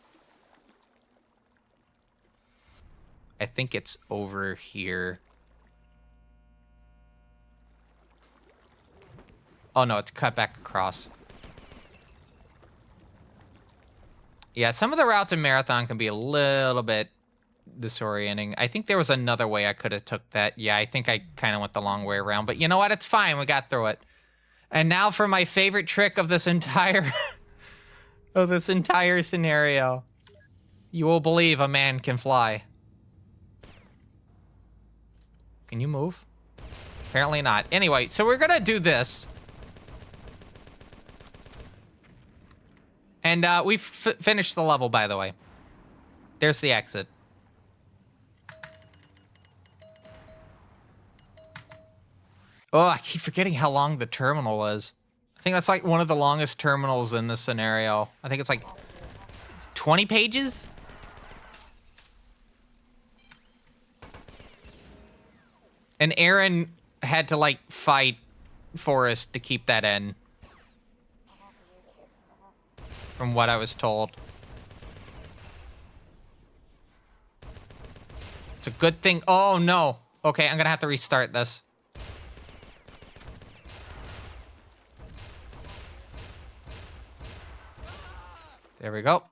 I think it's over here. Oh no, it's cut back across. Yeah, some of the routes in Marathon can be a little bit disorienting. I think there was another way I could have took that. Yeah, I think I kind of went the long way around. But you know what? It's fine. We got through it. And now for my favorite trick of this entire scenario. You will believe a man can fly. Can you move? Apparently not. Anyway, so we're gonna do this. And we've finished the level, by the way. There's the exit. Oh, I keep forgetting how long the terminal is. I think that's like one of the longest terminals in this scenario. I think it's like 20 pages? And Aaron had to like fight Forrest to keep that in. From what I was told. It's a good thing. Oh no. Okay, I'm gonna have to restart this. There we go.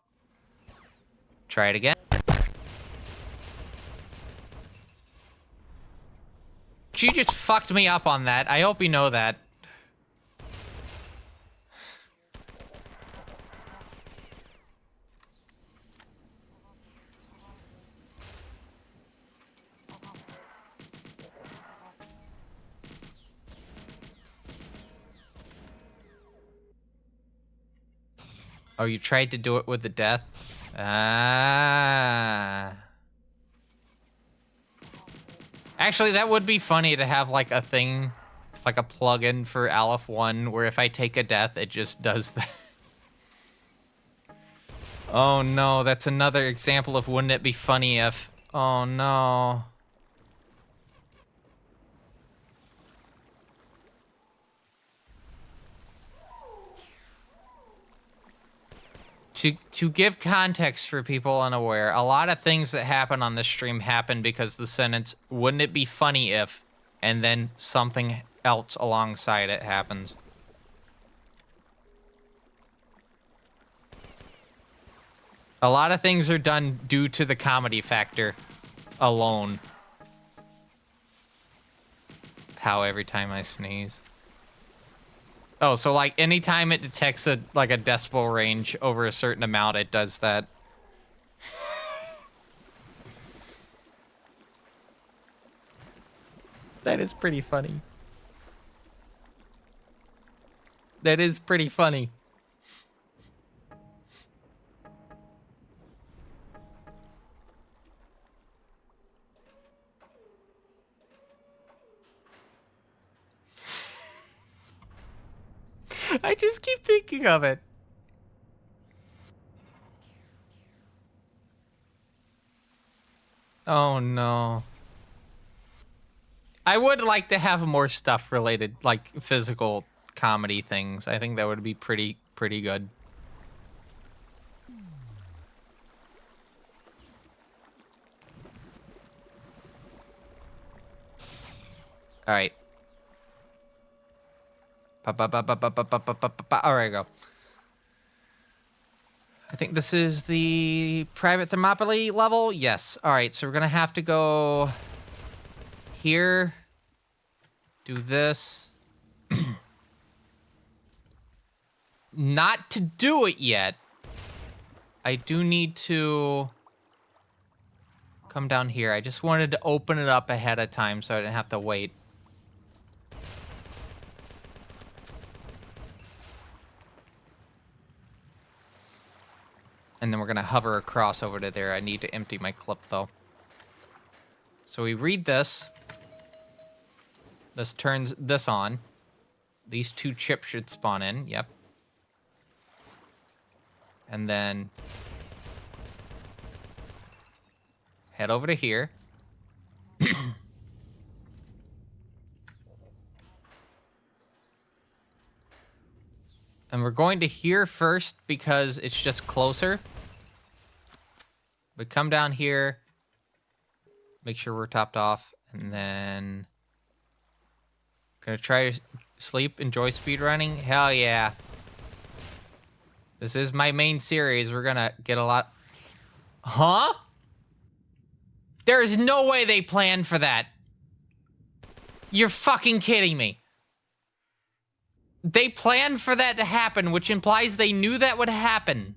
Try it again. She just fucked me up on that. I hope you know that. Oh, you tried to do it with the death? Ah. Actually, that would be funny to have like a thing, like a plugin for Aleph 1 where if I take a death, it just does that. Oh no, that's another example of wouldn't it be funny if... Oh no. To give context for people unaware, a lot of things that happen on this stream happen because the sentence, wouldn't it be funny if, and then something else alongside it happens. A lot of things are done due to the comedy factor alone. How every time I sneeze. Oh, so like anytime it detects a decibel range over a certain amount, it does that. That is pretty funny. That is pretty funny. I just keep thinking of it. Oh no. I would like to have more stuff related, like physical comedy things. I think that would be pretty good. All right. All right, go. I think this is the private Thermopylae level. Yes. All right, so we're gonna have to go here. Do this. Not to do it yet. I do need to come down here. I just wanted to open it up ahead of time so I didn't have to wait. And then we're gonna hover across over to there. I need to empty my clip though. So we read this. This turns this on. These two chips should spawn in, yep. And then head over to here. And we're going to here first because it's just closer. We come down here, make sure we're topped off, and then gonna try to sleep, enjoy speedrunning. Hell yeah. This is my main series. We're gonna get a lot... Huh? There is no way they planned for that. You're fucking kidding me. They planned for that to happen, which implies they knew that would happen.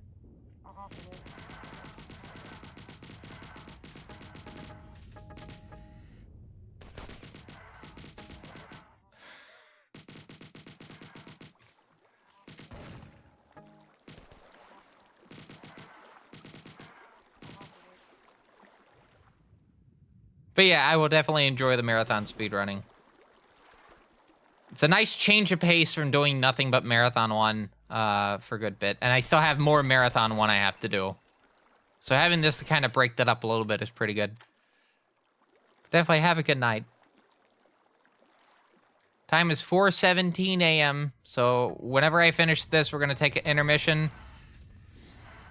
But yeah, I will definitely enjoy the marathon speedrunning. It's a nice change of pace from doing nothing but Marathon 1 for a good bit. And I still have more Marathon 1 I have to do. So having this to kind of break that up a little bit is pretty good. Definitely have a good night. Time is 4:17 a.m. So whenever I finish this, we're going to take an intermission.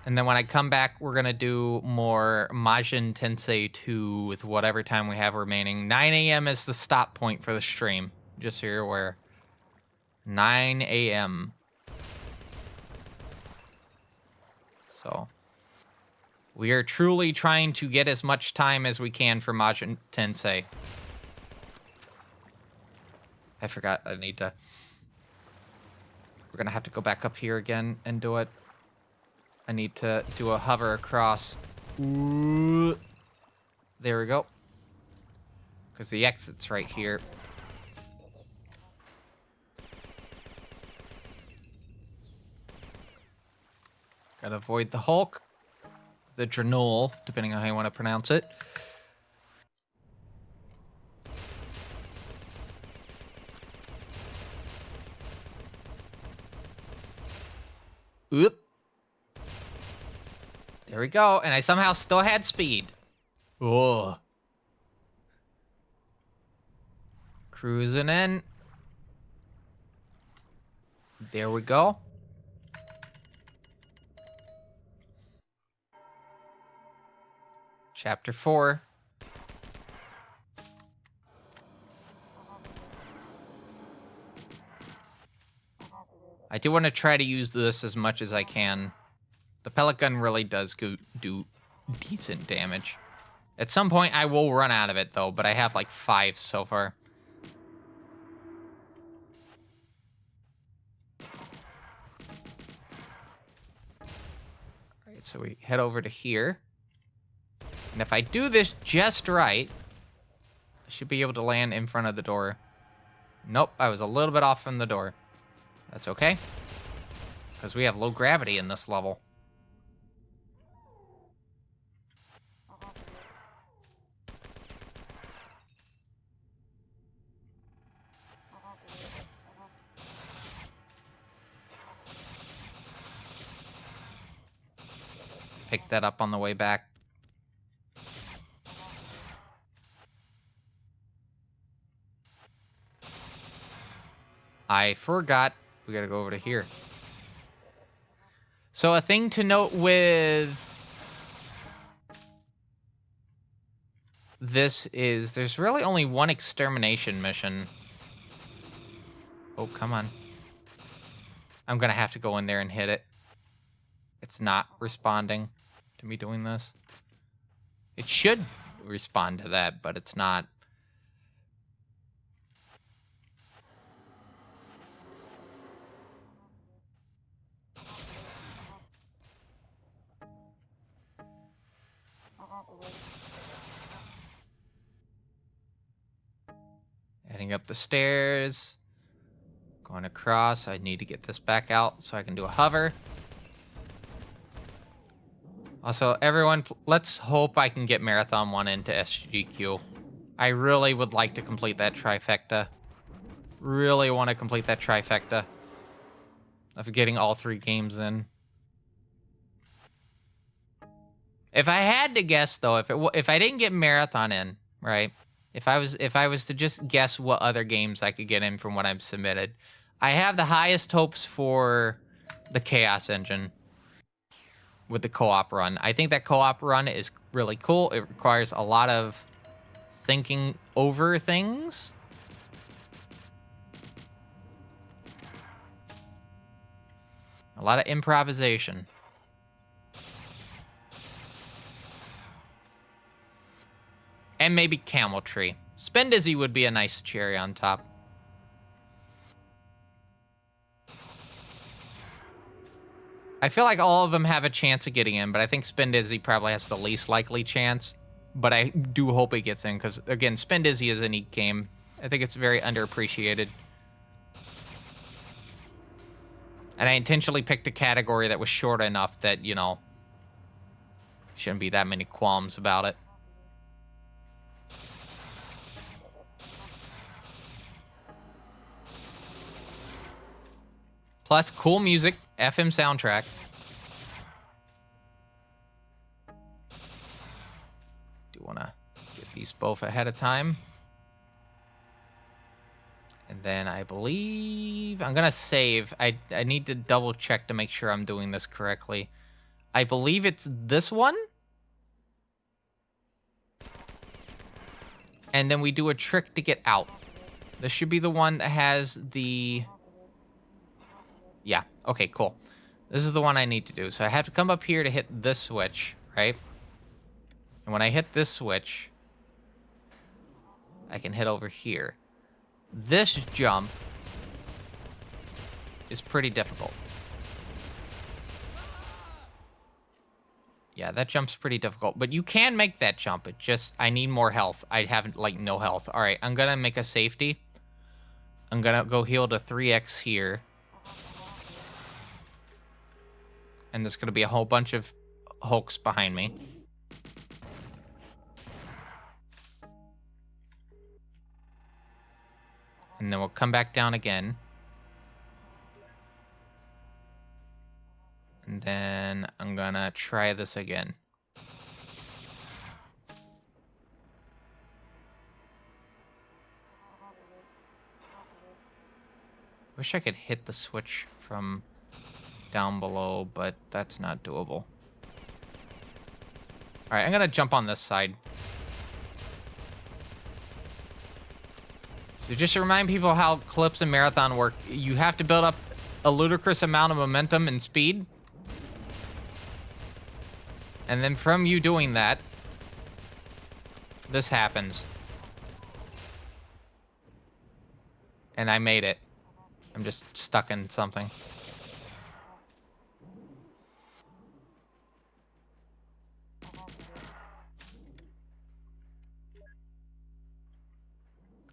And then when I come back, we're going to do more Majin Tensei 2 with whatever time we have remaining. 9 a.m. is the stop point for the stream. Just so you're aware. 9 a.m. So we are truly trying to get as much time as we can for Majin Tensei. I forgot I need to... We're going to have to go back up here again and do it. I need to do a hover across. Ooh. There we go. Because the exit's right here. Gotta avoid the Hulk. The Dranul, depending on how you want to pronounce it. Oop. There we go. And I somehow still had speed. Oh. Cruising in. There we go. Chapter 4. I do want to try to use this as much as I can. The pellet gun really does do decent damage. At some point, I will run out of it, though, but I have like 5 so far. Alright, so we head over to here. And if I do this just right, I should be able to land in front of the door. Nope, I was a little bit off from the door. That's okay. Because we have low gravity in this level. Pick that up on the way back. I forgot. We gotta go over to here. So a thing to note with this is there's really only one extermination mission. Oh, come on. I'm gonna have to go in there and hit it. It's not responding to me doing this. It should respond to that, but it's not. Heading up the stairs. Going across. I need to get this back out so I can do a hover. Also, everyone, let's hope I can get Marathon 1 into SGQ. I really would like to complete that trifecta. Really want to complete that trifecta of getting all 3 games in. If I had to guess, though, if I didn't get Marathon in, right? If I was to just guess what other games I could get in from what I've submitted, I have the highest hopes for the Chaos Engine with the co-op run. I think that co-op run is really cool. It requires a lot of thinking over things. A lot of improvisation. And maybe camel tree. Spin dizzy would be a nice cherry on top. I feel like all of them have a chance of getting in, but I think Spin Dizzy probably has the least likely chance. But I do hope he gets in, because, again, Spin Dizzy is a neat game. I think it's very underappreciated. And I intentionally picked a category that was short enough that, you know, shouldn't be that many qualms about it. Plus, cool music, FM soundtrack. Do want to get these both ahead of time. And then I believe I'm going to save. I need to double check to make sure I'm doing this correctly. I believe it's this one. And then we do a trick to get out. This should be the one that has the... Yeah, okay, cool. This is the one I need to do. So I have to come up here to hit this switch, right? And when I hit this switch, I can hit over here. This jump is pretty difficult. Yeah, that jump's pretty difficult. But you can make that jump. It just, I need more health. I have, like, no health. All right, I'm going to make a safety. I'm going to go heal to 3x here. And there's going to be a whole bunch of hulks behind me. And then we'll come back down again. And then I'm going to try this again. Wish I could hit the switch from down below, but that's not doable. All right, I'm going to jump on this side. So just to remind people how clips and marathon work, you have to build up a ludicrous amount of momentum and speed. And then from you doing that, this happens. And I made it. I'm just stuck in something.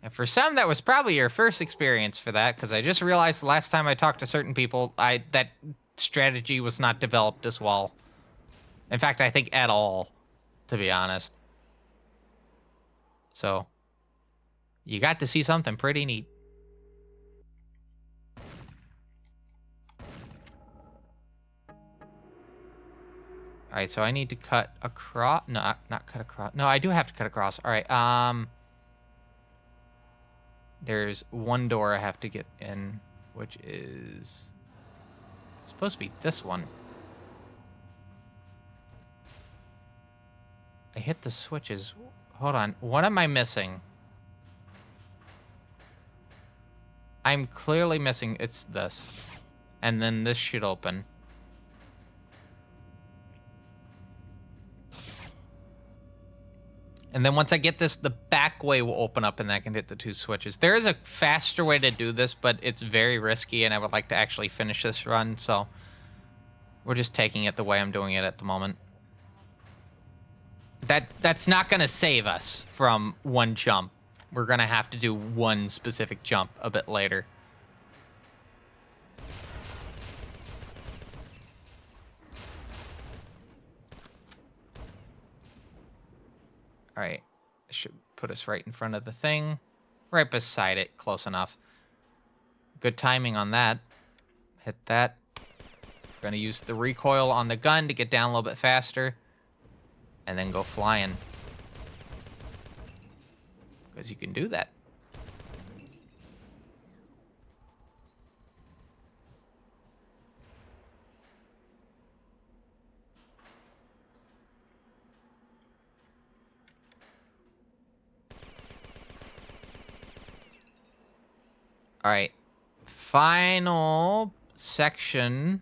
And for some, that was probably your first experience for that, because I just realized the last time I talked to certain people, that strategy was not developed as well. In fact, I think at all, to be honest. So, you got to see something pretty neat. All right, so I need to cut across. No, not cut across. No, I do have to cut across. All right, there's one door I have to get in, which is... It's supposed to be this one. I hit the switches. Hold on. What am I missing? I'm clearly missing... It's this. And then this should open. And then once I get this, the back way will open up and I can hit the two switches. There is a faster way to do this, but it's very risky and I would like to actually finish this run, so we're just taking it the way I'm doing it at the moment. That's not going to save us from one jump. We're going to have to do one specific jump a bit later. All right, I should put us right in front of the thing. Right beside it, close enough. Good timing on that. Hit that. We're gonna use the recoil on the gun to get down a little bit faster. And then go flying. Because you can do that. All right, final section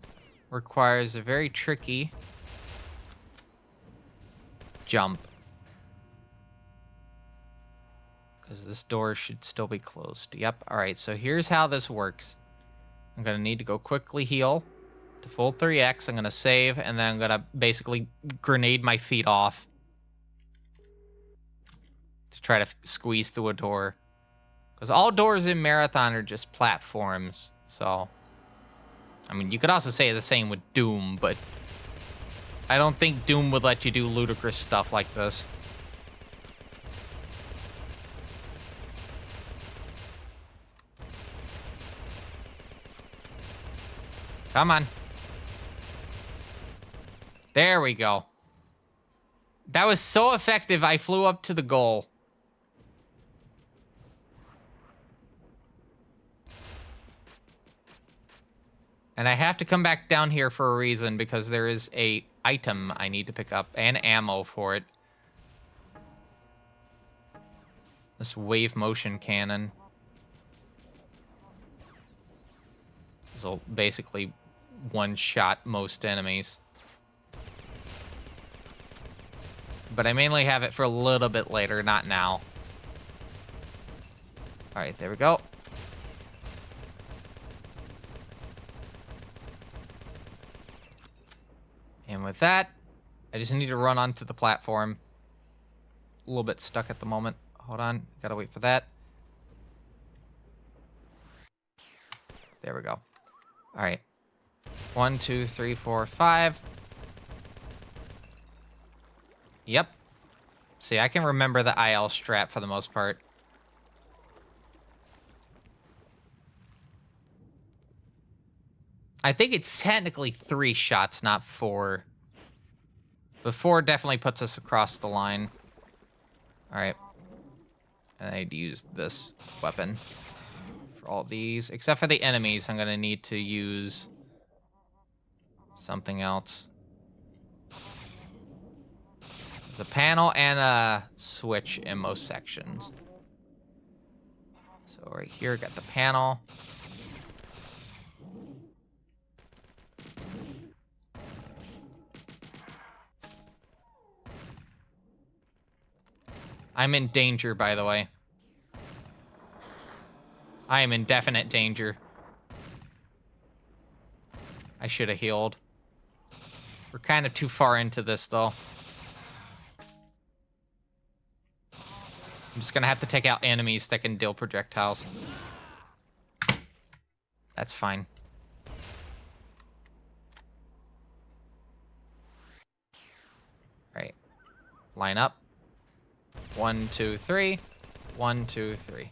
requires a very tricky jump. Because this door should still be closed. Yep. All right, so here's how this works. I'm going to need to go quickly heal to full 3x. I'm going to save, and then I'm going to basically grenade my feet off to try to squeeze through a door. Because all doors in Marathon are just platforms, so... I mean, you could also say the same with Doom, but I don't think Doom would let you do ludicrous stuff like this. Come on. There we go. That was so effective, I flew up to the goal. And I have to come back down here for a reason, because there is a item I need to pick up, and ammo for it. This wave motion cannon. This will basically one-shot most enemies. But I mainly have it for a little bit later, not now. Alright, there we go. And with that, I just need to run onto the platform. A little bit stuck at the moment. Hold on, gotta wait for that. There we go. All right. 1, 2, 3, 4, 5. Yep. See, I can remember the IL strat for the most part. I think it's technically 3 shots, not 4. But 4 definitely puts us across the line. All right. And I need to use this weapon for all these. Except for the enemies, I'm going to need to use something else. There's a panel and a switch in most sections. So right here, got the panel. I'm in danger, by the way. I am in definite danger. I should have healed. We're kind of too far into this, though. I'm just gonna have to take out enemies that can deal projectiles. That's fine. Alright. Line up. 1, 2, 3. 1, 2, 3.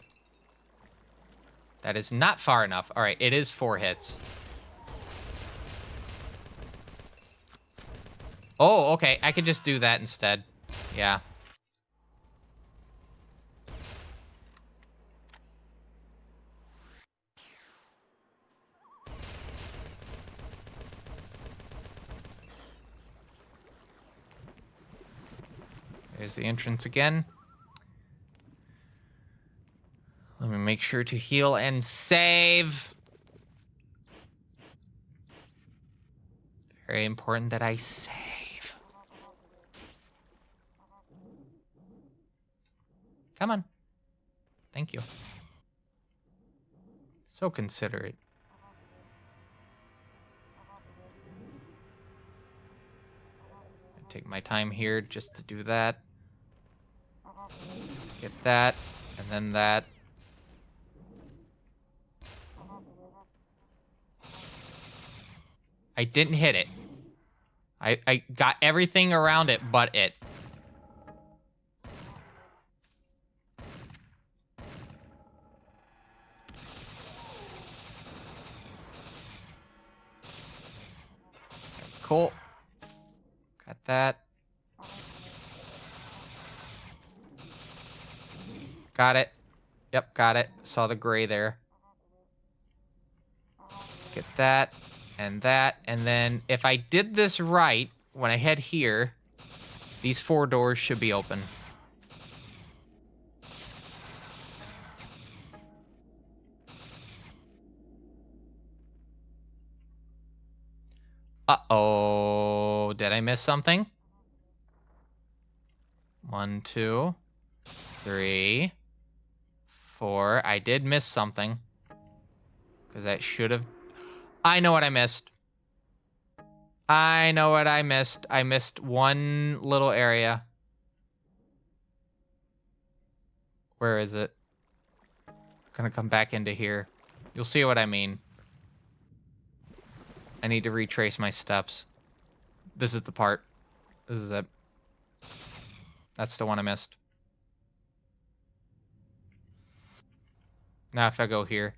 That is not far enough. Alright, it is 4 hits. Oh, okay. I could just do that instead. Yeah. There's the entrance again. Let me make sure to heal and save. Very important that I save. Come on. Thank you. So considerate. Take my time here just to do that. Get that, and then that. I didn't hit it. I got everything around it but it. Cool. Got that. Got it. Yep, got it. Saw the gray there. Get that, and then if I did this right, when I head here, these 4 doors should be open. Uh-oh. Did I miss something? 1, 2, 3, 4. I did miss something. Because that should have... I know what I missed. I know what I missed. I missed one little area. Where is it? Gonna come back into here. You'll see what I mean. I need to retrace my steps. This is the part. This is it. That's the one I missed. Now if I go here.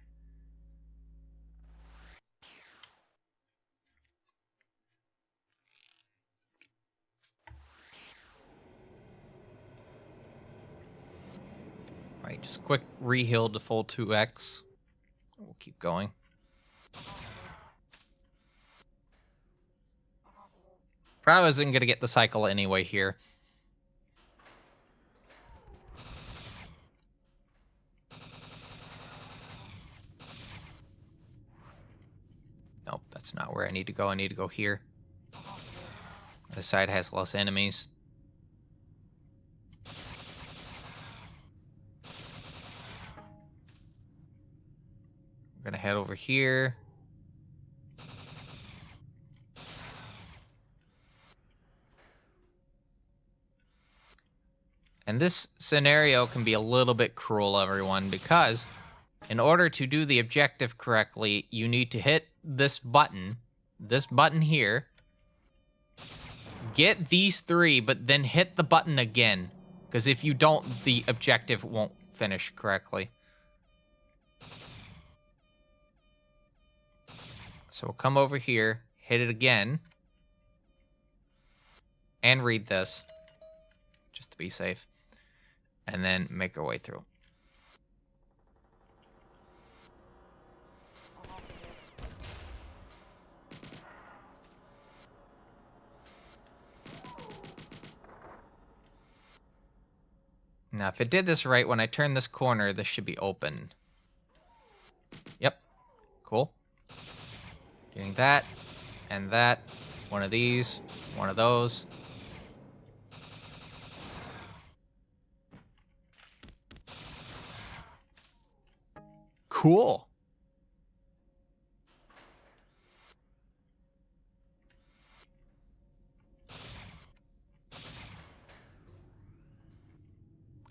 Alright, just quick re-heal to full 2x. We'll keep going. Probably wasn't gonna get the cycle anyway here. Nope, that's not where I need to go. I need to go here. This side has less enemies. We're gonna head over here. And this scenario can be a little bit cruel, everyone, because in order to do the objective correctly, you need to hit this button here, get these 3, but then hit the button again. Because if you don't, the objective won't finish correctly. So we'll come over here, hit it again, and read this, just to be safe. And then make our way through. Now, if it did this right, when I turn this corner, this should be open. Yep. Cool. Getting that, and that. One of these, one of those. Cool.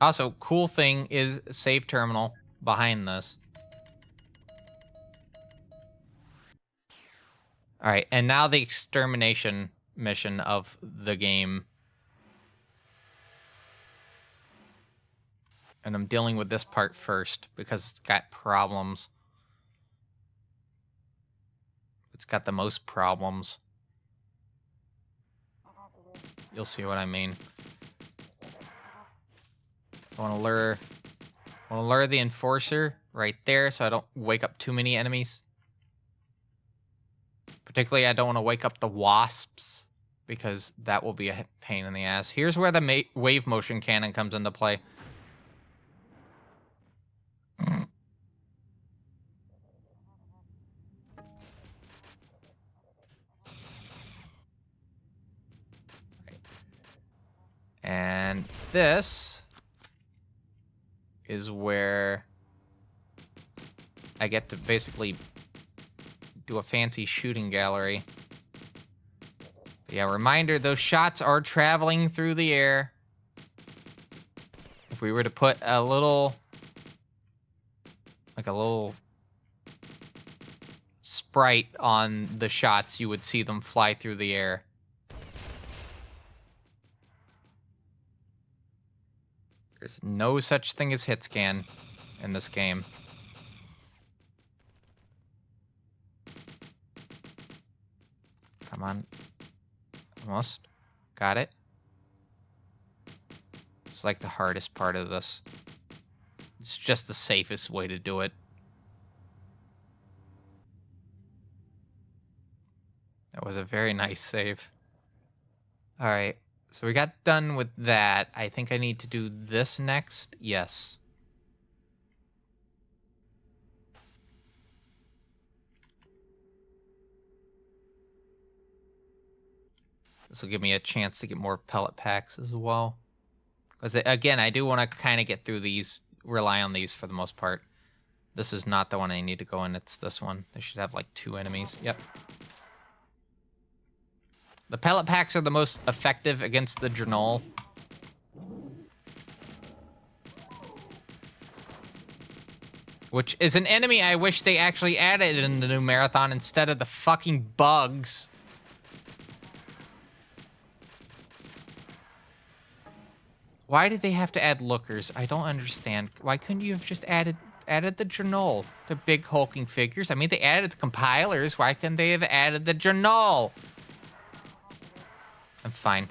Also, cool thing is save terminal behind this. All right, and now the extermination mission of the game. And I'm dealing with this part first because it's got problems. It's got the most problems. You'll see what I mean. I want to lure the enforcer right there so I don't wake up too many enemies. Particularly, I don't want to wake up the wasps because that will be a pain in the ass. Here's where the wave motion cannon comes into play. And this is where I get to basically do a fancy shooting gallery. But yeah, reminder, those shots are traveling through the air. If we were to put a little sprite on the shots, you would see them fly through the air. There's no such thing as hit scan in this game. Come on. Almost. Got it. It's like the hardest part of this. It's just the safest way to do it. That was a very nice save. All right. So we got done with that. I think I need to do this next. Yes. This will give me a chance to get more pellet packs as well. Because, again, I do want to kind of get through these, rely on these for the most part. This is not the one I need to go in, it's this one. They should have, like, 2 enemies. Yep. The pellet packs are the most effective against the Journal. Which is an enemy I wish they actually added in the new Marathon instead of the fucking bugs. Why did they have to add lookers? I don't understand. Why couldn't you have just added the Journal? The big hulking figures. I mean, they added the compilers. Why couldn't they have added the Journal? I'm fine.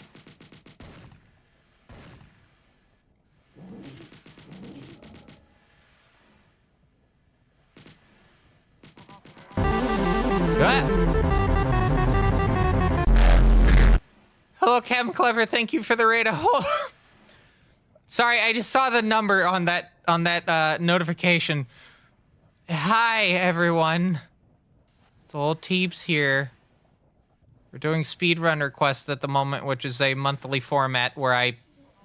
Ah. Hello, Captain Clever. Thank you for the raid. Oh. Sorry, I just saw the number on that notification. Hi, everyone. It's old Teeps here. We're doing speedrun requests at the moment, which is a monthly format where I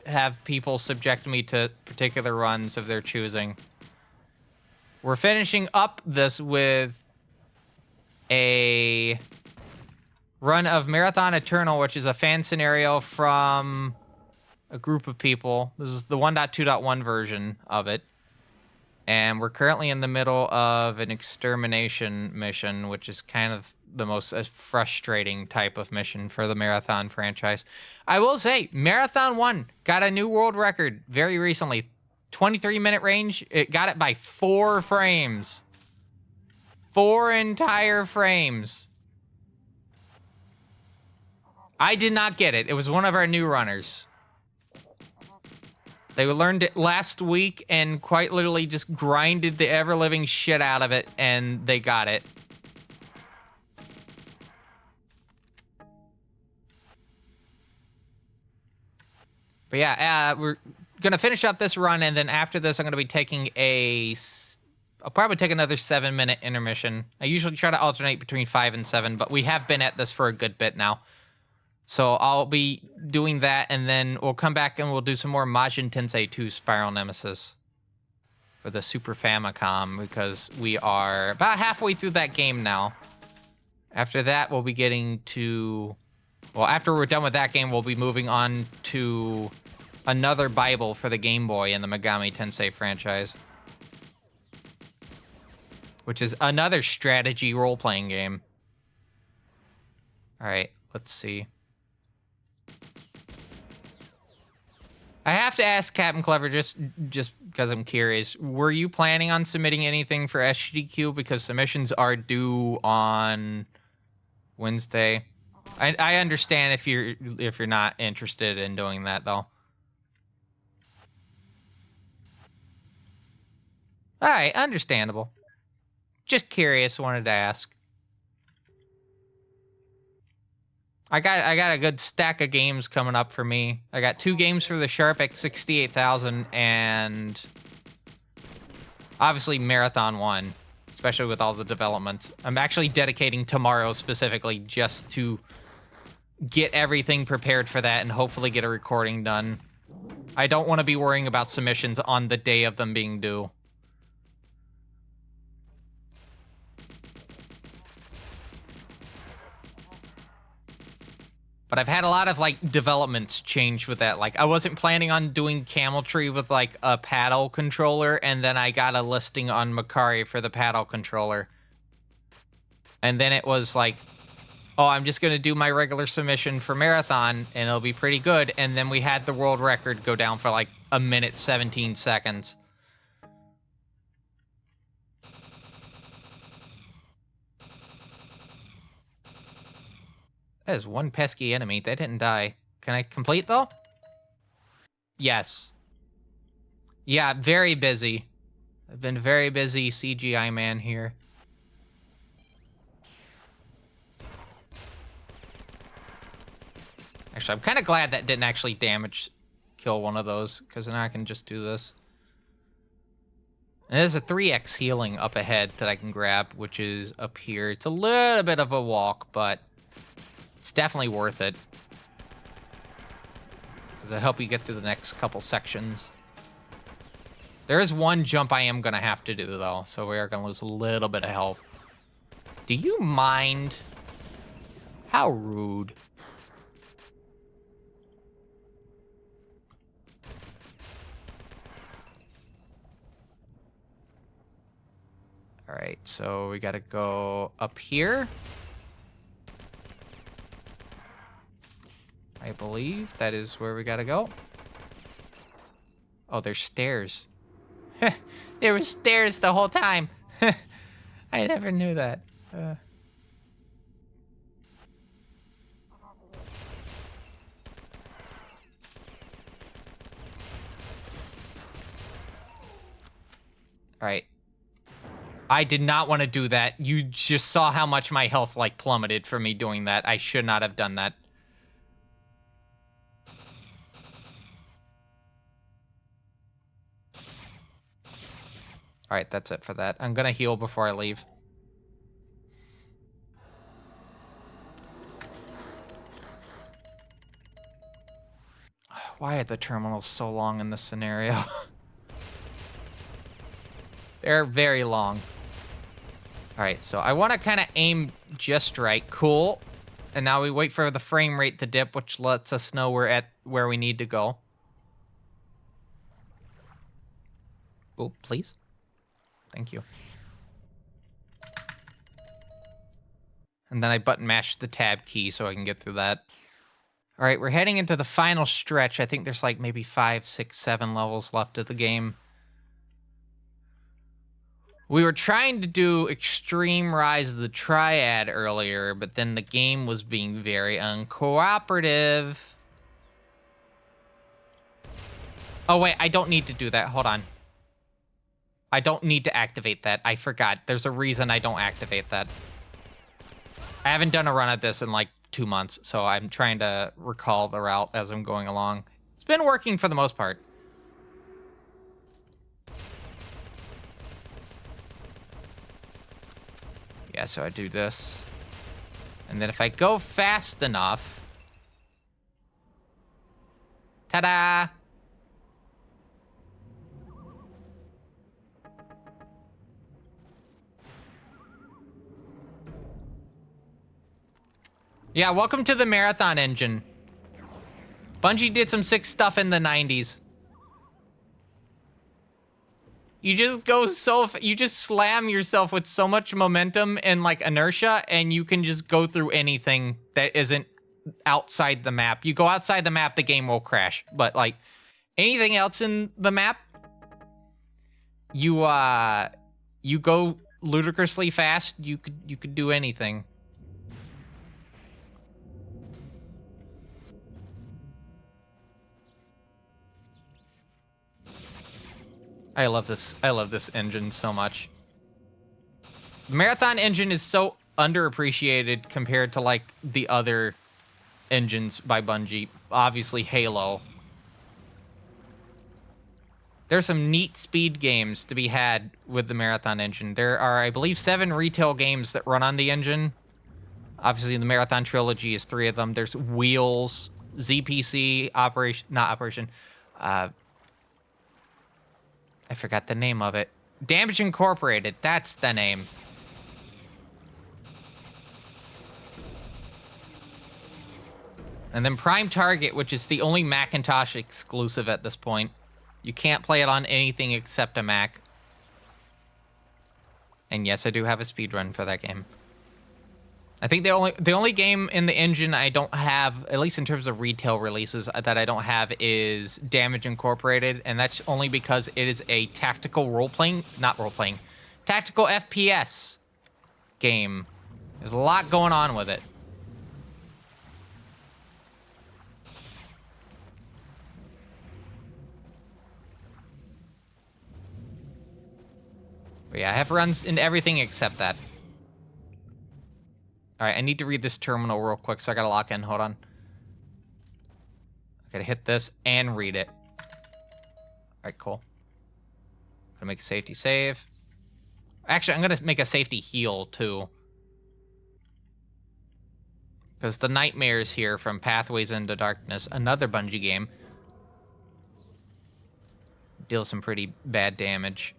have people subject me to particular runs of their choosing. We're finishing up this with a run of Marathon Eternal, which is a fan scenario from a group of people. This is the 1.2.1 version of it. And we're currently in the middle of an extermination mission, which is kind of the most frustrating type of mission for the Marathon franchise. I will say, Marathon 1 got a new world record very recently. 23-minute range. It got it by 4 frames. 4 entire frames. I did not get it. It was one of our new runners. They learned it last week and quite literally just grinded the ever-living shit out of it, and they got it. But yeah, we're gonna finish up this run, and then after this, I'm gonna be taking I'll probably take another 7-minute intermission. I usually try to alternate between 5 and 7, but we have been at this for a good bit now. So I'll be doing that, and then we'll come back and we'll do some more Majin Tensei 2 Spiral Nemesis for the Super Famicom, because we are about halfway through that game now. After that, we'll be getting to... Well, after we're done with that game, we'll be moving on to another Bible for the Game Boy in the Megami Tensei franchise, which is another strategy role-playing game. All right, let's see. I have to ask Captain Clever, just because I'm curious, were you planning on submitting anything for SGDQ? Because submissions are due on Wednesday. I understand if you're not interested in doing that, though. All right, understandable. Just curious, wanted to ask. I got a good stack of games coming up for me. I got 2 games for the Sharp X68000 and obviously Marathon 1, especially with all the developments. I'm actually dedicating tomorrow specifically just to get everything prepared for that and hopefully get a recording done. I don't want to be worrying about submissions on the day of them being due. But I've had a lot of, like, developments change with that. Like, I wasn't planning on doing Camel Tree with, like, a paddle controller, and then I got a listing on Macari for the paddle controller. And then it was like, oh, I'm just going to do my regular submission for Marathon, and it'll be pretty good. And then we had the world record go down for, like, 1 minute, 17 seconds. That is one pesky enemy. They didn't die. Can I complete, though? Yes. Yeah, very busy. I've been very busy CGI man here. Actually, I'm kind of glad that didn't actually kill one of those, because then I can just do this. And there's a 3x healing up ahead that I can grab, which is up here. It's a little bit of a walk, but it's definitely worth it. Because it'll help you get through the next couple sections. There is one jump I am going to have to do, though, so we are going to lose a little bit of health. Do you mind? How rude. All right, so we got to go up here. I believe that is where we got to go. Oh, there's stairs. There were stairs the whole time. I never knew that. Alright. I did not want to do that. You just saw how much my health, like, plummeted from me doing that. I should not have done that. Alright, that's it for that. I'm gonna heal before I leave. Why are the terminals so long in this scenario? They're very long. Alright, so I want to kind of aim just right. Cool. And now we wait for the frame rate to dip, which lets us know we're at where we need to go. Oh, please. Thank you. And then I button mash the tab key so I can get through that. All right, we're heading into the final stretch. I think there's like maybe 5, 6, 7 levels left of the game. We were trying to do Extreme Rise of the Triad earlier, but then the game was being very uncooperative. Oh, wait, I don't need to do that. Hold on. I don't need to activate that. I forgot. There's a reason I don't activate that. I haven't done a run at this in like 2 months, so I'm trying to recall the route as I'm going along. It's been working for the most part. Yeah, so I do this. And then if I go fast enough... Ta-da! Yeah, welcome to the Marathon engine. Bungie did some sick stuff in the 90s. You just go you just slam yourself with so much momentum and like inertia, and you can just go through anything that isn't outside the map. You go outside the map, the game will crash. But like anything else in the map, you go ludicrously fast. You could do anything. I love this engine so much. The Marathon engine is so underappreciated compared to like the other engines by Bungie. Obviously Halo. There's some neat speed games to be had with the Marathon engine. There are, I believe, 7 retail games that run on the engine. Obviously the Marathon trilogy is 3 of them. There's Wheels, ZPC, I forgot the name of it. Damage Incorporated, that's the name. And then Prime Target, which is the only Macintosh exclusive at this point. You can't play it on anything except a Mac. And yes, I do have a speedrun for that game. I think the only game in the engine I don't have, at least in terms of retail releases, that I don't have is Damage Incorporated, and that's only because it is a tactical tactical FPS game. There's a lot going on with it. But yeah, I have runs in everything except that. All right, I need to read this terminal real quick, so I gotta lock in. Hold on. I gotta hit this and read it. All right, cool. Gonna make a safety save. Actually, I'm gonna make a safety heal, too. Because the Nightmares here from Pathways into Darkness, another Bungie game. deal some pretty bad damage.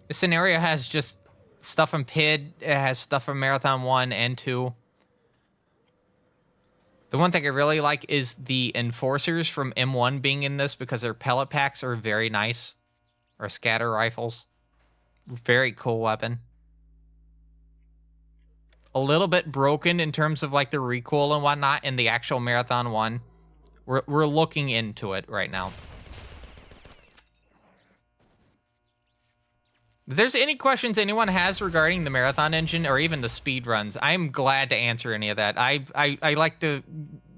The scenario has just stuff from PID. It has stuff from Marathon 1 and 2. The one thing I really like is the enforcers from M1 being in this because their pellet packs are very nice. Or scatter rifles. Very cool weapon. A little bit broken in terms of like the recoil and whatnot in the actual Marathon 1. We're looking into it right now. If there's any questions anyone has regarding the Marathon engine or even the speed runs, I'm glad to answer any of that. I like to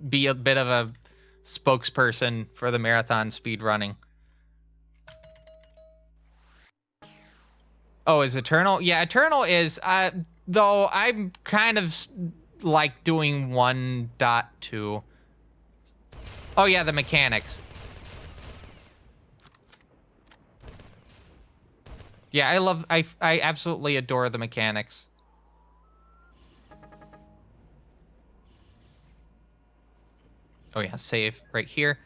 be a bit of a spokesperson for the Marathon speed running. Oh, is Eternal? Yeah, Eternal is, though I'm kind of like doing 1.2. Oh yeah, the mechanics. Yeah, I absolutely adore the mechanics. Oh yeah, save right here.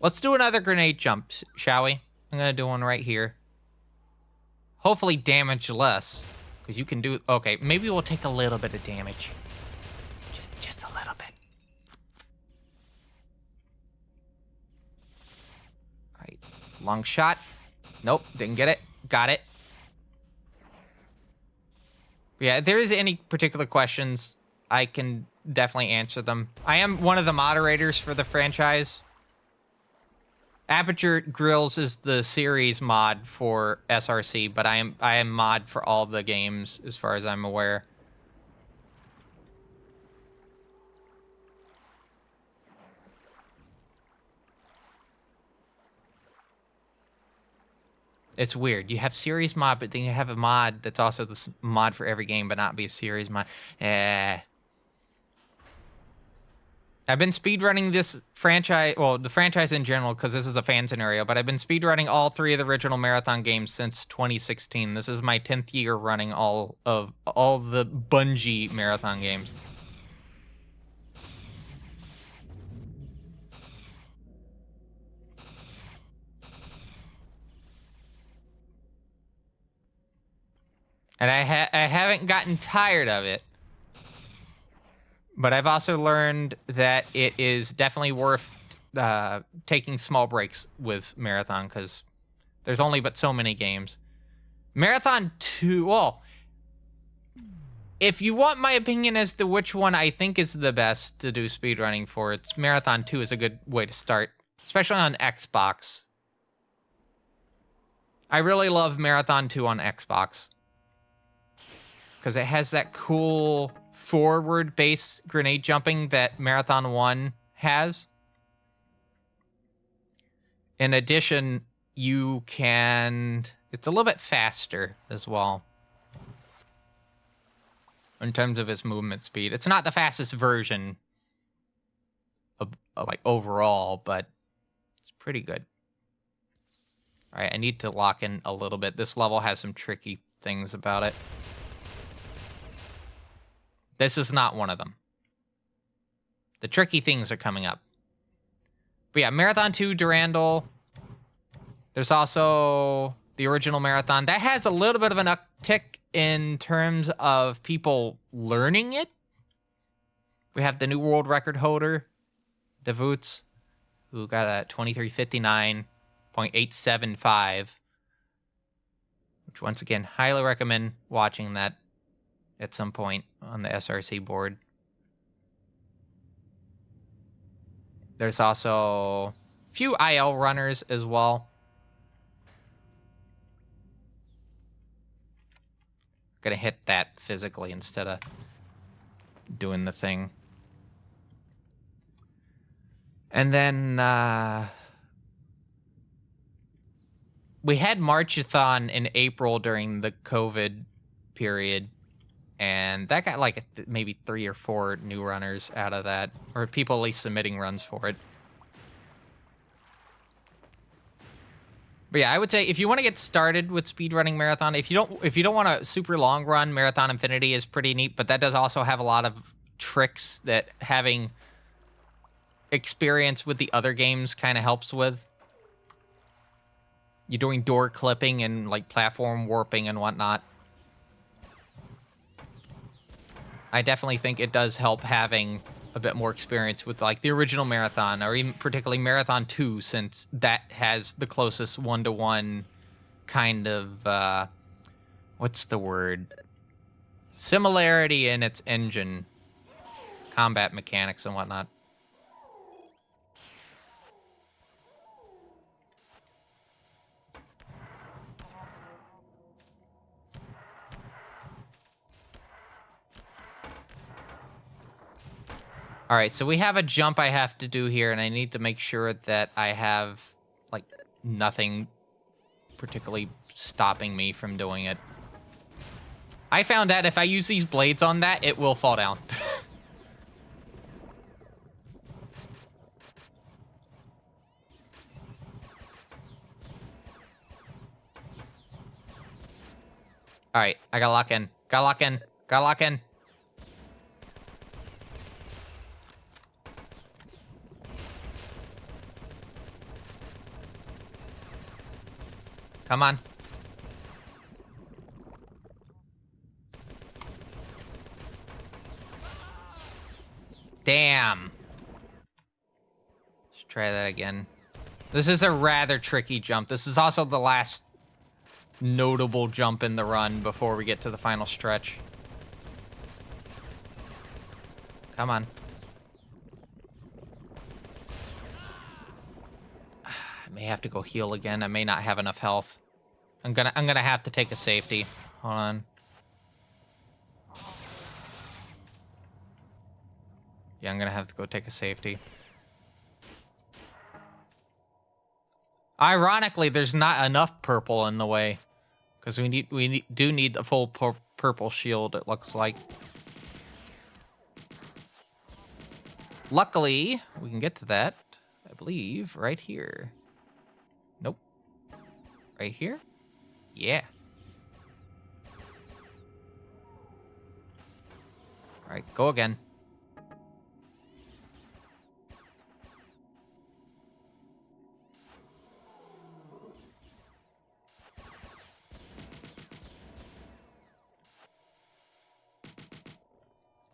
Let's do another grenade jump, shall we? I'm gonna do one right here. Hopefully damage less, because you can do, okay, maybe we'll take a little bit of damage. Just a little bit. All right, long shot. Nope, didn't get it. Got it. Yeah, if there is any particular questions, I can definitely answer them. I am one of the moderators for the franchise. Aperture Grills is the series mod for SRC, but I am mod for all the games as far as I'm aware. It's weird. You have series mod, but then you have a mod that's also the mod for every game, but not be a series mod. I've been speedrunning this franchise, well, the franchise in general, because this is a fan scenario, but I've been speedrunning all 3 of the original Marathon games since 2016. This is my 10th year running all the Bungie Marathon games. And I haven't gotten tired of it. But I've also learned that it is definitely worth taking small breaks with Marathon, because there's only but so many games. Marathon 2, well, if you want my opinion as to which one I think is the best to do speedrunning for, it's Marathon 2 is a good way to start, especially on Xbox. I really love Marathon 2 on Xbox, because it has that cool forward base grenade jumping that Marathon 1 has. In addition, you can... It's a little bit faster as well in terms of its movement speed. It's not the fastest version of like overall, but it's pretty good. All right, I need to lock in a little bit. This level has some tricky things about it. This is not one of them. The tricky things are coming up. But yeah, Marathon 2, Durandal. There's also the original Marathon. That has a little bit of an uptick in terms of people learning it. We have the new world record holder, Davutz, who got a 23:59.875. Which, once again, highly recommend watching that at some point on the SRC board. There's also a few IL runners as well. Gonna hit that physically instead of doing the thing. And then we had Marchathon in April during the COVID period. And that got like maybe 3 or 4 new runners out of that, or people at least submitting runs for it. But yeah, I would say if you want to get started with speedrunning Marathon, if you don't want a super long run, Marathon Infinity is pretty neat, but that does also have a lot of tricks that having experience with the other games kind of helps with. You're doing door clipping and like platform warping and whatnot. I definitely think it does help having a bit more experience with like the original Marathon, or even particularly Marathon 2, since that has the closest one-to-one kind of, what's the word? Similarity in its engine, combat mechanics and whatnot. All right, so we have a jump I have to do here, and I need to make sure that I have, like, nothing particularly stopping me from doing it. I found that if I use these blades on that, it will fall down. All right, I gotta lock in. Gotta lock in. Gotta lock in. Come on. Damn. Let's try that again. This is a rather tricky jump. This is also the last notable jump in the run before we get to the final stretch. Come on. I may have to go heal again. I may not have enough health. I'm gonna have to take a safety. Hold on. Yeah, I'm gonna have to go take a safety. Ironically, there's not enough purple in the way, because we do need the full purple shield. It looks like. Luckily, we can get to that. I believe right here. Nope. Right here. Yeah. All right, go again.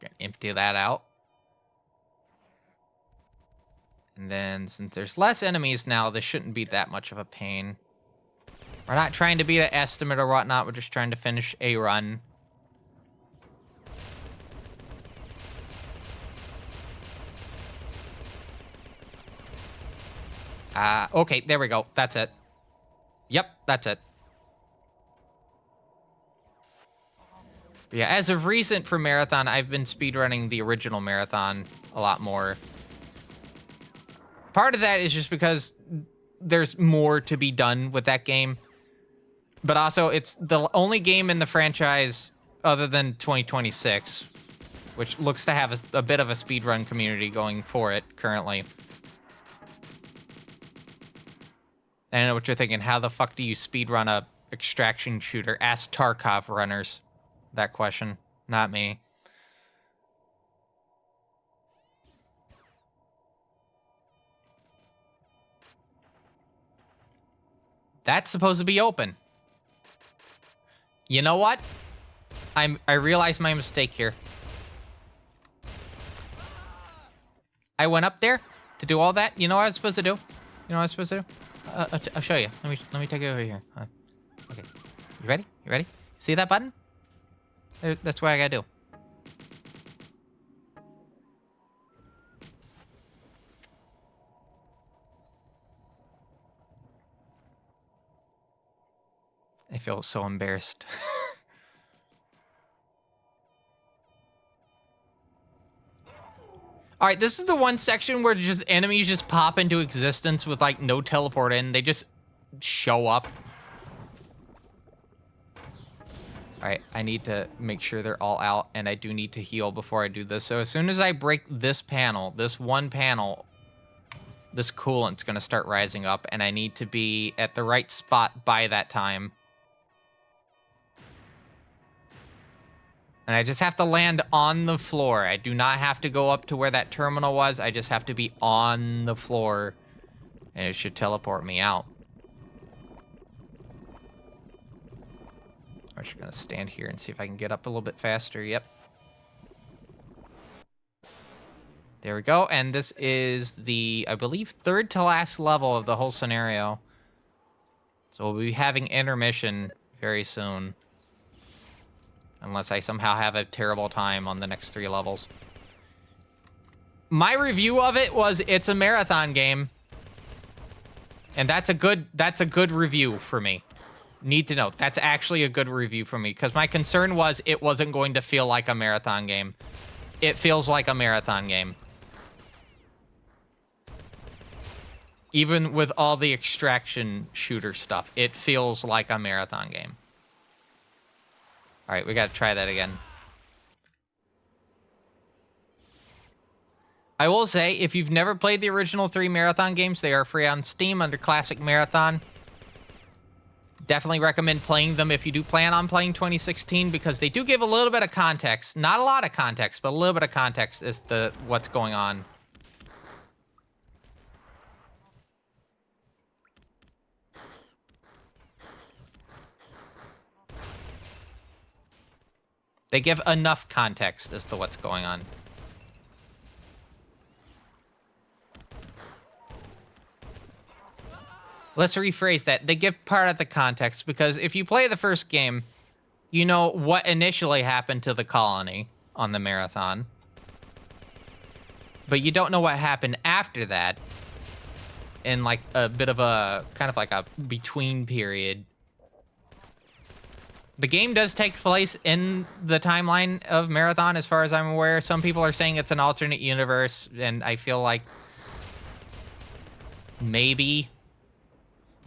Gonna empty that out. And then, since there's less enemies now, this shouldn't be that much of a pain. We're not trying to beat an estimate or whatnot. We're just trying to finish a run. Okay, there we go. That's it. Yep, that's it. But yeah, as of recent for Marathon, I've been speedrunning the original Marathon a lot more. Part of that is just because there's more to be done with that game. But also, it's the only game in the franchise other than 2026, which looks to have a bit of a speedrun community going for it currently. I know what you're thinking. How the fuck do you speedrun a extraction shooter? Ask Tarkov runners that question, not me. That's supposed to be open. You know what? I realized my mistake here. I went up there to do all that. You know what I was supposed to do? You know what I was supposed to do? I'll show you. Let me take it over here. Okay. You ready? You ready? See that button? That's what I gotta do. I feel so embarrassed. All right, this is the one section where just enemies just pop into existence with like no teleport in. They just show up. All right, I need to make sure they're all out, and I do need to heal before I do this. So as soon as I break this panel, this one panel, this coolant's gonna start rising up, and I need to be at the right spot by that time. And I just have to land on the floor. I do not have to go up to where that terminal was. I just have to be on the floor. And it should teleport me out. I'm just gonna stand here and see if I can get up a little bit faster. Yep. There we go. And this is the, I believe, third to last level of the whole scenario. So we'll be having intermission very soon. Unless I somehow have a terrible time on the next 3 levels. My review of it was it's a marathon game. And that's a good review for me. Need to know. That's actually a good review for me. Because my concern was it wasn't going to feel like a marathon game. It feels like a marathon game. Even with all the extraction shooter stuff, it feels like a marathon game. All right, we got to try that again. I will say, if you've never played the original 3 marathon games, they are free on Steam under Classic Marathon. Definitely recommend playing them if you do plan on playing 2016, because they do give a little bit of context. Not a lot of context, but a little bit of context as to what's going on. They give enough context as to what's going on. Let's rephrase that. They give part of the context, because if you play the first game, you know what initially happened to the colony on the marathon. But you don't know what happened after that in like a bit of a kind of like a between period. The game does take place in the timeline of Marathon, as far as I'm aware. Some people are saying it's an alternate universe, and I feel like maybe.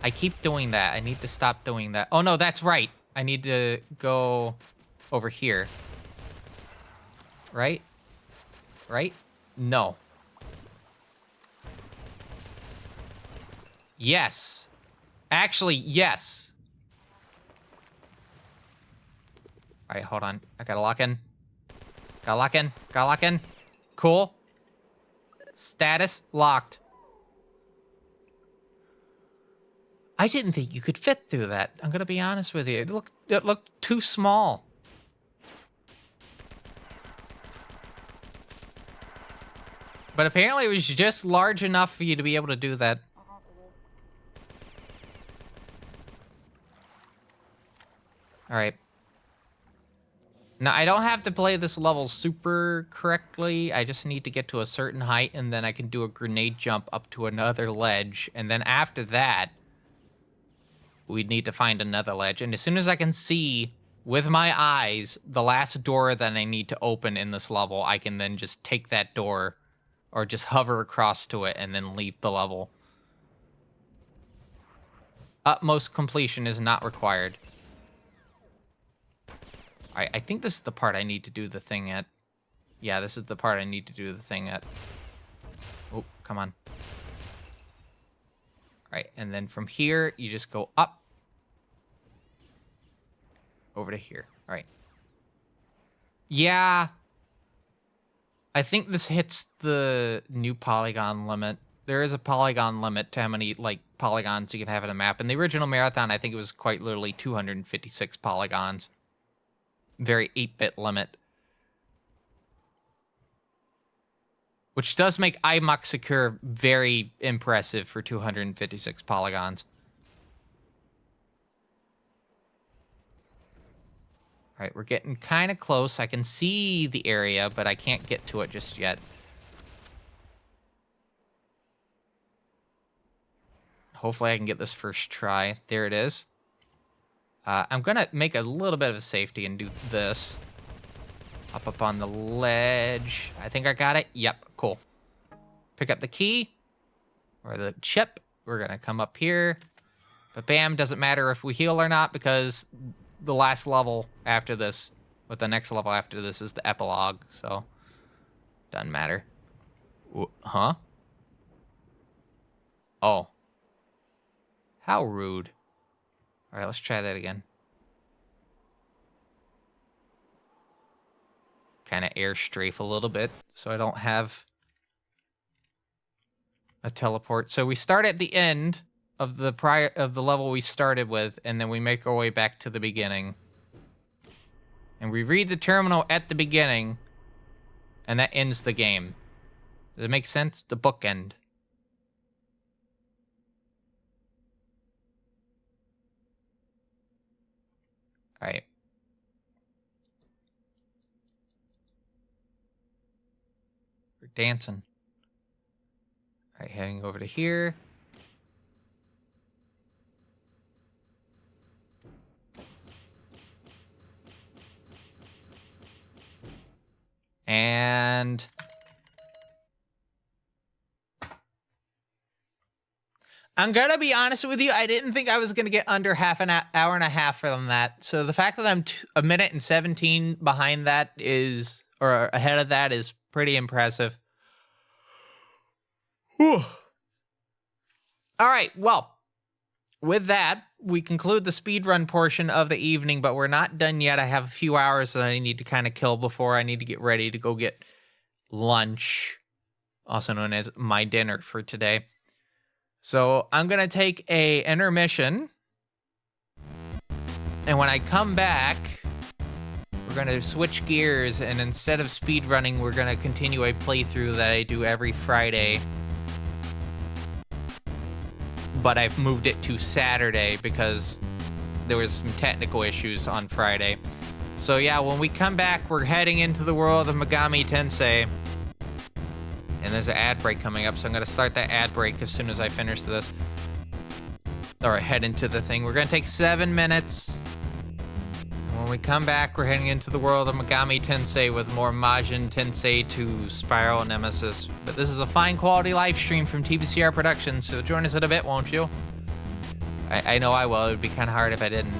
I keep doing that. I need to stop doing that. Oh, no, that's right. I need to go over here. Right? Right? No. Yes. Actually, yes. All right, hold on. I gotta lock in. Gotta lock in. Gotta lock in. Cool. Status locked. I didn't think you could fit through that. I'm gonna be honest with you. It looked too small. But apparently it was just large enough for you to be able to do that. All right. Now, I don't have to play this level super correctly. I just need to get to a certain height, and then I can do a grenade jump up to another ledge. And then after that, we'd need to find another ledge. And as soon as I can see, with my eyes, the last door that I need to open in this level, I can then just take that door, or just hover across to it, and then leave the level. Utmost completion is not required. Alright, I think this is the part I need to do the thing at. Yeah, this is the part I need to do the thing at. Oh, come on. Alright, and then from here, you just go up. Over to here. Alright. Yeah. I think this hits the new polygon limit. There is a polygon limit to how many, like, polygons you can have in a map. In the original Marathon, I think it was quite literally 256 polygons. Very 8-bit limit. Which does make IMOC Secure very impressive for 256 polygons. Alright, we're getting kind of close. I can see the area, but I can't get to it just yet. Hopefully I can get this first try. There it is. I'm going to make a little bit of a safety and do this. Up on the ledge. I think I got it. Yep, cool. Pick up the key. Or the chip. We're going to come up here. But bam, doesn't matter if we heal or not, because the last level after this, with the next level after this, is the epilogue. So, doesn't matter. Huh? Oh. How rude. All right, let's try that again. kind of air strafe a little bit so I don't have a teleport. So we start at the end of the level we started with, and then we make our way back to the beginning. And we read the terminal at the beginning, and that ends the game. Does it make sense? The bookend. All right. We're dancing. All right, heading over to here. And I'm gonna be honest with you, I didn't think I was gonna get under half an hour and a half from that. So the fact that I'm a minute and 17 behind that is, or ahead of that, is pretty impressive. Whew. All right, well, with that, we conclude the speedrun portion of the evening, but we're not done yet. I have a few hours that I need to kind of kill before I need to get ready to go get lunch, also known as my dinner for today. So I'm going to take a intermission, and when I come back, we're going to switch gears, and instead of speedrunning, we're going to continue a playthrough that I do every Friday. But I've moved it to Saturday because there was some technical issues on Friday. So yeah, when we come back, we're heading into the world of Megami Tensei. And there's an ad break coming up, so I'm going to start that ad break as soon as I finish this. Or head into the thing. We're going to take 7 minutes. When we come back, we're heading into the world of Megami Tensei with more Majin Tensei 2 Spiral Nemesis. But this is a fine quality live stream from TBCR Productions, so join us in a bit, won't you? I know I will. It would be kind of hard if I didn't.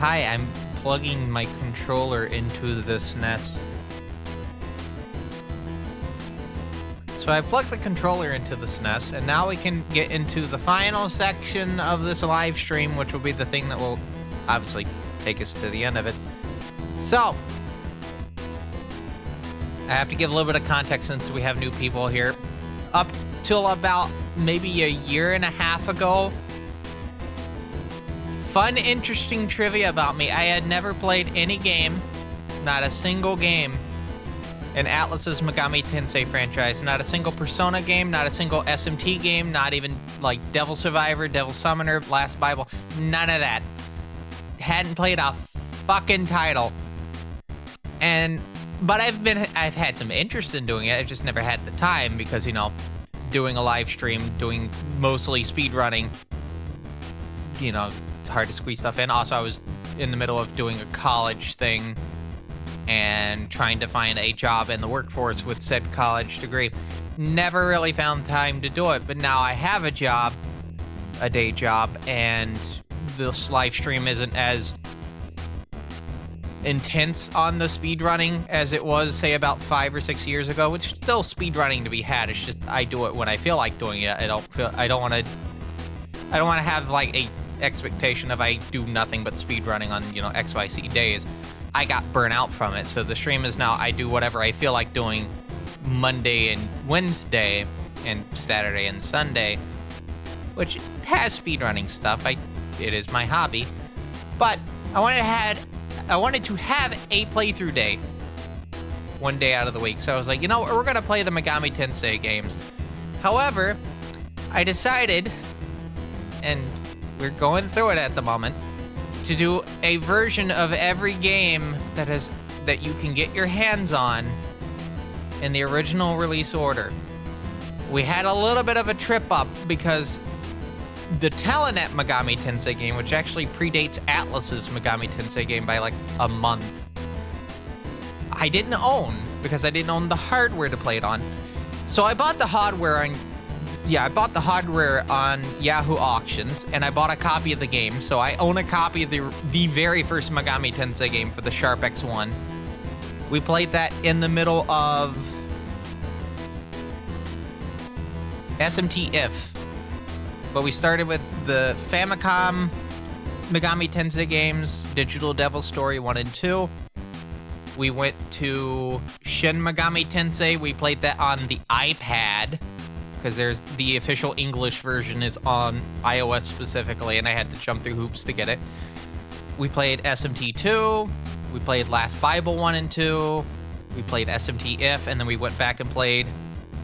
Hi, I'm plugging my controller into this SNES. So I plugged the controller into the SNES, and now we can get into the final section of this live stream, which will be the thing that will obviously take us to the end of it. So, I have to give a little bit of context since we have new people here. Up till about maybe a year and a half ago, fun, interesting trivia about me. I had never played any game, not a single game, in Atlus's Megami Tensei franchise. Not a single Persona game, not a single SMT game, not even like Devil Survivor, Devil Summoner, Last Bible, none of that. Hadn't played a fucking title. But I've had some interest in doing it. I've just never had the time because, you know, doing a live stream, doing mostly speedrunning, you know, it's hard to squeeze stuff in. Also, I was in the middle of doing a college thing and trying to find a job in the workforce with said college degree. Never really found time to do it, but now I have a job, a day job, and this live stream isn't as intense on the speedrunning as it was, say, about 5 or 6 years ago. It's still speedrunning to be had. It's just I do it when I feel like doing it. I don't want to have like a expectation of I do nothing but speedrunning on, you know, XYZ days. I got burnt out from it, so the stream is now I do whatever I feel like doing Monday and Wednesday and Saturday and Sunday, which has speedrunning stuff. It is my hobby, but I wanted to have a playthrough day, one day out of the week. So I was like, you know, we're gonna play the Megami Tensei games. However, I decided, and we're going through it at the moment, to do a version of every game that you can get your hands on in the original release order. We had a little bit of a trip up because the Telenet Megami Tensei game, which actually predates Atlus's Megami Tensei game by like a month, I didn't own because I didn't own the hardware to play it on. So I bought the hardware on Yahoo Auctions, and I bought a copy of the game. So I own a copy of the very first Megami Tensei game for the Sharp X1. We played that in the middle of SMT If. But we started with the Famicom Megami Tensei games, Digital Devil Story 1 and 2. We went to Shin Megami Tensei. We played that on the iPad, because there's the official English version is on iOS specifically, and I had to jump through hoops to get it. We played SMT2. We played Last Bible 1 and 2. We played SMT If, and then we went back and played,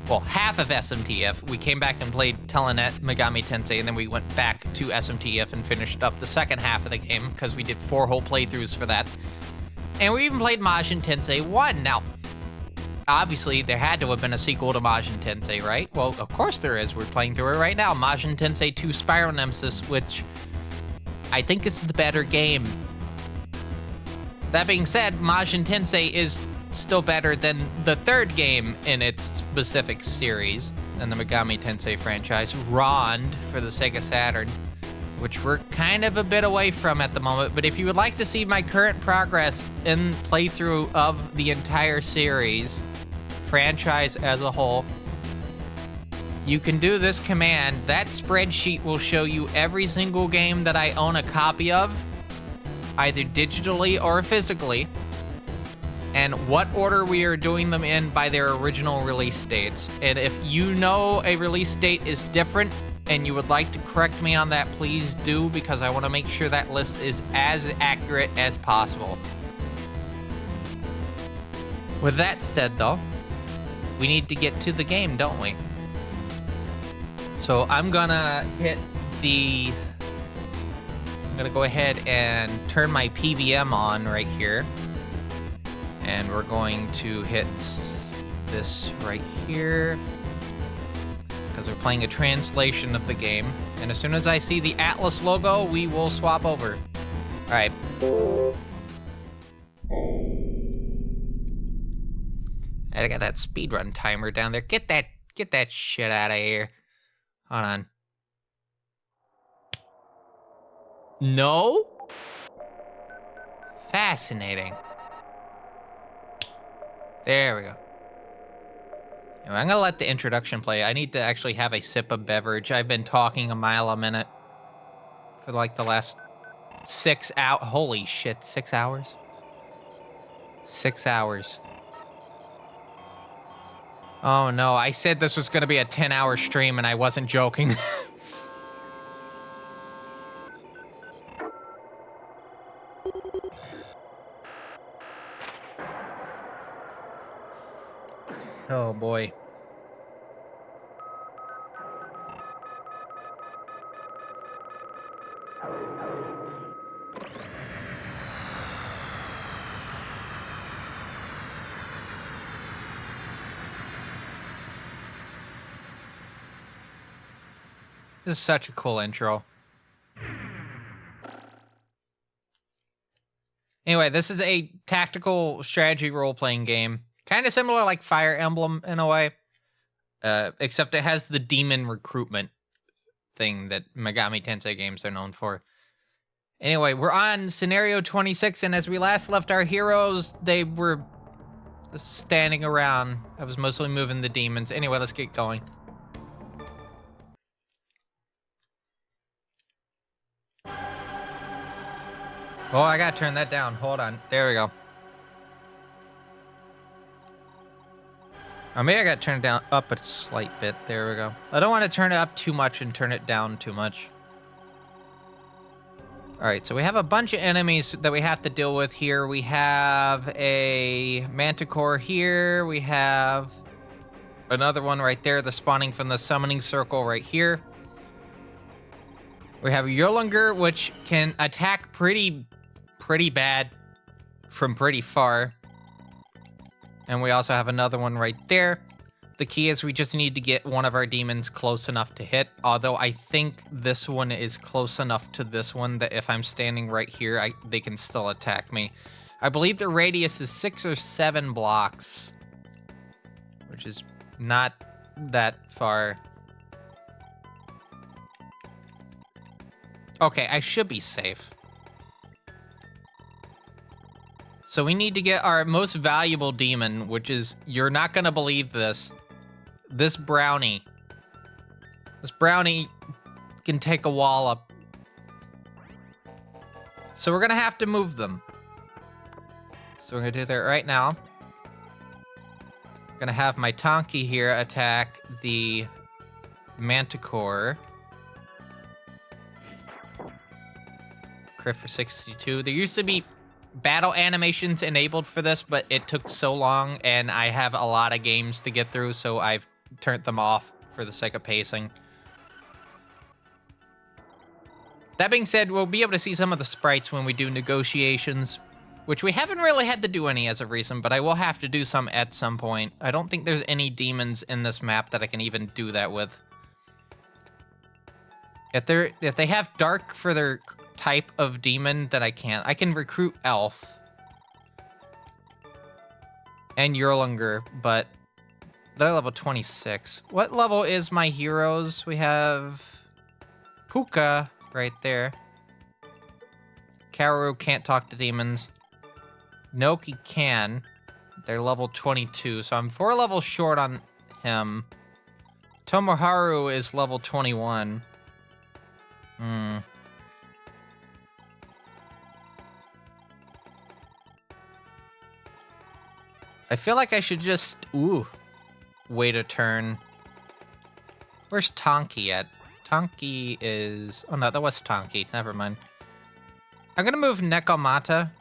well, half of SMT If. We came back and played Telenet Megami Tensei, and then we went back to SMT If and finished up the second half of the game, because we did 4 whole playthroughs for that. And we even played Majin Tensei 1. Now, obviously, there had to have been a sequel to Majin Tensei, right? Well, of course there is. We're playing through it right now. Majin Tensei 2 Spiral Nemesis, which I think is the better game. That being said, Majin Tensei is still better than the third game in its specific series in the Megami Tensei franchise, Rond for the Sega Saturn, which we're kind of a bit away from at the moment. But if you would like to see my current progress in playthrough of the entire series, franchise as a whole, you can do this command. That spreadsheet will show you every single game that I own a copy of, either digitally or physically, and what order we are doing them in by their original release dates. And if you know a release date is different and you would like to correct me on that, please do, because I want to make sure that list is as accurate as possible. With that said, though, we need to get to the game, don't we? So I'm gonna go ahead and turn my PVM on right here. And we're going to hit this right here, because we're playing a translation of the game. And as soon as I see the Atlus logo, we will swap over. All right. I got that speedrun timer down there. Get that shit out of here. Hold on. No? Fascinating. There we go. Anyway, I'm gonna let the introduction play. I need to actually have a sip of beverage. I've been talking a mile a minute for like the last 6 hours. Holy shit, 6 hours? 6 hours. Oh no, I said this was gonna be a 10-hour stream and I wasn't joking. Oh boy. This is such a cool intro. Anyway, this is a tactical strategy role-playing game. Kind of similar like Fire Emblem in a way. Except it has the demon recruitment thing that Megami Tensei games are known for. Anyway, we're on scenario 26, and as we last left our heroes, they were standing around. I was mostly moving the demons. Anyway, let's get going. Oh, I gotta turn that down. Hold on. There we go. Or maybe I gotta turn it down up a slight bit. There we go. I don't want to turn it up too much and turn it down too much. Alright, so we have a bunch of enemies that we have to deal with here. We have a manticore here. We have another one right there, the spawning from the summoning circle right here. We have Yurlinger, which can attack pretty bad from pretty far. And we also have another one right there. The key is we just need to get one of our demons close enough to hit. Although I think this one is close enough to this one that if I'm standing right here, they can still attack me. I believe the radius is 6 or 7 blocks, which is not that far. Okay, I should be safe. So we need to get our most valuable demon, which is, you're not gonna believe this, this brownie. This brownie can take a wall up. So we're gonna have to move them. So we're gonna do that right now. I'm gonna have my Tonki here attack the Manticore. Crit for 62. There used to be battle animations enabled for this, but it took so long and I have a lot of games to get through, so I've turned them off for the sake of pacing. That being said, we'll be able to see some of the sprites when we do negotiations, which we haven't really had to do any as of recent, but I will have to do some at some point. I don't think there's any demons in this map that I can even do that with. If they have dark for their type of demon, then I can't. I can recruit Elf and Yurlinger, but they're level 26. What level is my heroes? We have Puka right there. Kaoru can't talk to demons. Noki can. They're level 22, so I'm 4 levels short on him. Tomoharu is level 21. I feel like I should just, wait a turn. Where's Tonki at? Tonki is, oh no, that was Tonki, never mind. I'm gonna move Nekomata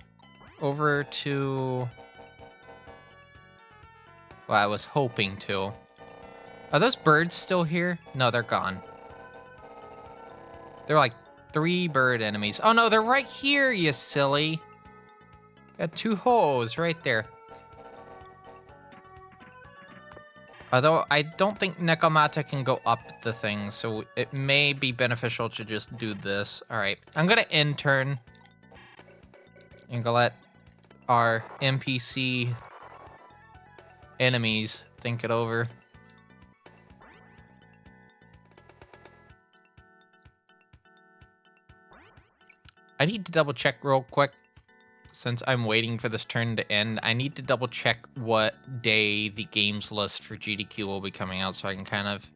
over to, well, I was hoping to. Are those birds still here? No, they're gone. They're like 3 bird enemies. Oh no, they're right here, you silly. Got 2 hoes right there. Although I don't think Nekomata can go up the thing, so it may be beneficial to just do this. All right, I'm gonna end turn. I'm gonna let our NPC enemies think it over. I need to double check real quick. since I'm waiting for this turn to end, I need to double check what day the games list for GDQ will be coming out so I can kind of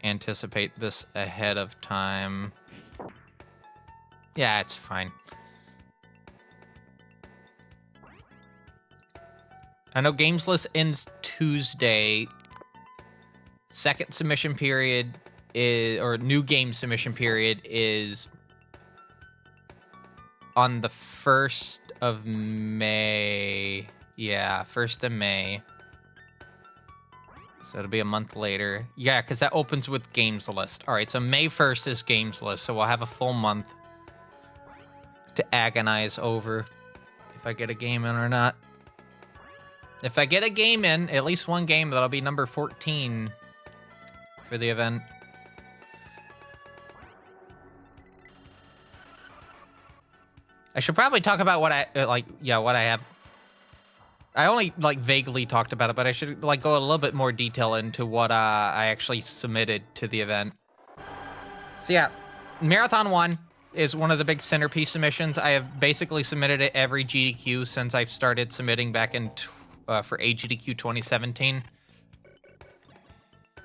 anticipate this ahead of time. Yeah, it's fine. I know games list ends Tuesday. Second submission period is, or new game submission period is on the 1st of May. Yeah, 1st of May. So it'll be a month later. Yeah, because that opens with games list. All right, so May 1st is games list, so we'll have a full month to agonize over if I get a game in or not. If I get a game in, at least one game, that'll be number 14 for the event. I should probably talk about what I, what I have. I only, vaguely talked about it, but I should, go a little bit more detail into what I actually submitted to the event. So yeah, Marathon 1 is one of the big centerpiece submissions. I have basically submitted it every GDQ since I've started submitting back in for AGDQ 2017.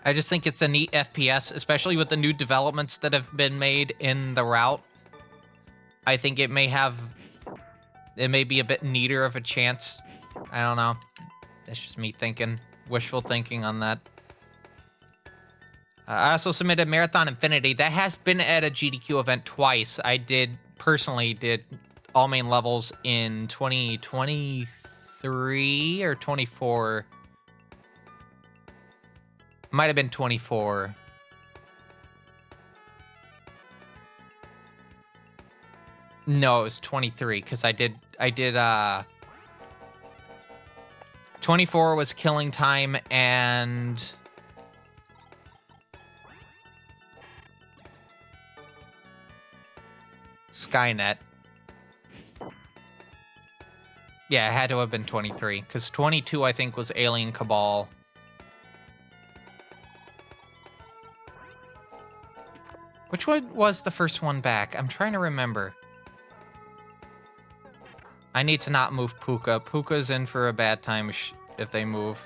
I just think it's a neat FPS, especially with the new developments that have been made in the route. I think it may be a bit neater of a chance. I don't know. That's just me thinking, wishful thinking on that. I also submitted Marathon Infinity. That has been at a GDQ event twice. I personally did all main levels in 2023 or 24. Might have been 24. No, it was 23 because I did 24 was Killing Time and Skynet. Yeah, it had to have been 23 because 22 I think was Alien Cabal. Which one was the first one back? I'm trying to remember. I need to not move Puka. Puka's in for a bad time if they move.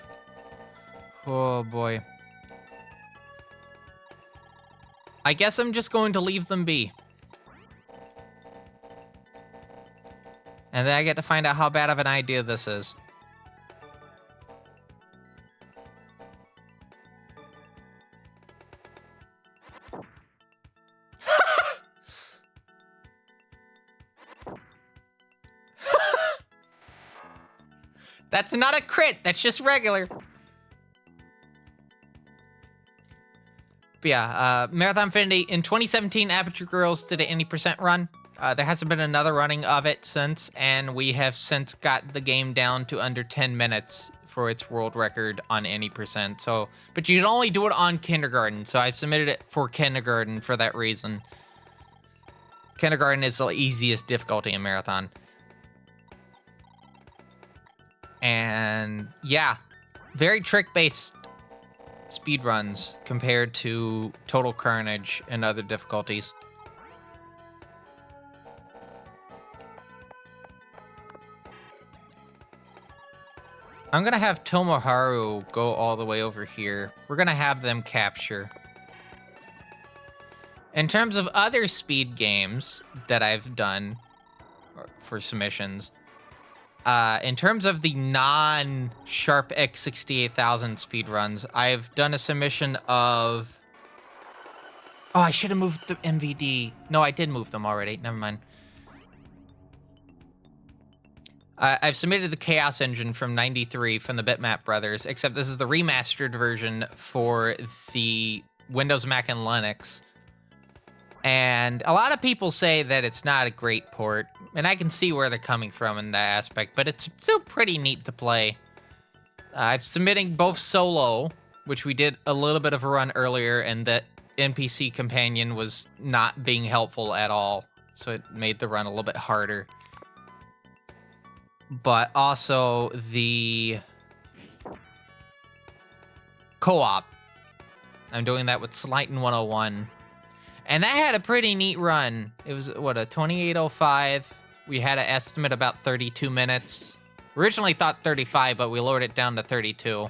Oh, boy. I guess I'm just going to leave them be. And then I get to find out how bad of an idea this is. That's not a crit, that's just regular. But yeah, Marathon Infinity, in 2017, Aperture Girls did an 80% run. There hasn't been another running of it since, and we have since got the game down to under 10 minutes for its world record on 80%. So, but you can only do it on Kindergarten, so I've submitted it for Kindergarten for that reason. Kindergarten is the easiest difficulty in Marathon. And yeah, very trick-based speedruns compared to Total Carnage and other difficulties. I'm gonna have Tomoharu go all the way over here. We're gonna have them capture. In terms of other speed games that I've done for submissions, in terms of the non-Sharp X68000 speedruns, I've done a submission of... Oh, I should have moved the MVD. No, I did move them already. Never mind. I've submitted the Chaos Engine from 93 from the Bitmap Brothers, except this is the remastered version for the Windows, Mac, and Linux. And a lot of people say that it's not a great port, and I can see where they're coming from in that aspect, but it's still pretty neat to play. I'm submitting both solo, which we did a little bit of a run earlier, and that NPC companion was not being helpful at all, so it made the run a little bit harder. But also the co-op. I'm doing that with Slighton 101. And that had a pretty neat run. It was, what, a 2805 We had an estimate about 32 minutes. Originally thought 35, but we lowered it down to 32.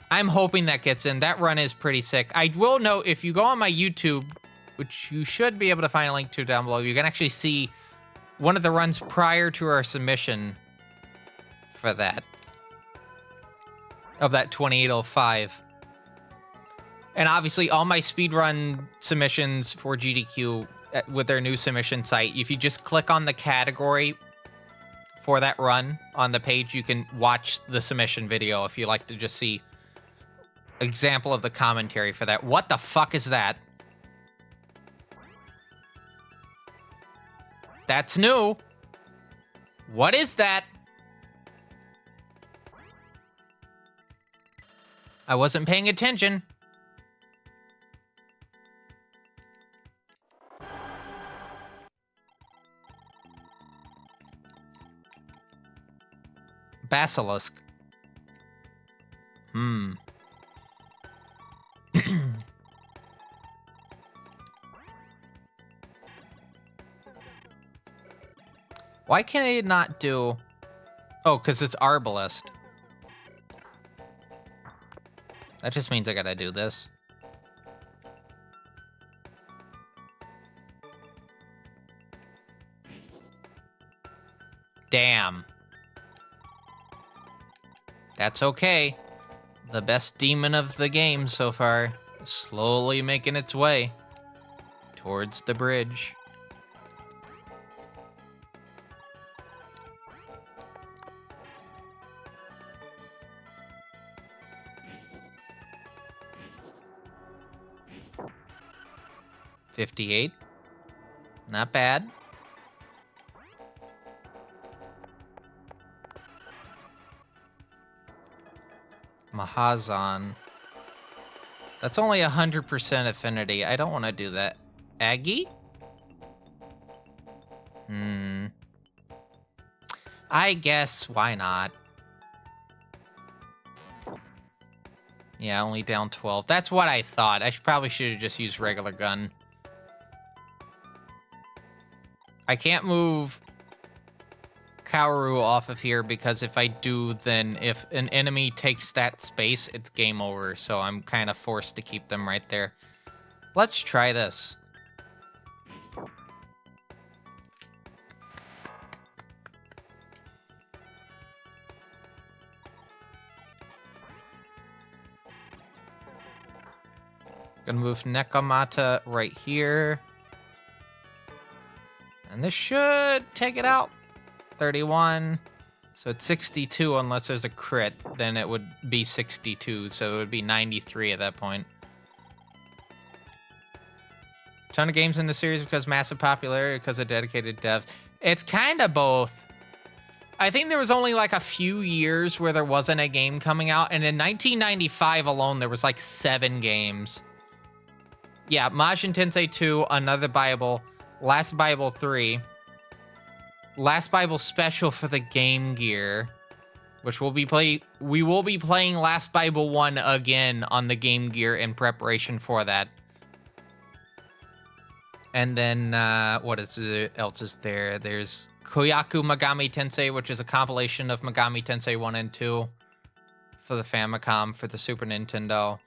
I'm hoping that gets in. That run is pretty sick. I will note, if you go on my YouTube, which you should be able to find a link to down below, you can actually see one of the runs prior to our submission for that. Of that 2805. And obviously, all my speedrun submissions for GDQ with their new submission site, if you just click on the category for that run on the page, you can watch the submission video if you like to just see example of the commentary for that. What the fuck is that? That's new. What is that? I wasn't paying attention. Basilisk. Why can I not do... Oh, because it's Arbalest. That just means I gotta do this. Damn. That's okay. The best demon of the game so far is slowly making its way towards the bridge. $58. Not bad. Mahazan. That's only 100% affinity. I don't want to do that. Aggie? I guess, why not? Yeah, only down 12. That's what I thought. I probably should have just used regular gun. I can't move Kaoru off of here because if I do, then if an enemy takes that space, it's game over. So I'm kind of forced to keep them right there. Let's try this. Gonna move Nekomata right here. And this should take it out. 31. So it's 62 unless there's a crit. Then it would be 62. So it would be 93 at that point. Ton of games in the series because massive popularity, because of dedicated devs. It's kind of both. I think there was only like a few years where there wasn't a game coming out. And in 1995 alone, there was like 7 games. Yeah, Majin Tensei 2, Another Bible, Last Bible 3, Last Bible Special for the Game Gear, which we will be playing Last Bible 1 again on the Game Gear in preparation for that. And then, what else is there? There's Koyaku Megami Tensei, which is a compilation of Megami Tensei 1 and 2 for the Famicom, for the Super Nintendo.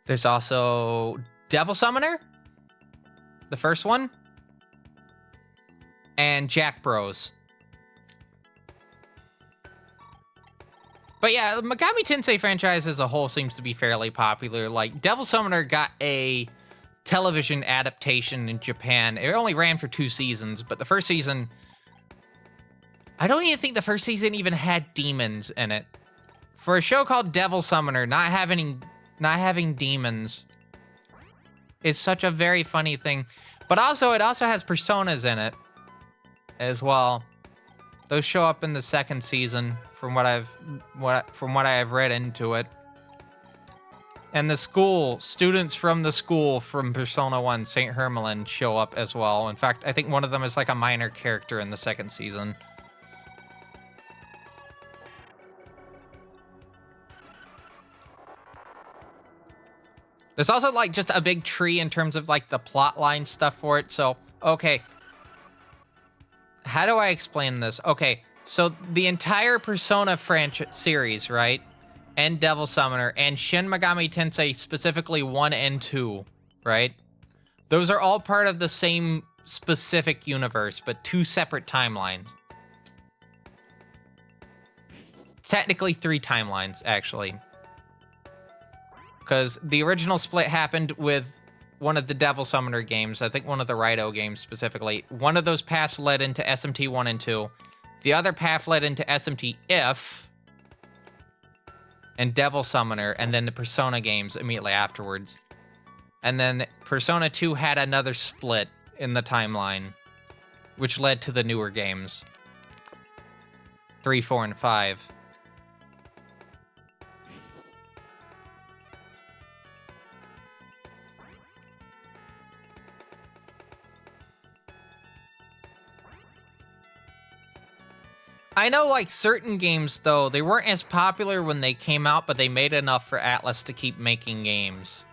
There's also Devil Summoner, the first one, and Jack Bros. But yeah, the Megami Tensei franchise as a whole seems to be fairly popular. Like, Devil Summoner got a television adaptation in Japan. It only ran for 2 seasons, but the first season... I don't even think the first season even had demons in it. For a show called Devil Summoner, not having demons is such a very funny thing. But also, it also has personas in it as well. Those show up in the second season from what I have read into it. And the students from the school from Persona 1, St. Hermelin, show up as well. In fact, I think one of them is like a minor character in the second season. There's also like just a big tree in terms of like the plot line stuff for it. So, okay. How do I explain this? Okay, so the entire Persona franchise series, right? And Devil Summoner and Shin Megami Tensei, specifically 1 and 2, right? Those are all part of the same specific universe, but 2 separate timelines. Technically 3 timelines, actually. Because the original split happened with one of the Devil Summoner games, I think one of the Raito games specifically. One of those paths led into SMT 1 and 2. The other path led into SMT If and Devil Summoner, and then the Persona games immediately afterwards. And then Persona 2 had another split in the timeline, which led to the newer games. 3, 4, and 5. I know, like, certain games, though, they weren't as popular when they came out, but they made enough for Atlas to keep making games.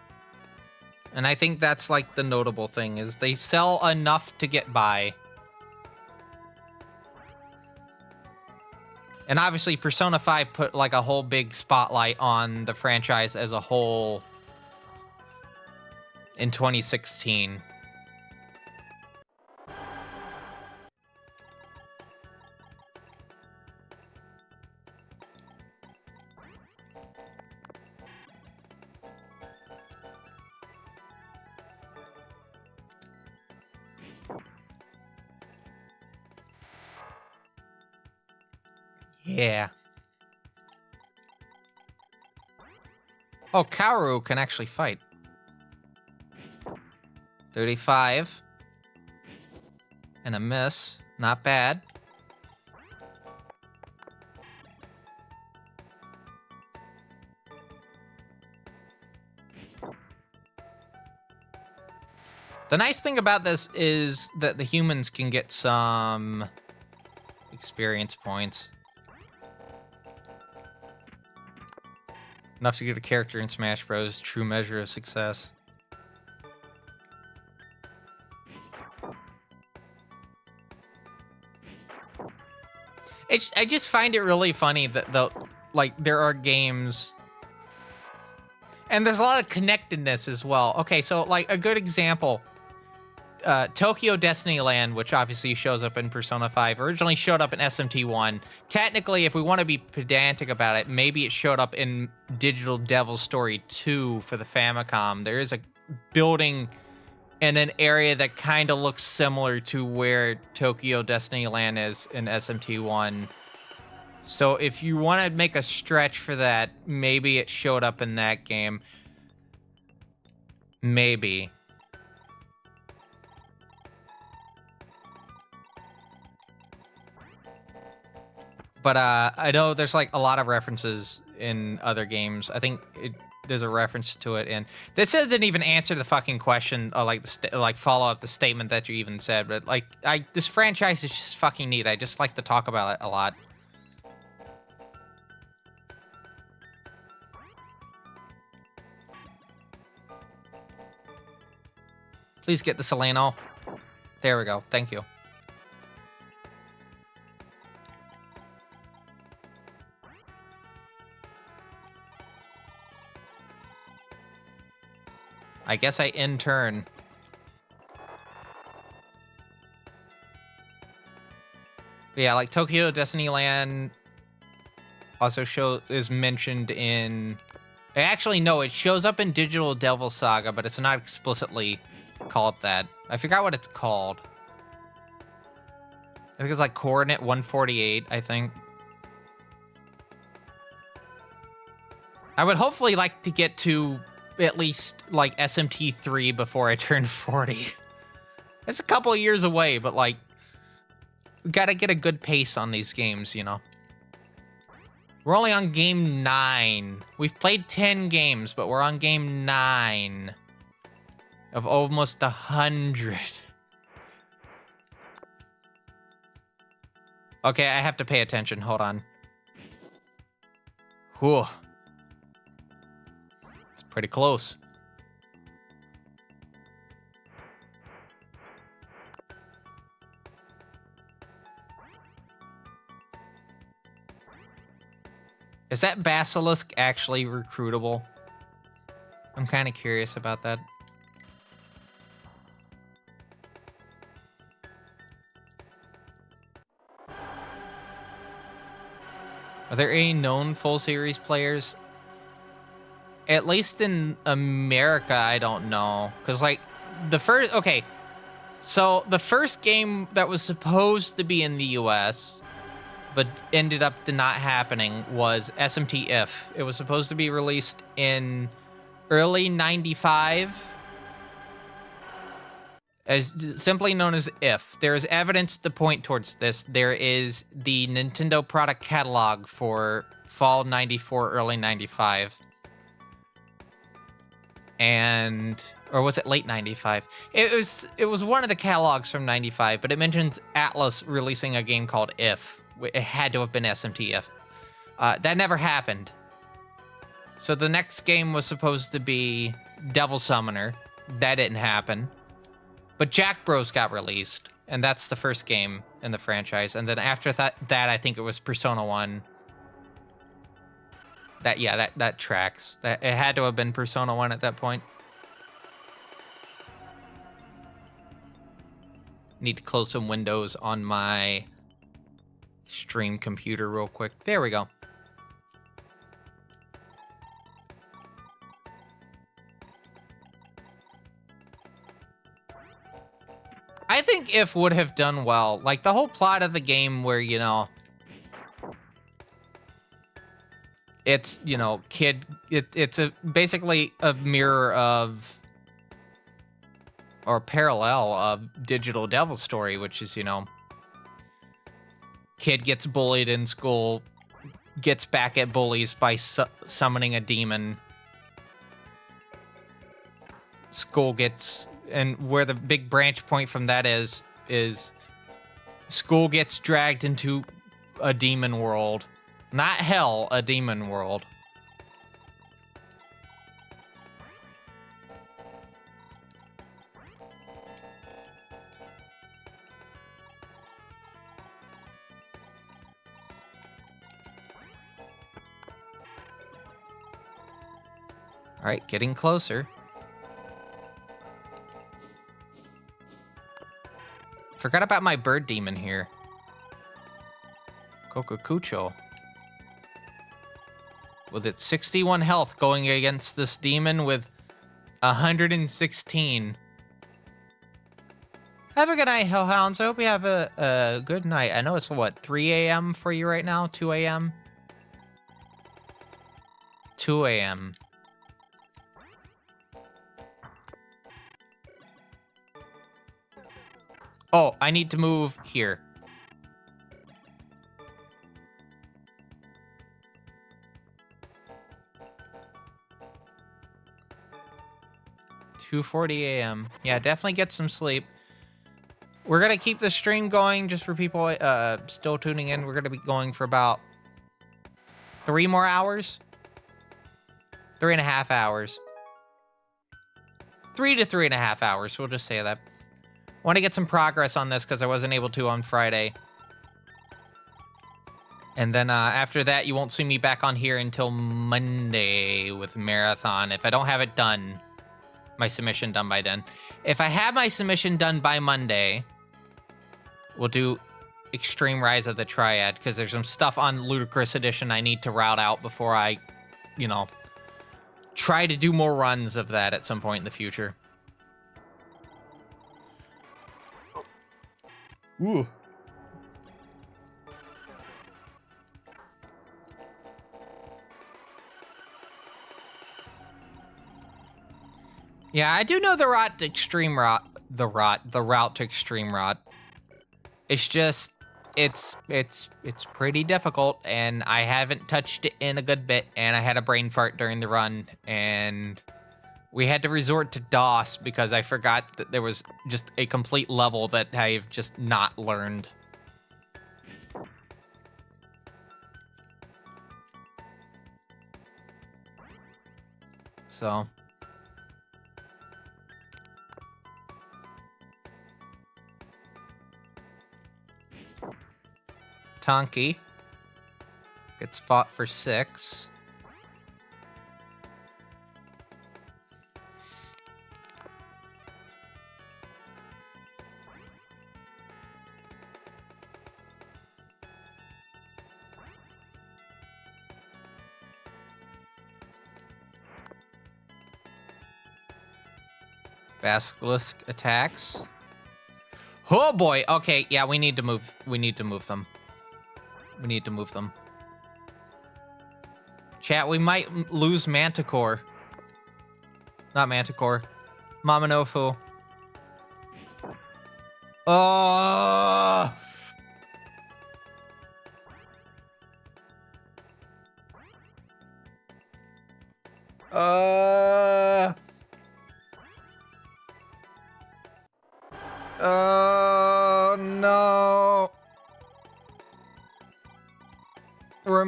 And I think that's, like, the notable thing, is they sell enough to get by. And obviously, Persona 5 put, like, a whole big spotlight on the franchise as a whole in 2016. Yeah. Oh, Kaoru can actually fight. 35. And a miss. Not bad. The nice thing about this is that the humans can get some experience points. Enough to get a character in Smash Bros. True measure of success. I just find it really funny that there are games, and there's a lot of connectedness as well. Okay, so like a good example, Tokyo Destiny Land, which obviously shows up in Persona 5, originally showed up in SMT 1. Technically, if we want to be pedantic about it, maybe it showed up in Digital Devil Story 2 for the Famicom. There is a building in an area that kind of looks similar to where Tokyo Destiny Land is in SMT 1. So if you want to make a stretch for that, maybe it showed up in that game. Maybe. But I know there's like a lot of references in other games. I think there's a reference to it, and this doesn't even answer the fucking question, or like follow up the statement that you even said. But like, this franchise is just fucking neat. I just like to talk about it a lot. Please get the Solano. There we go. Thank you. I guess I in turn. But yeah, like Tokyo Destiny Land also is mentioned in. Actually, no, it shows up in Digital Devil Saga, but it's not explicitly called that. I forgot what it's called. I think it's like Coordinate 148, I think. I would hopefully like to get to at least like SMT 3 before I turn 40. It's a couple of years away, but like, we gotta get a good pace on these games, you know? We're only on game 9. We've played 10 games, but we're on game 9 of almost 100. Okay, I have to pay attention. Hold on. Whew. It's pretty close. Is that basilisk actually recruitable? I'm kind of curious about that. Are there any known full series players? At least in America, I don't know. Because, like, the first... Okay, so the first game that was supposed to be in the US, but ended up not happening, was SMT If. It was supposed to be released in early 95, as simply known as If. There is evidence to point towards this. There is the Nintendo product catalog for fall 94, early 95. And, or was it late 95? It was one of the catalogs from 95, but it mentions Atlas releasing a game called If. It had to have been SMT If. That never happened. So the next game was supposed to be Devil Summoner. That didn't happen. But Jack Bros got released, and that's the first game in the franchise. And then after that I think it was Persona 1. That tracks. It had to have been Persona 1 at that point. Need to close some windows on my stream computer real quick. There we go. I think If would have done well. Like, the whole plot of the game where, you know, it's, you know, it's basically a mirror of, or parallel of Digital Devil Story, which is, you know, kid gets bullied in school, gets back at bullies by summoning a demon. School gets, and where the big branch point from that is school gets dragged into a demon world. Not hell, a demon world. All right, getting closer. Forgot about my bird demon here. Kokokucho. With its 61 health going against this demon with 116. Have a good night, Hellhounds. I hope you have a good night. I know it's, what, 3 a.m. for you right now? 2 a.m.? 2 a.m. Oh, I need to move here. $2:40 a.m. Yeah, definitely get some sleep. We're gonna keep the stream going just for people still tuning in. We're gonna be going for about 3 more hours. 3.5 hours. 3 to 3.5 hours. We'll just say that. Want to get some progress on this because I wasn't able to on Friday. And then after that, you won't see me back on here until Monday with Marathon. If I don't have it done, my submission done by then. If I have my submission done by Monday, we'll do Extreme Rise of the Triad because there's some stuff on Ludicrous Edition I need to route out before I, you know, try to do more runs of that at some point in the future. Ooh. Yeah, I do know the route to Extreme Rot. The route to Extreme Rot. It's just, it's pretty difficult, and I haven't touched it in a good bit, and I had a brain fart during the run, and we had to resort to DOS because I forgot that there was just a complete level that I've just not learned. So. Tonki. Get It's fought for 6. Basilisk attacks. Oh boy. Okay, yeah, we need to move. We need to move them. We need to move them. Chat, we might lose Manticore. Not Manticore. Mamanofu. Oh! Oh no. We're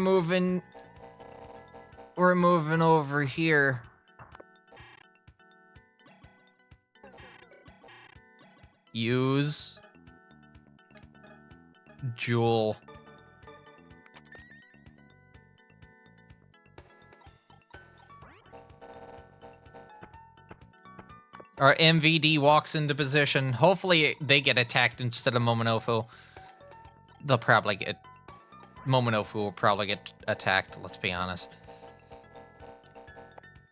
moving over here. Use Jewel. Our MVD walks into position. Hopefully they get attacked instead of Momonofu. They'll probably get... Momonofu will probably get attacked, let's be honest.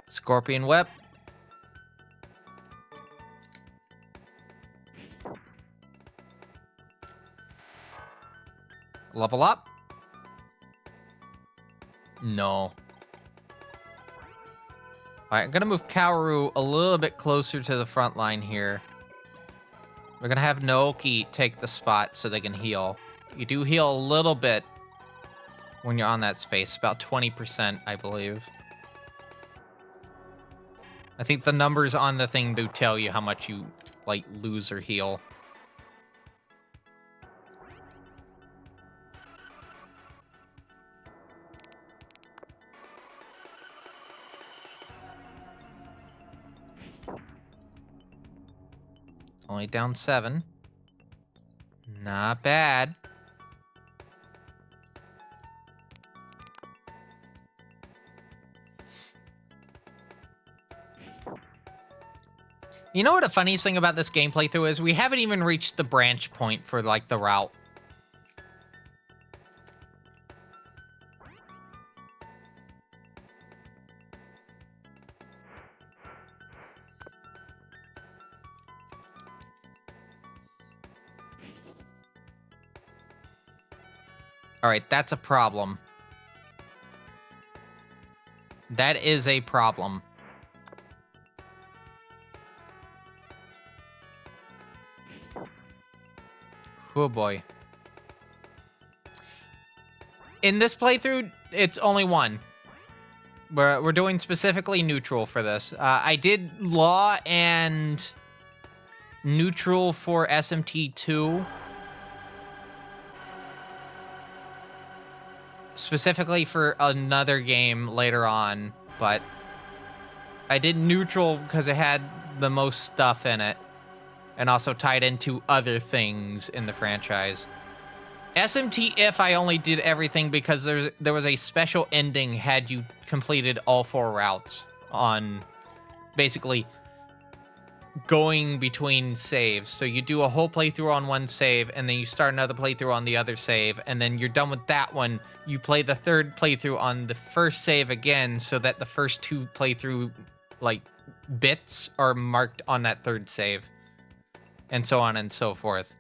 Scorpion Whip. Level up. No. Alright, I'm gonna move Kaoru a little bit closer to the front line here. We're gonna have Naoki take the spot so they can heal. You do heal a little bit when you're on that space, about 20%, I believe. I think the numbers on the thing do tell you how much you, like, lose or heal. Only down 7. Not bad. You know what the funniest thing about this game playthrough is? We haven't even reached the branch point for, like, the route. Alright, that's a problem. That is a problem. Oh boy. In this playthrough, it's only one. We're doing specifically neutral for this. I did law and neutral for SMT2. Specifically for another game later on, but I did neutral because it had the most stuff in it and also tied into other things in the franchise. SMT if I only did everything because there was a special ending had you completed all 4 routes on basically going between saves. So you do a whole playthrough on one save, and then you start another playthrough on the other save, and then you're done with that one. You play the third playthrough on the first save again, so that the first 2 playthrough, like, bits are marked on that third save, and so on and so forth.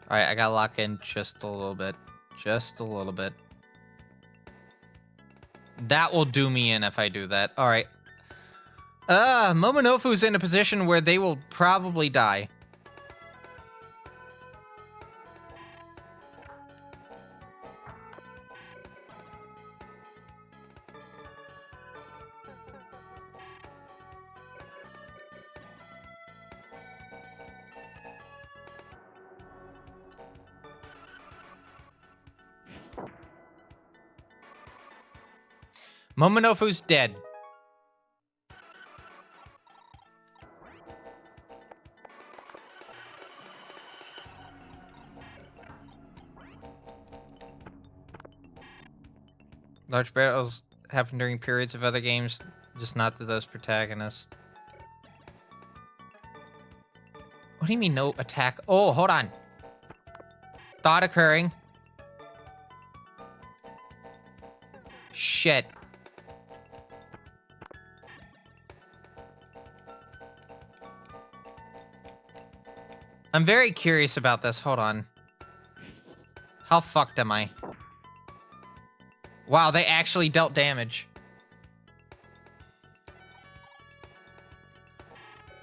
All right, I gotta lock in just a little bit. Just a little bit. That will do me in if I do that. All right. Momonofu's in a position where they will probably die. Momonofu's dead. Large battles happen during periods of other games, just not to those protagonists. What do you mean no attack? Oh, hold on. Thought occurring. Shit. I'm very curious about this. Hold on. How fucked am I? Wow, they actually dealt damage.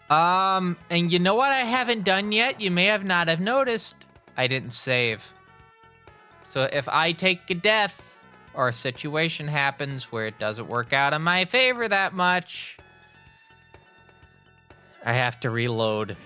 And you know what I haven't done yet? You may have not have noticed. I didn't save. So if I take a death or a situation happens where it doesn't work out in my favor that much, I have to reload.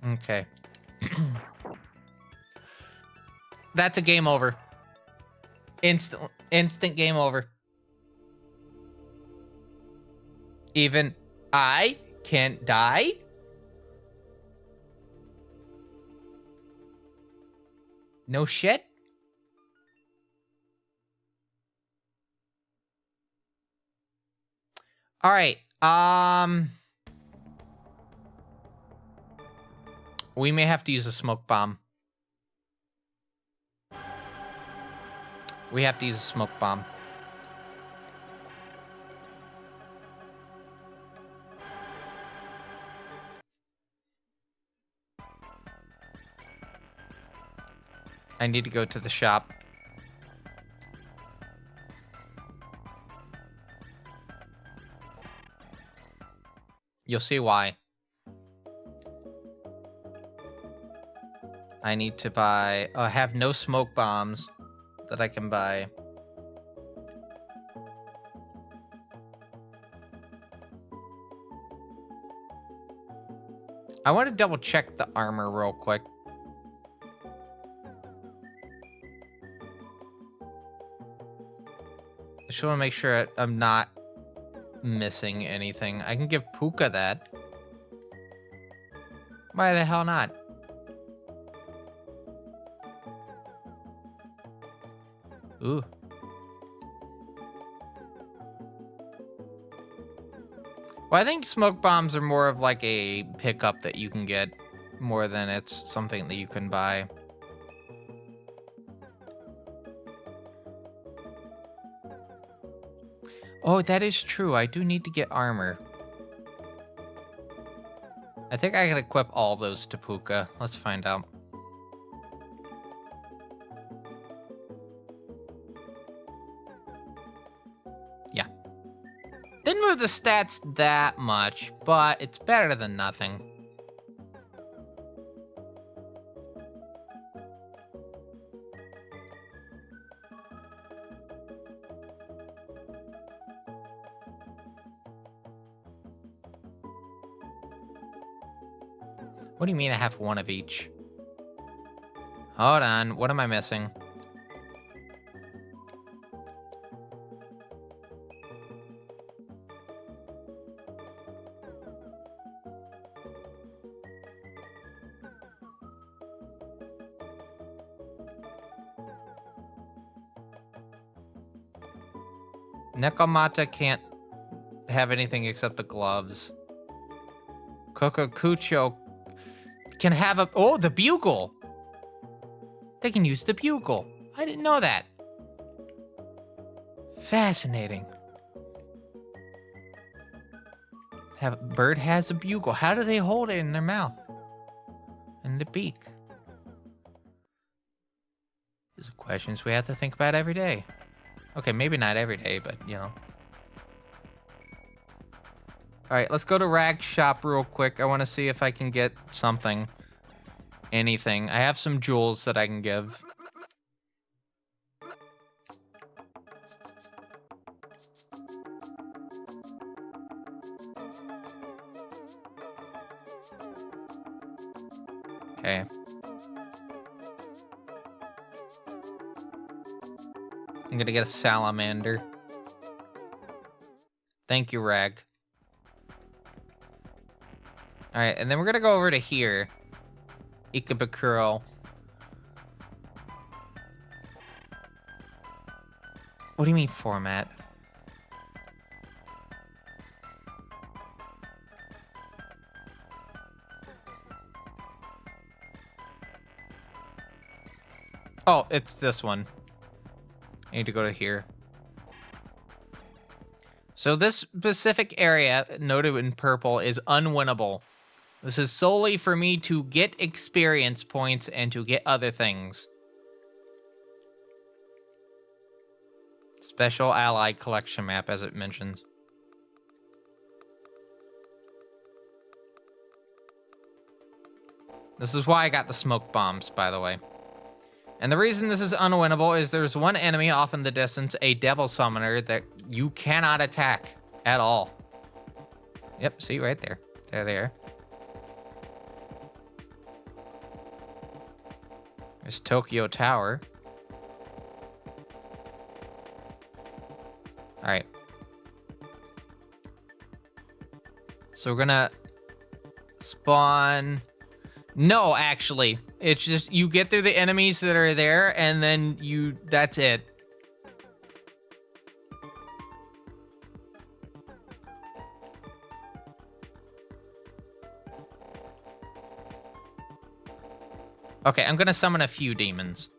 Okay. That's a game over. Instant game over. Even I can't die? No shit? All right. We may have to use a smoke bomb. We have to use a smoke bomb. I need to go to the shop. You'll see why. I need to buy... I have no smoke bombs that I can buy. I want to double check the armor real quick. I just want to make sure I'm not missing anything. I can give Puka that. Why the hell not? Ooh. Well, I think smoke bombs are more of like a pickup that you can get more than it's something that you can buy. Oh, that is true. I do need to get armor. I think I can equip all those to Puka. Let's find out. Yeah. Didn't move the stats that much, but it's better than nothing. What do you mean I have one of each? Hold on, what am I missing? Nekomata can't have anything except the gloves. Kokokucho can have a... Oh, the bugle! They can use the bugle. I didn't know that. Fascinating. Bird has a bugle. How do they hold it in their mouth? In the beak? These are questions we have to think about every day. Okay, maybe not every day, but, you know. Alright, let's go to Rag's shop real quick. I want to see if I can get something. Anything. I have some jewels that I can give. Okay. I'm gonna get a salamander. Thank you, Rag. Alright, and then we're gonna go over to here. Ikebukuro. What do you mean format? Oh, it's this one. I need to go to here. So this specific area, noted in purple, is unwinnable. This is solely for me to get experience points and to get other things. Special ally collection map, as it mentions. This is why I got the smoke bombs, by the way. And the reason this is unwinnable is there's one enemy off in the distance, a devil summoner, that you cannot attack at all. Yep, see right there. There. There's Tokyo Tower. Alright. So we're gonna spawn... No, actually. It's just you get through the enemies that are there, and then that's it. Okay, I'm gonna summon a few demons.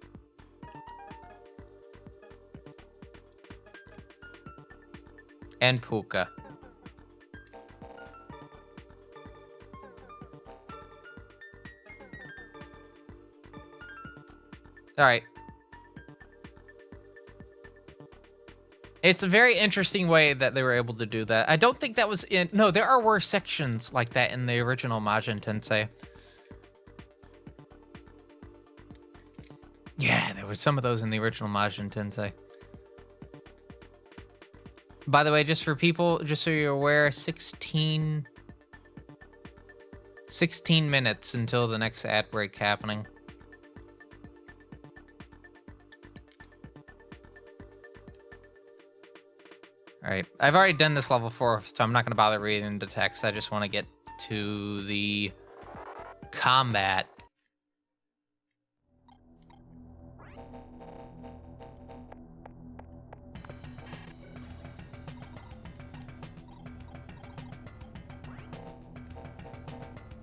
And Puka. Alright. It's a very interesting way that they were able to do that. I don't think that was in... No, there were sections like that in the original Majin Tensei. Yeah, there were some of those in the original Majin Tensei. By the way, just for people, just so you're aware, 16 minutes until the next ad break happening. Alright, I've already done this level 4, so I'm not going to bother reading the text. I just want to get to the combat.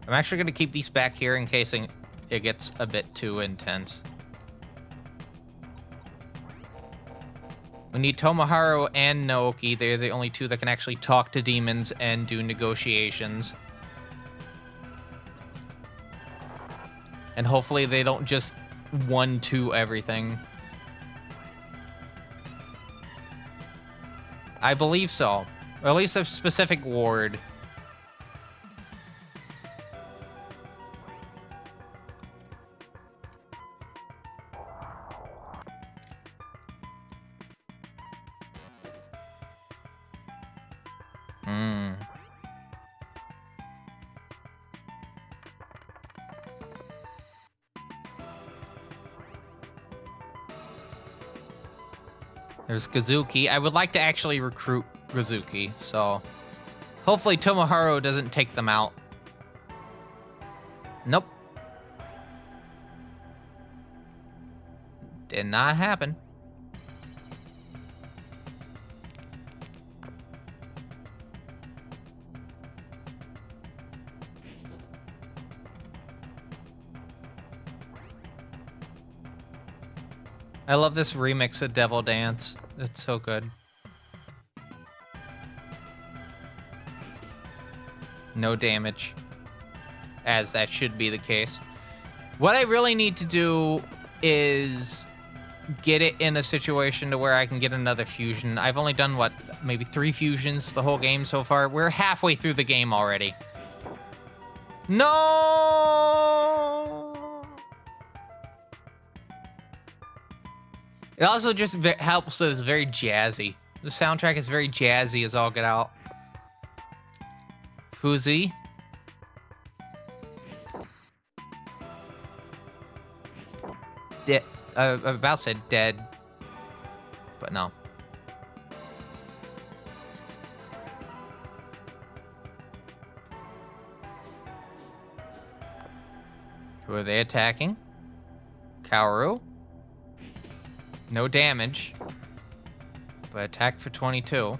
I'm actually going to keep these back here in case it gets a bit too intense. We need Tomoharu and Naoki. They're the only two that can actually talk to demons and do negotiations. And hopefully they don't just 1-2 everything. I believe so. Or at least a specific ward. There's Kazuki. I would like to actually recruit Kazuki, so hopefully Tomoharu doesn't take them out. Nope. Did not happen. I love this remix of Devil Dance. It's so good. No damage, as that should be the case. What I really need to do is get it in a situation to where I can get another fusion. I've only done, what, maybe 3 fusions the whole game so far? We're halfway through the game already. No! It also just helps that it's very jazzy. The soundtrack is very jazzy as all get out. Fuzzy. I about said dead, but no. Who are they attacking? Kaoru. No damage, but attack for 22.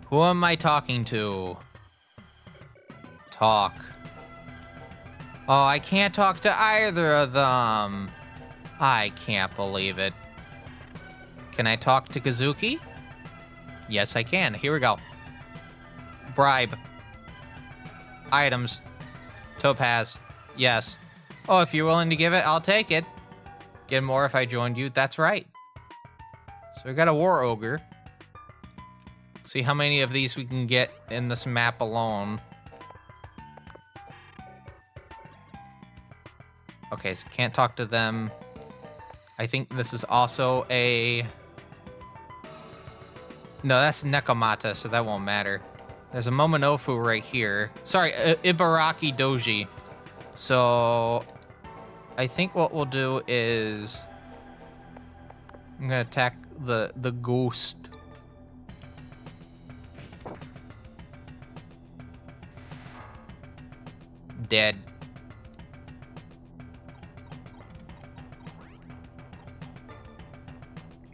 Who am I talking to? Talk. Oh, I can't talk to either of them. I can't believe it. Can I talk to Kazuki? Yes, I can. Here we go. Bribe. Items. Topaz. Yes. Oh, if you're willing to give it, I'll take it. Get more if I joined you. That's right. So we got a War Ogre. See how many of these we can get in this map alone. Okay, so can't talk to them. I think this is also a... No, that's Nekomata, so that won't matter. There's a Momonofu right here. Sorry, Ibaraki Doji. So I think what we'll do is I'm gonna attack the ghost. Dead.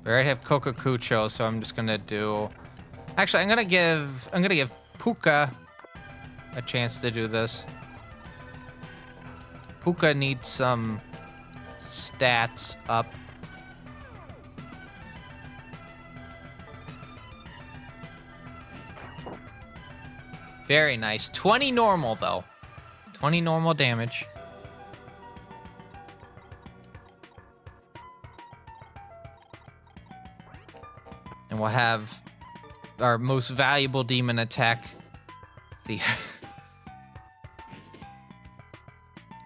We already have Kokokucho, so I'm just gonna do. Actually, I'm gonna give Puka a chance to do this. Puka needs some stats up. Very nice. 20 normal though. 20 normal damage. And we'll have our most valuable demon attack. The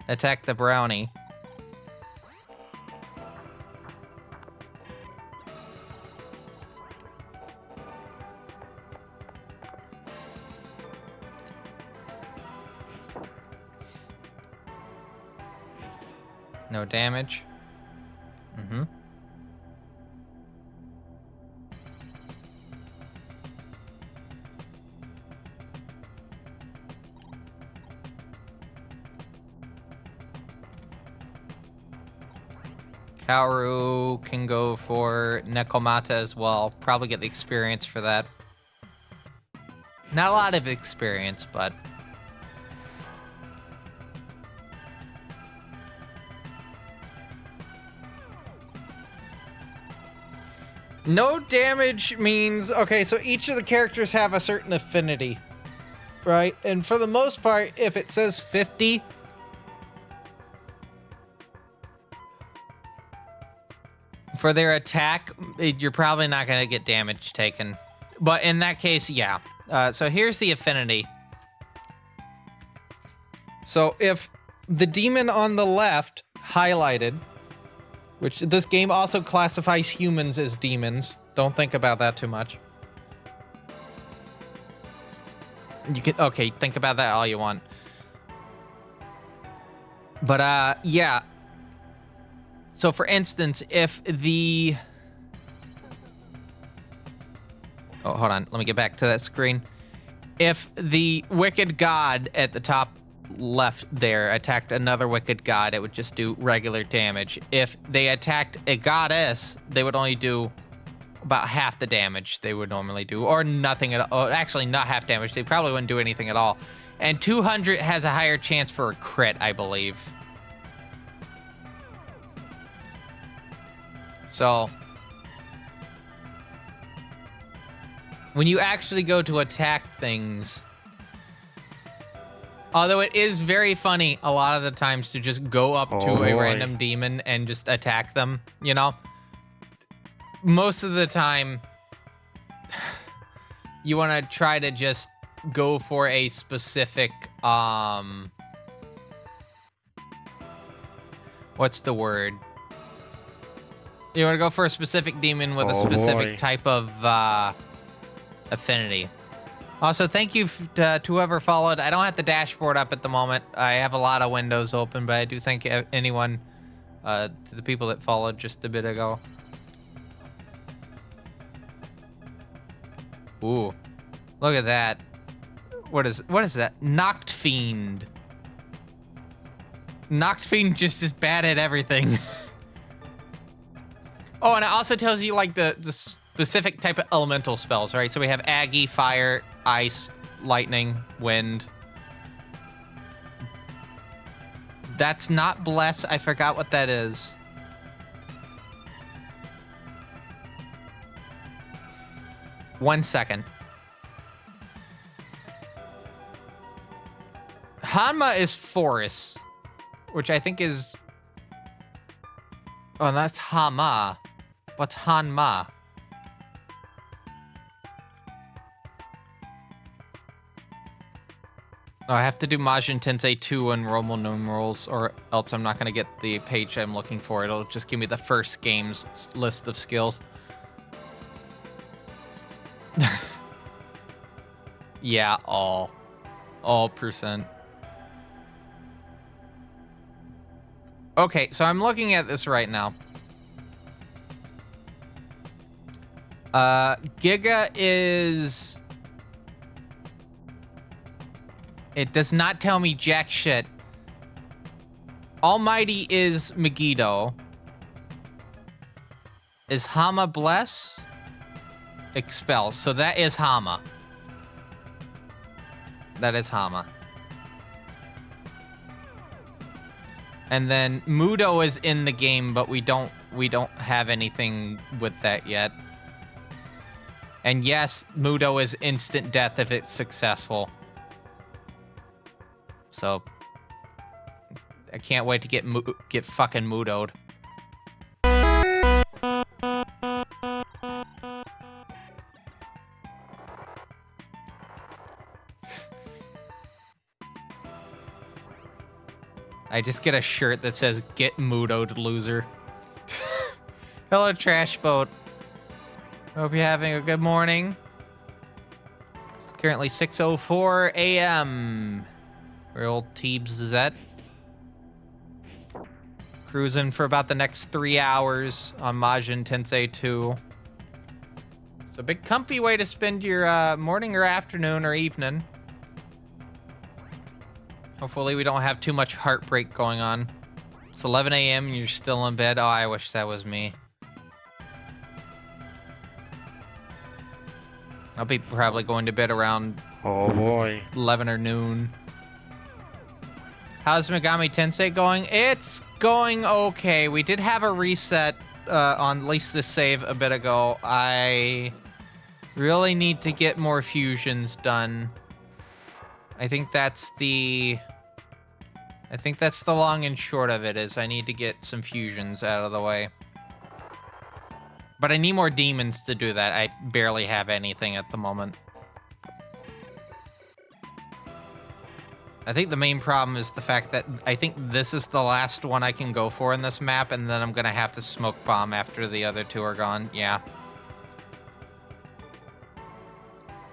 attack the brownie. No damage. Mm-hmm. Kaoru can go for Nekomata as well. Probably get the experience for that. Not a lot of experience, but... No damage means... Okay, so each of the characters have a certain affinity, right? And for the most part, if it says 50... For their attack, you're probably not going to get damage taken. But in that case, yeah. So here's the affinity. So if the demon on the left, highlighted, which this game also classifies humans as demons. Don't think about that too much. You can, okay, think about that all you want. But, yeah. So, for instance, if the... Oh, hold on. Let me get back to that screen. If the wicked god at the top left there attacked another wicked god, it would just do regular damage. If they attacked a goddess, they would only do about half the damage they would normally do, or nothing at all. Actually, not half damage. They probably wouldn't do anything at all. And 200 has a higher chance for a crit, I believe. So when you actually go to attack things, although it is very funny a lot of the times to just go up to a random demon and just attack them, you know? Most of the time, you want to try to just go for a specific, what's the word? You want to go for a specific demon with a specific type of affinity. Also, thank you to whoever followed. I don't have the dashboard up at the moment. I have a lot of windows open, but I do thank anyone, to the people that followed just a bit ago. Ooh, look at that. What is that? Noct Fiend. Noct Fiend just is bad at everything. Oh, and it also tells you like the specific type of elemental spells, right? So we have Aggie, Fire, Ice, Lightning, Wind. That's not Bless. I forgot what that is. One second. Hanma is Forest, which I think is... Oh, that's Hama. What's Hanma? Oh, I have to do Majin Tensei 2 and Roman numerals, or else I'm not going to get the page I'm looking for. It'll just give me the first game's list of skills. Yeah, all percent. Okay, so I'm looking at this right now. Giga is... It does not tell me jack shit. Almighty is Megiddo. Is Hama Bless? Expel. So that is Hama. That is Hama. And then Mudo is in the game, but we don't have anything with that yet. And yes, Mudo is instant death if it's successful. So I can't wait to get fucking Mudo'd. I just get a shirt that says "Get Mudo'd, loser." Hello, Trash Boat. Hope you're having a good morning. It's currently 6:04 a.m. Where old Teebs is at. Cruising for about the next 3 hours on Majin Tensei 2. It's a big comfy way to spend your morning or afternoon or evening. Hopefully we don't have too much heartbreak going on. It's 11 a.m. and you're still in bed. Oh, I wish that was me. I'll be probably going to bed around 11 or noon. How's Megami Tensei going? It's going okay. We did have a reset on at least the save a bit ago. I really need to get more fusions done. I think that's the long and short of it, is I need to get some fusions out of the way. But I need more demons to do that. I barely have anything at the moment. I think the main problem is the fact that I think this is the last one I can go for in this map, and then I'm gonna have to smoke bomb after the other two are gone. Yeah.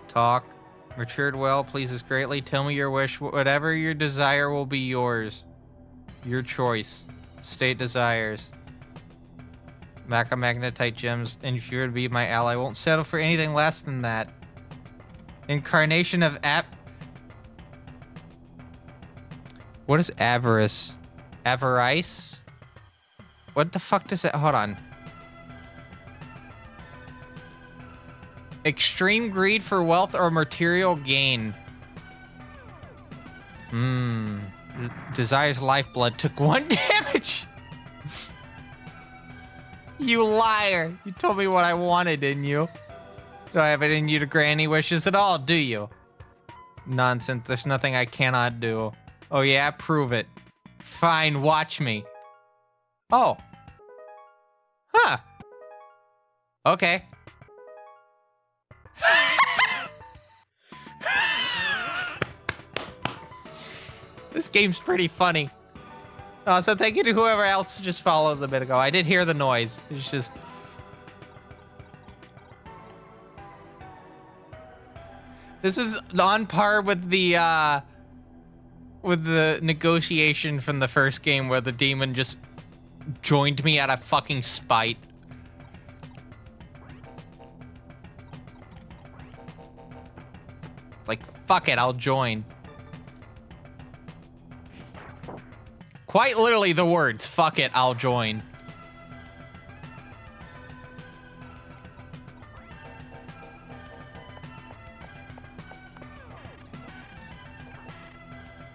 Talk. Matured well, pleases greatly. Tell me your wish. Whatever your desire will be yours. Your choice. State desires. Maca Magnetite gems. Ensure to be my ally. Won't settle for anything less than that. Incarnation of What is avarice? Avarice? What the fuck does it... Hold on. Extreme greed for wealth or material gain. Desire's lifeblood took 1 damage. You liar. You told me what I wanted, didn't you? Do I have it in you to grant any wishes at all, do you? Nonsense. There's nothing I cannot do. Oh, yeah? Prove it. Fine, watch me. Oh. Huh. Okay. This game's pretty funny. So thank you to whoever else just followed a bit ago. I did hear the noise. It's just... This is on par with the negotiation from the first game where the demon just joined me out of fucking spite. Like, fuck it, I'll join. Quite literally the words, fuck it, I'll join.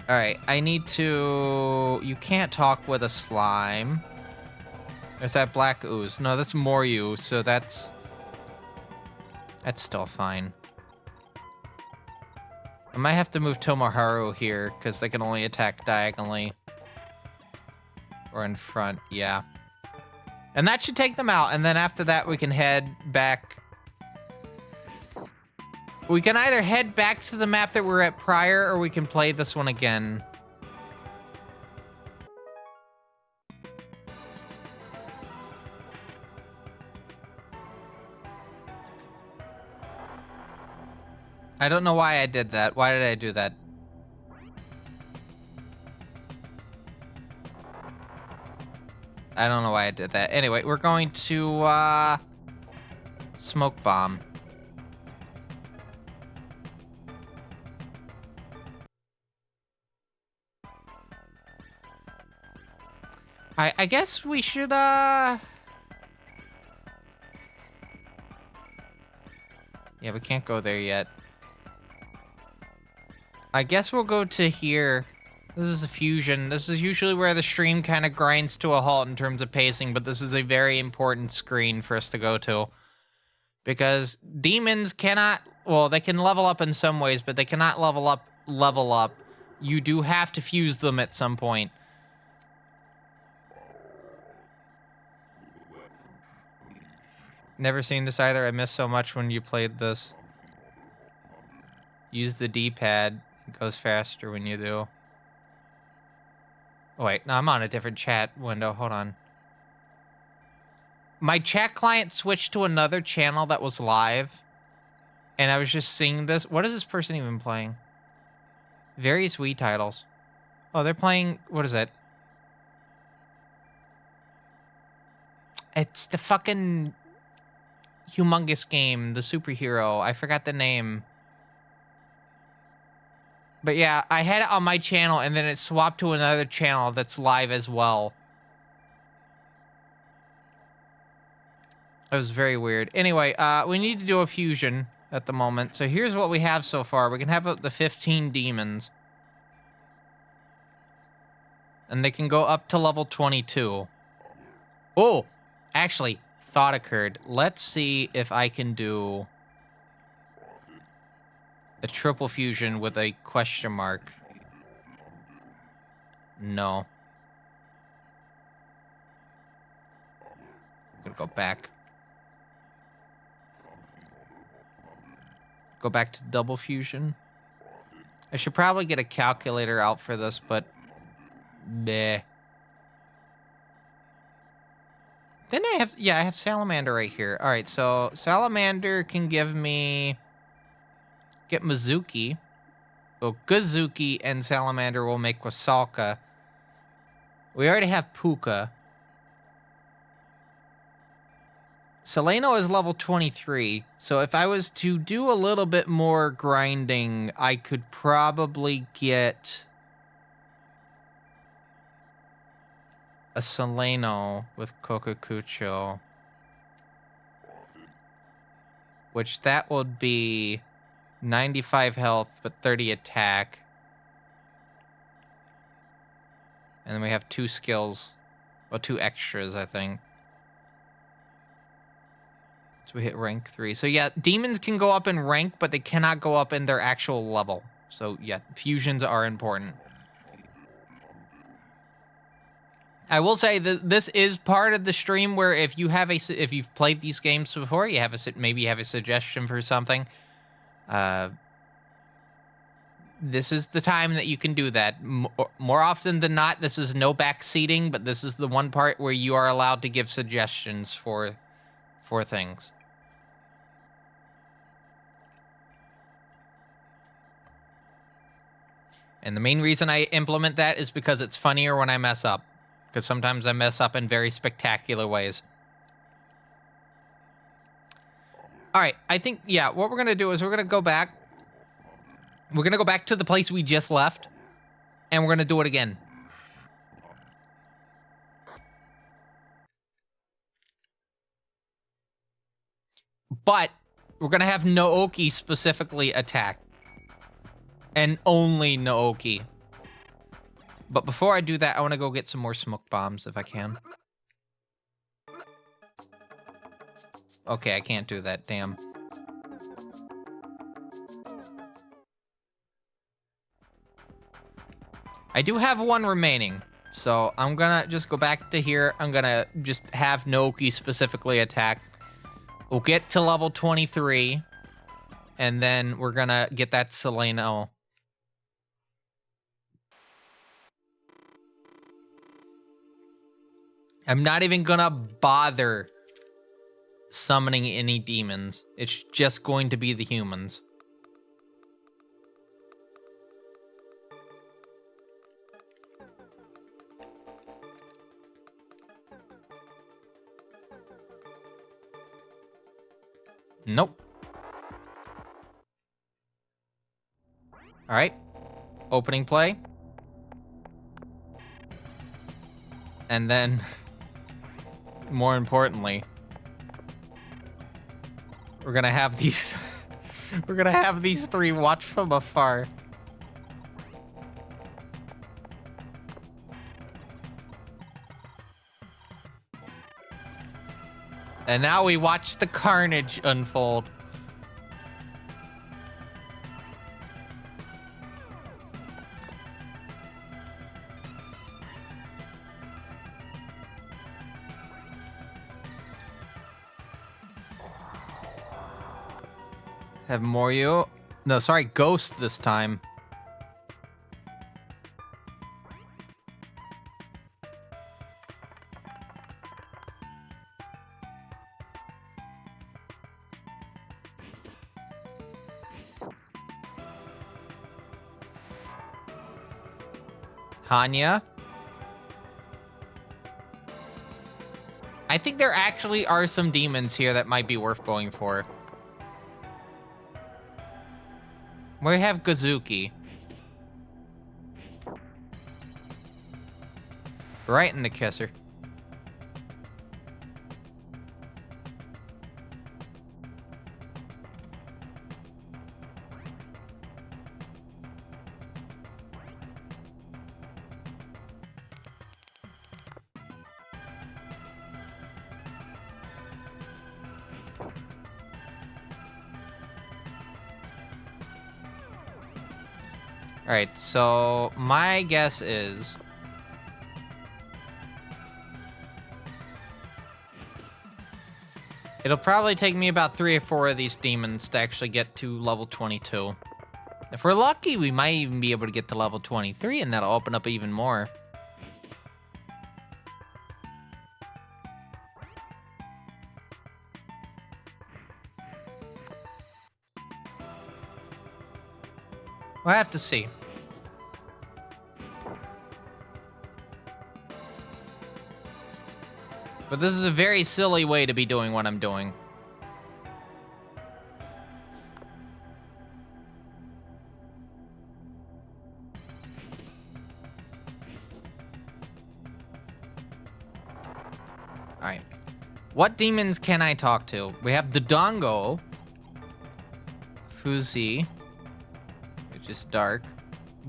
Alright, I need to... You can't talk with a slime. There's that black ooze. No, that's more you, so that's... That's still fine. I might have to move Tomoharu here, because they can only attack diagonally. Or in front, yeah. And that should take them out, and then after that we can head back. We can either head back to the map that we were at prior, or we can play this one again. I don't know why I did that. Why did I do that? I don't know why I did that. Anyway, we're going to, smoke bomb. I guess we should, Yeah, we can't go there yet. I guess we'll go to here. This is a fusion. This is usually where the stream kind of grinds to a halt in terms of pacing, but this is a very important screen for us to go to. Because demons cannot, well, they can level up in some ways, but they cannot level up. You do have to fuse them at some point. Never seen this either. I missed so much when you played this. Use the D-pad. It goes faster when you do. Oh, wait. No, I'm on a different chat window. Hold on. My chat client switched to another channel that was live. And I was just seeing this. What is this person even playing? Various Wii titles. Oh, they're playing... What is it? It's the fucking... humongous game. The superhero. I forgot the name. But yeah, I had it on my channel, and then it swapped to another channel that's live as well. It was very weird. Anyway, we need to do a fusion at the moment. So here's what we have so far. We can have up to 15 demons. And they can go up to level 22. Oh, actually, thought occurred. Let's see if I can do... a triple fusion with a question mark. No. I'm gonna go back. Go back to double fusion. I should probably get a calculator out for this, but... Meh. Then I have... Yeah, I have Salamander right here. Alright, so Salamander can give me... Get Mizuki. Well, Guzuki and Salamander will make Wasalka. We already have Puka. Seleno is level 23, so if I was to do a little bit more grinding, I could probably get a Seleno with Kokokucho. which that would be 95 health, but 30 attack. And then we have 2 skills. Well, 2 extras, I think. So we hit rank 3. So yeah, demons can go up in rank, but they cannot go up in their actual level. So yeah, fusions are important. I will say that this is part of the stream where if you've played these games before, you have maybe you have a suggestion for something. This is the time that you can do that. More often than not, this is no backseating, but this is the one part where you are allowed to give suggestions for things. And the main reason I implement that is because it's funnier when I mess up. Because sometimes I mess up in very spectacular ways. All right, I think, yeah, what we're going to do is we're going to go back. We're going to go back to the place we just left. And we're going to do it again. But we're going to have Naoki specifically attack. And only Naoki. But before I do that, I want to go get some more smoke bombs if I can. Okay, I can't do that, damn. I do have 1 remaining, so I'm gonna just go back to here. I'm gonna just have Naoki specifically attack. We'll get to level 23, and then we're gonna get that Seleno. I'm not even gonna bother summoning any demons. It's just going to be the humans. Nope. All right. Opening play. And then, more importantly, we're gonna have these we're gonna have these 3 watch from afar. And now we watch the carnage unfold. Have Morio. No, sorry, Ghost this time. Hanya. I think there actually are some demons here that might be worth going for. We have Gazuki. Right in the kisser. Alright, so my guess is... it'll probably take me about 3 or 4 of these demons to actually get to level 22. If we're lucky, we might even be able to get to level 23, and that'll open up even more. We'll have to see. But this is a very silly way to be doing what I'm doing. Alright. What demons can I talk to? We have the Dongo. Fuzi, which is dark.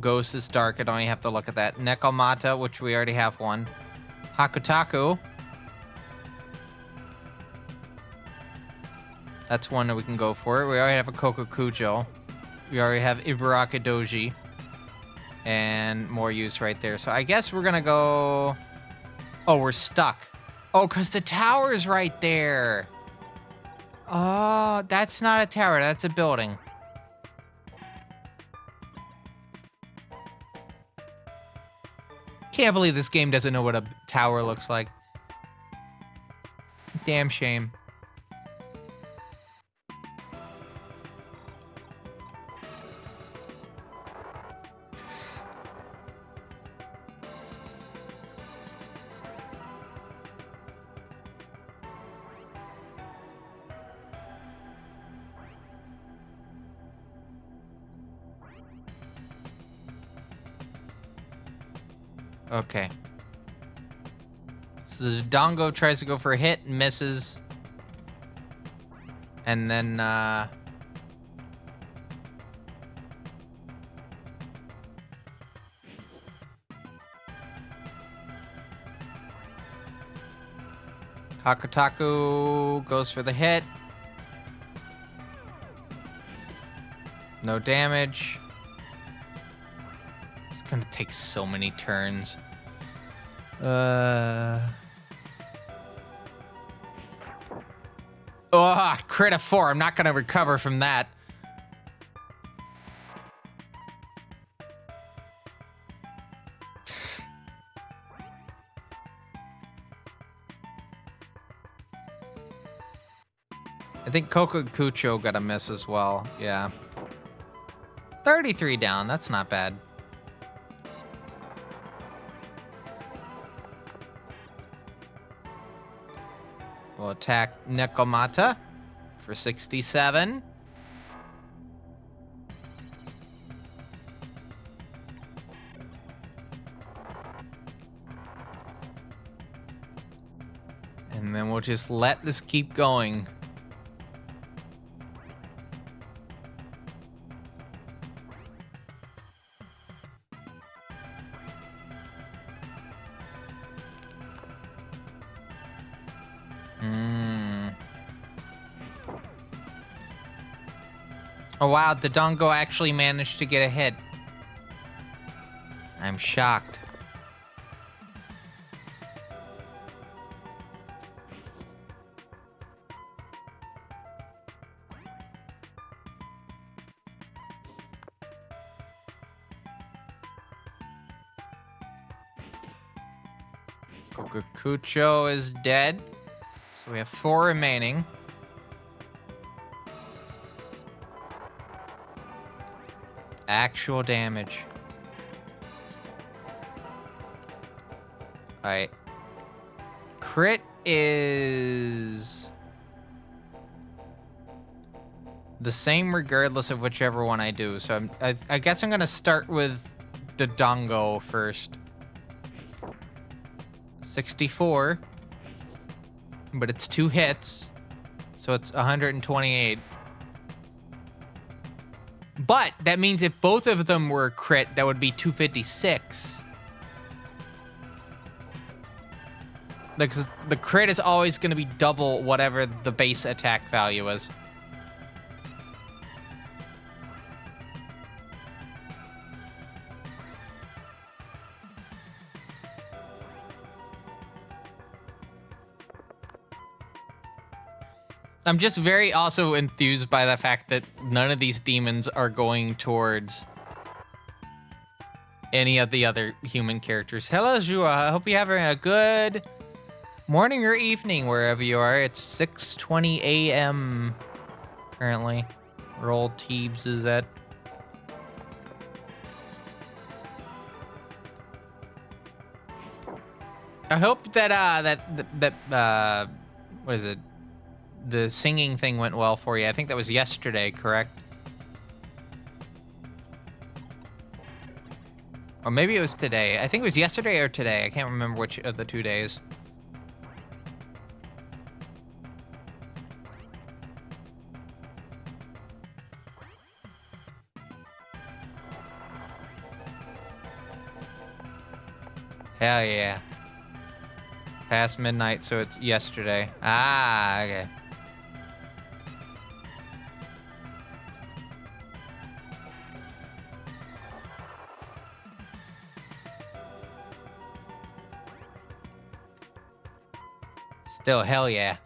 Ghost is dark. I don't even have to look at that. Nekomata, which we already have one. Hakutaku. That's one that we can go for. We already have a Kokokujo. We already have Ibaraka Doji. And more use right there. So I guess we're going to go... Oh, we're stuck. Oh, because the tower is right there. Oh, that's not a tower. That's a building. Can't believe this game doesn't know what a tower looks like. Damn shame. Okay. So the Dongo tries to go for a hit and misses. And then, Hakutaku goes for the hit. No damage. It's gonna take so many turns. Oh, crit of 4. I'm not gonna recover from that. I think Kokokucho got a miss as well. Yeah. 33 down. That's not bad. We'll attack Nekomata for 67. And then we'll just let this keep going. Oh wow, the Dongo actually managed to get a hit. I'm shocked. Kokokucho is dead. So we have 4 remaining. Actual damage. Alright. Crit is the same regardless of whichever one I do. So I guess I'm gonna start with the Dongo first. 64. But it's 2 hits. So it's 128. But that means if both of them were crit, that would be 256. Because the crit is always going to be double whatever the base attack value is. I'm just very also enthused by the fact that none of these demons are going towards any of the other human characters. Hello, Jua. I hope you're having a good morning or evening wherever you are. It's 6:20 a.m. currently. Where old Teebs is at. I hope that what is it? The singing thing went well for you. I think that was yesterday, correct? Or maybe it was today. I think it was yesterday or today. I can't remember which of the 2 days. Hell yeah. Past midnight, so it's yesterday. Ah, okay. Still, hell yeah.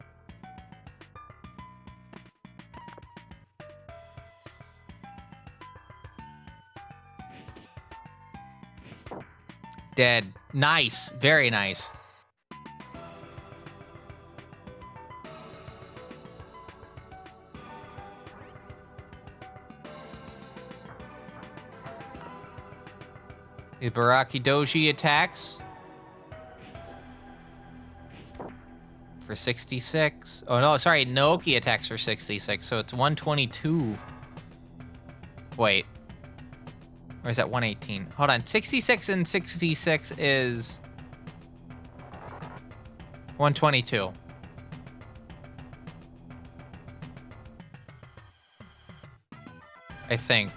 Dead. Nice. Very nice. Ibaraki Doji attacks. For 66. Oh, no, sorry. Naoki attacks for 66, so it's 122. Wait. Or is that 118? Hold on. 66 and 66 is 122. I think.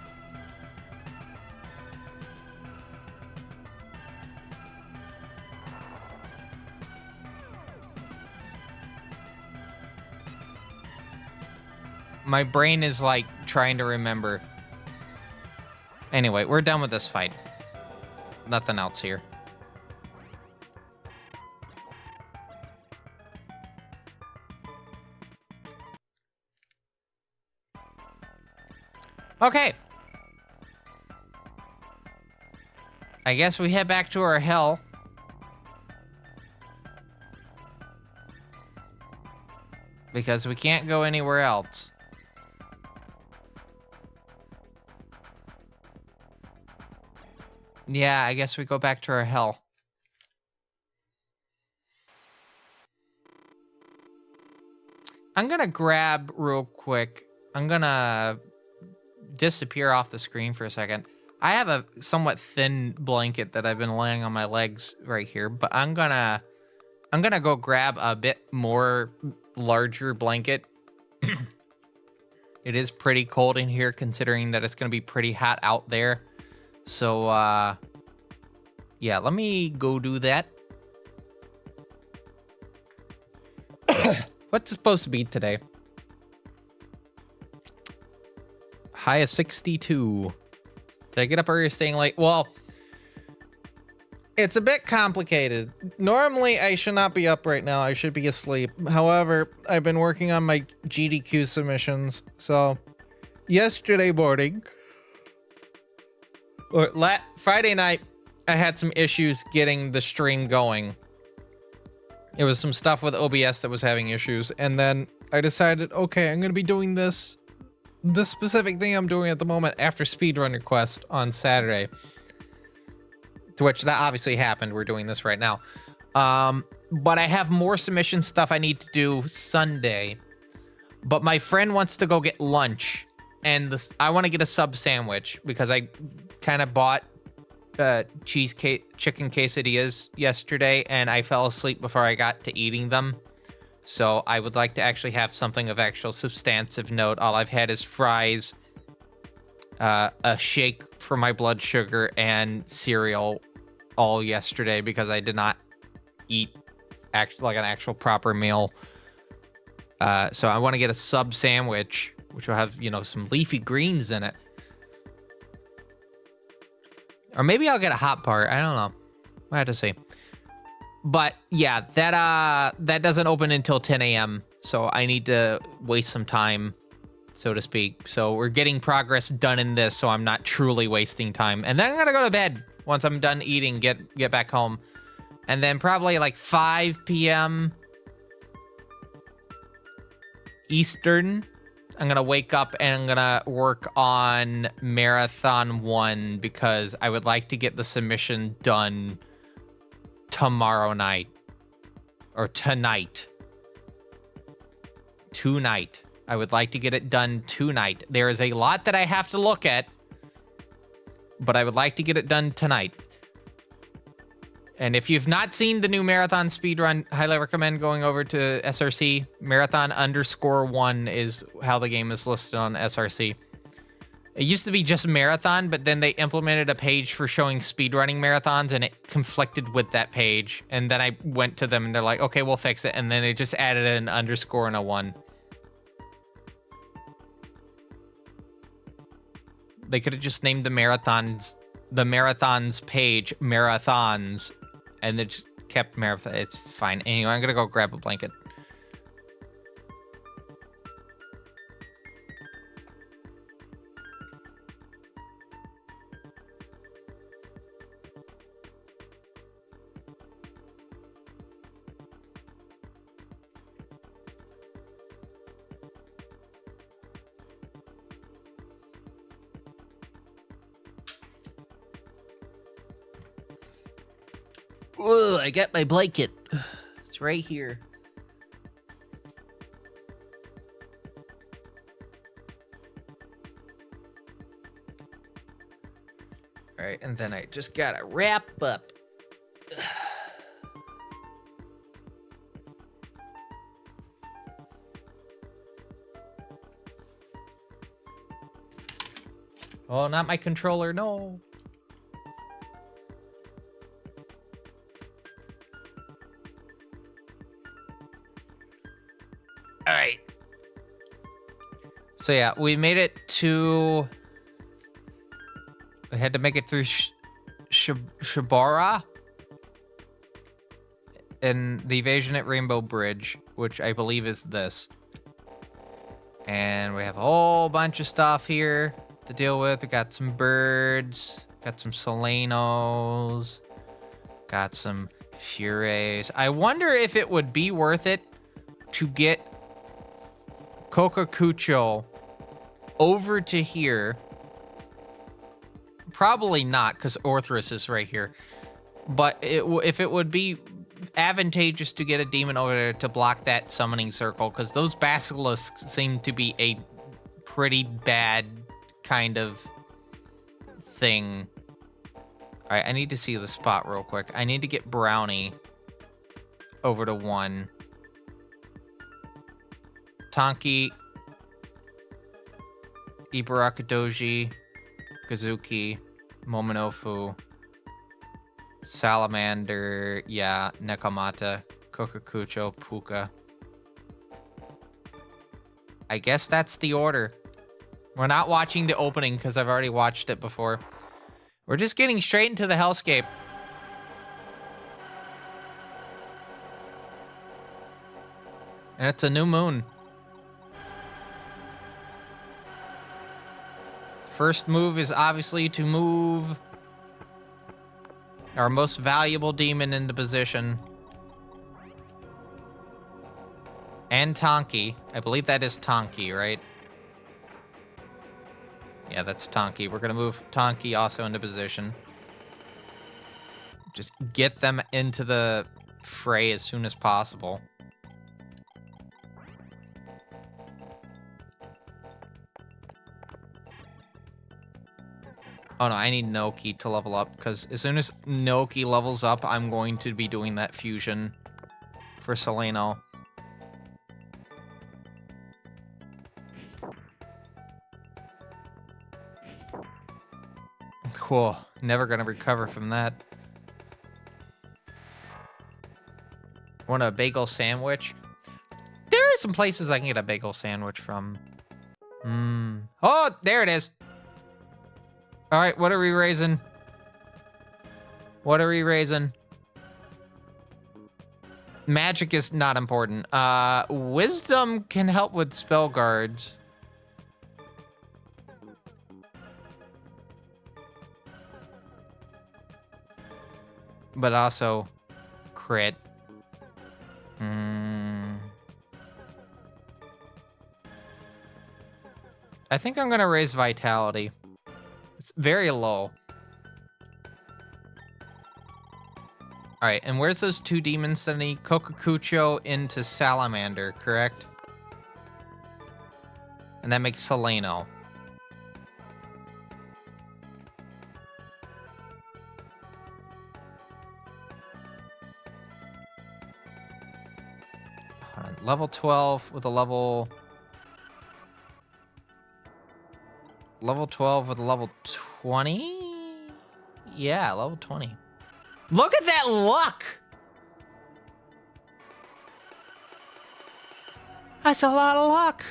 My brain is like trying to remember. Anyway, we're done with this fight. Nothing else here. Okay. I guess we head back to our hell. Because we can't go anywhere else. Yeah, I guess we go back to our hell. I'm gonna grab real quick. I'm gonna disappear off the screen for a second. I have a somewhat thin blanket that I've been laying on my legs right here, but I'm gonna go grab a bit more larger blanket. It is pretty cold in here considering that it's gonna be pretty hot out there. So, yeah, let me go do that. What's it supposed to be today? High of 62. Did I get up earlier staying late? Well, it's a bit complicated. Normally, I should not be up right now. I should be asleep. However, I've been working on my GDQ submissions. So, yesterday morning, or Friday night, I had some issues getting the stream going. It was some stuff with OBS that was having issues. And then I decided, okay, I'm going to be doing this specific thing I'm doing at the moment after speedrun request on Saturday. To which that obviously happened. We're doing this right now. But I have more submission stuff I need to do Sunday. But my friend wants to go get lunch. And I want to get a sub sandwich because I kind of bought chicken quesadillas yesterday and I fell asleep before I got to eating them. So I would like to actually have something of actual substantive note. All I've had is fries, a shake for my blood sugar, and cereal all yesterday because I did not eat like an actual proper meal. So I want to get a sub sandwich, which will have, some leafy greens in it. Or maybe I'll get a hot part. I don't know. We'll have to see. But yeah, that doesn't open until 10 a.m. So I need to waste some time, so to speak. So we're getting progress done in this, so I'm not truly wasting time. And then I'm gonna go to bed once I'm done eating, get back home. And then probably like 5 p.m. Eastern, I'm gonna wake up and I'm gonna work on Marathon 1 because I would like to get the submission done tomorrow night. Or tonight. Tonight. I would like to get it done tonight. There is a lot that I have to look at, but I would like to get it done tonight. And if you've not seen the new Marathon speedrun, highly recommend going over to SRC. Marathon _1 is how the game is listed on SRC. It used to be just marathon, but then they implemented a page for showing speedrunning marathons, and it conflicted with that page. And then I went to them, and they're like, okay, we'll fix it. And then they just added an underscore and a 1. They could have just named the marathons page marathons, and they just kept marathon. It's fine. Anyway, I'm gonna go grab a blanket. Whoa, I got my blanket. It's right here. All right, and then I just gotta wrap up. Oh, not my controller, no. All right. So yeah, we made it to... We had to make it through Shibara and the Evasion at Rainbow Bridge, which I believe is this. And we have a whole bunch of stuff here to deal with. We got some birds, got some Solanos, got some Fures. I wonder if it would be worth it to get Kokakucho over to here. Probably not, because Orthrus is right here. But if it would be advantageous to get a demon over there to block that summoning circle, because those basilisks seem to be a pretty bad kind of thing. All right, I need to see the spot real quick. I need to get Brownie over to 1. Tonki, Ibarakadoji, Kazuki, Momonofu, Salamander, yeah, Nekomata, Kokakucho, Puka. I guess that's the order. We're not watching the opening because I've already watched it before. We're just getting straight into the hellscape. And it's a new moon. First move is obviously to move our most valuable demon into position. And Tonki. I believe that is Tonki, right? Yeah, that's Tonki. We're gonna move Tonki also into position. Just get them into the fray as soon as possible. Oh no, I need Noki to level up, because as soon as Noki levels up, I'm going to be doing that fusion for Solano. Cool. Never gonna recover from that. Want a bagel sandwich? There are some places I can get a bagel sandwich from. Oh, there it is. All right, what are we raising? What are we raising? Magic is not important. Wisdom can help with spell guards. But also crit. I think I'm gonna raise vitality. It's very low. All right, and where's those 2 demons that I need? Kokakucho into Salamander, correct? And that makes Solano. Level 12 with a level Level 12 with a level 20? Yeah, level 20. Look at that luck! That's a lot of luck.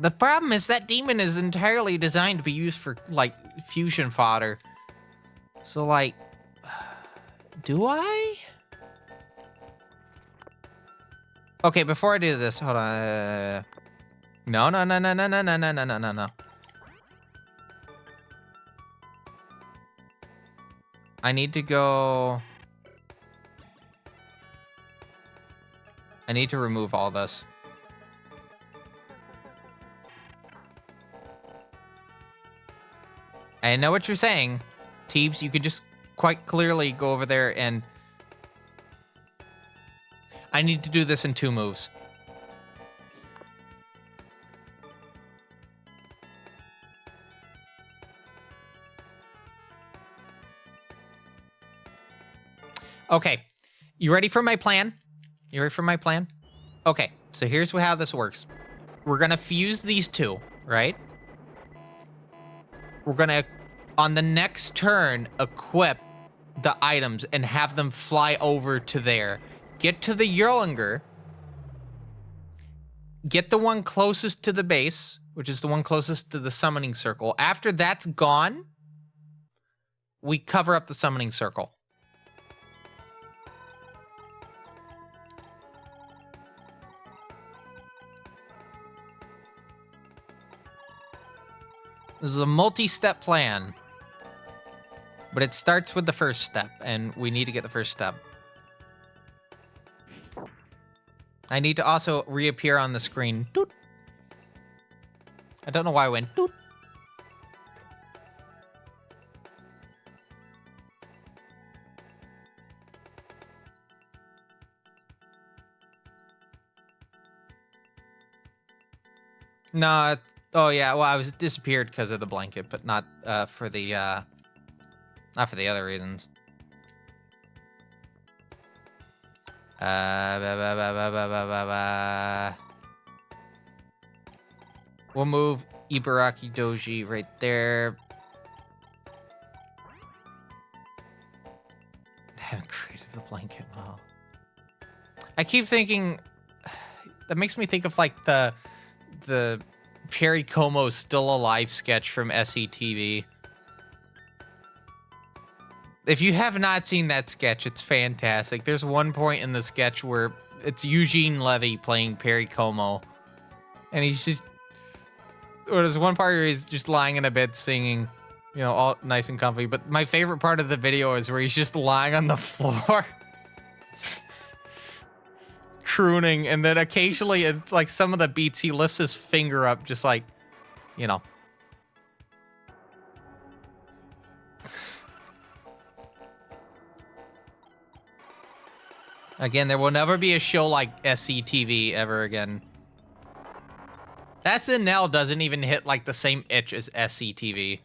The problem is that demon is entirely designed to be used for, like, fusion fodder. So, like, do I? Okay, before I do this, hold on. No. I need to go... I need to remove all this. I know what you're saying, Teebs. You could just quite clearly go over there and... I need to do this in 2 moves. Okay, you ready for my plan? You ready for my plan? Okay, so here's how this works. We're gonna fuse these 2, right? We're gonna, on the next turn, equip the items and have them fly over to there. Get to the Yerlinger. Get the one closest to the base, which is the one closest to the summoning circle. After that's gone, we cover up the summoning circle. This is a multi-step plan, but it starts with the first step, and we need to get the first step. I need to also reappear on the screen. Doot. I don't know why I went doot. No, oh yeah, well I was disappeared because of the blanket, but not for the not for the other reasons. We'll move Ibaraki Doji right there. I haven't created the blanket. Oh. I keep thinking that makes me think of like the Perry Como Still Alive sketch from SCTV. If you have not seen that sketch, it's fantastic. There's one point in the sketch where it's Eugene Levy playing Perry Como. And he's just... Or there's one part where he's just lying in a bed singing, you know, all nice and comfy. But my favorite part of the video is where he's just lying on the floor. Crooning, and then occasionally it's like some of the beats he lifts his finger up just like, you know. Again, there will never be a show like SCTV ever again. SNL doesn't even hit like the same itch as SCTV.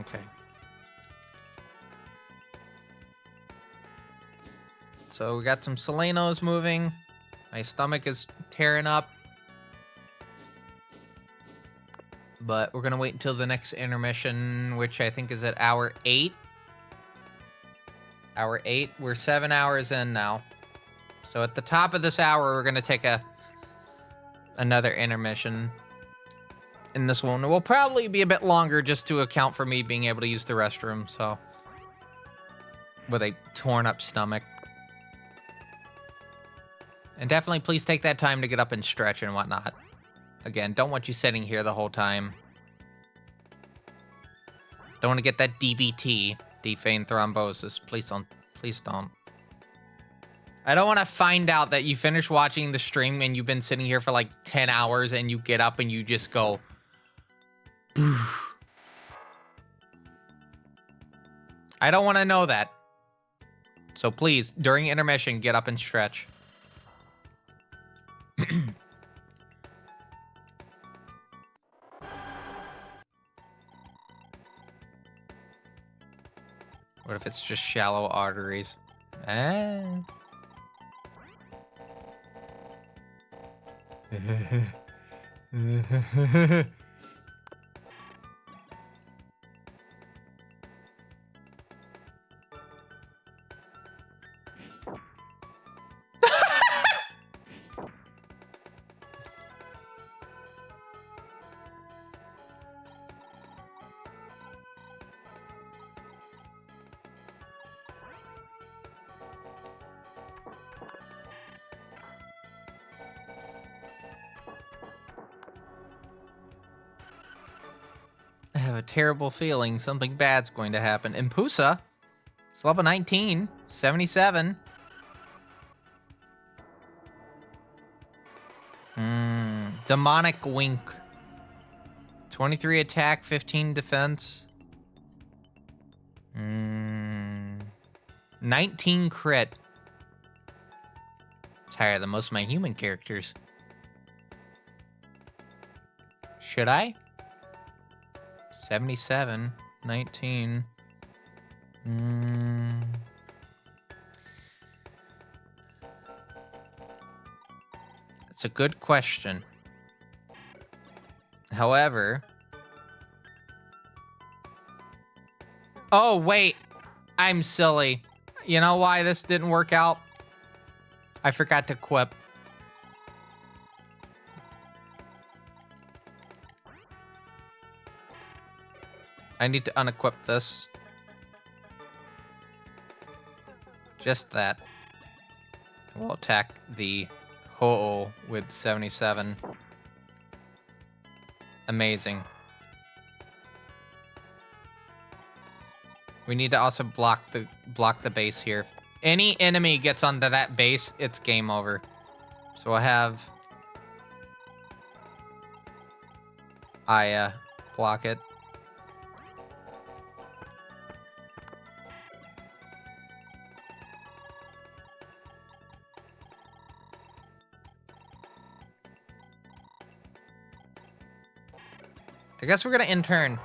Okay. So we got some Selenos moving. My stomach is tearing up. But we're gonna wait until the next intermission, which I think is at hour 8. Hour 8. We're 7 hours in now. So at the top of this hour, we're gonna take another intermission. And this one will probably be a bit longer just to account for me being able to use the restroom, so. With a torn up stomach. And definitely please take that time to get up and stretch and whatnot. Again, don't want you sitting here the whole time. Don't want to get that DVT, deep vein thrombosis. Please don't. Please don't. I don't want to find out that you finish watching the stream and you've been sitting here for like 10 hours and you get up and you just go... I don't want to know that. So please, during intermission, get up and stretch. What if it's just shallow arteries? Eh. I have a terrible feeling something bad's going to happen. And Pusa, it's level 19, 77. Demonic Wink. 23 attack, 15 defense. 19 crit. It's higher than most of my human characters. Should I? 77, 19. It's a good question. However... Oh, wait. I'm silly. You know why this didn't work out? I forgot to equip. I need to unequip this. Just that. We'll attack the Ho-Oh with 77. Amazing. We need to also block the base here. If any enemy gets onto that base, it's game over. So we'll have Aya block it. I guess we're gonna intern.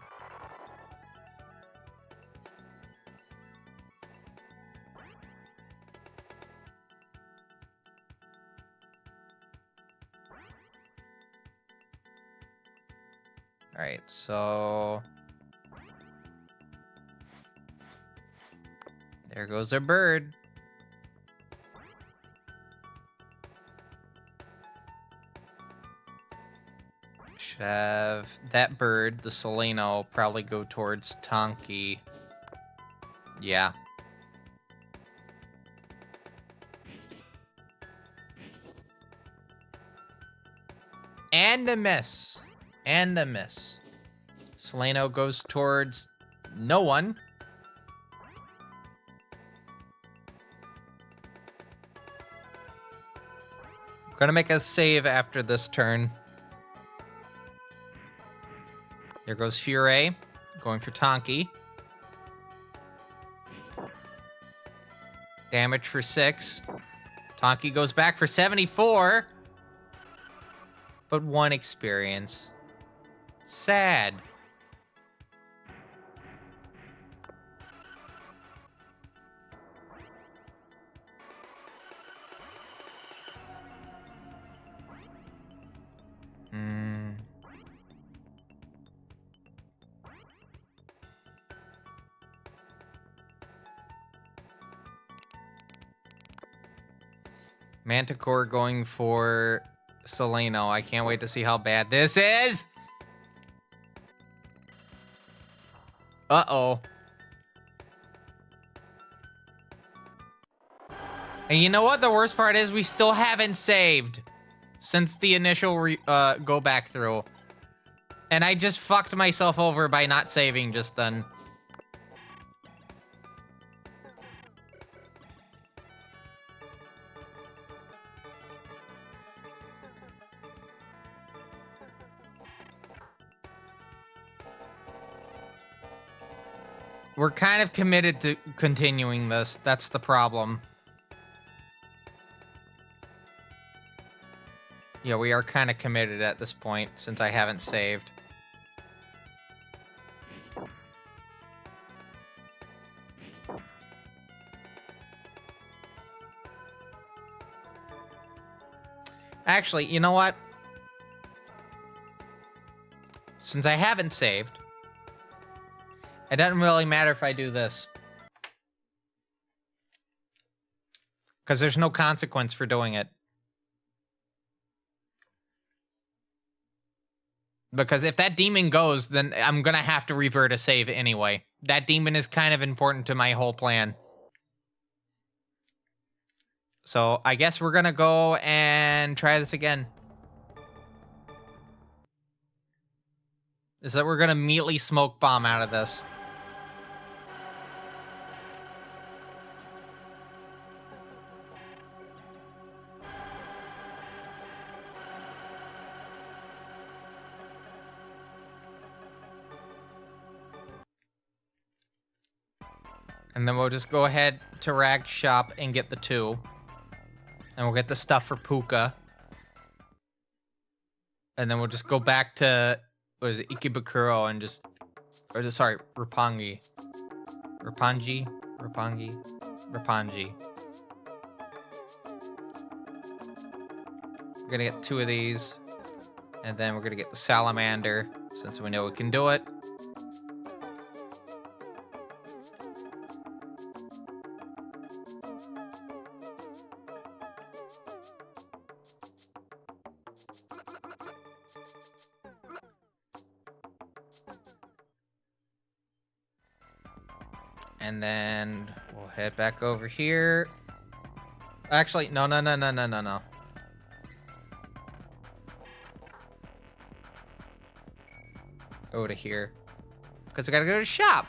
All right, so there goes our bird. Should have that bird, the Soleno, probably go towards Tonki. Yeah. And a miss. And a miss. Soleno goes towards no one. We're gonna make a save after this turn. There goes Fure, going for Tonki. Damage for 6. Tonki goes back for 74. But 1 experience. Sad. Manticore going for Soleno. I can't wait to see how bad this is. Uh-oh. And you know what the worst part is? We still haven't saved since the initial go back through. And I just fucked myself over by not saving just then. We're kind of committed to continuing this. That's the problem. Yeah, we are kind of committed at this point since I haven't saved. Actually, you know what? Since I haven't saved, it doesn't really matter if I do this. Because there's no consequence for doing it. Because if that demon goes, then I'm going to have to revert a save anyway. That demon is kind of important to my whole plan. So I guess we're going to go and try this again. Is that we're going to immediately smoke bomb out of this. And then we'll just go ahead to Rag Shop and get the 2. And we'll get the stuff for Puka. And then we'll just go back to, what is it, Ikebukuro and just, or sorry, Roppongi. Roppongi? Roppongi? Roppongi. We're gonna get 2 of these. And then we're gonna get the Salamander, since we know we can do it. And then we'll head back over here. Actually, no. Over to here. Because I gotta go to the shop.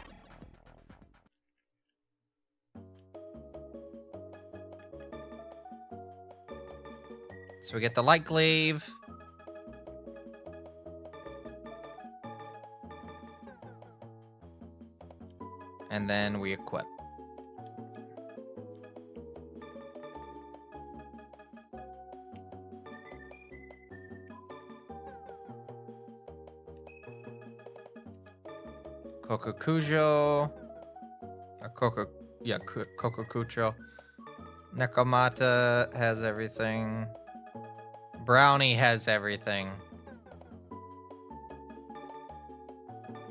So we get the light glaive. And then we equip. Kokokujo. Kokokucho. Nekomata has everything. Brownie has everything.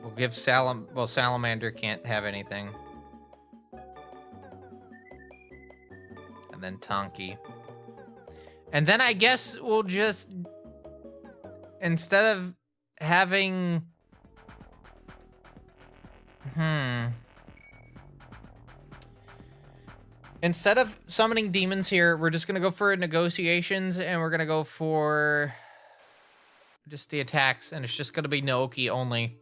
We'll give Salamander can't have anything. And then Tonki. And then I guess we'll just, instead of having, instead of summoning demons here, we're just gonna go for negotiations and we're gonna go for just the attacks, and it's just gonna be Naoki only.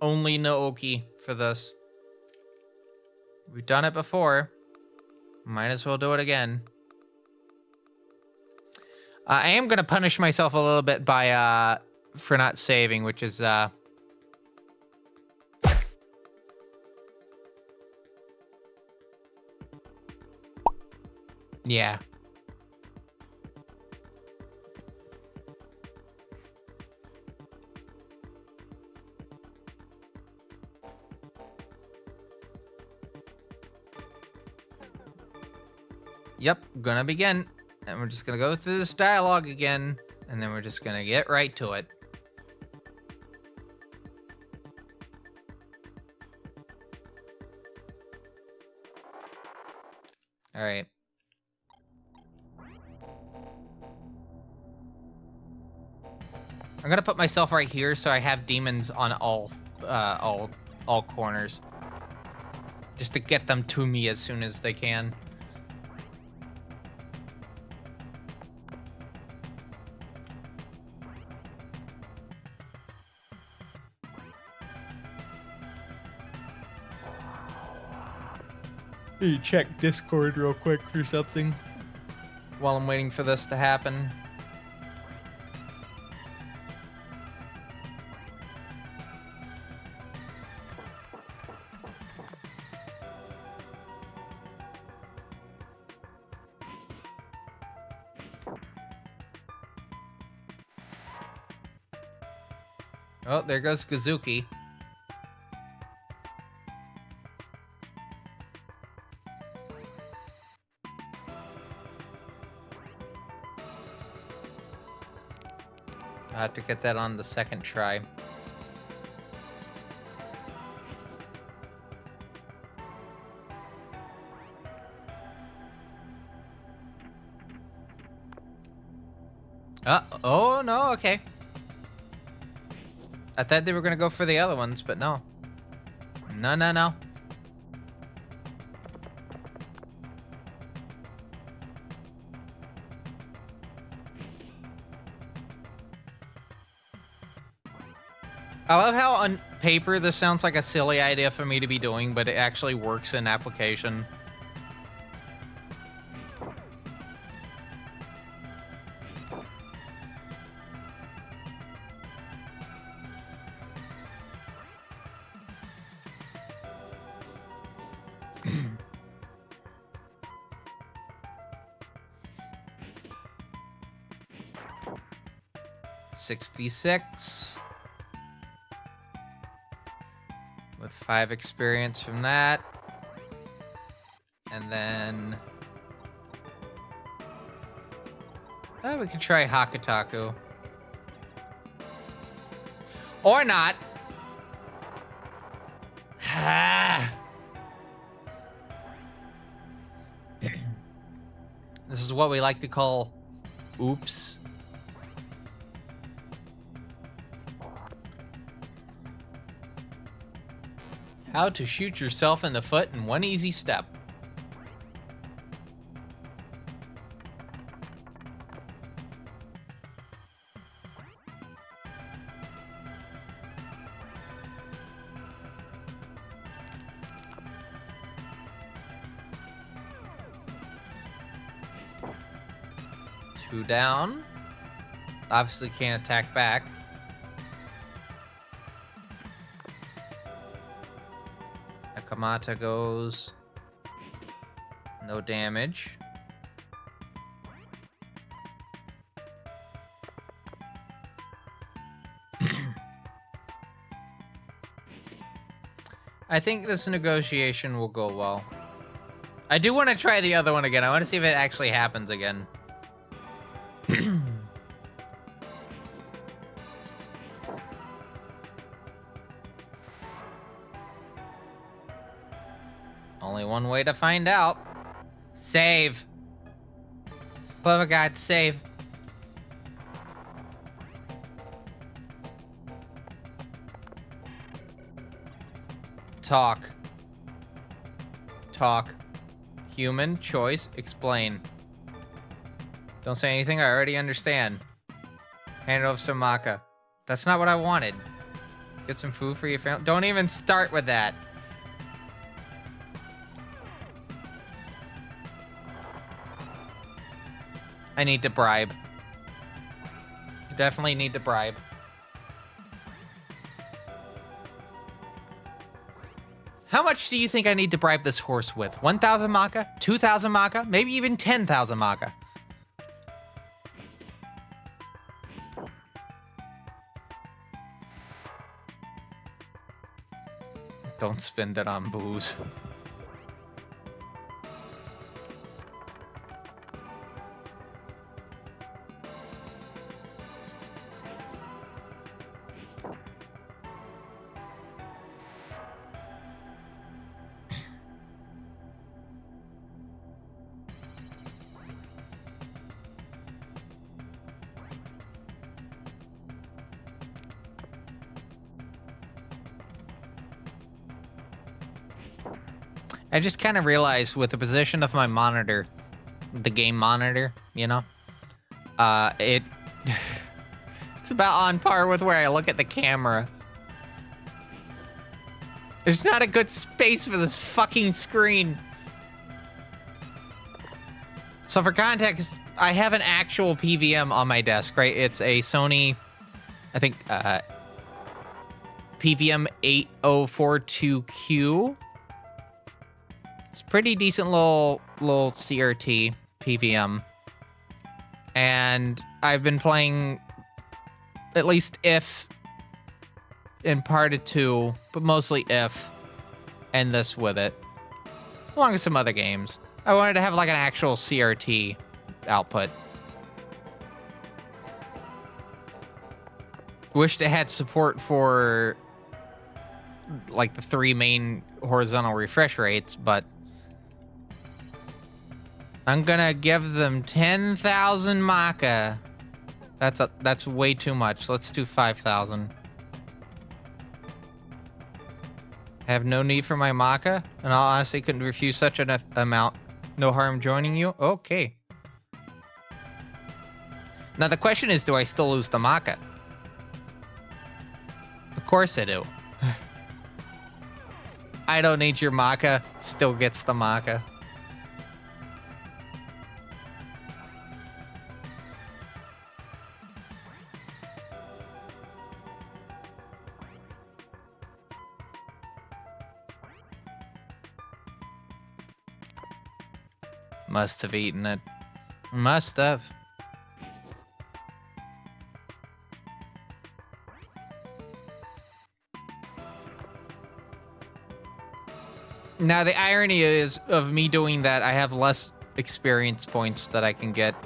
Only Naoki for this. We've done it before. Might as well do it again. I am gonna punish myself a little bit by for not saving, which is yeah. Yep, gonna begin. And we're just gonna go through this dialogue again, and then we're just gonna get right to it. All right. I'm gonna put myself right here so I have demons on all corners, just to get them to me as soon as they can. You check Discord real quick for something while I'm waiting for this to happen. Oh, there goes Kazuki. I have to get that on the second try. Oh no, okay. I thought they were gonna go for the other ones, but no. No, no, no. I love how on paper this sounds like a silly idea for me to be doing, but it actually works in application. $66 with 5 experience from that, and then we could try Hakataku or not. This is what we like to call oops. How to shoot yourself in the foot in one easy step. Two down. Obviously can't attack back. Akamata goes. No damage. I think this negotiation will go well. I do want to try the other one again. I want to see if it actually happens again. Only one way to find out. Save. Oh God, save. Talk. Talk. Human, choice, explain. Don't say anything I already understand. Hand it over to Maka. That's not what I wanted. Get some food for your family. Don't even start with that. I need to bribe. I definitely need to bribe. How much do you think I need to bribe this horse with? 1,000 Maka? 2,000 Maka? Maybe even 10,000 Maka? Don't spend it on booze. I just kind of realized with the position of my monitor, the game monitor, you know, it's about on par with where I look at the camera. There's not a good space for this fucking screen. So for context, I have an actual PVM on my desk, right? It's a Sony, I think, PVM 8042Q. It's pretty decent little CRT PVM. And I've been playing at least If in part of 2, but mostly If, and this with it, along with some other games. I wanted to have like an actual CRT output. Wished it had support for like the 3 main horizontal refresh rates, but I'm gonna give them 10,000 maca. That's way too much. Let's do 5,000. I have no need for my maca, and I honestly couldn't refuse such an amount. No harm joining you. Okay. Now the question is, do I still lose the maca? Of course I do. I don't need your maca, still gets the maca. Must have eaten it. Must have. Now, the irony is of me doing that, I have less experience points that I can get.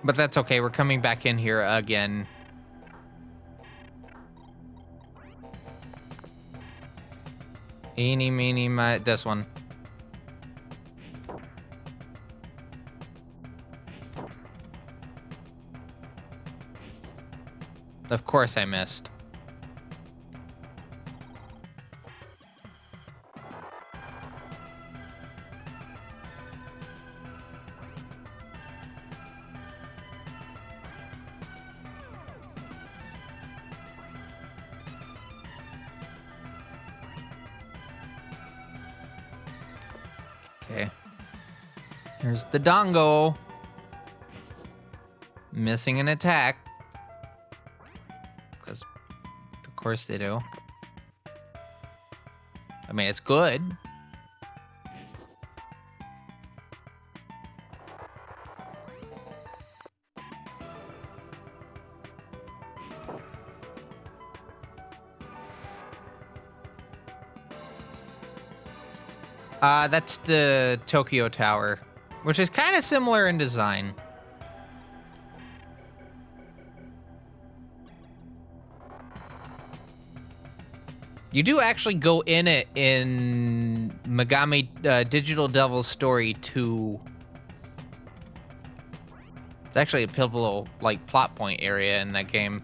But that's okay, we're coming back in here again. Eeny, meeny, this one. Of course I missed. Okay. Here's the dongo. Missing an attack. Because, of course they do. I mean, it's good. That's the Tokyo Tower, which is kind of similar in design. You do actually go in it in Megami Digital Devil Story 2. It's actually a pivotal, like, plot point area in that game.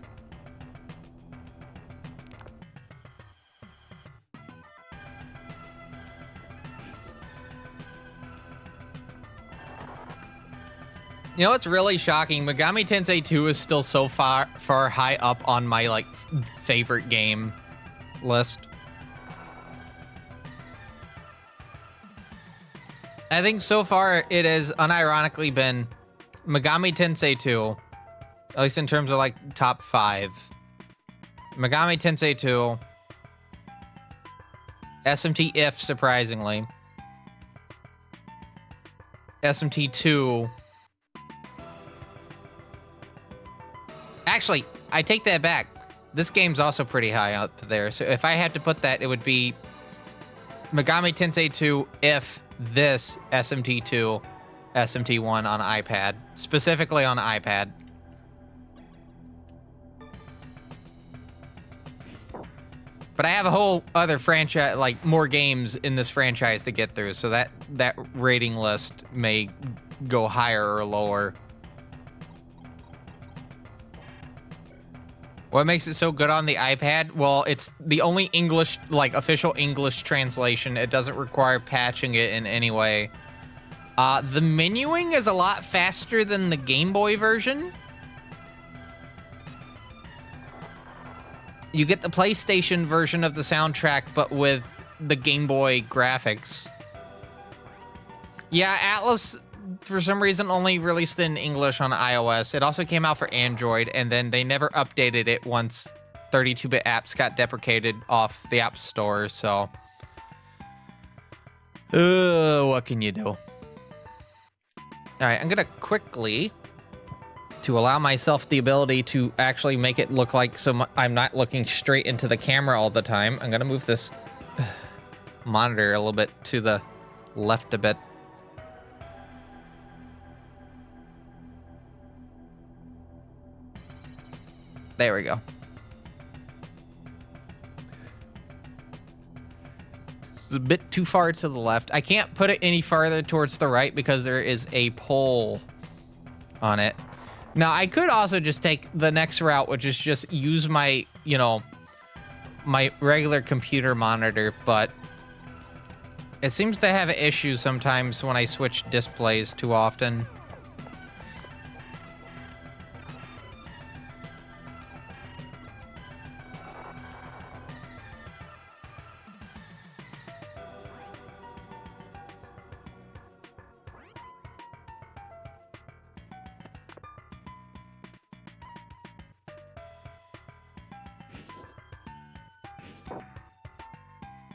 You know what's really shocking? Megami Tensei 2 is still so far high up on my, like, favorite game list. I think so far it has unironically been Megami Tensei 2, at least in terms of, like, top 5. Megami Tensei 2, SMT If, surprisingly, SMT 2. Actually, I take that back. This game's also pretty high up there. So if I had to put that, it would be Megami Tensei 2 if this SMT2, SMT1 on iPad. Specifically on iPad. But I have a whole other franchise, like more games in this franchise to get through. So that rating list may go higher or lower. What makes it so good on the iPad? Well, it's the only English, like, official English translation. It doesn't require patching it in any way. The menuing is a lot faster than the Game Boy version. You get the PlayStation version of the soundtrack, but with the Game Boy graphics. Yeah, Atlas, for some reason, only released in English on iOS. It also came out for Android, and then they never updated it once 32-bit apps got deprecated off the App Store, so... what can you do? Alright, I'm gonna quickly, to allow myself the ability to actually make it look like I'm not looking straight into the camera all the time, I'm gonna move this monitor a little bit to the left a bit. There we go. It's a bit too far to the left. I can't put it any farther towards the right because there is a pole on it. Now, I could also just take the next route, which is just use my, you know, my regular computer monitor, but it seems to have issues sometimes when I switch displays too often.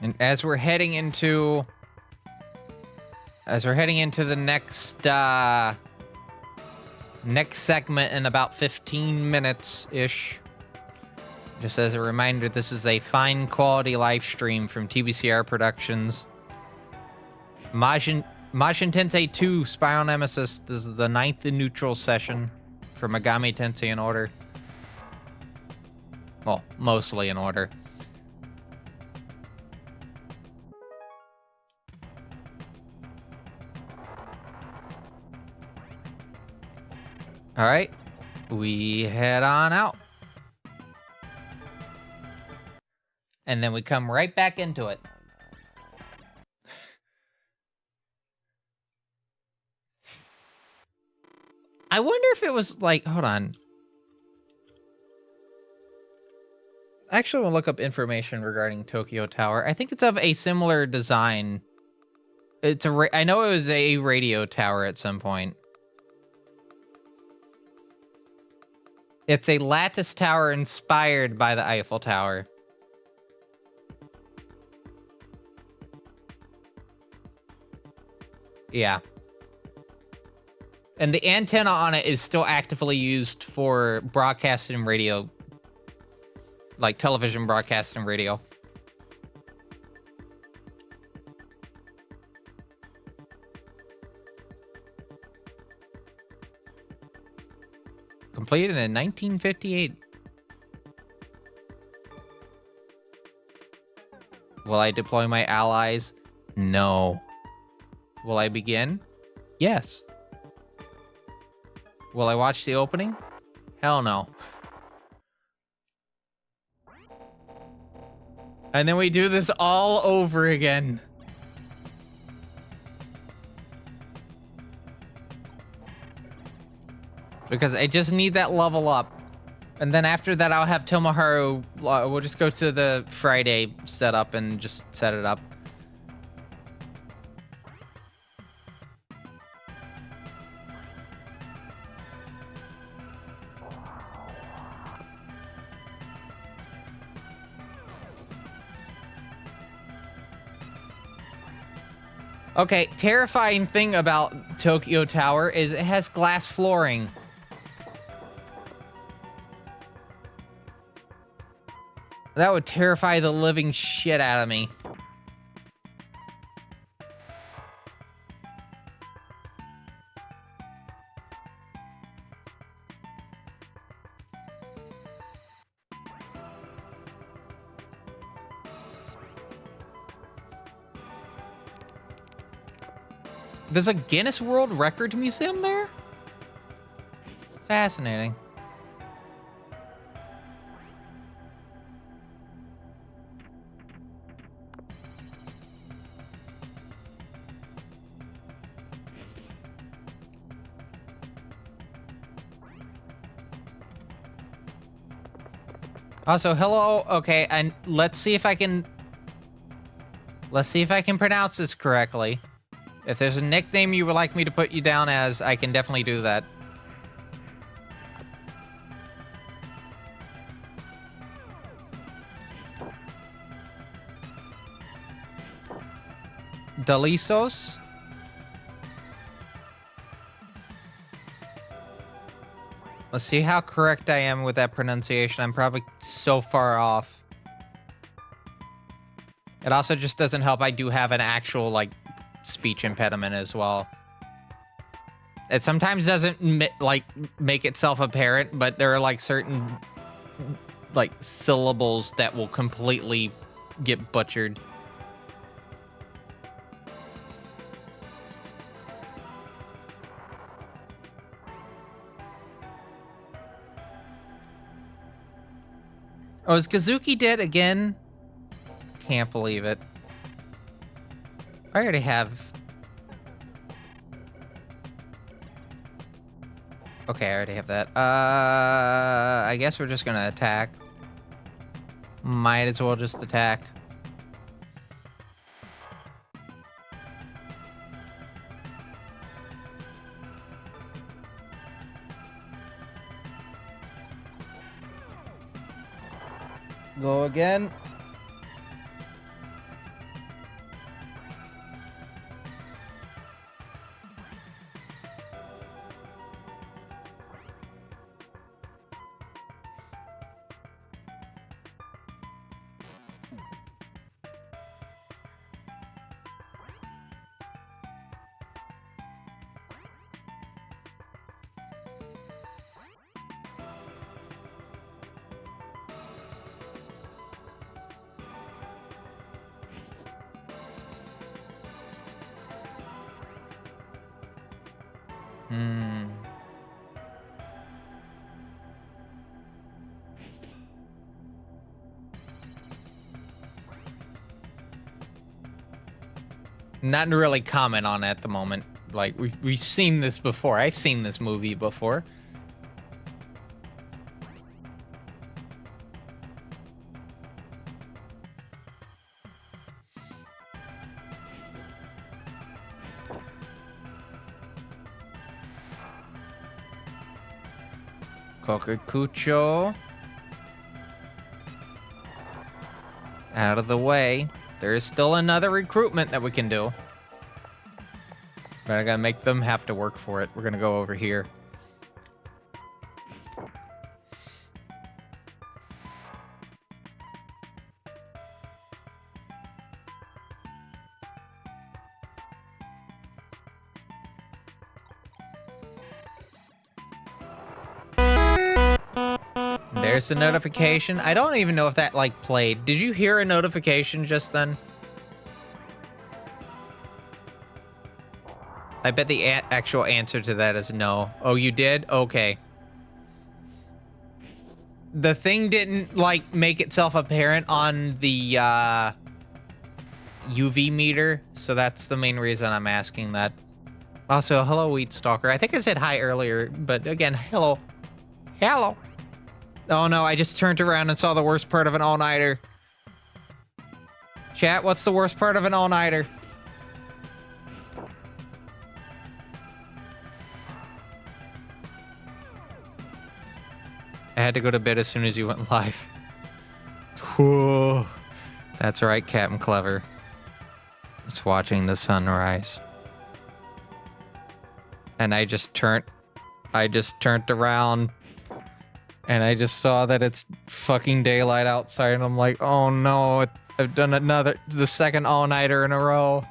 And as we're heading into the next segment in about 15 minutes-ish, just as a reminder, this is a fine quality live stream from TBCR Productions. Majin Tensei 2 Spy on Nemesis. This is the 9th in neutral session for Megami Tensei in order. Well, mostly in order. All right, we head on out. And then we come right back into it. I wonder if it was like, hold on. Actually, we'll look up information regarding Tokyo Tower. I think it's of a similar design. I know it was a radio tower at some point. It's a lattice tower inspired by the Eiffel Tower. Yeah. And the antenna on it is still actively used for broadcasting and radio. Like television broadcasting and radio. Completed in 1958. Will I deploy my allies? No. Will I begin? Yes. Will I watch the opening? Hell no. And then we do this all over again. Because I just need that level up. And then after that, I'll have Tomoharu. We'll just go to the Friday setup and just set it up. Okay, terrifying thing about Tokyo Tower is it has glass flooring. That would terrify the living shit out of me. There's a Guinness World Record Museum there? Fascinating. Also, hello. Okay, and let's see if I can... Let's see if I can pronounce this correctly. If there's a nickname you would like me to put you down as, I can definitely do that. Dalisos? Let's see how correct I am with that pronunciation. I'm probably so far off. It also just doesn't help. I do have an actual, like, speech impediment as well. It sometimes doesn't, make itself apparent, but there are, like, certain, like, syllables that will completely get butchered. Oh, is Kazuki dead again? Can't believe it. I already have... Okay, I already have that. I guess we're just gonna attack. Might as well just attack. Go again. Not to really comment on it at the moment. Like, we've seen this before. I've seen this movie before. Kokakucho. Out of the way. There is still another recruitment that we can do. But I gotta make them have to work for it. We're gonna go over here. There's the notification. I don't even know if that, like, played. Did you hear a notification just then? I bet the actual answer to that is no. Oh, you did? Okay. The thing didn't, like, make itself apparent on the UV meter, so that's the main reason I'm asking that. Also, hello, Wheat Stalker. I think I said hi earlier, but again, hello. Hello. Oh no, I just turned around and saw the worst part of an all-nighter. Chat, what's the worst part of an all-nighter? I had to go to bed as soon as you went live. Whoa. That's right, Captain Clever. It's watching the sunrise. And I just turned around. And I just saw that it's fucking daylight outside, and I'm like, oh no, I've done the second all-nighter in a row.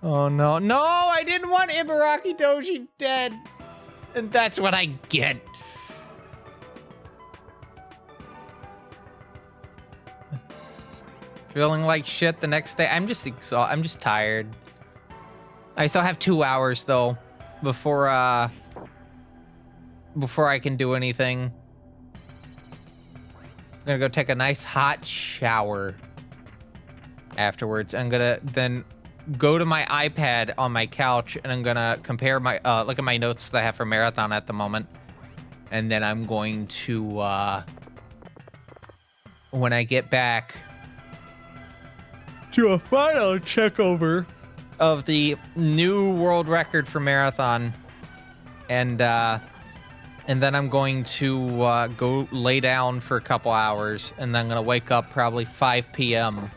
Oh no. No, I didn't want Ibaraki Doji dead. And that's what I get. Feeling like shit the next day. I'm just exhausted. I'm just tired. I still have 2 hours, though, before I can do anything. I'm gonna go take a nice hot shower afterwards. I'm gonna then go to my iPad on my couch, and I'm gonna compare my look at my notes that I have for Marathon at the moment, and then I'm going to when I get back do a final check over of the new world record for marathon, and then I'm going to go lay down for a couple hours, and then I'm gonna wake up probably 5 p.m.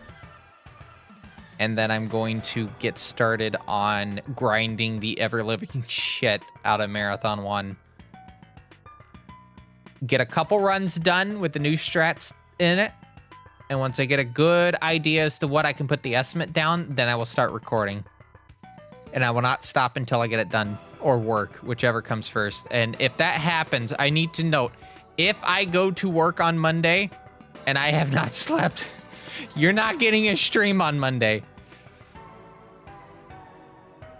And then I'm going to get started on grinding the ever-living shit out of Marathon 1. Get a couple runs done with the new strats in it. And once I get a good idea as to what I can put the estimate down, then I will start recording. And I will not stop until I get it done. Or work, whichever comes first. And if that happens, I need to note, if I go to work on Monday and I have not slept, you're not getting a stream on Monday.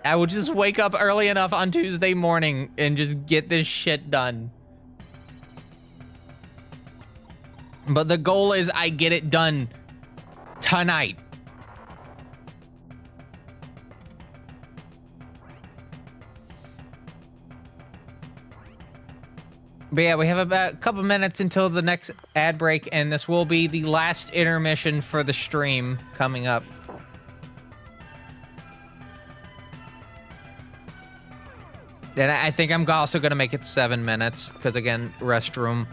I will just wake up early enough on Tuesday morning and just get this shit done. But the goal is I get it done tonight. But yeah, we have about a couple minutes until the next ad break, and this will be the last intermission for the stream coming up. And I think I'm also going to make it 7 minutes, because again, restroom.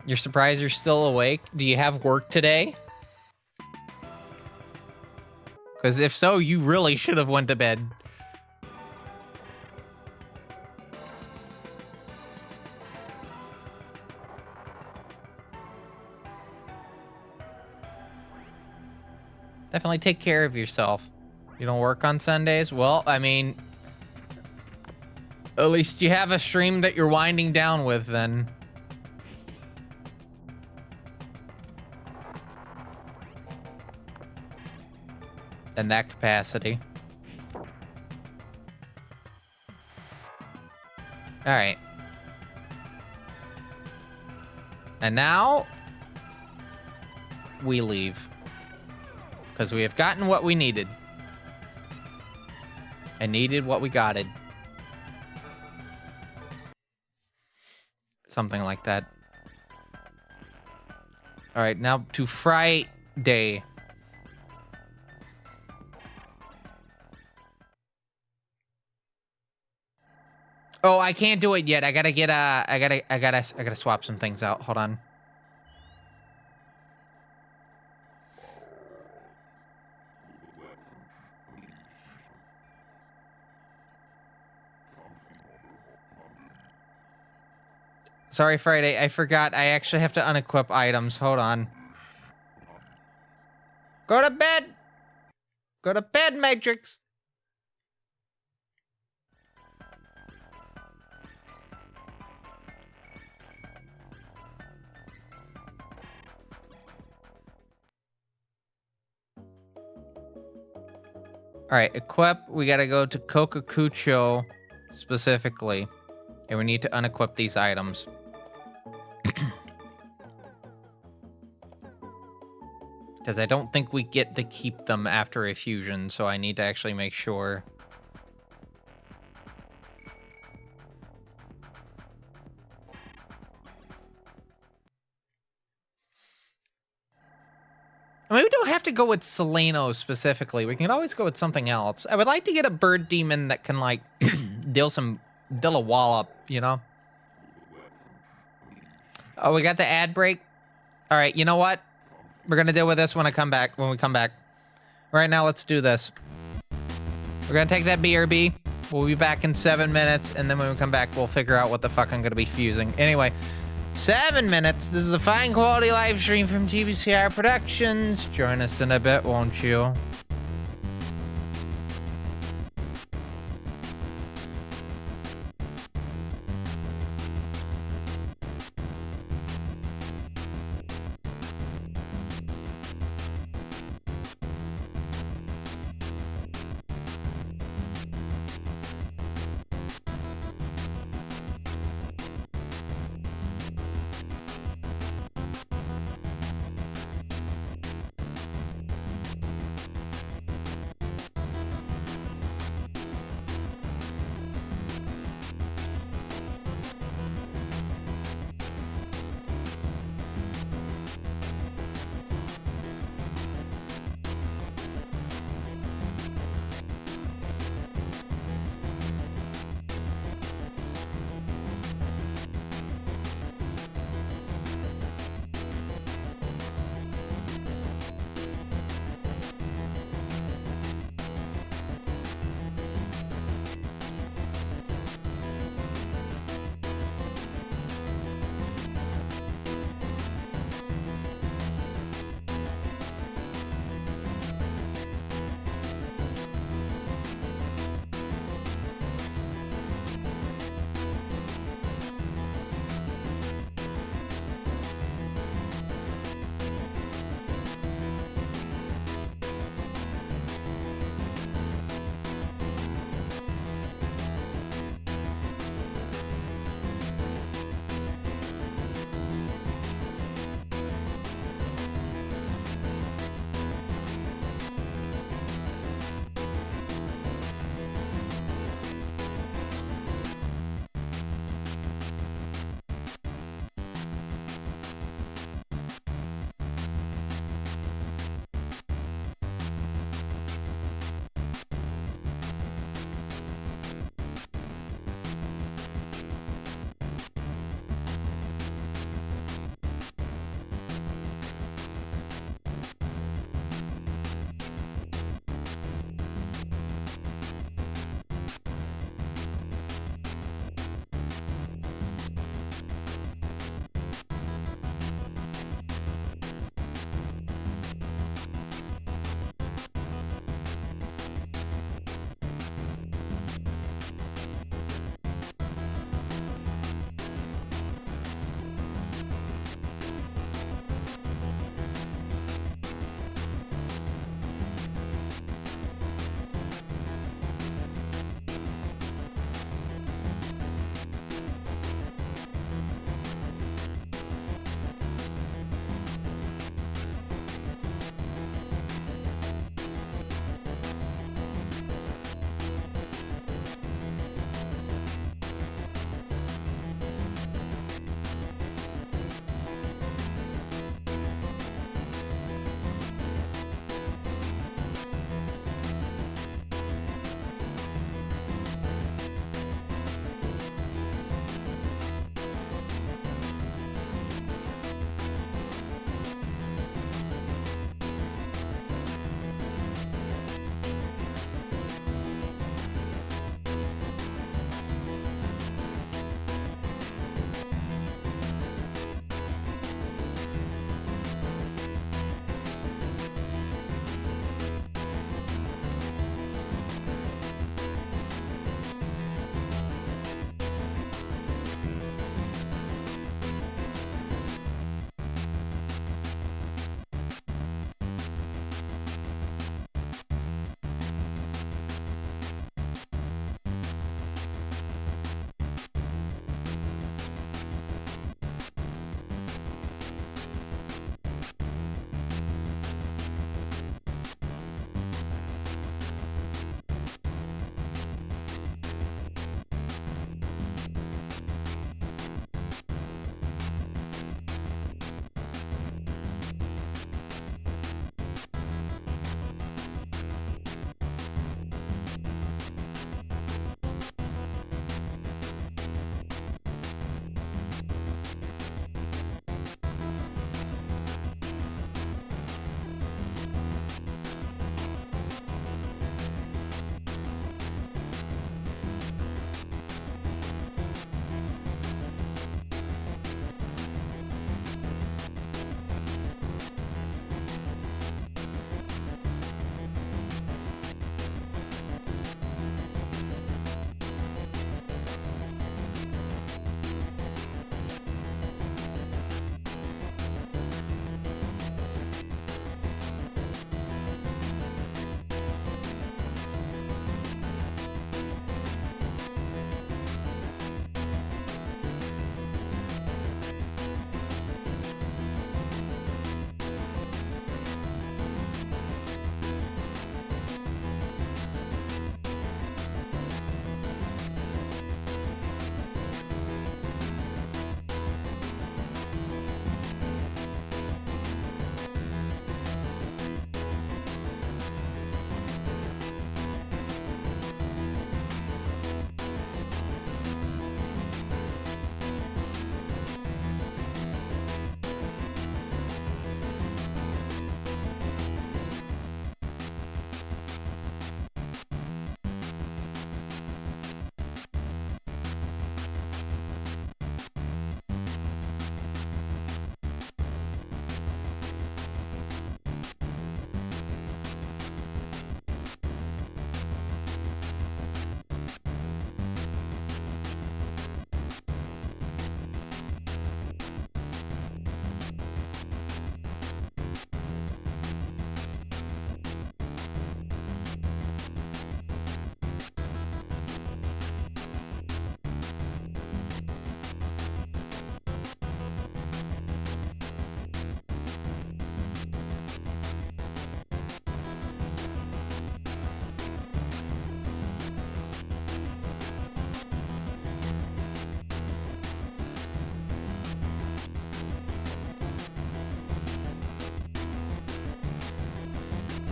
You're surprised you're still awake? Do you have work today? Because if so, you really should have went to bed. Definitely take care of yourself. You don't work on Sundays? Well, I mean, at least you have a stream that you're winding down with then. In that capacity. All right. And now we leave. Because we have gotten what we needed. And needed what we gotted. Something like that. All right, now to Friday. Oh, I can't do it yet. I gotta get I gotta swap some things out. Hold on. Sorry, Friday. I forgot. I actually have to unequip items. Hold on. Go to bed. Go to bed, Matrix. All right, equip. We gotta go to Kokakucho specifically, and we need to unequip these items. Because I don't think we get to keep them after a fusion, so I need to actually make sure. I mean, we don't have to go with Seleno specifically. We can always go with something else. I would like to get a bird demon that can, like, deal a wallop, you know? Oh, we got the ad break? All right, you know what? We're gonna deal with this when we come back. Right now, let's do this. We're gonna take that BRB. We'll be back in 7 minutes, and then when we come back, we'll figure out what the fuck I'm gonna be fusing. Anyway, 7 minutes. This is a fine quality live stream from GBCR Productions. Join us in a bit, won't you?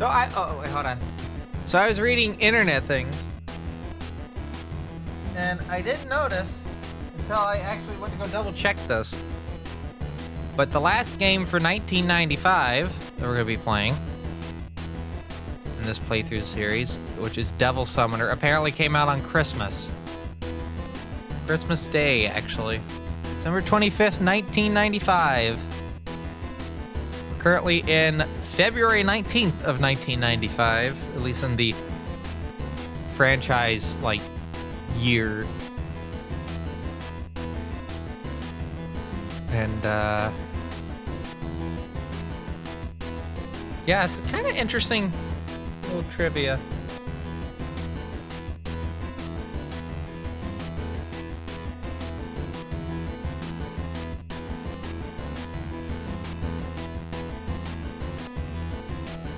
Oh, wait, hold on. So I was reading internet things, and I didn't notice until I actually went to go double check this. But the last game for 1995 that we're going to be playing in this playthrough series, which is Devil Summoner, apparently came out on Christmas. Christmas Day, actually. December 25th, 1995. We're currently in February 19th of 1995, at least in the franchise, like, year. And, yeah, it's kind of interesting little trivia.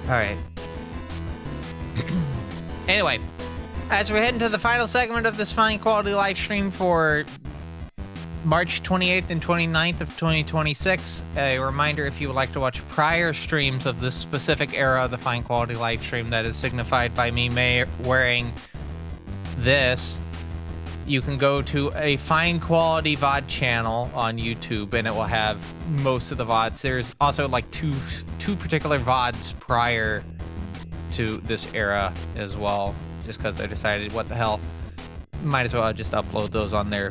All right. Anyway, as we're heading to the final segment of this fine quality live stream for March 28th and 29th of 2026, a reminder, if you would like to watch prior streams of this specific era of the fine quality live stream that is signified by me wearing this, you can go to a fine quality VOD channel on YouTube and it will have most of the VODs. There's also like two particular VODs prior to this era as well, just because I decided, what the hell, might as well just upload those on there.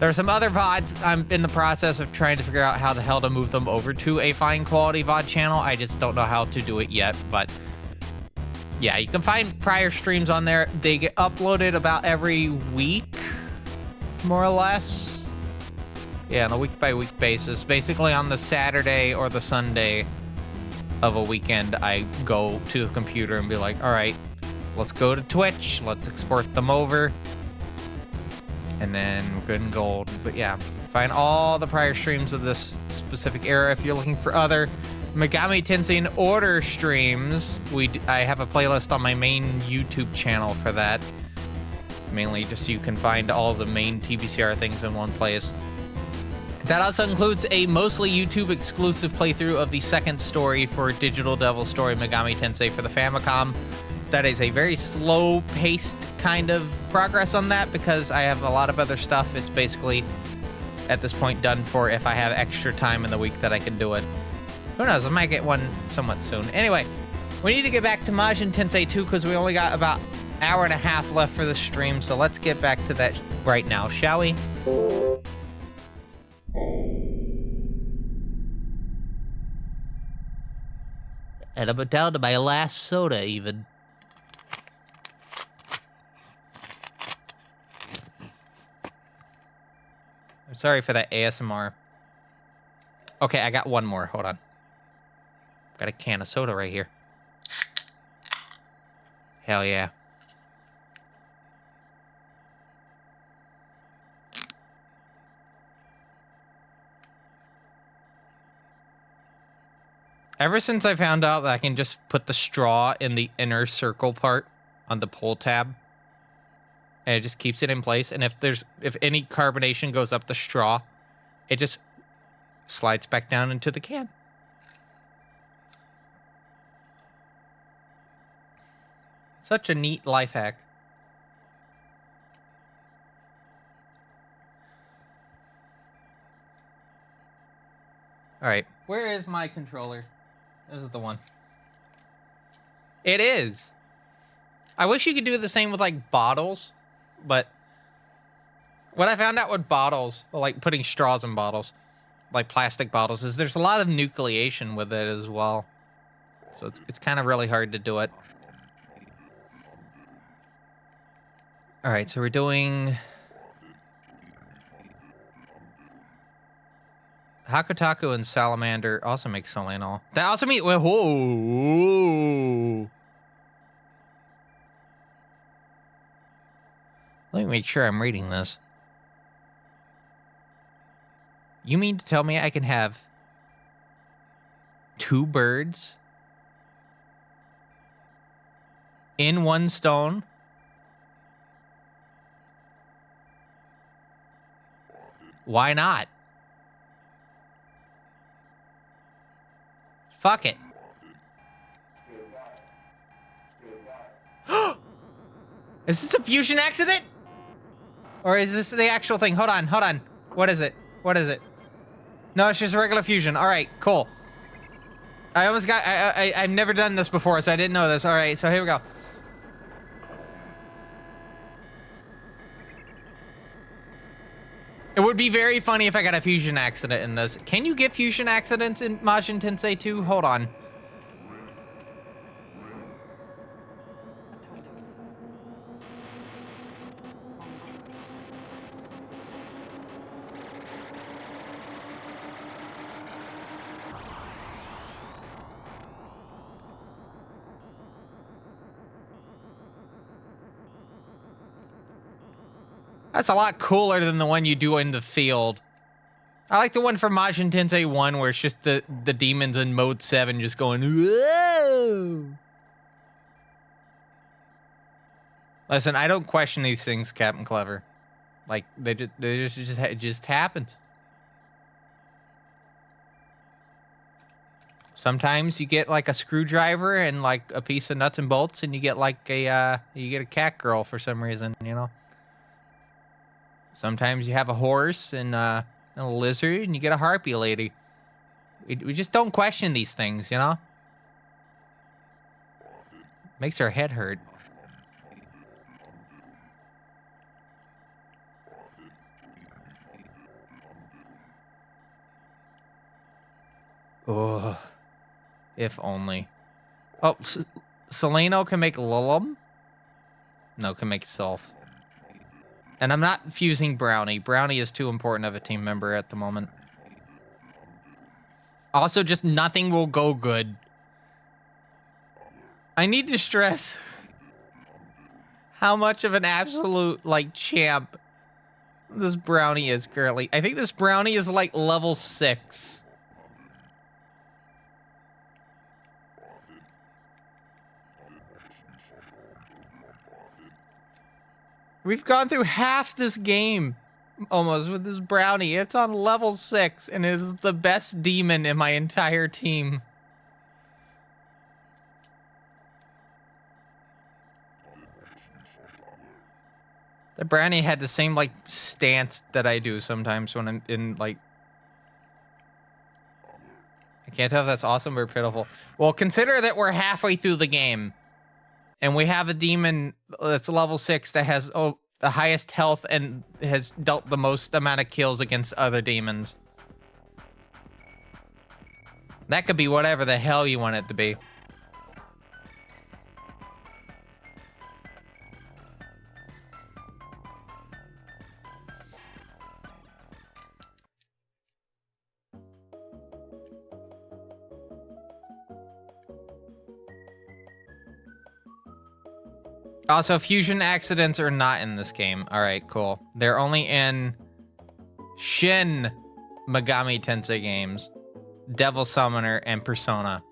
There are some other VODs. I'm in the process of trying to figure out how the hell to move them over to a fine quality VOD channel. I just don't know how to do it yet, but yeah, you can find prior streams on there. They get uploaded about every week, more or less. Yeah, on a week-by-week basis. Basically, on the Saturday or the Sunday of a weekend, I go to the computer and be like, all right, let's go to Twitch. Let's export them over. And then we're good and gold. But yeah, find all the prior streams of this specific era. If you're looking for other Megami Tensei in Order streams, I have a playlist on my main YouTube channel for that. Mainly just so you can find all the main TBCR things in one place. That also includes a mostly YouTube exclusive playthrough of the second story for Digital Devil Story Megami Tensei for the Famicom. That is a very slow-paced kind of progress on that because I have a lot of other stuff. It's basically, at this point, done for if I have extra time in the week that I can do it. Who knows? I might get one somewhat soon. Anyway, we need to get back to Majin Tensei 2 because we only got about an hour and a half left for the stream. So let's get back to that right now, shall we? And I'm down to my last soda, even. I'm sorry for that ASMR. Okay, I got one more. Hold on. Got a can of soda right here. Hell yeah. Ever since I found out that I can just put the straw in the inner circle part on the pull tab, and it just keeps it in place, and if any carbonation goes up the straw, it just slides back down into the can. Such a neat life hack. All right, where is my controller? This is the one. It is. I wish you could do the same with like bottles, but what I found out with bottles, like putting straws in bottles, like plastic bottles, is there's a lot of nucleation with it as well. So it's kind of really hard to do it. All right, so we're doing Hakutaku and Salamander also make Solanol. That also means, whoa. Let me make sure I'm reading this. You mean to tell me I can have 2 birds in one stone? Why not? Fuck it. Is this a fusion accident? Or is this the actual thing? Hold on, hold on. What is it? What is it? No, it's just regular fusion. All right, cool. I almost got, I've never done this before, so I didn't know this. All right, so here we go. It would be very funny if I got a fusion accident in this. Can you get fusion accidents in Majin Tensei 2? Hold on. That's a lot cooler than the one you do in the field. I like the one from Majin Tensei 1 where it's just the demons in mode 7 just going, whoa. Listen, I don't question these things, Captain Clever. Like, it just happens. Sometimes you get like a screwdriver and like a piece of nuts and bolts and you get like you get a cat girl for some reason, you know? Sometimes you have a horse and a lizard and you get a harpy lady. We just don't question these things, you know? Makes our head hurt. Oh, if only. Oh, Seleno can make Lulum? No, can make Self. And I'm not fusing Brownie. Brownie is too important of a team member at the moment. Also, just nothing will go good. I need to stress how much of an absolute, like, champ this Brownie is currently. I think this Brownie is, like, level 6. We've gone through half this game, almost, with this Brownie. It's on level 6, and it is the best demon in my entire team. The Brownie had the same, like, stance that I do sometimes when I'm in, like... I can't tell if that's awesome or pitiful. Well, consider that we're halfway through the game. And we have a demon that's level 6 that has the highest health and has dealt the most amount of kills against other demons. That could be whatever the hell you want it to be. Also, fusion accidents are not in this game. All right, cool. They're only in Shin Megami Tensei games, Devil Summoner, and Persona.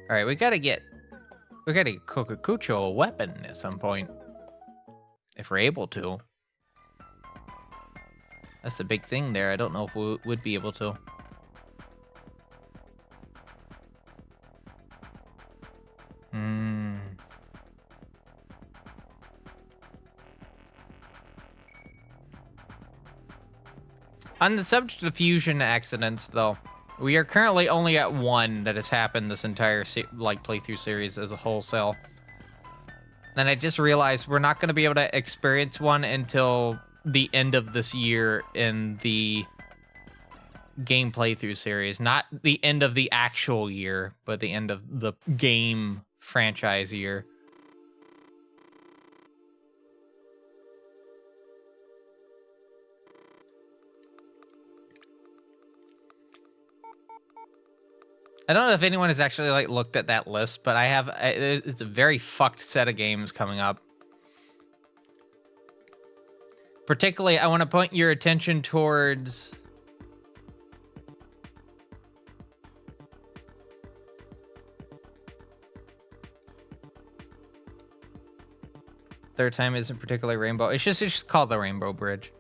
All right, we gotta get Kokukucho a weapon at some point, if we're able to. That's the big thing there. I don't know if we would be able to. On the subject of fusion accidents, though, we are currently only at 1 that has happened this entire playthrough series as a wholesale. And I just realized we're not going to be able to experience one until the end of this year in the game playthrough series. Not the end of the actual year, but the end of the game franchise year. I don't know if anyone has actually like looked at that list, but I have. It's a very fucked set of games coming up. Particularly, I want to point your attention towards third time isn't particularly Rainbow. It's just called the Rainbow Bridge.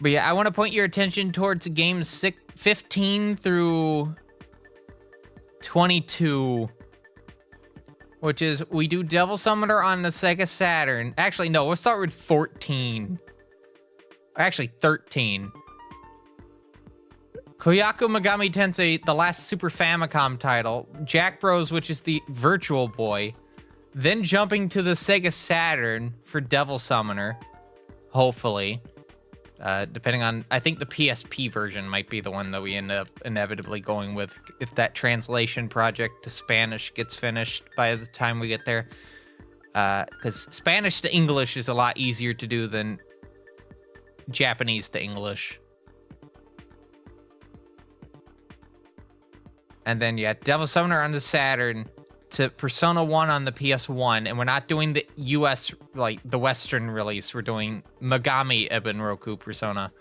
But yeah, I want to point your attention towards games 15 through 22, which is we do Devil Summoner on the Sega Saturn. Actually, no, we'll start with 14. Actually, 13. Koyaku Megami Tensei, the last Super Famicom title. Jack Bros, which is the Virtual Boy. Then jumping to the Sega Saturn for Devil Summoner, hopefully. Depending on, I think the PSP version might be the one that we end up inevitably going with if that translation project to Spanish gets finished by the time we get there. Because Spanish to English is a lot easier to do than Japanese to English. And then, yeah, Devil Summoner on the Saturn to Persona 1 on the PS1. And we're not doing the US, like, the Western release. We're doing Megami Eben Roku Persona.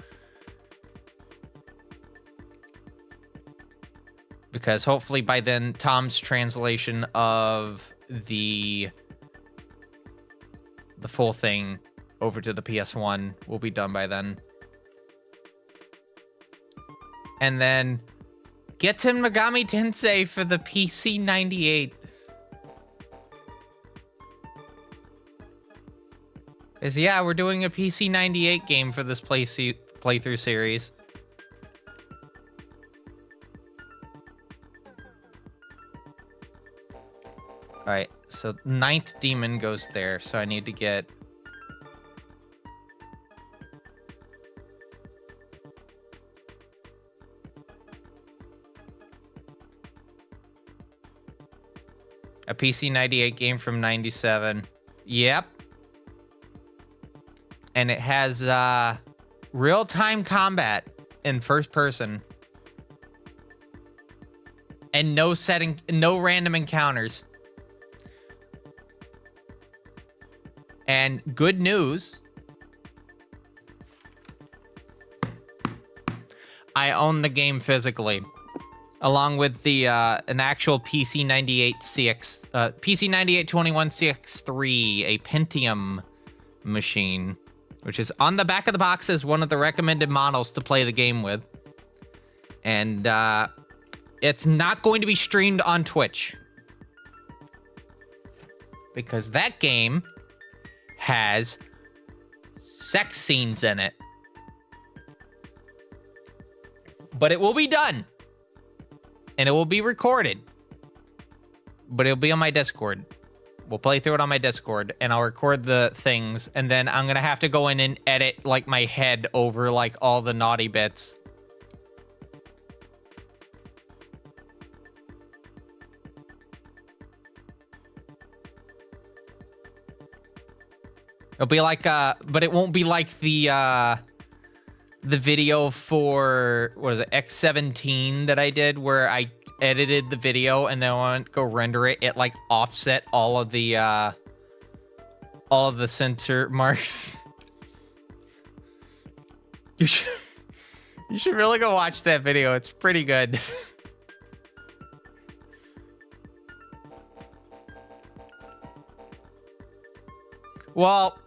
Because hopefully by then, Tom's translation of the full thing over to the PS1 will be done by then. And then get to Megami Tensei for the PC 98. Because, yeah, we're doing a PC 98 game for this playthrough series. Alright, so 9th demon goes there, so I need to get... a PC 98 game from 97. Yep. And it has real-time combat in first person. And no random encounters. And good news, I own the game physically, along with the an actual PC 98 CX, PC 98 21 CX3, a Pentium machine, which is on the back of the box as one of the recommended models to play the game with. And it's not going to be streamed on Twitch, because that game has sex scenes in it. But it will be done. And it will be recorded. But it'll be on my Discord. We'll play through it on my Discord, and I'll record the things, and then I'm gonna have to go in and edit, like, my head over, like, all the naughty bits. It'll be like, but it won't be like the video for, what is it, X17 that I did, where I edited the video and then I went to go render it. It, like, offset all of the censor marks. You should really go watch that video. It's pretty good. Well,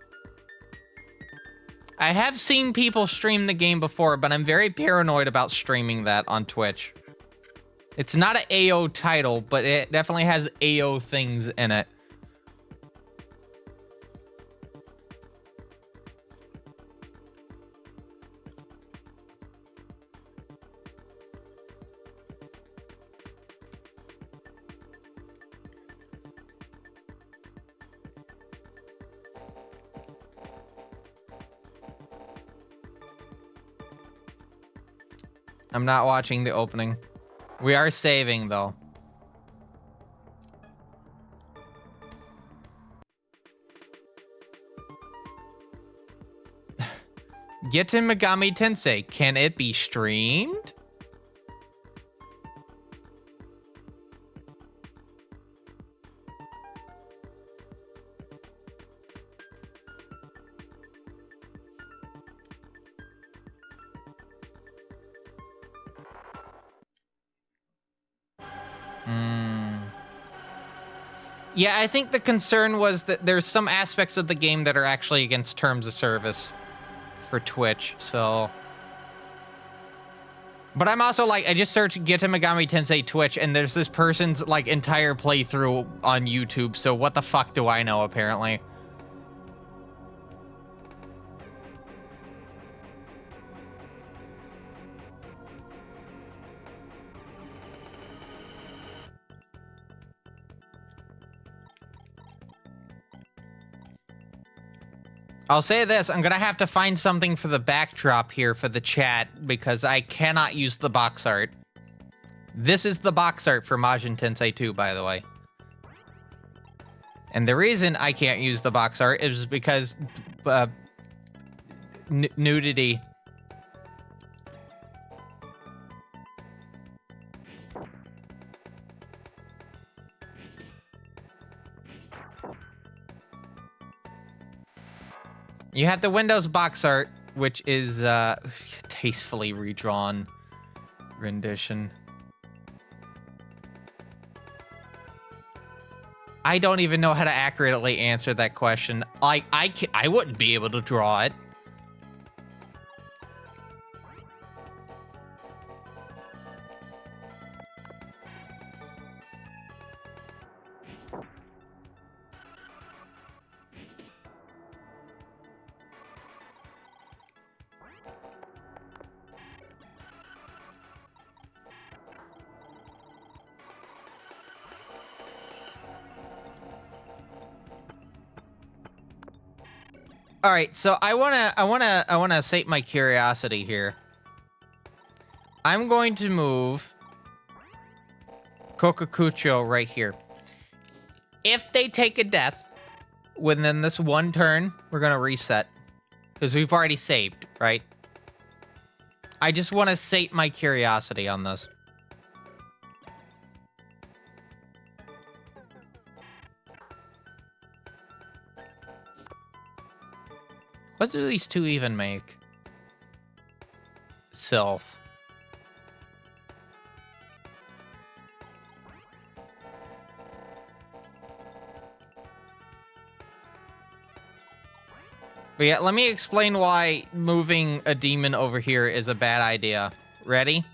I have seen people stream the game before, but I'm very paranoid about streaming that on Twitch. It's not an AO title, but it definitely has AO things in it. I'm not watching the opening. We are saving, though. Get to Megami Tensei. Can it be streamed? Yeah, I think the concern was that there's some aspects of the game that are actually against terms of service for Twitch, so... But I'm also like, I just searched Geta Megami Tensei Twitch, and there's this person's, like, entire playthrough on YouTube, so what the fuck do I know, apparently? I'll say this, I'm gonna have to find something for the backdrop here for the chat, because I cannot use the box art. This is the box art for Majin Tensei 2, by the way. And the reason I can't use the box art is because... nudity. You have the Windows box art, which is tastefully redrawn rendition. I don't even know how to accurately answer that question. I wouldn't be able to draw it. All right, so I wanna sate my curiosity here. I'm going to move Kokokucho right here. If they take a death within this one turn, we're gonna reset because we've already saved, right? I just want to sate my curiosity on this. What do these two even make? Self. But yeah, let me explain why moving a demon over here is a bad idea. Ready?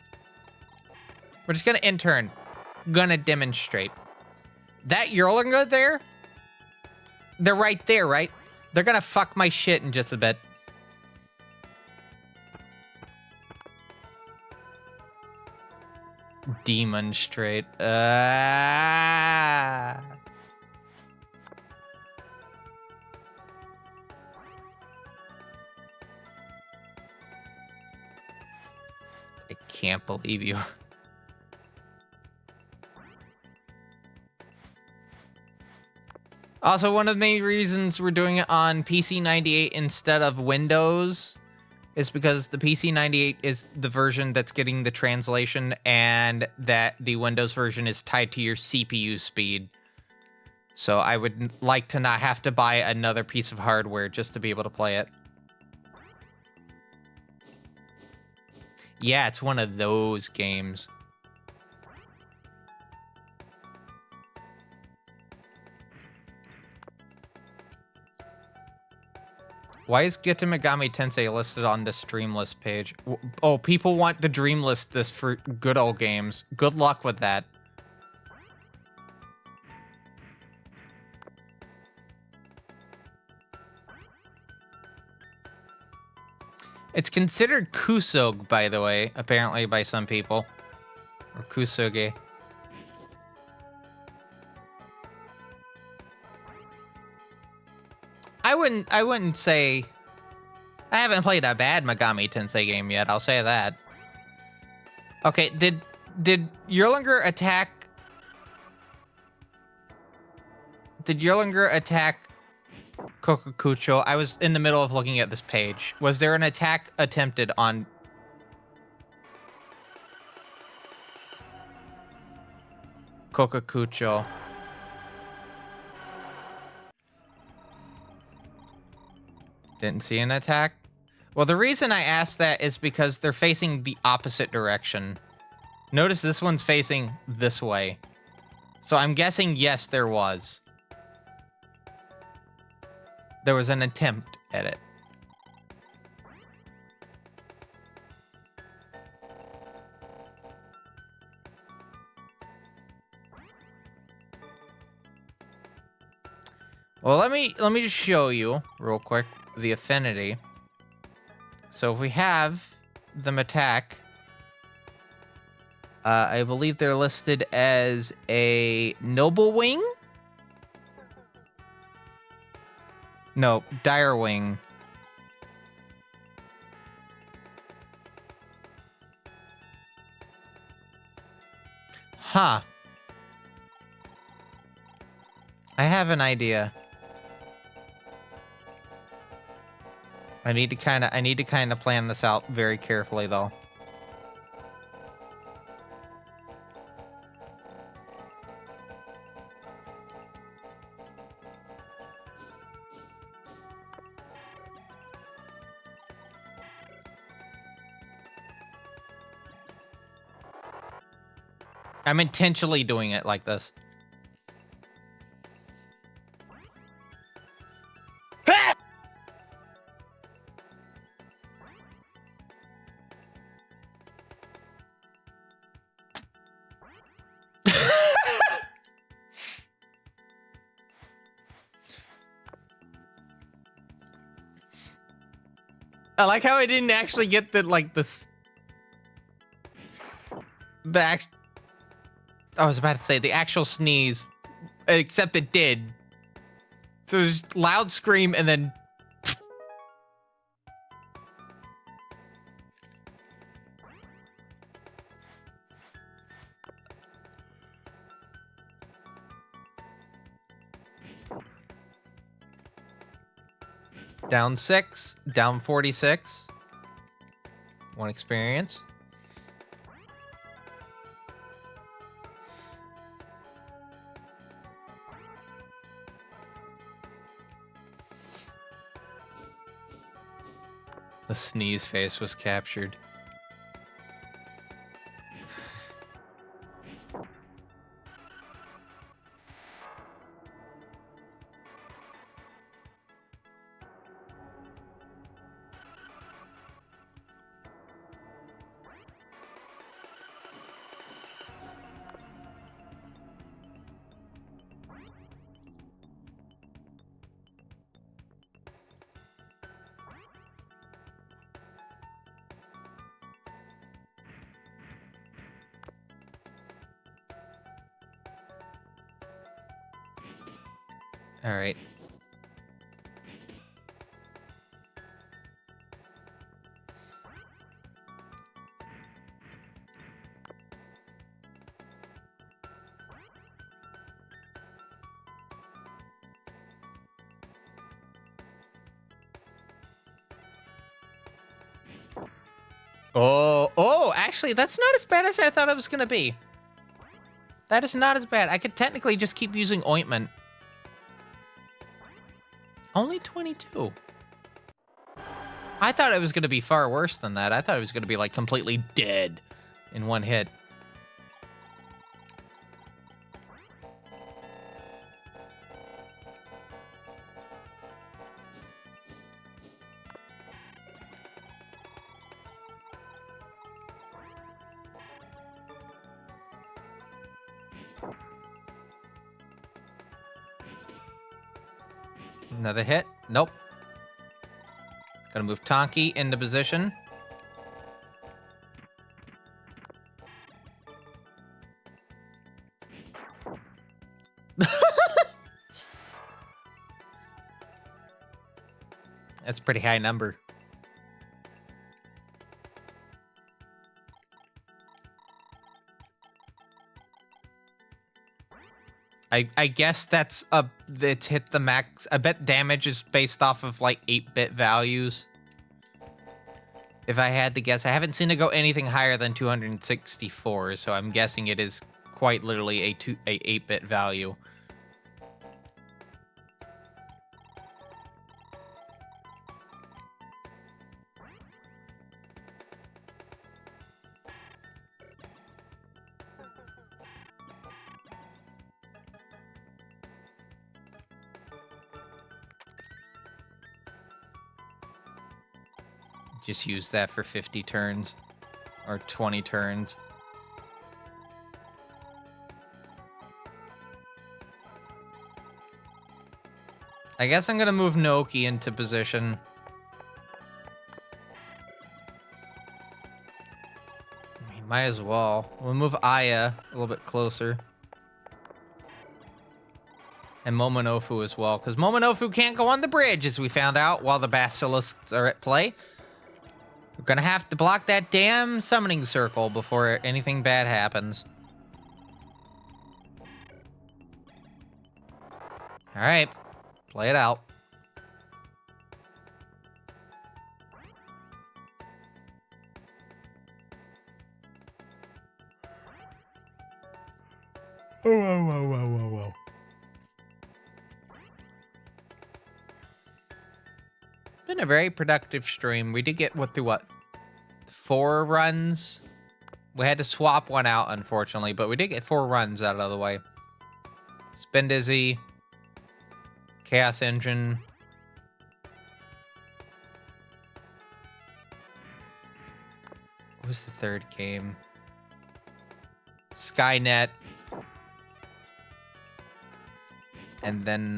We're just gonna intern. Gonna demonstrate. That Yerlinga there? They're right there, right? They're gonna fuck my shit in just a bit. Demonstrate. I can't believe you. Also, one of the main reasons we're doing it on PC98 instead of Windows is because the PC98 is the version that's getting the translation, and that the Windows version is tied to your CPU speed. So I would like to not have to buy another piece of hardware just to be able to play it. Yeah, it's one of those games. Why is Get to Megami Tensei listed on this stream list page? Oh, people want to dream list this for good old games. Good luck with that. It's considered kusog, by the way, apparently by some people. Or kusoge. I wouldn't say... I haven't played a bad Megami Tensei game yet, I'll say that. Okay, did Yerlinger attack... Did Yerlinger attack Kokokucho? I was in the middle of looking at this page. Was there an attack attempted on... Kokokucho? Didn't see an attack? Well, the reason I asked that is because they're facing the opposite direction. Notice this one's facing this way. So I'm guessing yes, there was. There was an attempt at it. Well, let me just show you real quick the affinity. So if we have them attack, I believe they're listed as a noble wing. No, dire wing. Huh. I have an idea. I need to kind of plan this out very carefully though. I'm intentionally doing it like this. I like how I didn't actually get the, like, I was about to say the actual sneeze, except it did. So it was just loud scream and then... Down 6, down 46. 1 experience. The sneeze face was captured. All right. Oh, actually, that's not as bad as I thought it was gonna be. That is not as bad. I could technically just keep using ointment. Only 22. I thought it was gonna be far worse than that. I thought it was gonna be, like, completely dead in 1 hit. Another hit. Nope. Gonna move Tonki into position. That's a pretty high number. I guess it's hit the max. I bet damage is based off of like 8-bit values. If I had to guess, I haven't seen it go anything higher than 264, so I'm guessing it is quite literally a 8-bit value. Just use that for 50 turns. Or 20 turns. I guess I'm gonna move Noki into position. I mean, might as well. We'll move Aya a little bit closer. And Momonofu as well, because Momonofu can't go on the bridge, as we found out, while the basilisks are at play. We're gonna have to block that damn summoning circle before anything bad happens. Alright, play it out. Whoa. Been a very productive stream. We did get through what? 4 runs? We had to swap one out, unfortunately, but we did get 4 runs out of the way. Spin Dizzy, Chaos Engine. What was the third game? Skynet. And then,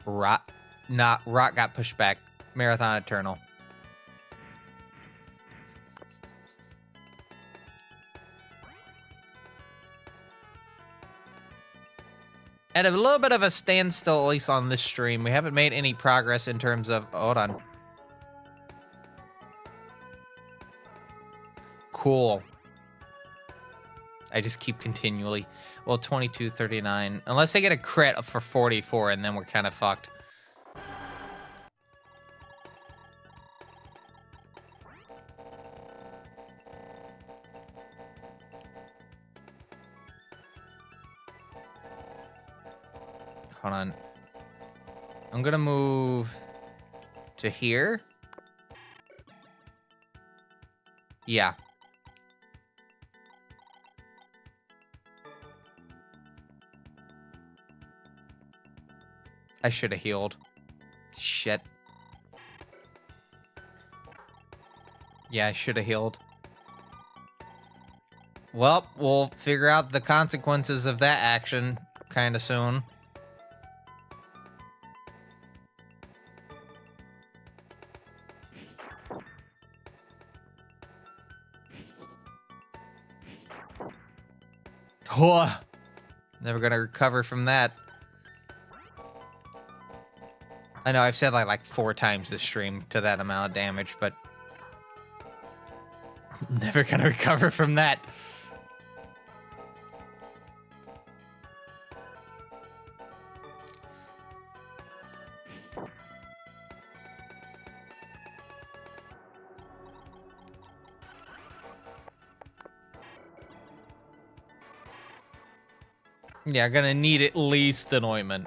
Rot got pushed back. Marathon Eternal. At a little bit of a standstill, at least on this stream. We haven't made any progress in terms of... Hold on. Cool. I just keep continually... Well, 22, 39. Unless they get a crit for 44, and then we're kind of fucked. Hold on. I'm gonna move to here. Yeah. I should have healed. Shit. Yeah, I should have healed. Well, we'll figure out the consequences of that action kind of soon. Oh, never gonna recover from that. I know I've said like 4 times this stream to that amount of damage, but never gonna recover from that. Yeah, gonna need at least an ointment.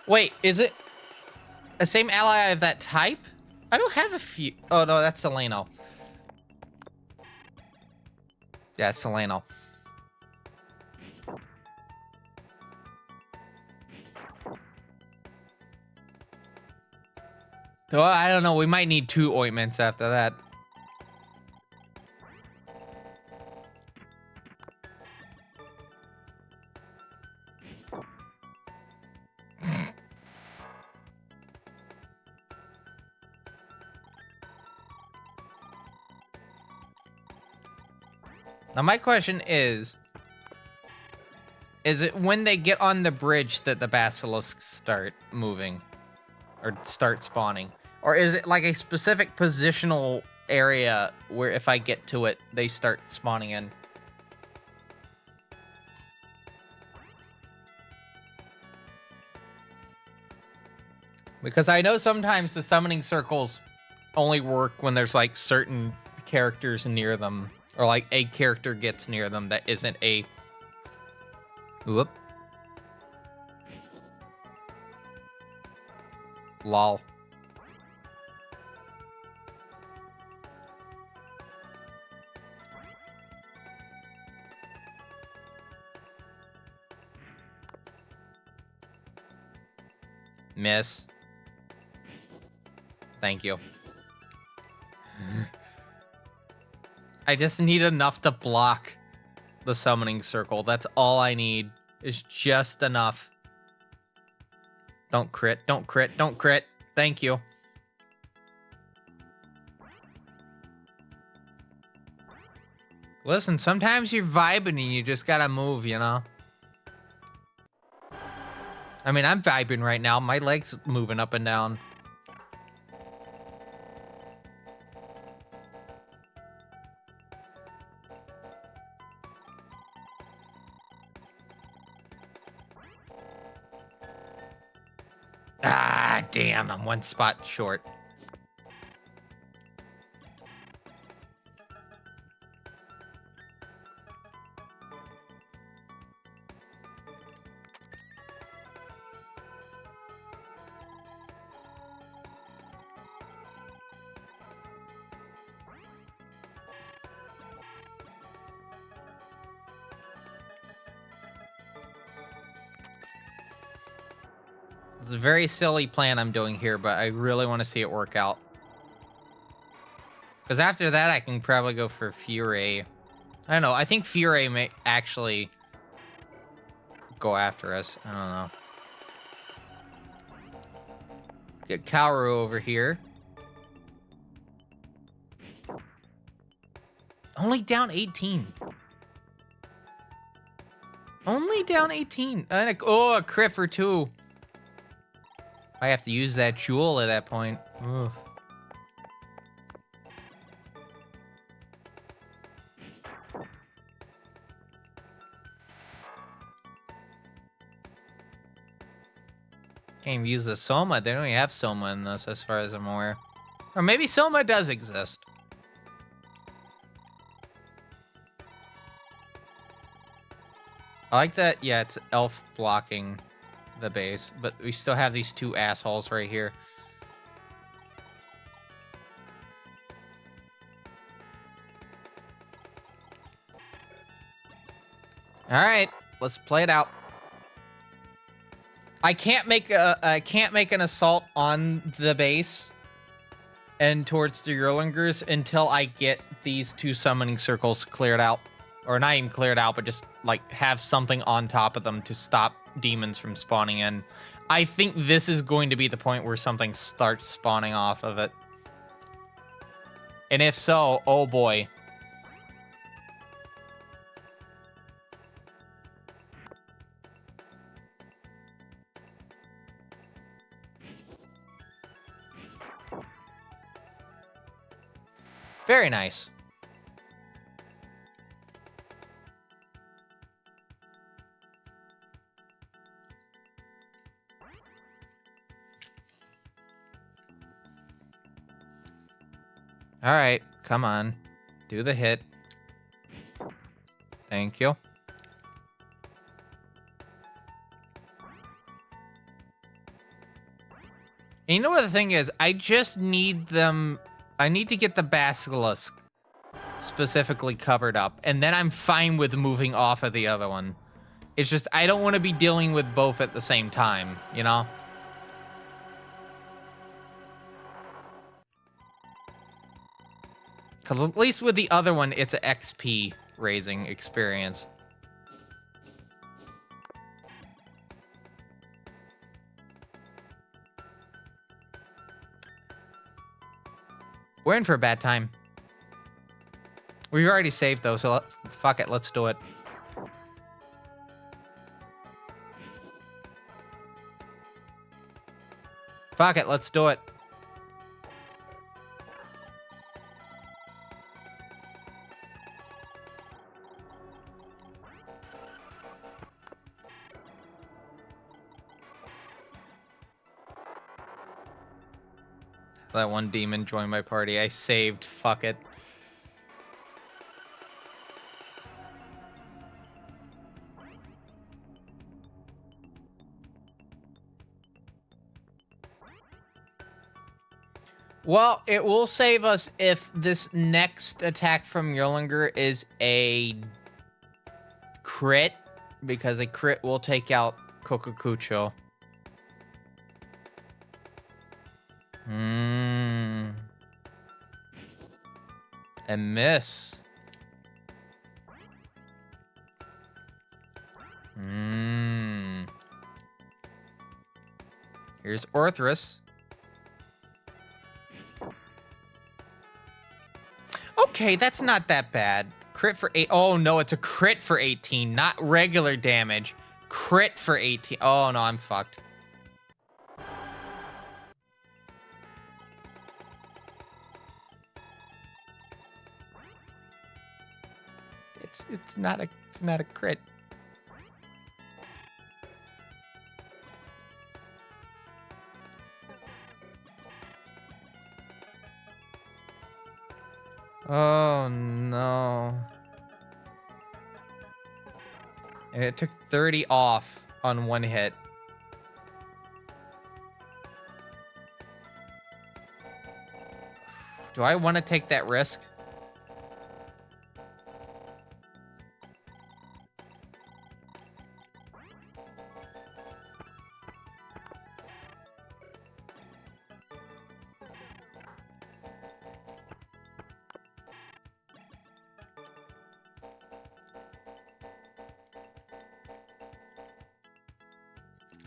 Wait, is it the same ally of that type? I don't have a few. Oh, no, that's Seleno. Yeah, it's Seleno. Well, I don't know. We might need 2 ointments after that. Now, my question is it when they get on the bridge that the basilisks start moving or start spawning? Or is it like a specific positional area where if I get to it, they start spawning in? Because I know sometimes the summoning circles only work when there's like certain characters near them. Or like a character gets near them that isn't a... Whoop. Lol. Miss. Thank you. I just need enough to block the summoning circle. That's all I need. Is just enough. Don't crit. Don't crit. Don't crit. Thank you. Listen, sometimes you're vibing and you just gotta move, you know? I mean, I'm vibing right now. My legs moving up and down. Ah, damn, I'm one spot short. It's a very silly plan I'm doing here, but I really want to see it work out. Because after that, I can probably go for Fury. I don't know. I think Fury may actually go after us. I don't know. Get Kaoru over here. Only down 18. Only down 18. Oh, a crit for 2. I have to use that jewel at that point. Ugh. Can't even use the Soma. They don't even have Soma in this, as far as I'm aware. Or maybe Soma does exist. I like that. Yeah, it's elf blocking the base, but we still have these two assholes right here. All right, let's play it out. I can't make an assault on the base and towards the Yerlingers until I get these two summoning circles cleared out, or not even cleared out, but just like have something on top of them to stop demons from spawning in. I think this is going to be the point where something starts spawning off of it. And if so, oh boy. Very nice. All right, come on. Do the hit. Thank you. And you know what the thing is? I just need them... I need to get the Basilisk specifically covered up, and then I'm fine with moving off of the other one. It's just, I don't want to be dealing with both at the same time, you know? Because at least with the other one, it's an XP raising experience. We're in for a bad time. We've already saved, though, so fuck it, let's do it. Fuck it, let's do it. That one demon joined my party. I saved. Fuck it. Well, it will save us if this next attack from Yerlinger is a crit, because a crit will take out Kokokucho. And miss. Here's Orthrus. Okay, that's not that bad. Crit for 8. Oh, no, it's a crit for 18, not regular damage. Crit for 18. Oh, no, I'm fucked. It's not a crit. Oh no. And it took 30 off on one hit. Do I want to take that risk?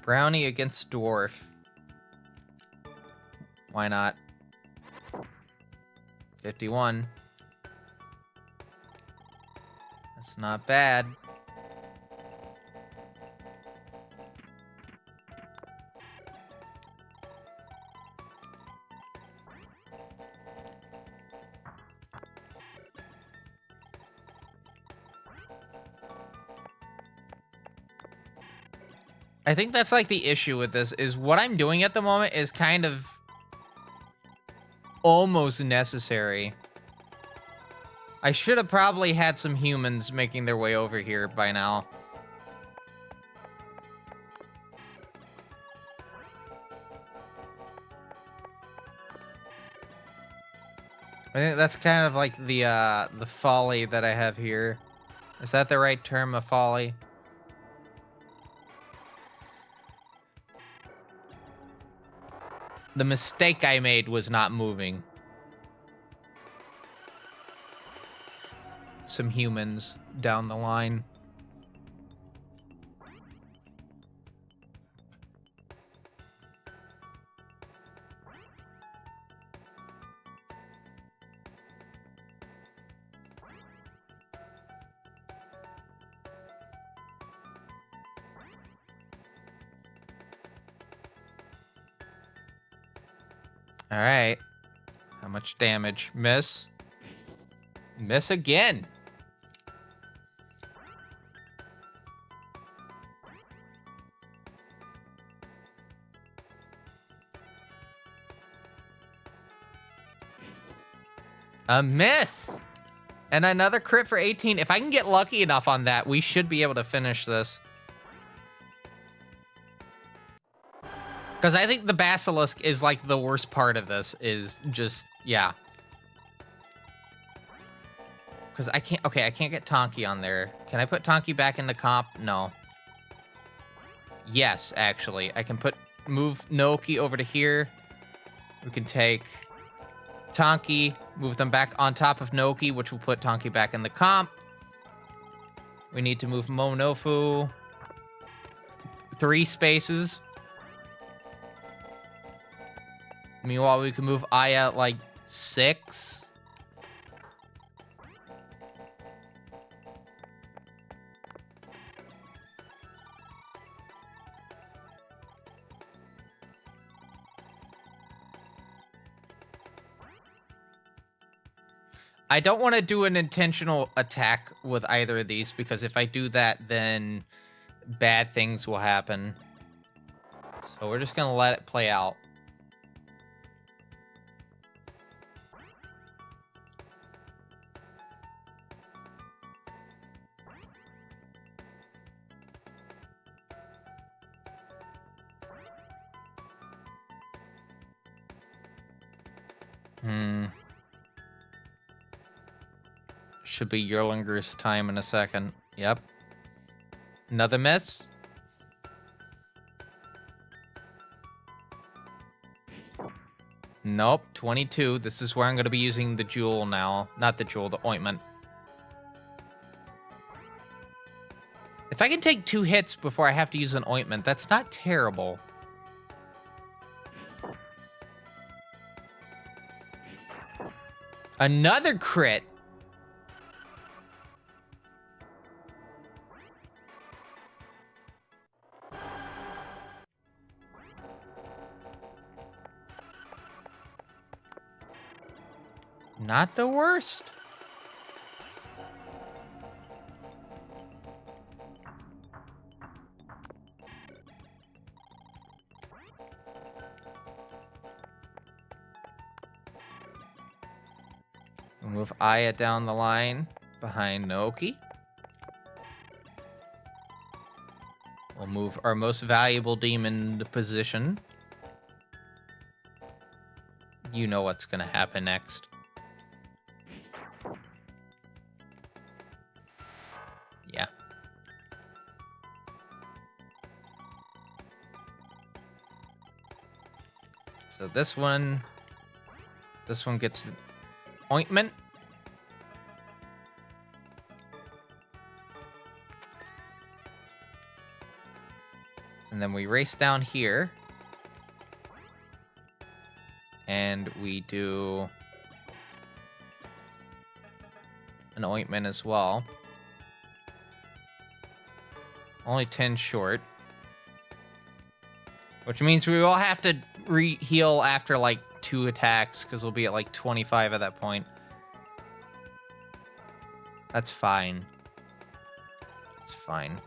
Brownie against Dwarf. Why not? 51. That's not bad. I think that's like the issue with this is what I'm doing at the moment is kind of almost necessary. I should have probably had some humans making their way over here by now. I think that's kind of like the folly that I have here. Is that the right term, a folly? The mistake I made was not moving. Some humans down the line. All right. How much damage? Miss. Miss again. A miss. And another crit for 18. If I can get lucky enough on that, we should be able to finish this. Because I think the Basilisk is like the worst part of this is just, yeah. Because I can't, okay, I can't get Tonki on there. Can I put Tonki back in the comp? No. Yes, actually. I can move Naoki over to here. We can take Tonki, move them back on top of Naoki, which will put Tonki back in the comp. We need to move Momonofu 3 spaces. Meanwhile, we can move Aya like 6. I don't want to do an intentional attack with either of these because if I do that, then bad things will happen. So we're just going to let it play out. Should be Yerlinger's time in a second. Yep. Another miss. Nope, 22. This is where I'm going to be using the jewel now. Not the jewel, the ointment. If I can take 2 hits before I have to use an ointment, that's not terrible. Another crit. Not the worst. We'll move Aya down the line behind Naoki. We'll move our most valuable demon to position. You know what's going to happen next. Yeah. So this one gets ointment. And then we race down here. And we do an ointment as well. Only 10 short. Which means we will have to heal after like 2 attacks, because we'll be at like 25 at that point. That's fine. It's fine.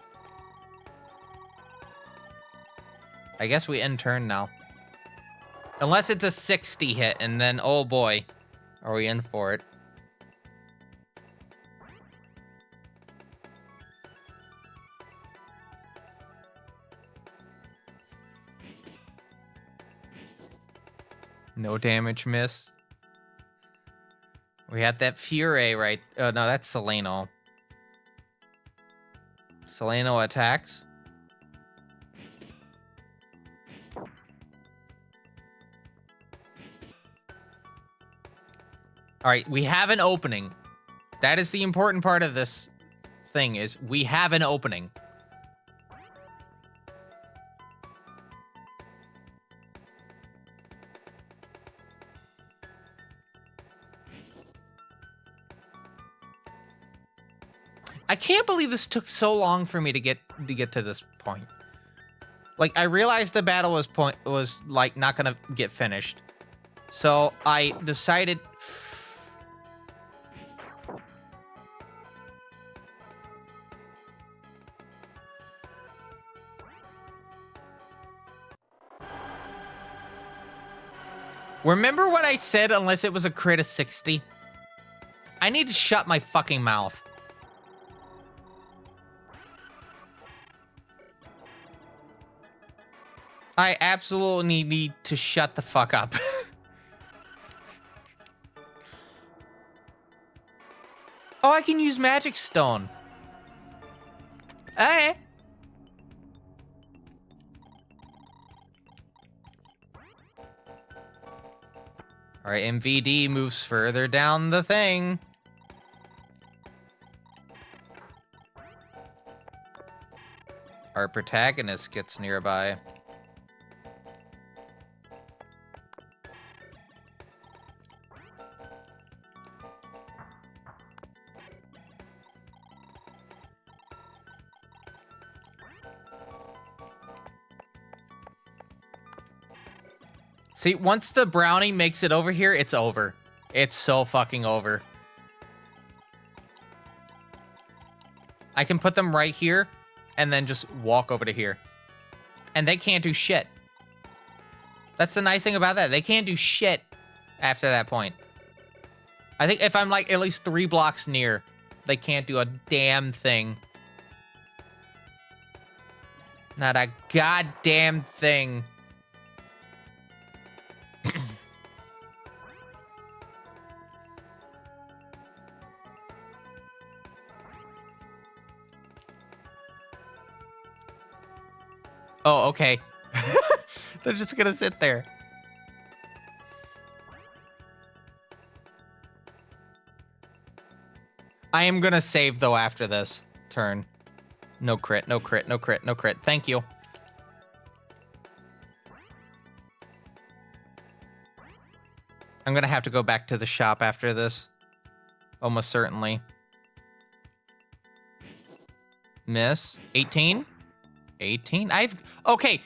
I guess we end turn now. Unless it's a 60 hit, and then, oh boy, are we in for it. No damage miss. We had that Fury right. Oh, no, that's Seleno. Seleno attacks. All right, we have an opening. That is the important part of this thing, is we have an opening. I can't believe this took so long for me to get to this point. Like, I realized the battle was like not gonna get finished, so I decided. Remember what I said? Unless it was a crit of 60, I need to shut my fucking mouth. I absolutely need to shut the fuck up. Oh, I can use Magic Stone. Hey. All right, MVD moves further down the thing. Our protagonist gets nearby. See, once the brownie makes it over here, it's over. It's so fucking over. I can put them right here and then just walk over to here. And they can't do shit. That's the nice thing about that. They can't do shit after that point. I think if I'm like at least 3 blocks near, they can't do a damn thing. Not a goddamn thing. Oh, okay. They're just gonna sit there. I am gonna save though after this turn. No crit, no crit, no crit, no crit. Thank you. I'm gonna have to go back to the shop after this. Almost certainly. Miss. 18? 18? Okay,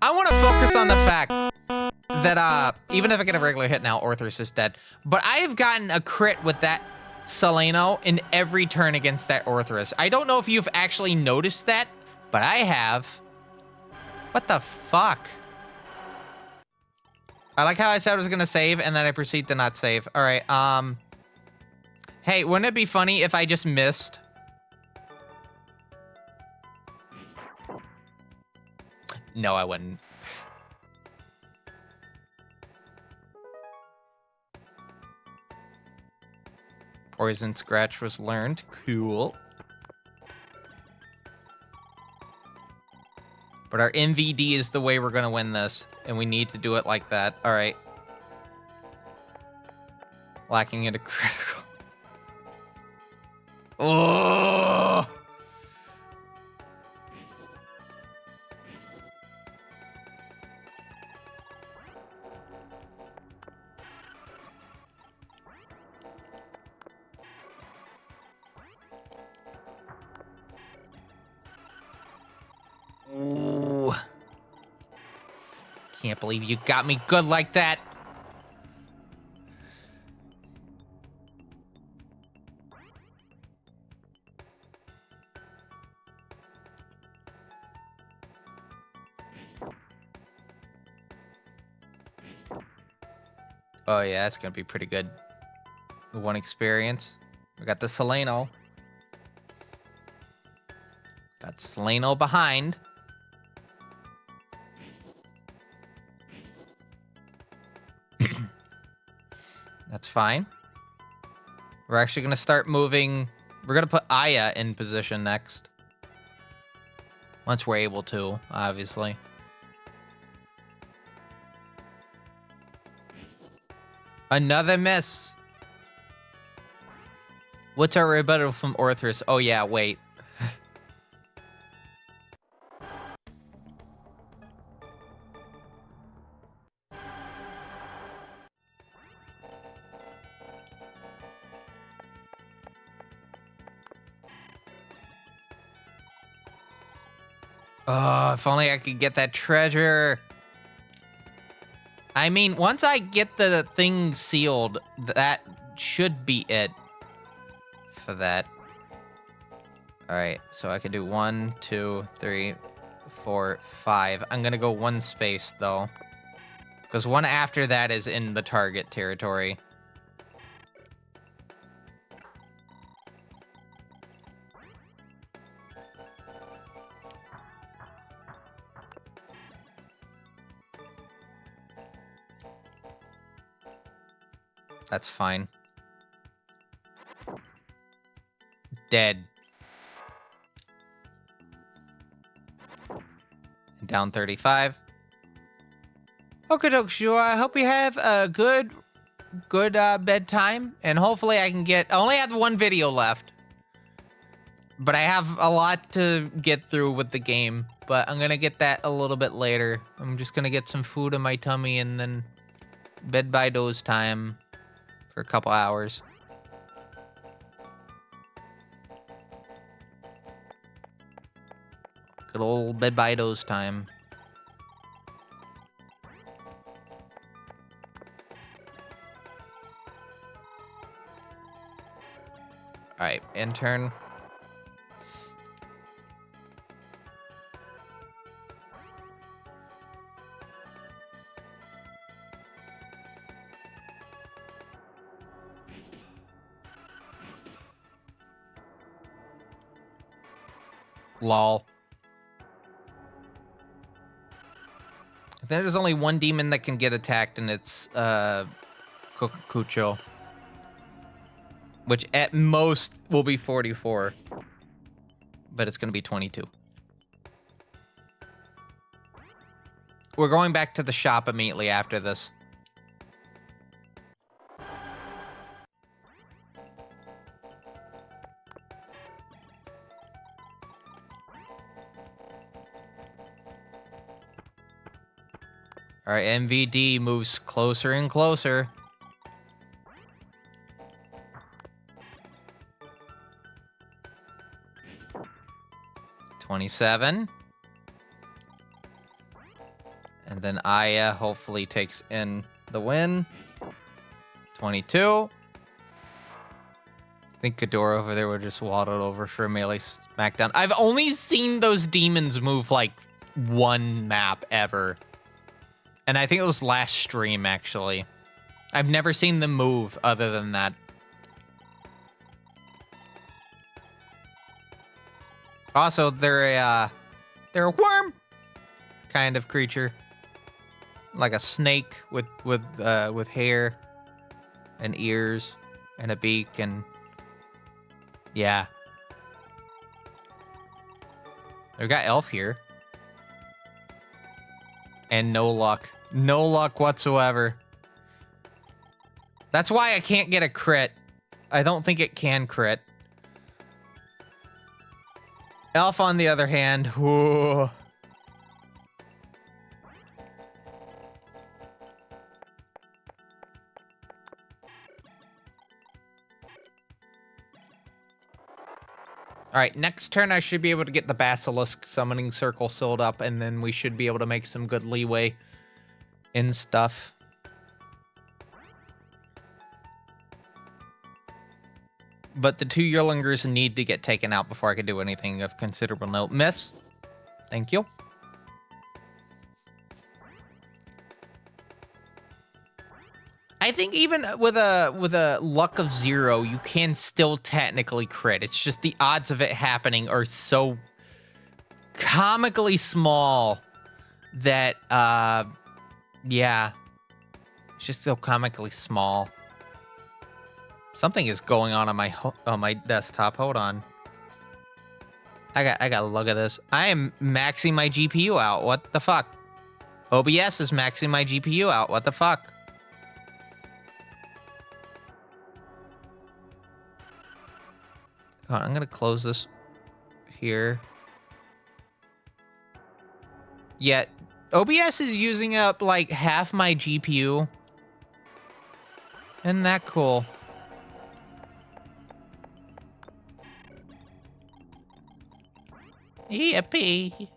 I want to focus on the fact that, even if I get a regular hit now, Orthrus is dead. But I have gotten a crit with that Seleno in every turn against that Orthrus. I don't know if you've actually noticed that, but I have. What the fuck? I like how I said I was gonna save, and then I proceed to not save. All right, hey, wouldn't it be funny if I just missed? No, I wouldn't. Poison Scratch was learned. Cool. But our MVD is the way we're gonna win this, and we need to do it like that. All right. Lacking into critical. Oh! Ooh. Can't believe you got me good like that. Oh yeah, that's gonna be pretty good. One experience. We got the Seleno. Got Seleno behind. That's fine. We're actually gonna start moving. We're gonna put Aya in position next. Once we're able to, obviously. Another miss. What's our rebuttal from Orthrus? Oh yeah, wait. Oh, if only I could get that treasure. I mean, once I get the thing sealed, that should be it for that. All right, so I could do 1, 2, 3, 4, 5. I'm gonna go one space though, because one after that is in the target territory. That's fine. Dead. Down 35. Okay, Dokshu, I hope you have a good bedtime, and hopefully I can get. I only have one video left, but I have a lot to get through with the game. But I'm gonna get that a little bit later. I'm just gonna get some food in my tummy and then bed by doze time for a couple hours. Good old bed by doze time. All right, intern. Lol. I think there's only one demon that can get attacked, and it's Kokucho, which at most will be 44, but it's gonna be 22. We're going back to the shop immediately after this. All right, MVD moves closer and closer. $27. And then Aya hopefully takes in the win. 22. I think Ghidorah over there would just waddle over for a melee smackdown. I've only seen those demons move like one map ever. And I think it was last stream, actually. I've never seen them move other than that. Also, they're a worm kind of creature. Like a snake with hair and ears and a beak and yeah. We've got Elf here. And no luck. No luck whatsoever. That's why I can't get a crit. I don't think it can crit. Elf, on the other hand, whoo. All right, next turn I should be able to get the Basilisk summoning circle sealed up, and then we should be able to make some good leeway in stuff. But the 2 Yearlingers need to get taken out before I can do anything of considerable note. Miss. Thank you. I think even with a luck of 0, you can still technically crit. It's just the odds of it happening are so comically small that, yeah. It's just so comically small. Something is going on my desktop. Hold on. I got to look at this. I am maxing my GPU out. What the fuck? OBS is maxing my GPU out. What the fuck? Hold on, I'm gonna close this here. Yet, OBS is using up like half my GPU. Isn't that cool? Yippee.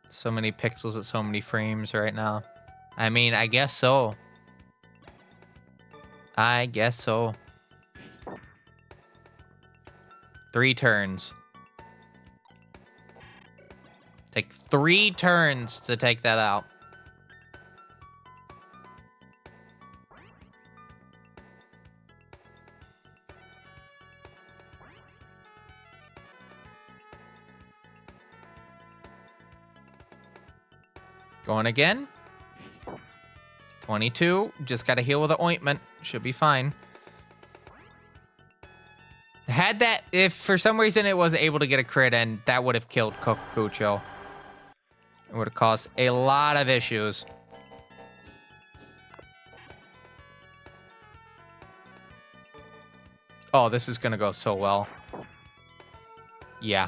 So many pixels at so many frames right now. I mean, I guess so. I guess so. 3 turns. Take 3 turns to take that out. Going again. 22. Just got to heal with the ointment. Should be fine. Had that, if for some reason it was able to get a crit in, that would have killed Kokucho. It would have caused a lot of issues. Oh, this is going to go so well. Yeah.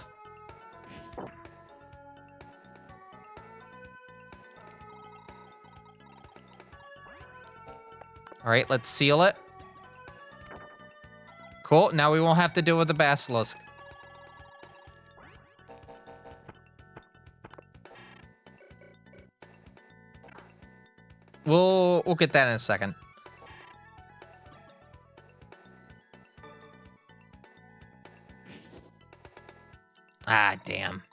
All right, let's seal it. Cool, now we won't have to deal with the Basilisk. We'll get that in a second. Ah, damn.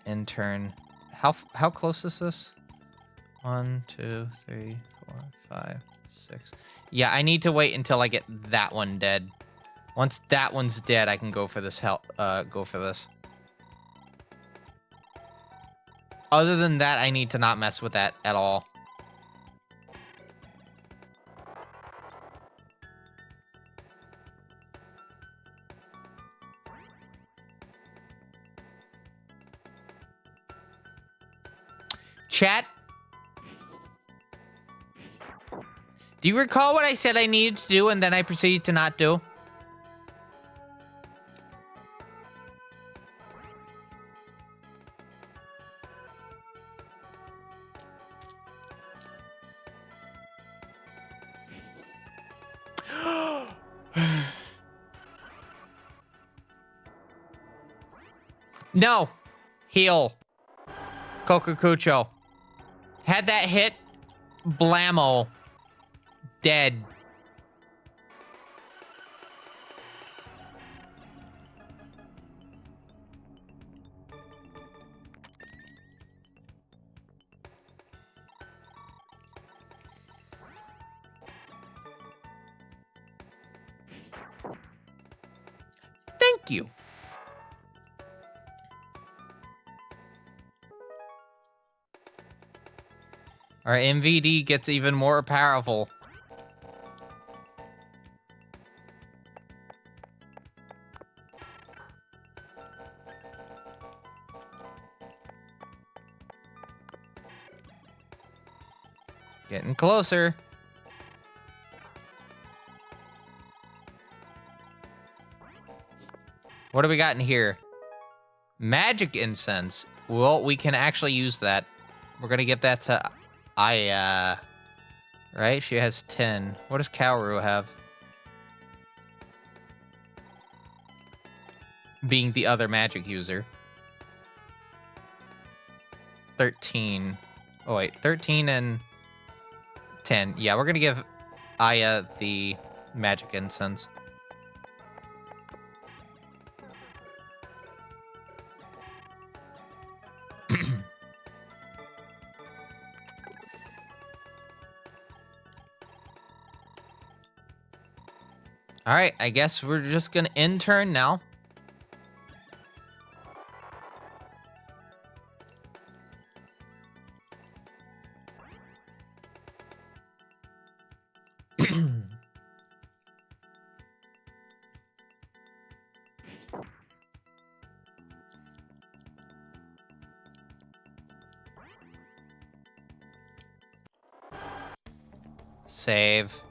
Intern. How close is this? 1, 2, 3, 4, 5, 6. Yeah, I need to wait until I get that one dead. Once that one's dead, I can go for this go for this. Other than that, I need to not mess with that at all. Chat, Do you recall what I said I needed to do and then I proceeded to not do? No. Heal. Kokukucho. Had that hit. Blammo. Dead. Thank you. Our MVD gets even more powerful. Getting closer. What do we got in here? Magic incense. Well, we can actually use that. We're gonna give that to Aya. Right? She has 10. What does Kaoru have? Being the other magic user. 13. Oh, wait. 13 and 10. Yeah, we're gonna give Aya the magic incense. All right, I guess we're just gonna end turn now. Save.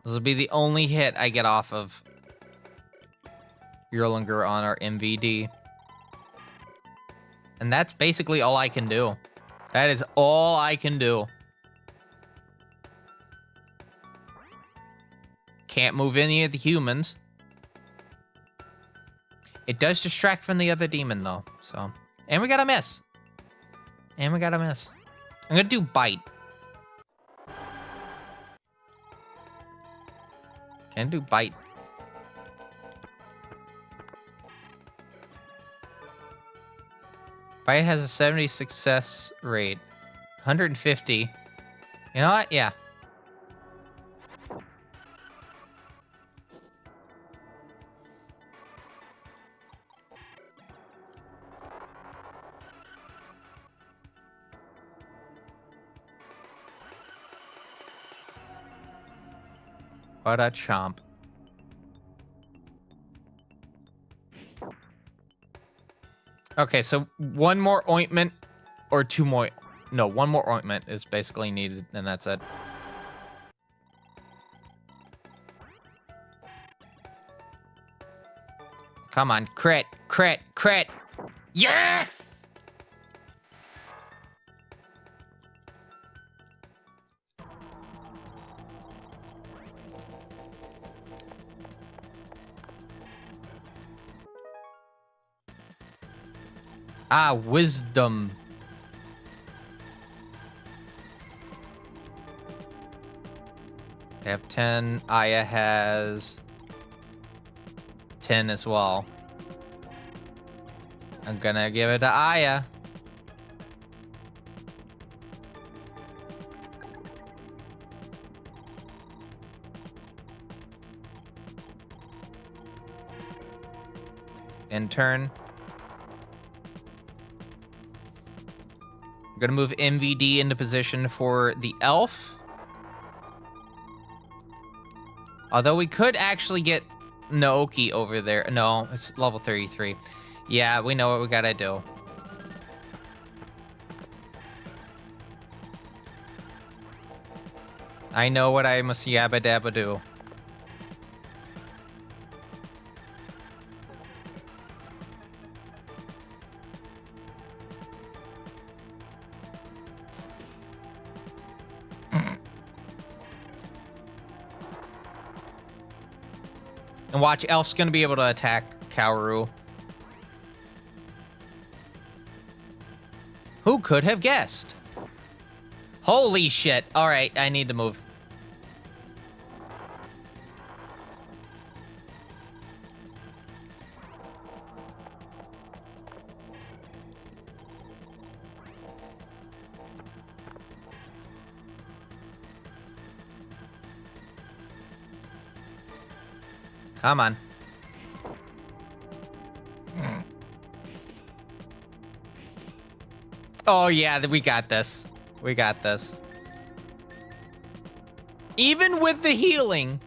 This will be the only hit I get off of Erlanger on our MVD. And that's basically all I can do. That is all I can do. Can't move any of the humans. It does distract from the other demon, though, so... And we got a miss. And we got a miss. I'm gonna do bite. Can do bite. Bite has a 70 success rate. 150. You know what? Yeah. What a chomp. Okay, so one more ointment or two more. No, one more ointment is basically needed, and that's it. Come on, crit, crit, crit. Yes! Ah, wisdom. I have 10. Aya has 10 as well. I'm gonna give it to Aya. In turn. I'm gonna move MVD into position for the elf. Although we could actually get Naoki over there. No, it's level 33. Yeah, we know what we gotta do. I know what I must yabba dabba do. And watch, Elf's gonna be able to attack Kaoru. Who could have guessed? Holy shit. All right, I need to move. Come on. Oh, yeah, we got this. We got this. Even with the healing,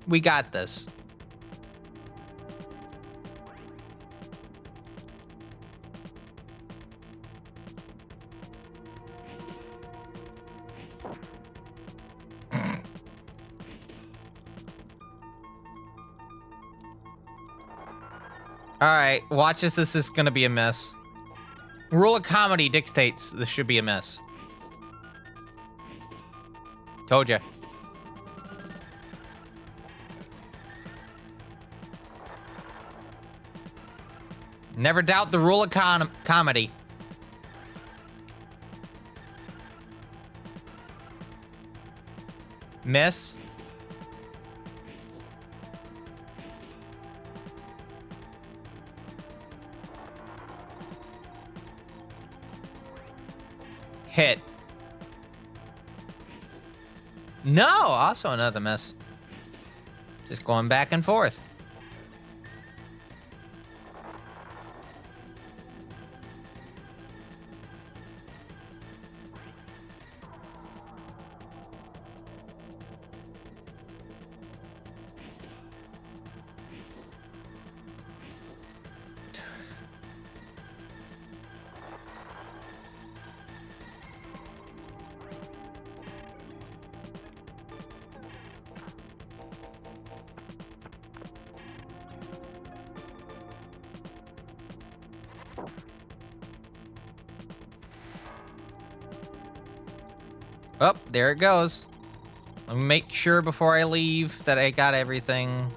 we got this. All right, watch this. This is gonna be a mess. Rule of comedy dictates this should be a mess. Told ya. Never doubt the rule of comedy. Miss. Hit. No, also another miss. Just going back and forth. Oh, there it goes. Let me make sure before I leave that I got everything.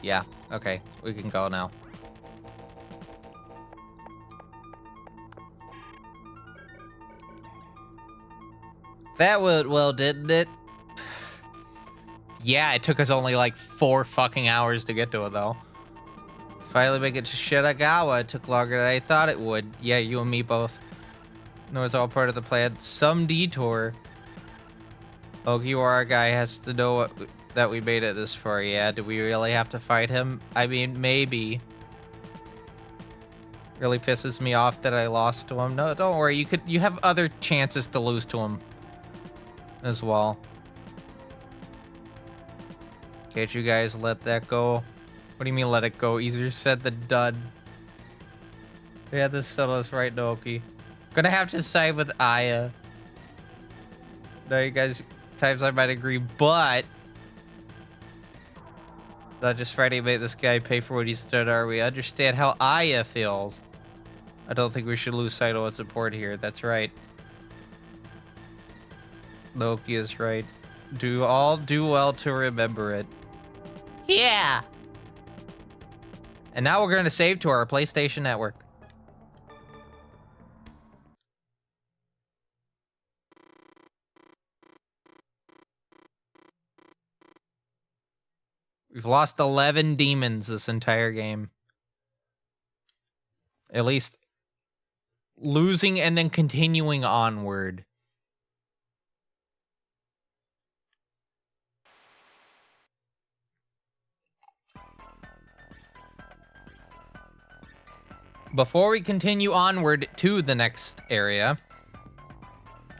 Yeah, okay. We can go now. That went well, didn't it? Yeah, it took us only like 4 fucking hours to get to it, though. Finally make it to Shiragawa. It took longer than I thought it would. Yeah, you and me both. No, it's all part of the plan. Some detour. Okiwara guy has to know that we made it this far. Yeah, do we really have to fight him? I mean, maybe. Really pisses me off that I lost to him. No, don't worry. You have other chances to lose to him as well. Can't you guys let that go? What do you mean let it go? Easier said than done. Yeah, this settle us right, Naoki. Gonna have to side with Aya. No, you guys, times I might agree, but not just Friday made this guy pay for what he's done, are we? Understand how Aya feels. I don't think we should lose sight of what's important here. That's right. Loki is right. Do well to remember it. Yeah. And now we're going to save to our PlayStation Network. We've lost 11 demons this entire game. At least losing and then continuing onward. Before we continue onward to the next area,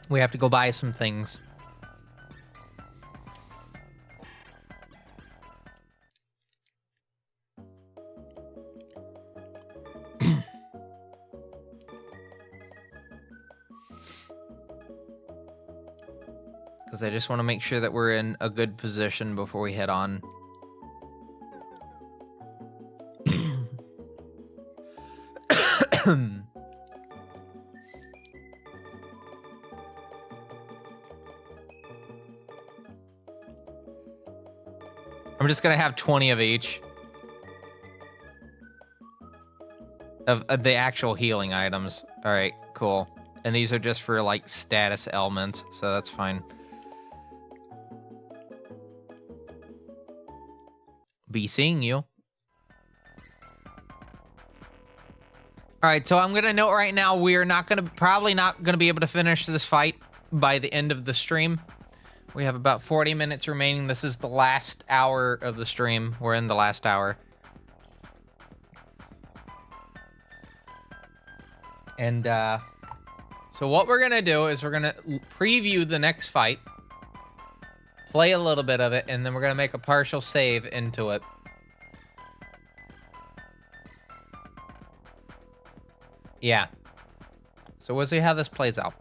we have to go buy some things. Because I just want to make sure that we're in a good position before we head on. I'm just gonna have 20 of each. Of the actual healing items. Alright, cool. And these are just for, like, status elements, so that's fine. Be seeing you. Alright, so I'm gonna note right now, we're probably not gonna be able to finish this fight by the end of the stream. We have about 40 minutes remaining. This is the last hour of the stream. We're in the last hour. And, so what we're gonna do is we're gonna preview the next fight, play a little bit of it, and then we're gonna make a partial save into it. Yeah. So we'll see how this plays out.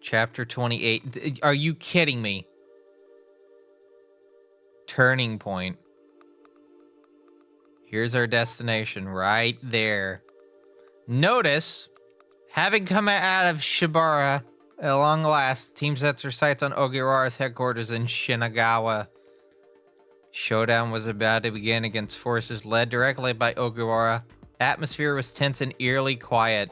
Chapter 28. Are you kidding me? Turning point. Here's our destination right there. Notice, having come out of Shibara at long last, the team sets their sights on Ogiwara's headquarters in Shinagawa. Showdown was about to begin against forces led directly by Ogiwara. Atmosphere was tense and eerily quiet.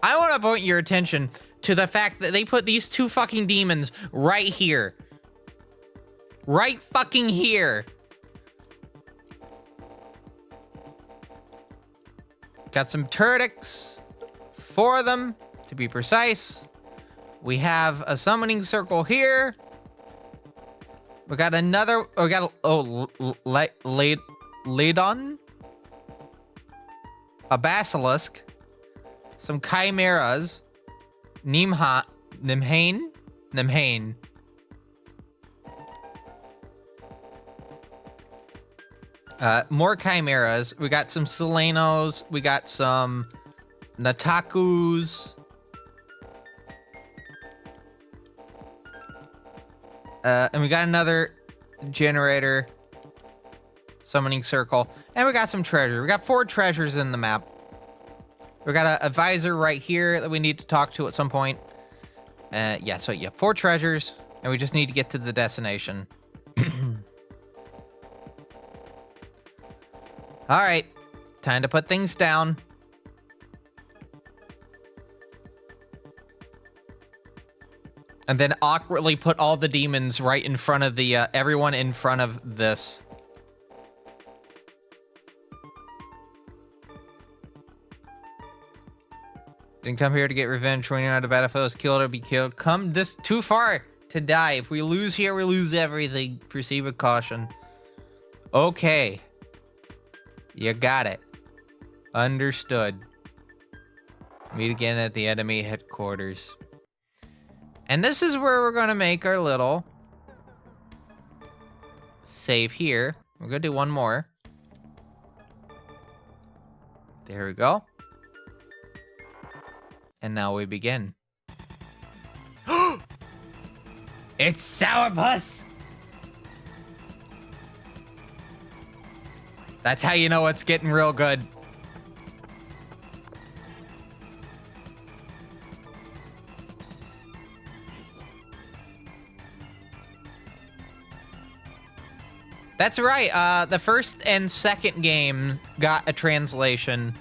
I want to point your attention to the fact that they put these two fucking demons right here. Right fucking here. Got some turrets, 4 of them, to be precise. We have a summoning circle here. We got another, we got, Ladon? A basilisk. Some chimeras. Nimhane. More chimeras. We got some Selenos. We got some Natakus. And we got another generator. Summoning circle. And we got some treasure. We got 4 treasures in the map. We got an advisor right here that we need to talk to at some point. Yeah, so yeah, 4 treasures. And we just need to get to the destination. All right, time to put things down. And then awkwardly put all the demons right in front of the, everyone in front of this. Didn't come here to get revenge. When you're not a battlefield, killed or be killed. Come this too far to die. If we lose here, we lose everything. Proceed with caution. Okay. You got it. Understood. Meet again at the enemy headquarters. And this is where we're gonna make our little save here. We're gonna do one more. There we go. And now we begin. It's Sourpuss! That's how you know it's getting real good. That's right. The first and second game got a translation.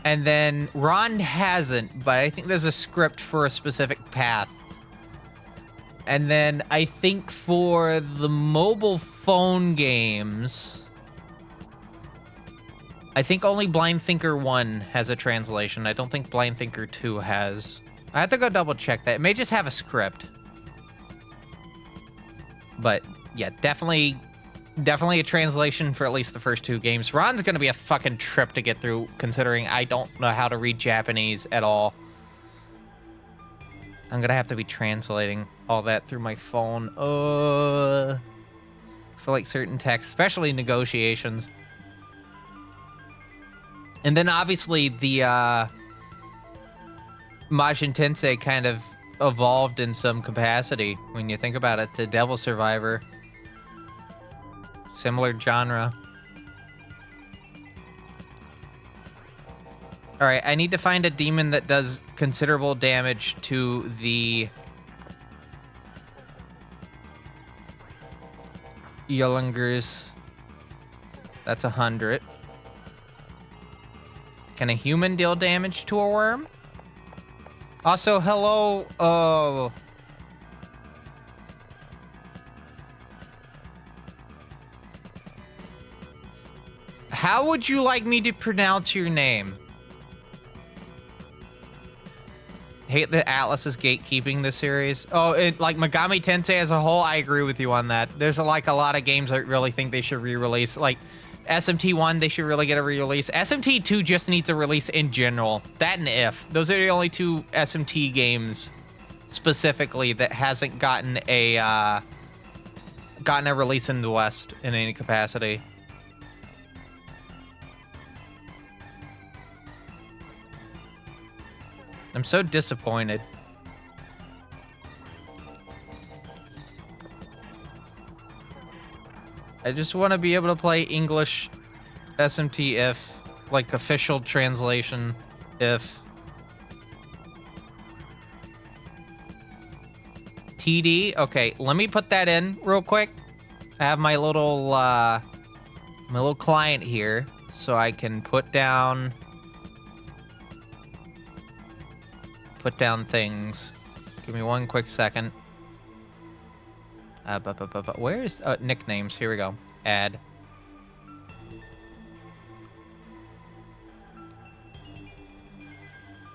And then Ron hasn't, but I think there's a script for a specific path. And then I think for the mobile phone games, I think only Blind Thinker 1 has a translation. I don't think Blind Thinker 2 has. I have to go double check that. It may just have a script. But yeah, definitely a translation for at least the first 2 games. Ron's gonna be a fucking trip to get through, considering I don't know how to read Japanese at all. I'm gonna have to be translating. all that through my phone. For like certain texts, especially negotiations. And then obviously the Majin Tensei kind of evolved in some capacity when you think about it to Devil Survivor. Similar genre. All right, I need to find a demon that does considerable damage to the Yolungers. That's 100. Can a human deal damage to a worm? Also, hello. Oh. How would you like me to pronounce your name? Hate that Atlas is gatekeeping this series. Oh, like Megami Tensei as a whole, I agree with you on that. There's like a lot of games I really think they should re-release. Like SMT1, they should really get a re-release. SMT2 just needs a release in general. That and If. Those are the only two SMT games specifically that hasn't gotten a release in the West in any capacity. I'm so disappointed. I just want to be able to play English SMT If, like official translation If. TD, okay, let me put that in real quick. I have my little client here, so I can put down things. Give me one quick second. Where's nicknames? Here we go. Add.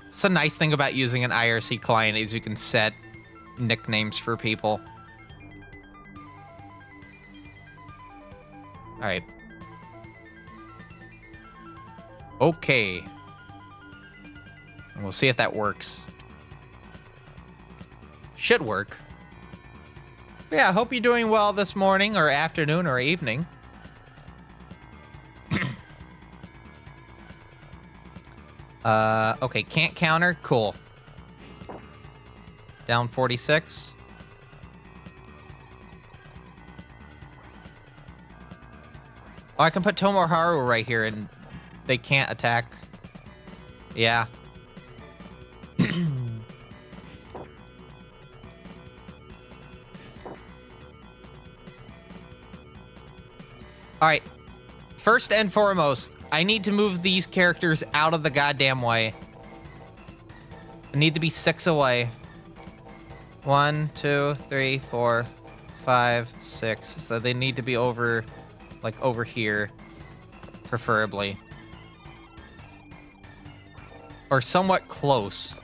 It's a nice thing about using an IRC client is you can set nicknames for people. All right. Okay. And we'll see if that works. Should work. Yeah, I hope you're doing well this morning or afternoon or evening. Okay, can't counter. Cool. Down 46. Oh, I can put Tomoharu right here and they can't attack. Yeah. All right. First and foremost, I need to move these characters out of the goddamn way. I need to be 6 away. 1, 2, 3, 4, 5, 6. So they need to be over, like over here, preferably. Or somewhat close.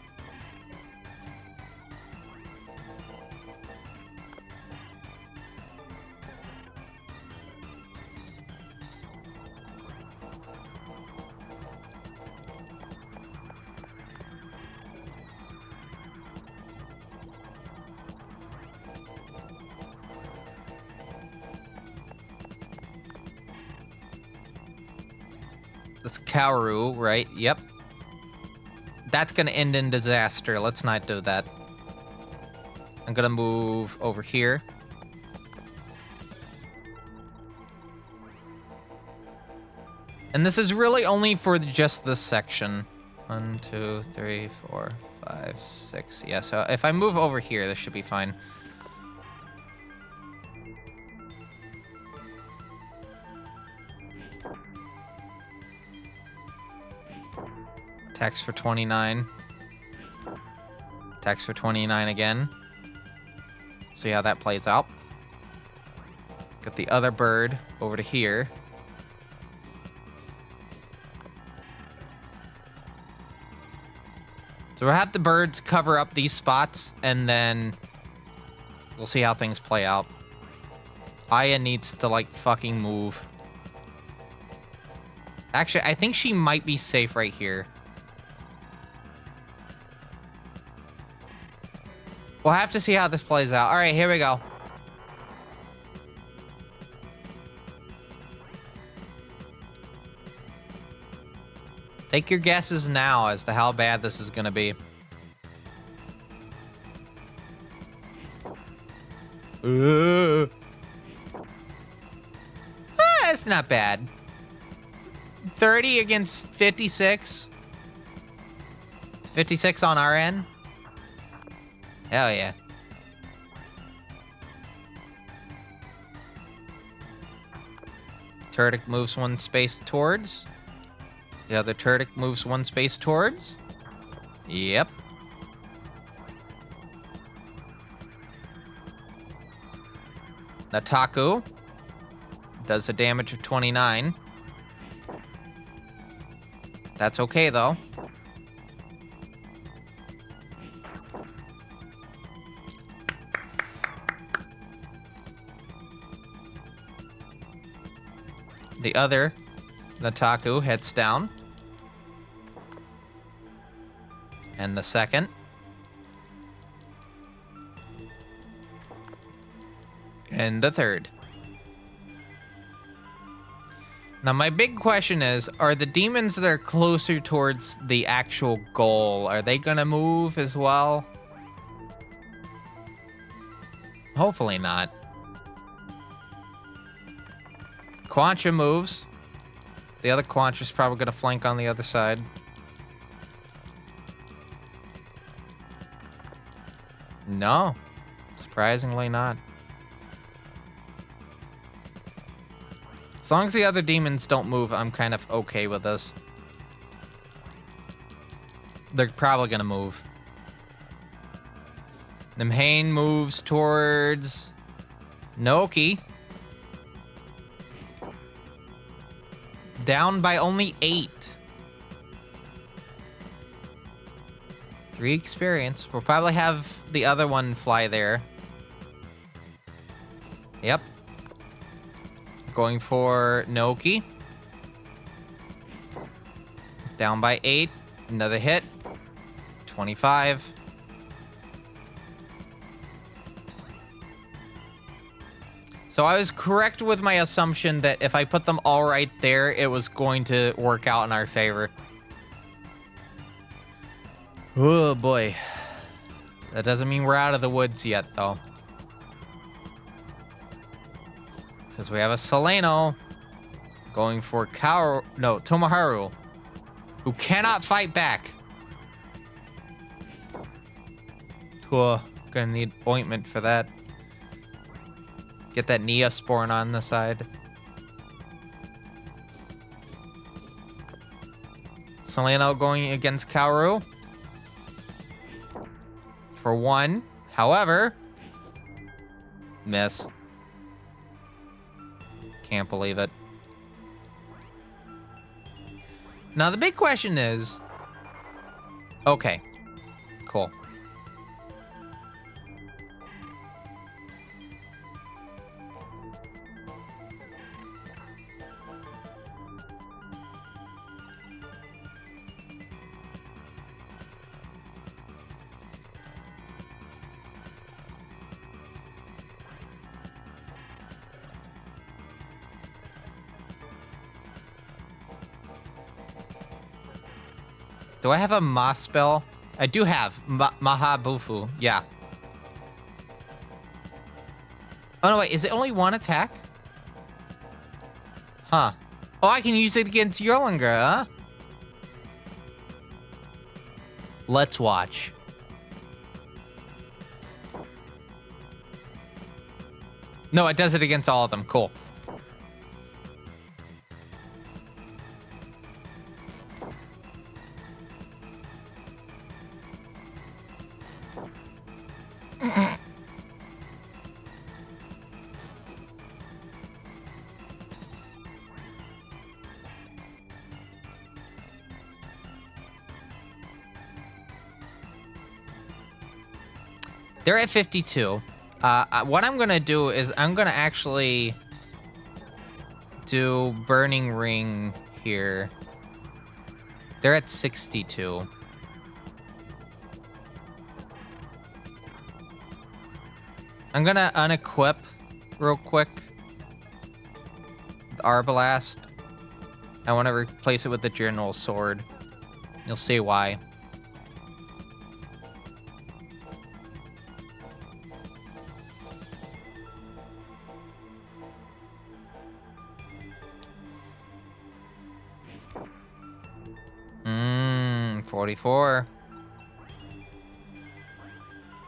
That's Kaoru, right? Yep. That's gonna end in disaster. Let's not do that. I'm gonna move over here. And this is really only for just this section. 1, 2, 3, 4, 5, 6. Yeah, so if I move over here, this should be fine. Attacks for 29. Attacks for 29 again. See how that plays out. Get the other bird over to here. So we'll have the birds cover up these spots, and then we'll see how things play out. Aya needs to, like, fucking move. Actually, I think she might be safe right here. We'll have to see how this plays out. All right, here we go. Take your guesses now as to how bad this is going to be. It's not bad. 30 against 56. 56 on our end. Hell yeah. Turdic moves one space towards. The other Turdic moves one space towards. Yep. Nataku does a damage of 29. That's okay, though. The other Nataku heads down. And the second. And the third. Now, my big question is, are the demons that are closer towards the actual goal, are they gonna move as well? Hopefully not. Quancha moves. The other Quancha's probably gonna flank on the other side. No. Surprisingly not. As long as the other demons don't move, I'm kind of okay with this. They're probably gonna move. Nimhane moves towards Naoki. Down by only 8. 3 experience. We'll probably have the other one fly there. Yep. Going for Naoki. Down by 8. Another hit. 25. So I was correct with my assumption that if I put them all right there, it was going to work out in our favor. Oh boy. That doesn't mean we're out of the woods yet, though. Because we have a Soleno going for Tomoharu, who cannot fight back. Gonna need ointment for that. Get that Neosporin on the side. Soleno going against Kaoru. For 1. However, miss. Can't believe it. Now the big question is, okay, cool. Do I have a Ma spell? I do have Mahabufu. Yeah. Oh no, wait. Is it only 1 attack? Huh. Oh, I can use it against Yollinger, huh? Let's watch. No, it does it against all of them. Cool. They're at 52. What I'm going to do is I'm going to actually do Burning Ring here. They're at 62. I'm gonna unequip real quick the Arbalast. I want to replace it with the General Sword. You'll see why. Mmm, 44.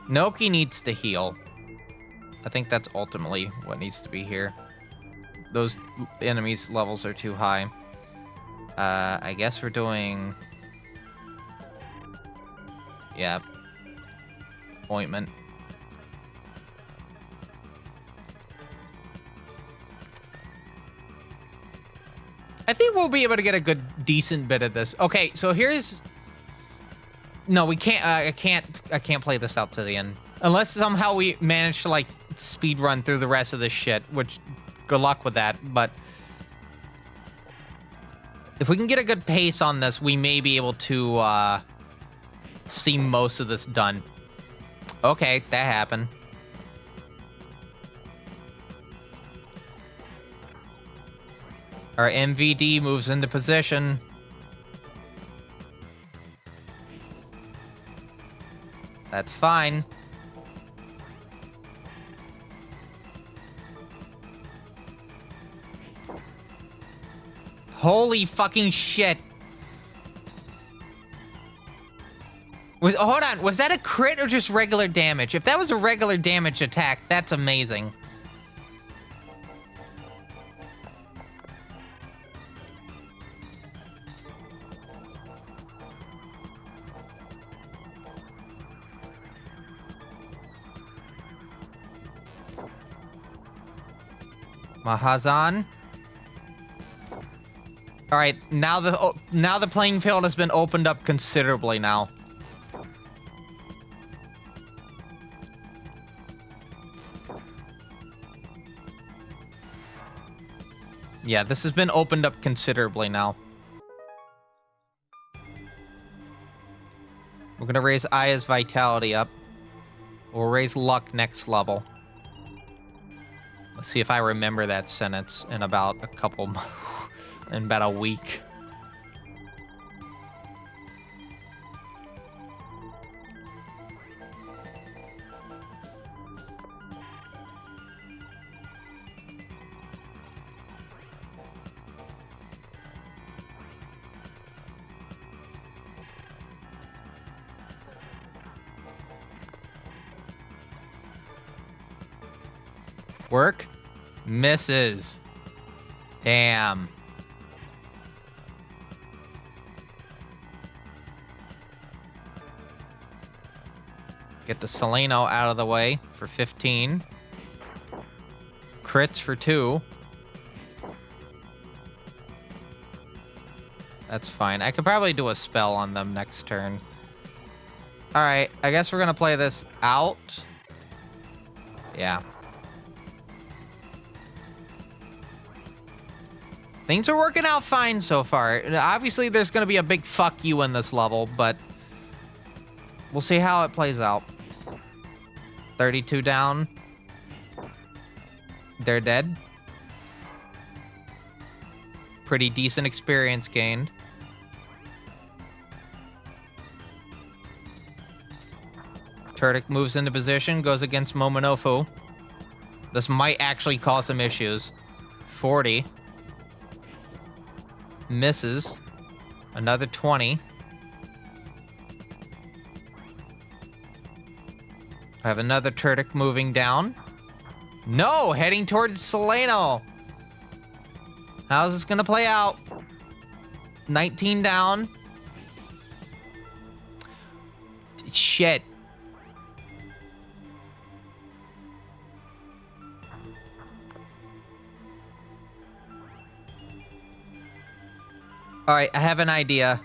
Noki needs to heal. I think that's ultimately what needs to be here. Those enemies' levels are too high. I guess we're doing... Yeah. Ointment. I think we'll be able to get a good, decent bit of this. Okay, so here's... No, we can't, I can't play this out to the end. Unless somehow we manage to, like, speed run through the rest of this shit, which, good luck with that, but... If we can get a good pace on this, we may be able to, see most of this done. Okay, that happened. Our MVD moves into position. That's fine. Holy fucking shit. Hold on, was that a crit or just regular damage? If that was a regular damage attack, that's amazing. Mahazan. All right, now the playing field has been opened up considerably now. Yeah, this has been opened up considerably now. We're gonna raise Aya's vitality up. We'll raise luck next level. Let's see if I remember that sentence in about in about a week. Work? Misses. Damn. Get the Seleno out of the way for 15. Crits for 2. That's fine. I could probably do a spell on them next turn. Alright, I guess we're gonna play this out. Yeah. Things are working out fine so far. Obviously, there's going to be a big fuck you in this level, but we'll see how it plays out. 32 down. They're dead. Pretty decent experience gained. Turdic moves into position, goes against Momonofu. This might actually cause some issues. 40. Misses. Another 20. I have another Turdic moving down. No, heading towards Seleno. How's this gonna play out? 19 down. Shit. All right, I have an idea.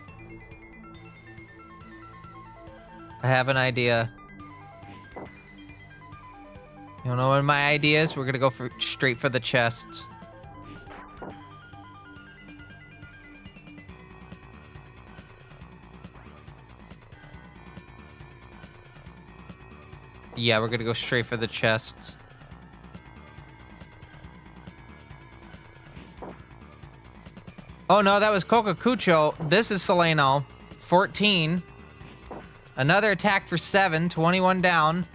I have an idea. You know what my idea is? We're gonna go straight for the chest. Yeah, we're gonna go straight for the chest. Oh no, that was Kokakucho. This is Seleno. 14. Another attack for 7. 21 down.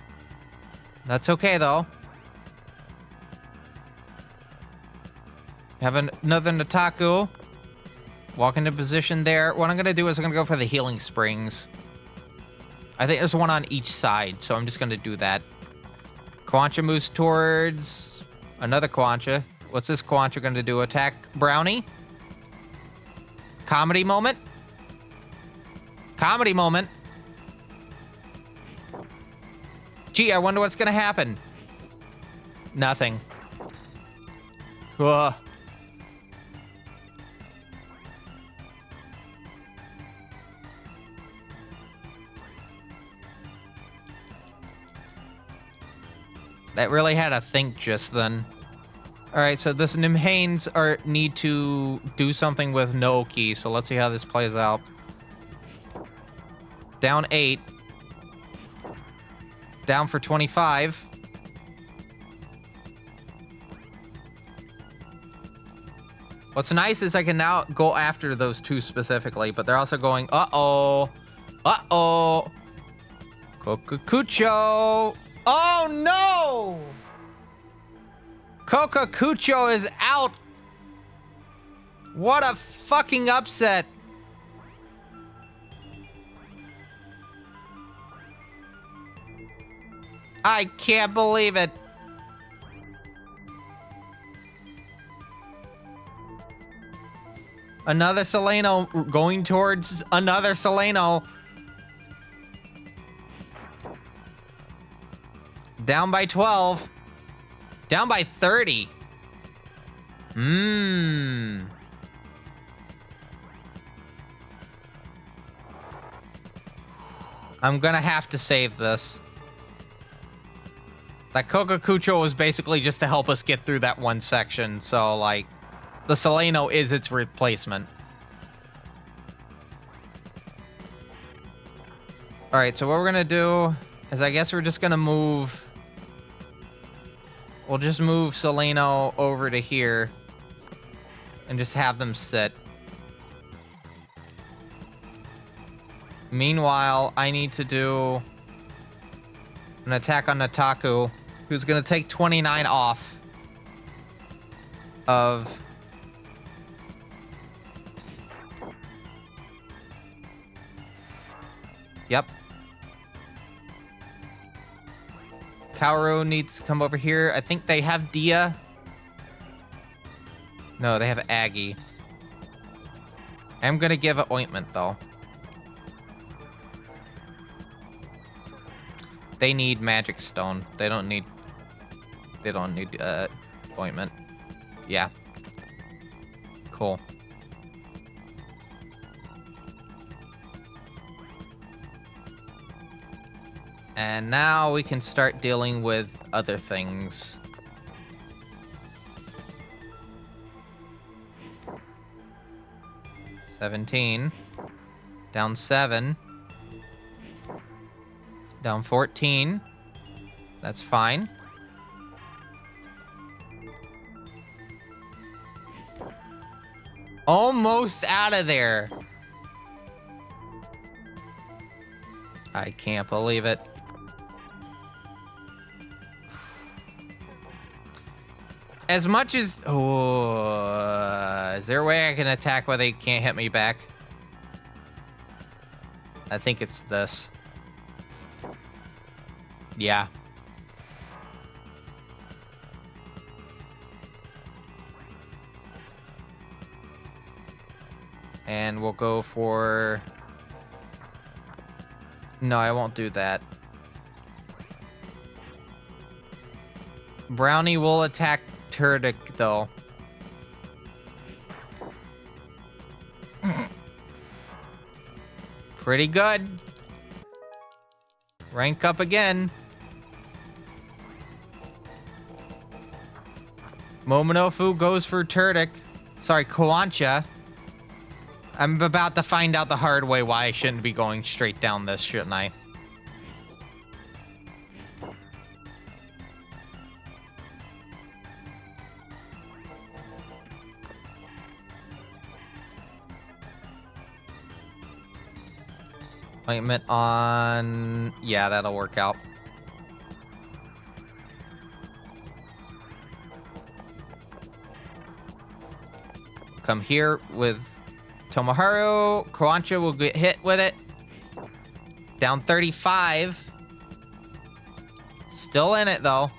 That's okay though. Have another Nataku. Walk into position there. What I'm gonna do is I'm gonna go for the healing springs. I think there's one on each side, so I'm just gonna do that. Quancha moves towards another Quancha. What's this Quancha gonna do? Attack Brownie? Comedy moment? Comedy moment. Gee, I wonder what's gonna happen. Nothing. Ugh. That really had to think just then. All right, so this Nimhanes need to do something with Noki, so let's see how this plays out. Down 8. Down for 25. What's nice is I can now go after those two specifically, but they're also going, uh-oh. Uh-oh. Kokakucho. Oh, no! Kokakucho is out. What a fucking upset. I can't believe it. Another Seleno going towards another Seleno. Down by 12. Down by 30. I'm gonna have to save this. That Kokakucho was basically just to help us get through that one section, so, like, the Seleno is its replacement. Alright, so what we're gonna do is I guess we're just gonna move... We'll just move Seleno over to here and just have them sit. Meanwhile, I need to do an attack on Nataku, who's gonna take 29 off of... Yep. Kaoru needs to come over here. I think they have Dia. No, they have Aggie. I'm gonna give an ointment though. They need magic stone. They don't need ointment. Yeah. Cool. And now we can start dealing with other things. $17. Down 7. Down 14. That's fine. Almost out of there. I can't believe it. As much as... Oh, is there a way I can attack where they can't hit me back? I think it's this. Yeah. And we'll go for... No, I won't do that. Brownie will attack Turdic, though. Pretty good. Rank up again. Momonofu goes for Turdic. Sorry, Koancha. I'm about to find out the hard way why I shouldn't be going straight down this, shouldn't I? Appointment on... Yeah, that'll work out. Come here with Tomoharu. Koancha will get hit with it. Down 35. Still in it, though.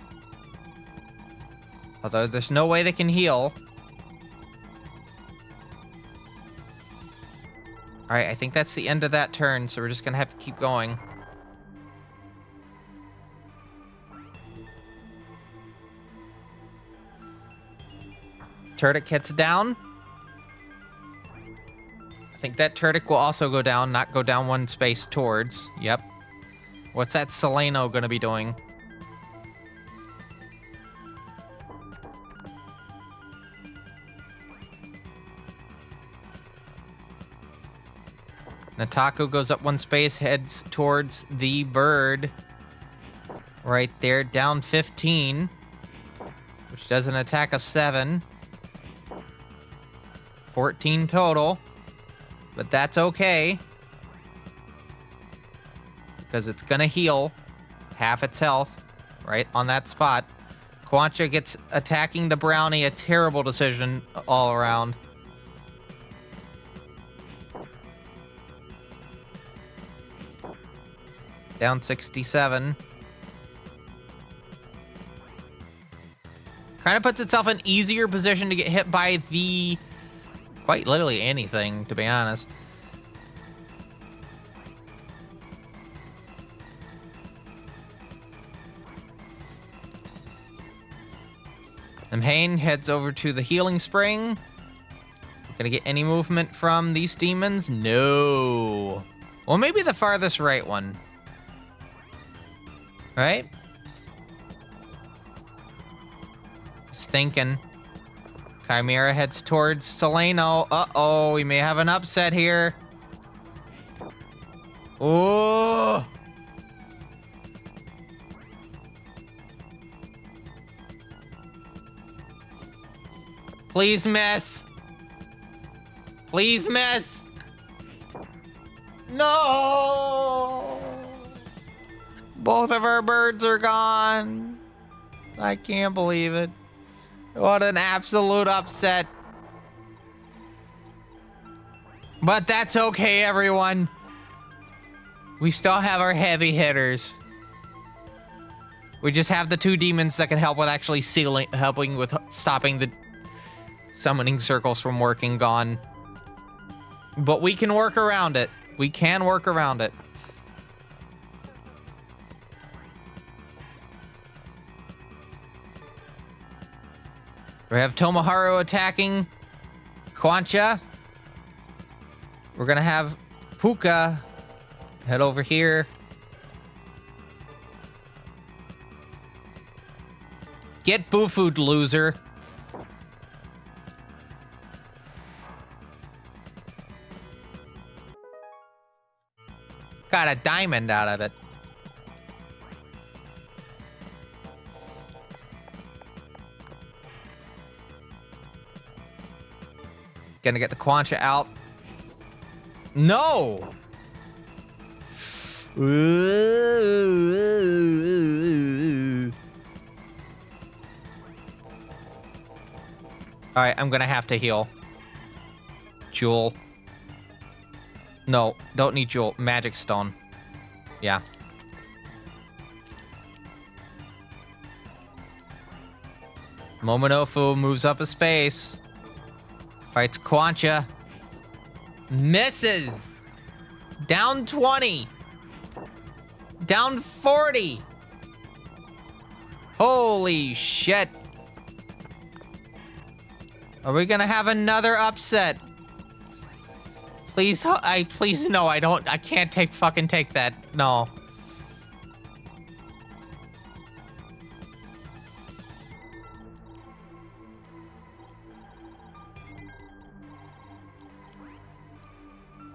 Although there's no way they can heal. All right, I think that's the end of that turn, so we're just gonna have to keep going. Turtic gets down. I think that Turtic will also go down, not go down one space towards. Yep. What's that Seleno gonna be doing? Nataku goes up one space, heads towards the bird. Right there, down 15. Which does an attack of 7. 14 total. But that's okay. Because it's gonna heal half its health right on that spot. Koancha gets attacking the brownie, a terrible decision all around. Down 67. Kind of puts itself in easier position to get hit by the... quite literally anything, to be honest. Mhane heads over to the healing spring. Gonna get any movement from these demons? No. Well, maybe the farthest right one. Right? Just thinking. Chimera heads towards Seleno. Uh-oh, we may have an upset here. Oh! Please miss. Please miss. No! Both of our birds are gone. I can't believe it. What an absolute upset. But that's okay, everyone. We still have our heavy hitters. We just have the 2 demons that can help with actually helping with stopping the summoning circles from working gone. But we can work around it. We can work around it. We have Tomoharu attacking Koancha. We're gonna have Puka head over here. Get Bufu'd, loser. Got a diamond out of it. Gonna get the Koancha out. No! Alright, I'm gonna have to heal. Jewel. No, don't need Jewel. Magic Stone. Yeah. Momonofu moves up a space. Fights Koancha. Misses. Down 20. Down 40. Holy shit. Are we gonna have another upset? Please, please no, I can't fucking take that. No.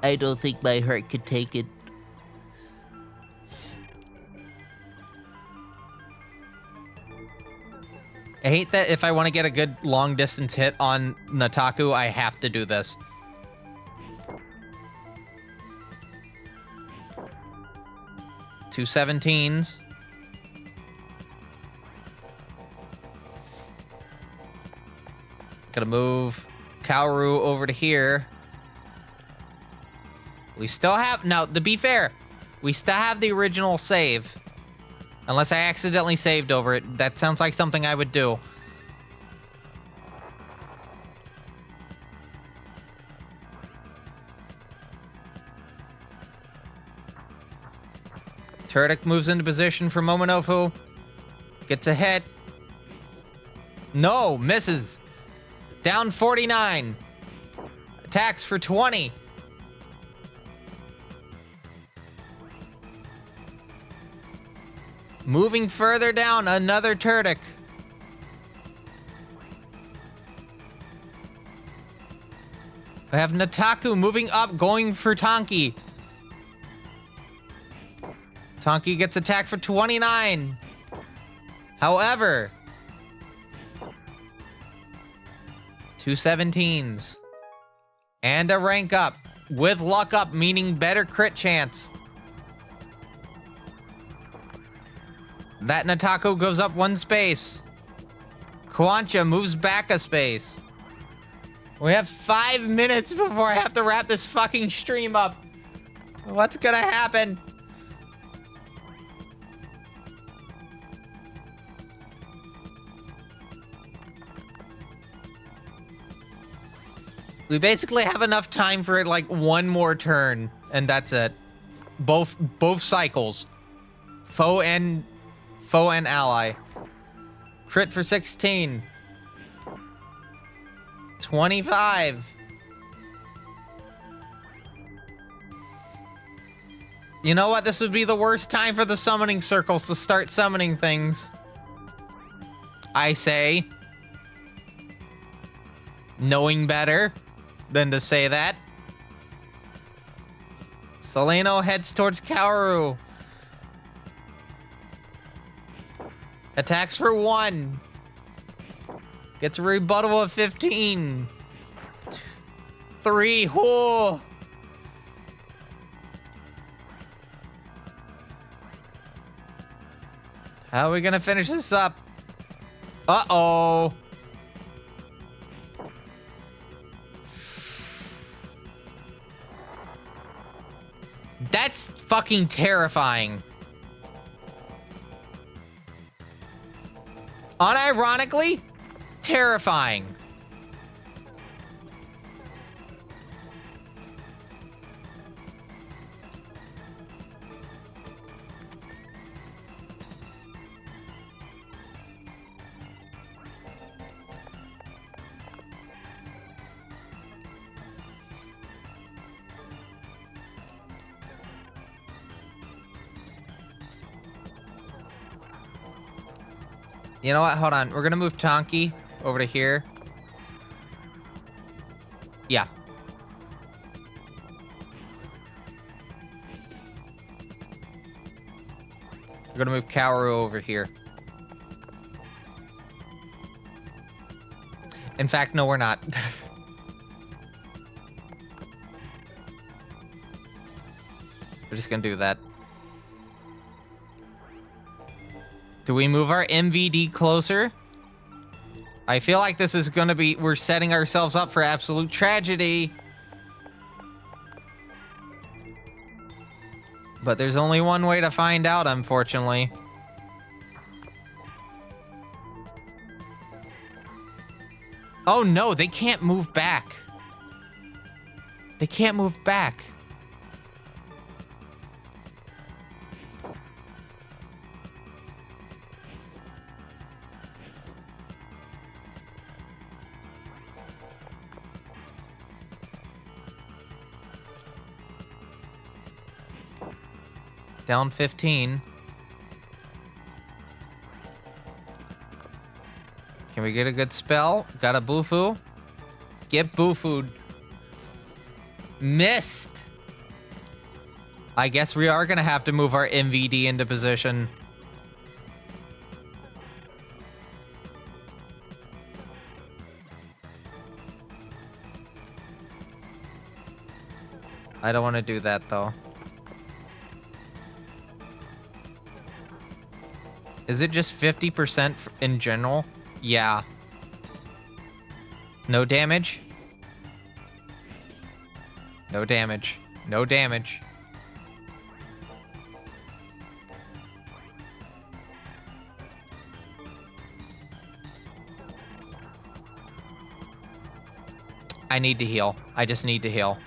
I don't think my heart could take it. I hate that if I want to get a good long distance hit on Nataku, I have to do this. Two 17s. Gonna move Kaoru over to here. We still have... Now, to be fair, we still have the original save. Unless I accidentally saved over it. That sounds like something I would do. Turdik moves into position for Momonofu. Gets a hit. No, misses. Down 49. Attacks for 20. Moving further down, another Turdik. I have Nataku moving up, going for Tonki. Tonki gets attacked for 29. However, two 17s. And a rank up. With luck up, meaning better crit chance. That Nataku goes up one space. Kwancha moves back a space. We have 5 minutes before I have to wrap this fucking stream up. What's gonna happen? We basically have enough time for like one more turn, and that's it. Both cycles. Foe and ally. Crit for 16. 25. You know what? This would be the worst time for the summoning circles to start summoning things. I say. Knowing better than to say that. Soleno heads towards Kaoru. Attacks for 1. Gets a rebuttal of 15. 3. Whoa. How are we gonna finish this up? Uh-oh. That's fucking terrifying. Unironically, terrifying. You know what? Hold on. We're gonna move Tonki over to here. Yeah. We're gonna move Kaoru over here. In fact, no, we're not. We're just gonna do that. Do we move our MVD closer? I feel like this is gonna be... We're setting ourselves up for absolute tragedy. But there's only one way to find out, unfortunately. Oh no, they can't move back. They can't move back. Down 15. Can we get a good spell? Got a Bufu. Get Bufu'd. Missed. I guess we are gonna have to move our MVD into position. I don't want to do that though. Is it just 50% in general? Yeah. No damage? No damage. No damage. I need to heal. I just need to heal.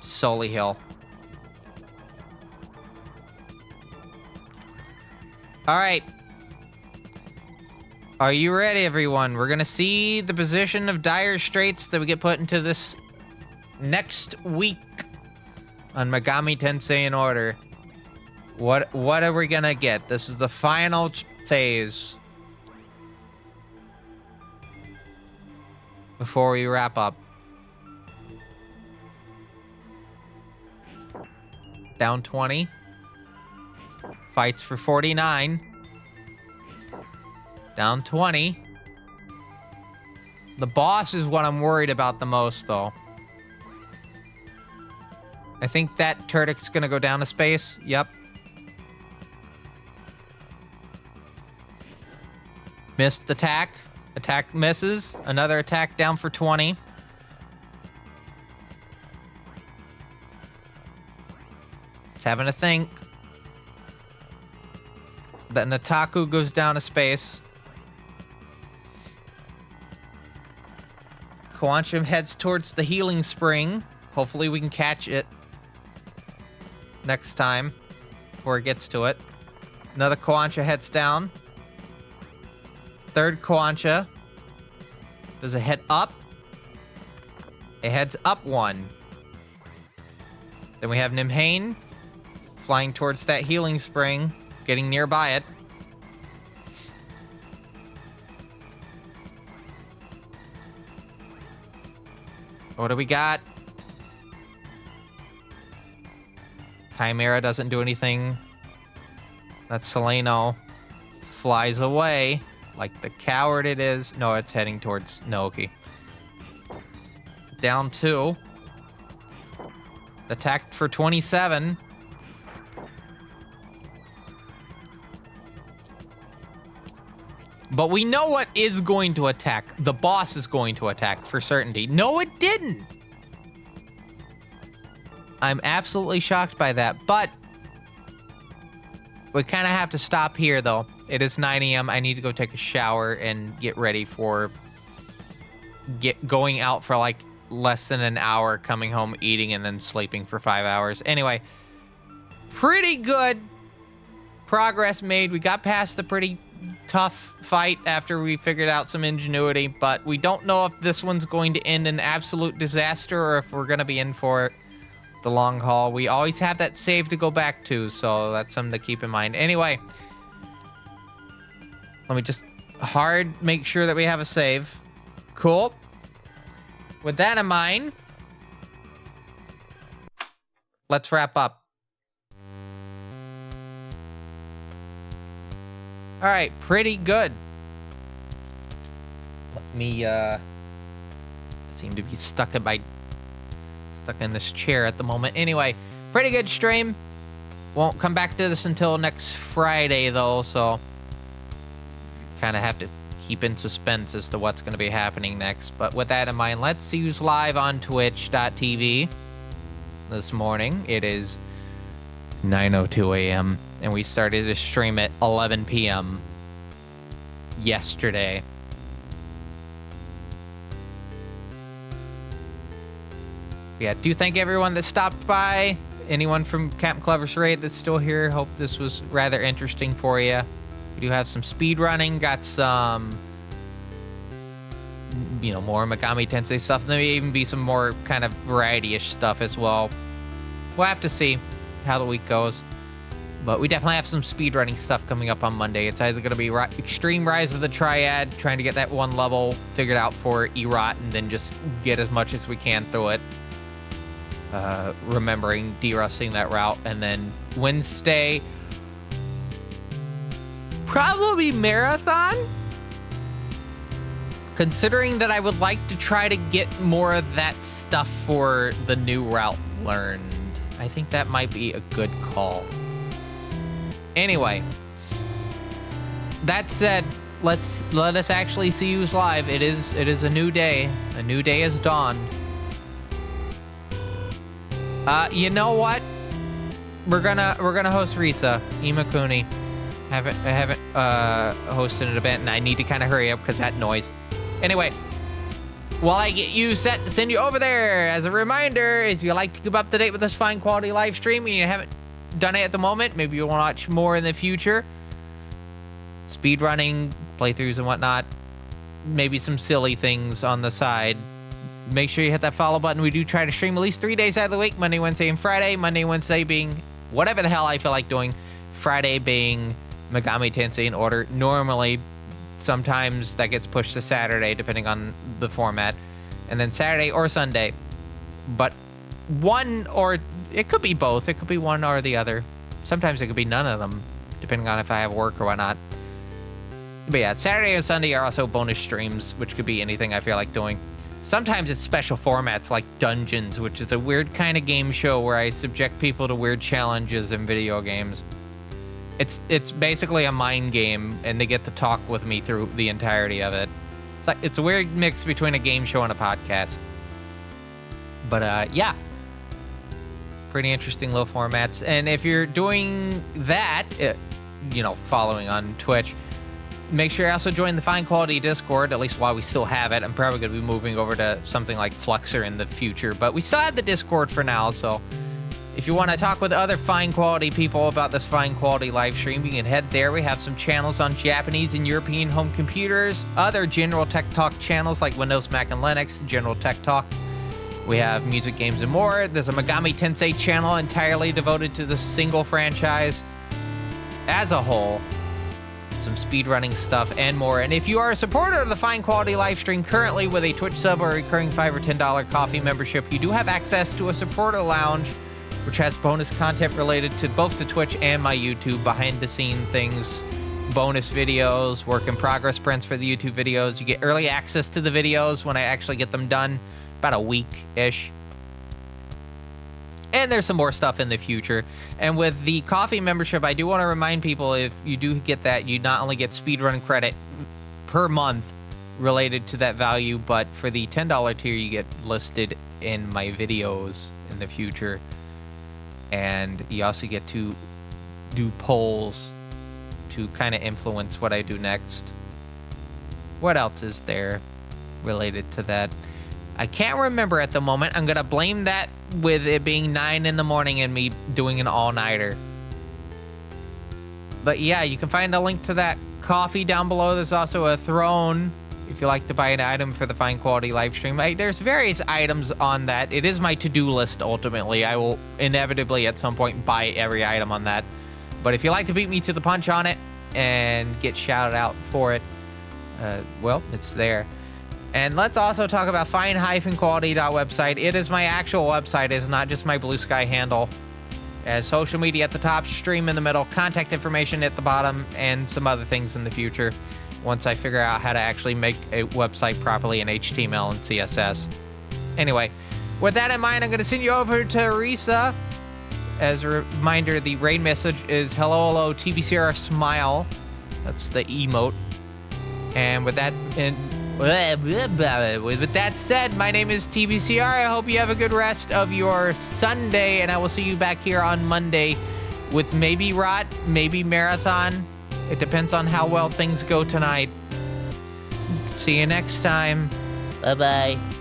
Solely heal. All right. Are you ready, everyone? We're gonna see the position of dire straits that we get put into this next week on Megami Tensei in Order. What are we gonna get? This is the final phase before we wrap up. Down 20. Fights for 49. Down 20. The boss is what I'm worried about the most, though. I think that Turtic's gonna go down a space. Yep. Missed attack. Attack misses. Another attack down for 20. It's having a think. That Nataku goes down a space. Quantum heads towards the healing spring. Hopefully we can catch it next time before it gets to it. Another Quancha heads down. Third Quancha. Does it head up? It heads up one. Then we have Nimhane flying towards that healing spring, getting nearby it. What do we got? Chimera doesn't do anything. That's Seleno. Flies away like the coward it is. No, it's heading towards Naoki. Down 2. Attacked for 27. But we know what is going to attack. The boss is going to attack for certainty. No, it didn't. I'm absolutely shocked by that, but we kind of have to stop here, though. It is 9 a.m. I need to go take a shower and get ready for going out for like less than an hour, coming home, eating, and then sleeping for 5 hours. Anyway, pretty good progress made. We got past the pretty tough fight after we figured out some ingenuity, but we don't know if this one's going to end in absolute disaster or if we're going to be in for the long haul. We always have that save to go back to, so that's something to keep in mind. Anyway, let me just make sure that we have a save. Cool. With that in mind, let's wrap up. All right, pretty good. Let me seem to be stuck in this chair at the moment. Anyway, pretty good stream. Won't come back to this until next Friday though, so kind of have to keep in suspense as to what's going to be happening next. But with that in mind, let's use live on twitch.tv this morning. It is 9:02 a.m. and we started to stream at 11 p.m. yesterday. Yeah, do thank everyone that stopped by. Anyone from Captain Clever's Raid that's still here. Hope this was rather interesting for you. We do have some speed running. Got some, more Megami Tensei stuff. And there may even be some more kind of variety-ish stuff as well. We'll have to see how the week goes. But we definitely have some speedrunning stuff coming up on Monday. It's either going to be Extreme Rise of the Triad, trying to get that one level figured out for Erot, and then just get as much as we can through it. Remembering de-rusting that route. And then Wednesday, probably Marathon. Considering that I would like to try to get more of that stuff for the new route learned. I think that might be a good call. Anyway, that said, let us actually see who's live. It is a new day. A new day has dawned. You know what? We're gonna host Risa Imakuni. I haven't hosted an event, and I need to kind of hurry up because that noise. Anyway, while I get you set to send you over there, as a reminder, if you like to keep up to date with this fine quality live stream and you haven't done it at the moment, maybe you'll watch more in the future. Speedrunning, playthroughs and whatnot. Maybe some silly things on the side. Make sure you hit that follow button. We do try to stream at least 3 days out of the week. Monday, Wednesday, and Friday. Monday, Wednesday being whatever the hell I feel like doing. Friday being Megami Tensei in order. Normally, sometimes that gets pushed to Saturday, depending on the format. And then Saturday or Sunday. But one or... It could be both. It could be one or the other. Sometimes it could be none of them, depending on if I have work or whatnot. But yeah, Saturday and Sunday are also bonus streams, which could be anything I feel like doing. Sometimes it's special formats like Dungeons, which is a weird kind of game show where I subject people to weird challenges in video games. It's basically a mind game, and they get to talk with me through the entirety of it. It's a weird mix between a game show and a podcast. But yeah. Pretty interesting little formats. And if you're doing that, following on Twitch, make sure you also join the Fine Quality Discord, at least while we still have it. I'm probably going to be moving over to something like Fluxer in the future, but we still have the Discord for now, so if you want to talk with other fine quality people about this fine quality live stream, you can head there. We have some channels on Japanese and European home computers, other general tech talk channels like Windows, Mac, and Linux, general tech talk. We have music, games, and more. There's a Megami Tensei channel entirely devoted to the single franchise as a whole. Some speedrunning stuff and more. And if you are a supporter of the fine quality live stream currently with a Twitch sub or a recurring $5 or $10 coffee membership, you do have access to a supporter lounge, which has bonus content related to both to Twitch and my YouTube, behind the scene things, bonus videos, work in progress prints for the YouTube videos. You get early access to the videos when I actually get them done, about a week-ish. And there's some more stuff in the future. And with the coffee membership, I do want to remind people, if you do get that, you not only get speedrun credit per month related to that value, but for the $10 tier, you get listed in my videos in the future. And you also get to do polls to kind of influence what I do next. What else is there related to that? I can't remember at the moment. I'm going to blame that with it being 9 in the morning and me doing an all-nighter. But yeah, you can find a link to that coffee down below. There's also a throne if you like to buy an item for the fine quality live stream. There's various items on that. It is my to-do list ultimately. I will inevitably at some point buy every item on that. But if you like to beat me to the punch on it and get shouted out for it, well, it's there. And let's also talk about fine-quality.website. It is my actual website. It is not just my Blue Sky handle. As social media at the top, stream in the middle, contact information at the bottom, and some other things in the future once I figure out how to actually make a website properly in HTML and CSS. Anyway, with that in mind, I'm going to send you over to Risa. As a reminder, the raid message is hello TBCR smile. That's the emote. And with that with that said, my name is TBCR. I hope you have a good rest of your Sunday, and I will see you back here on Monday with maybe Rot, maybe Marathon. It depends on how well things go tonight. See you next time. Bye-bye.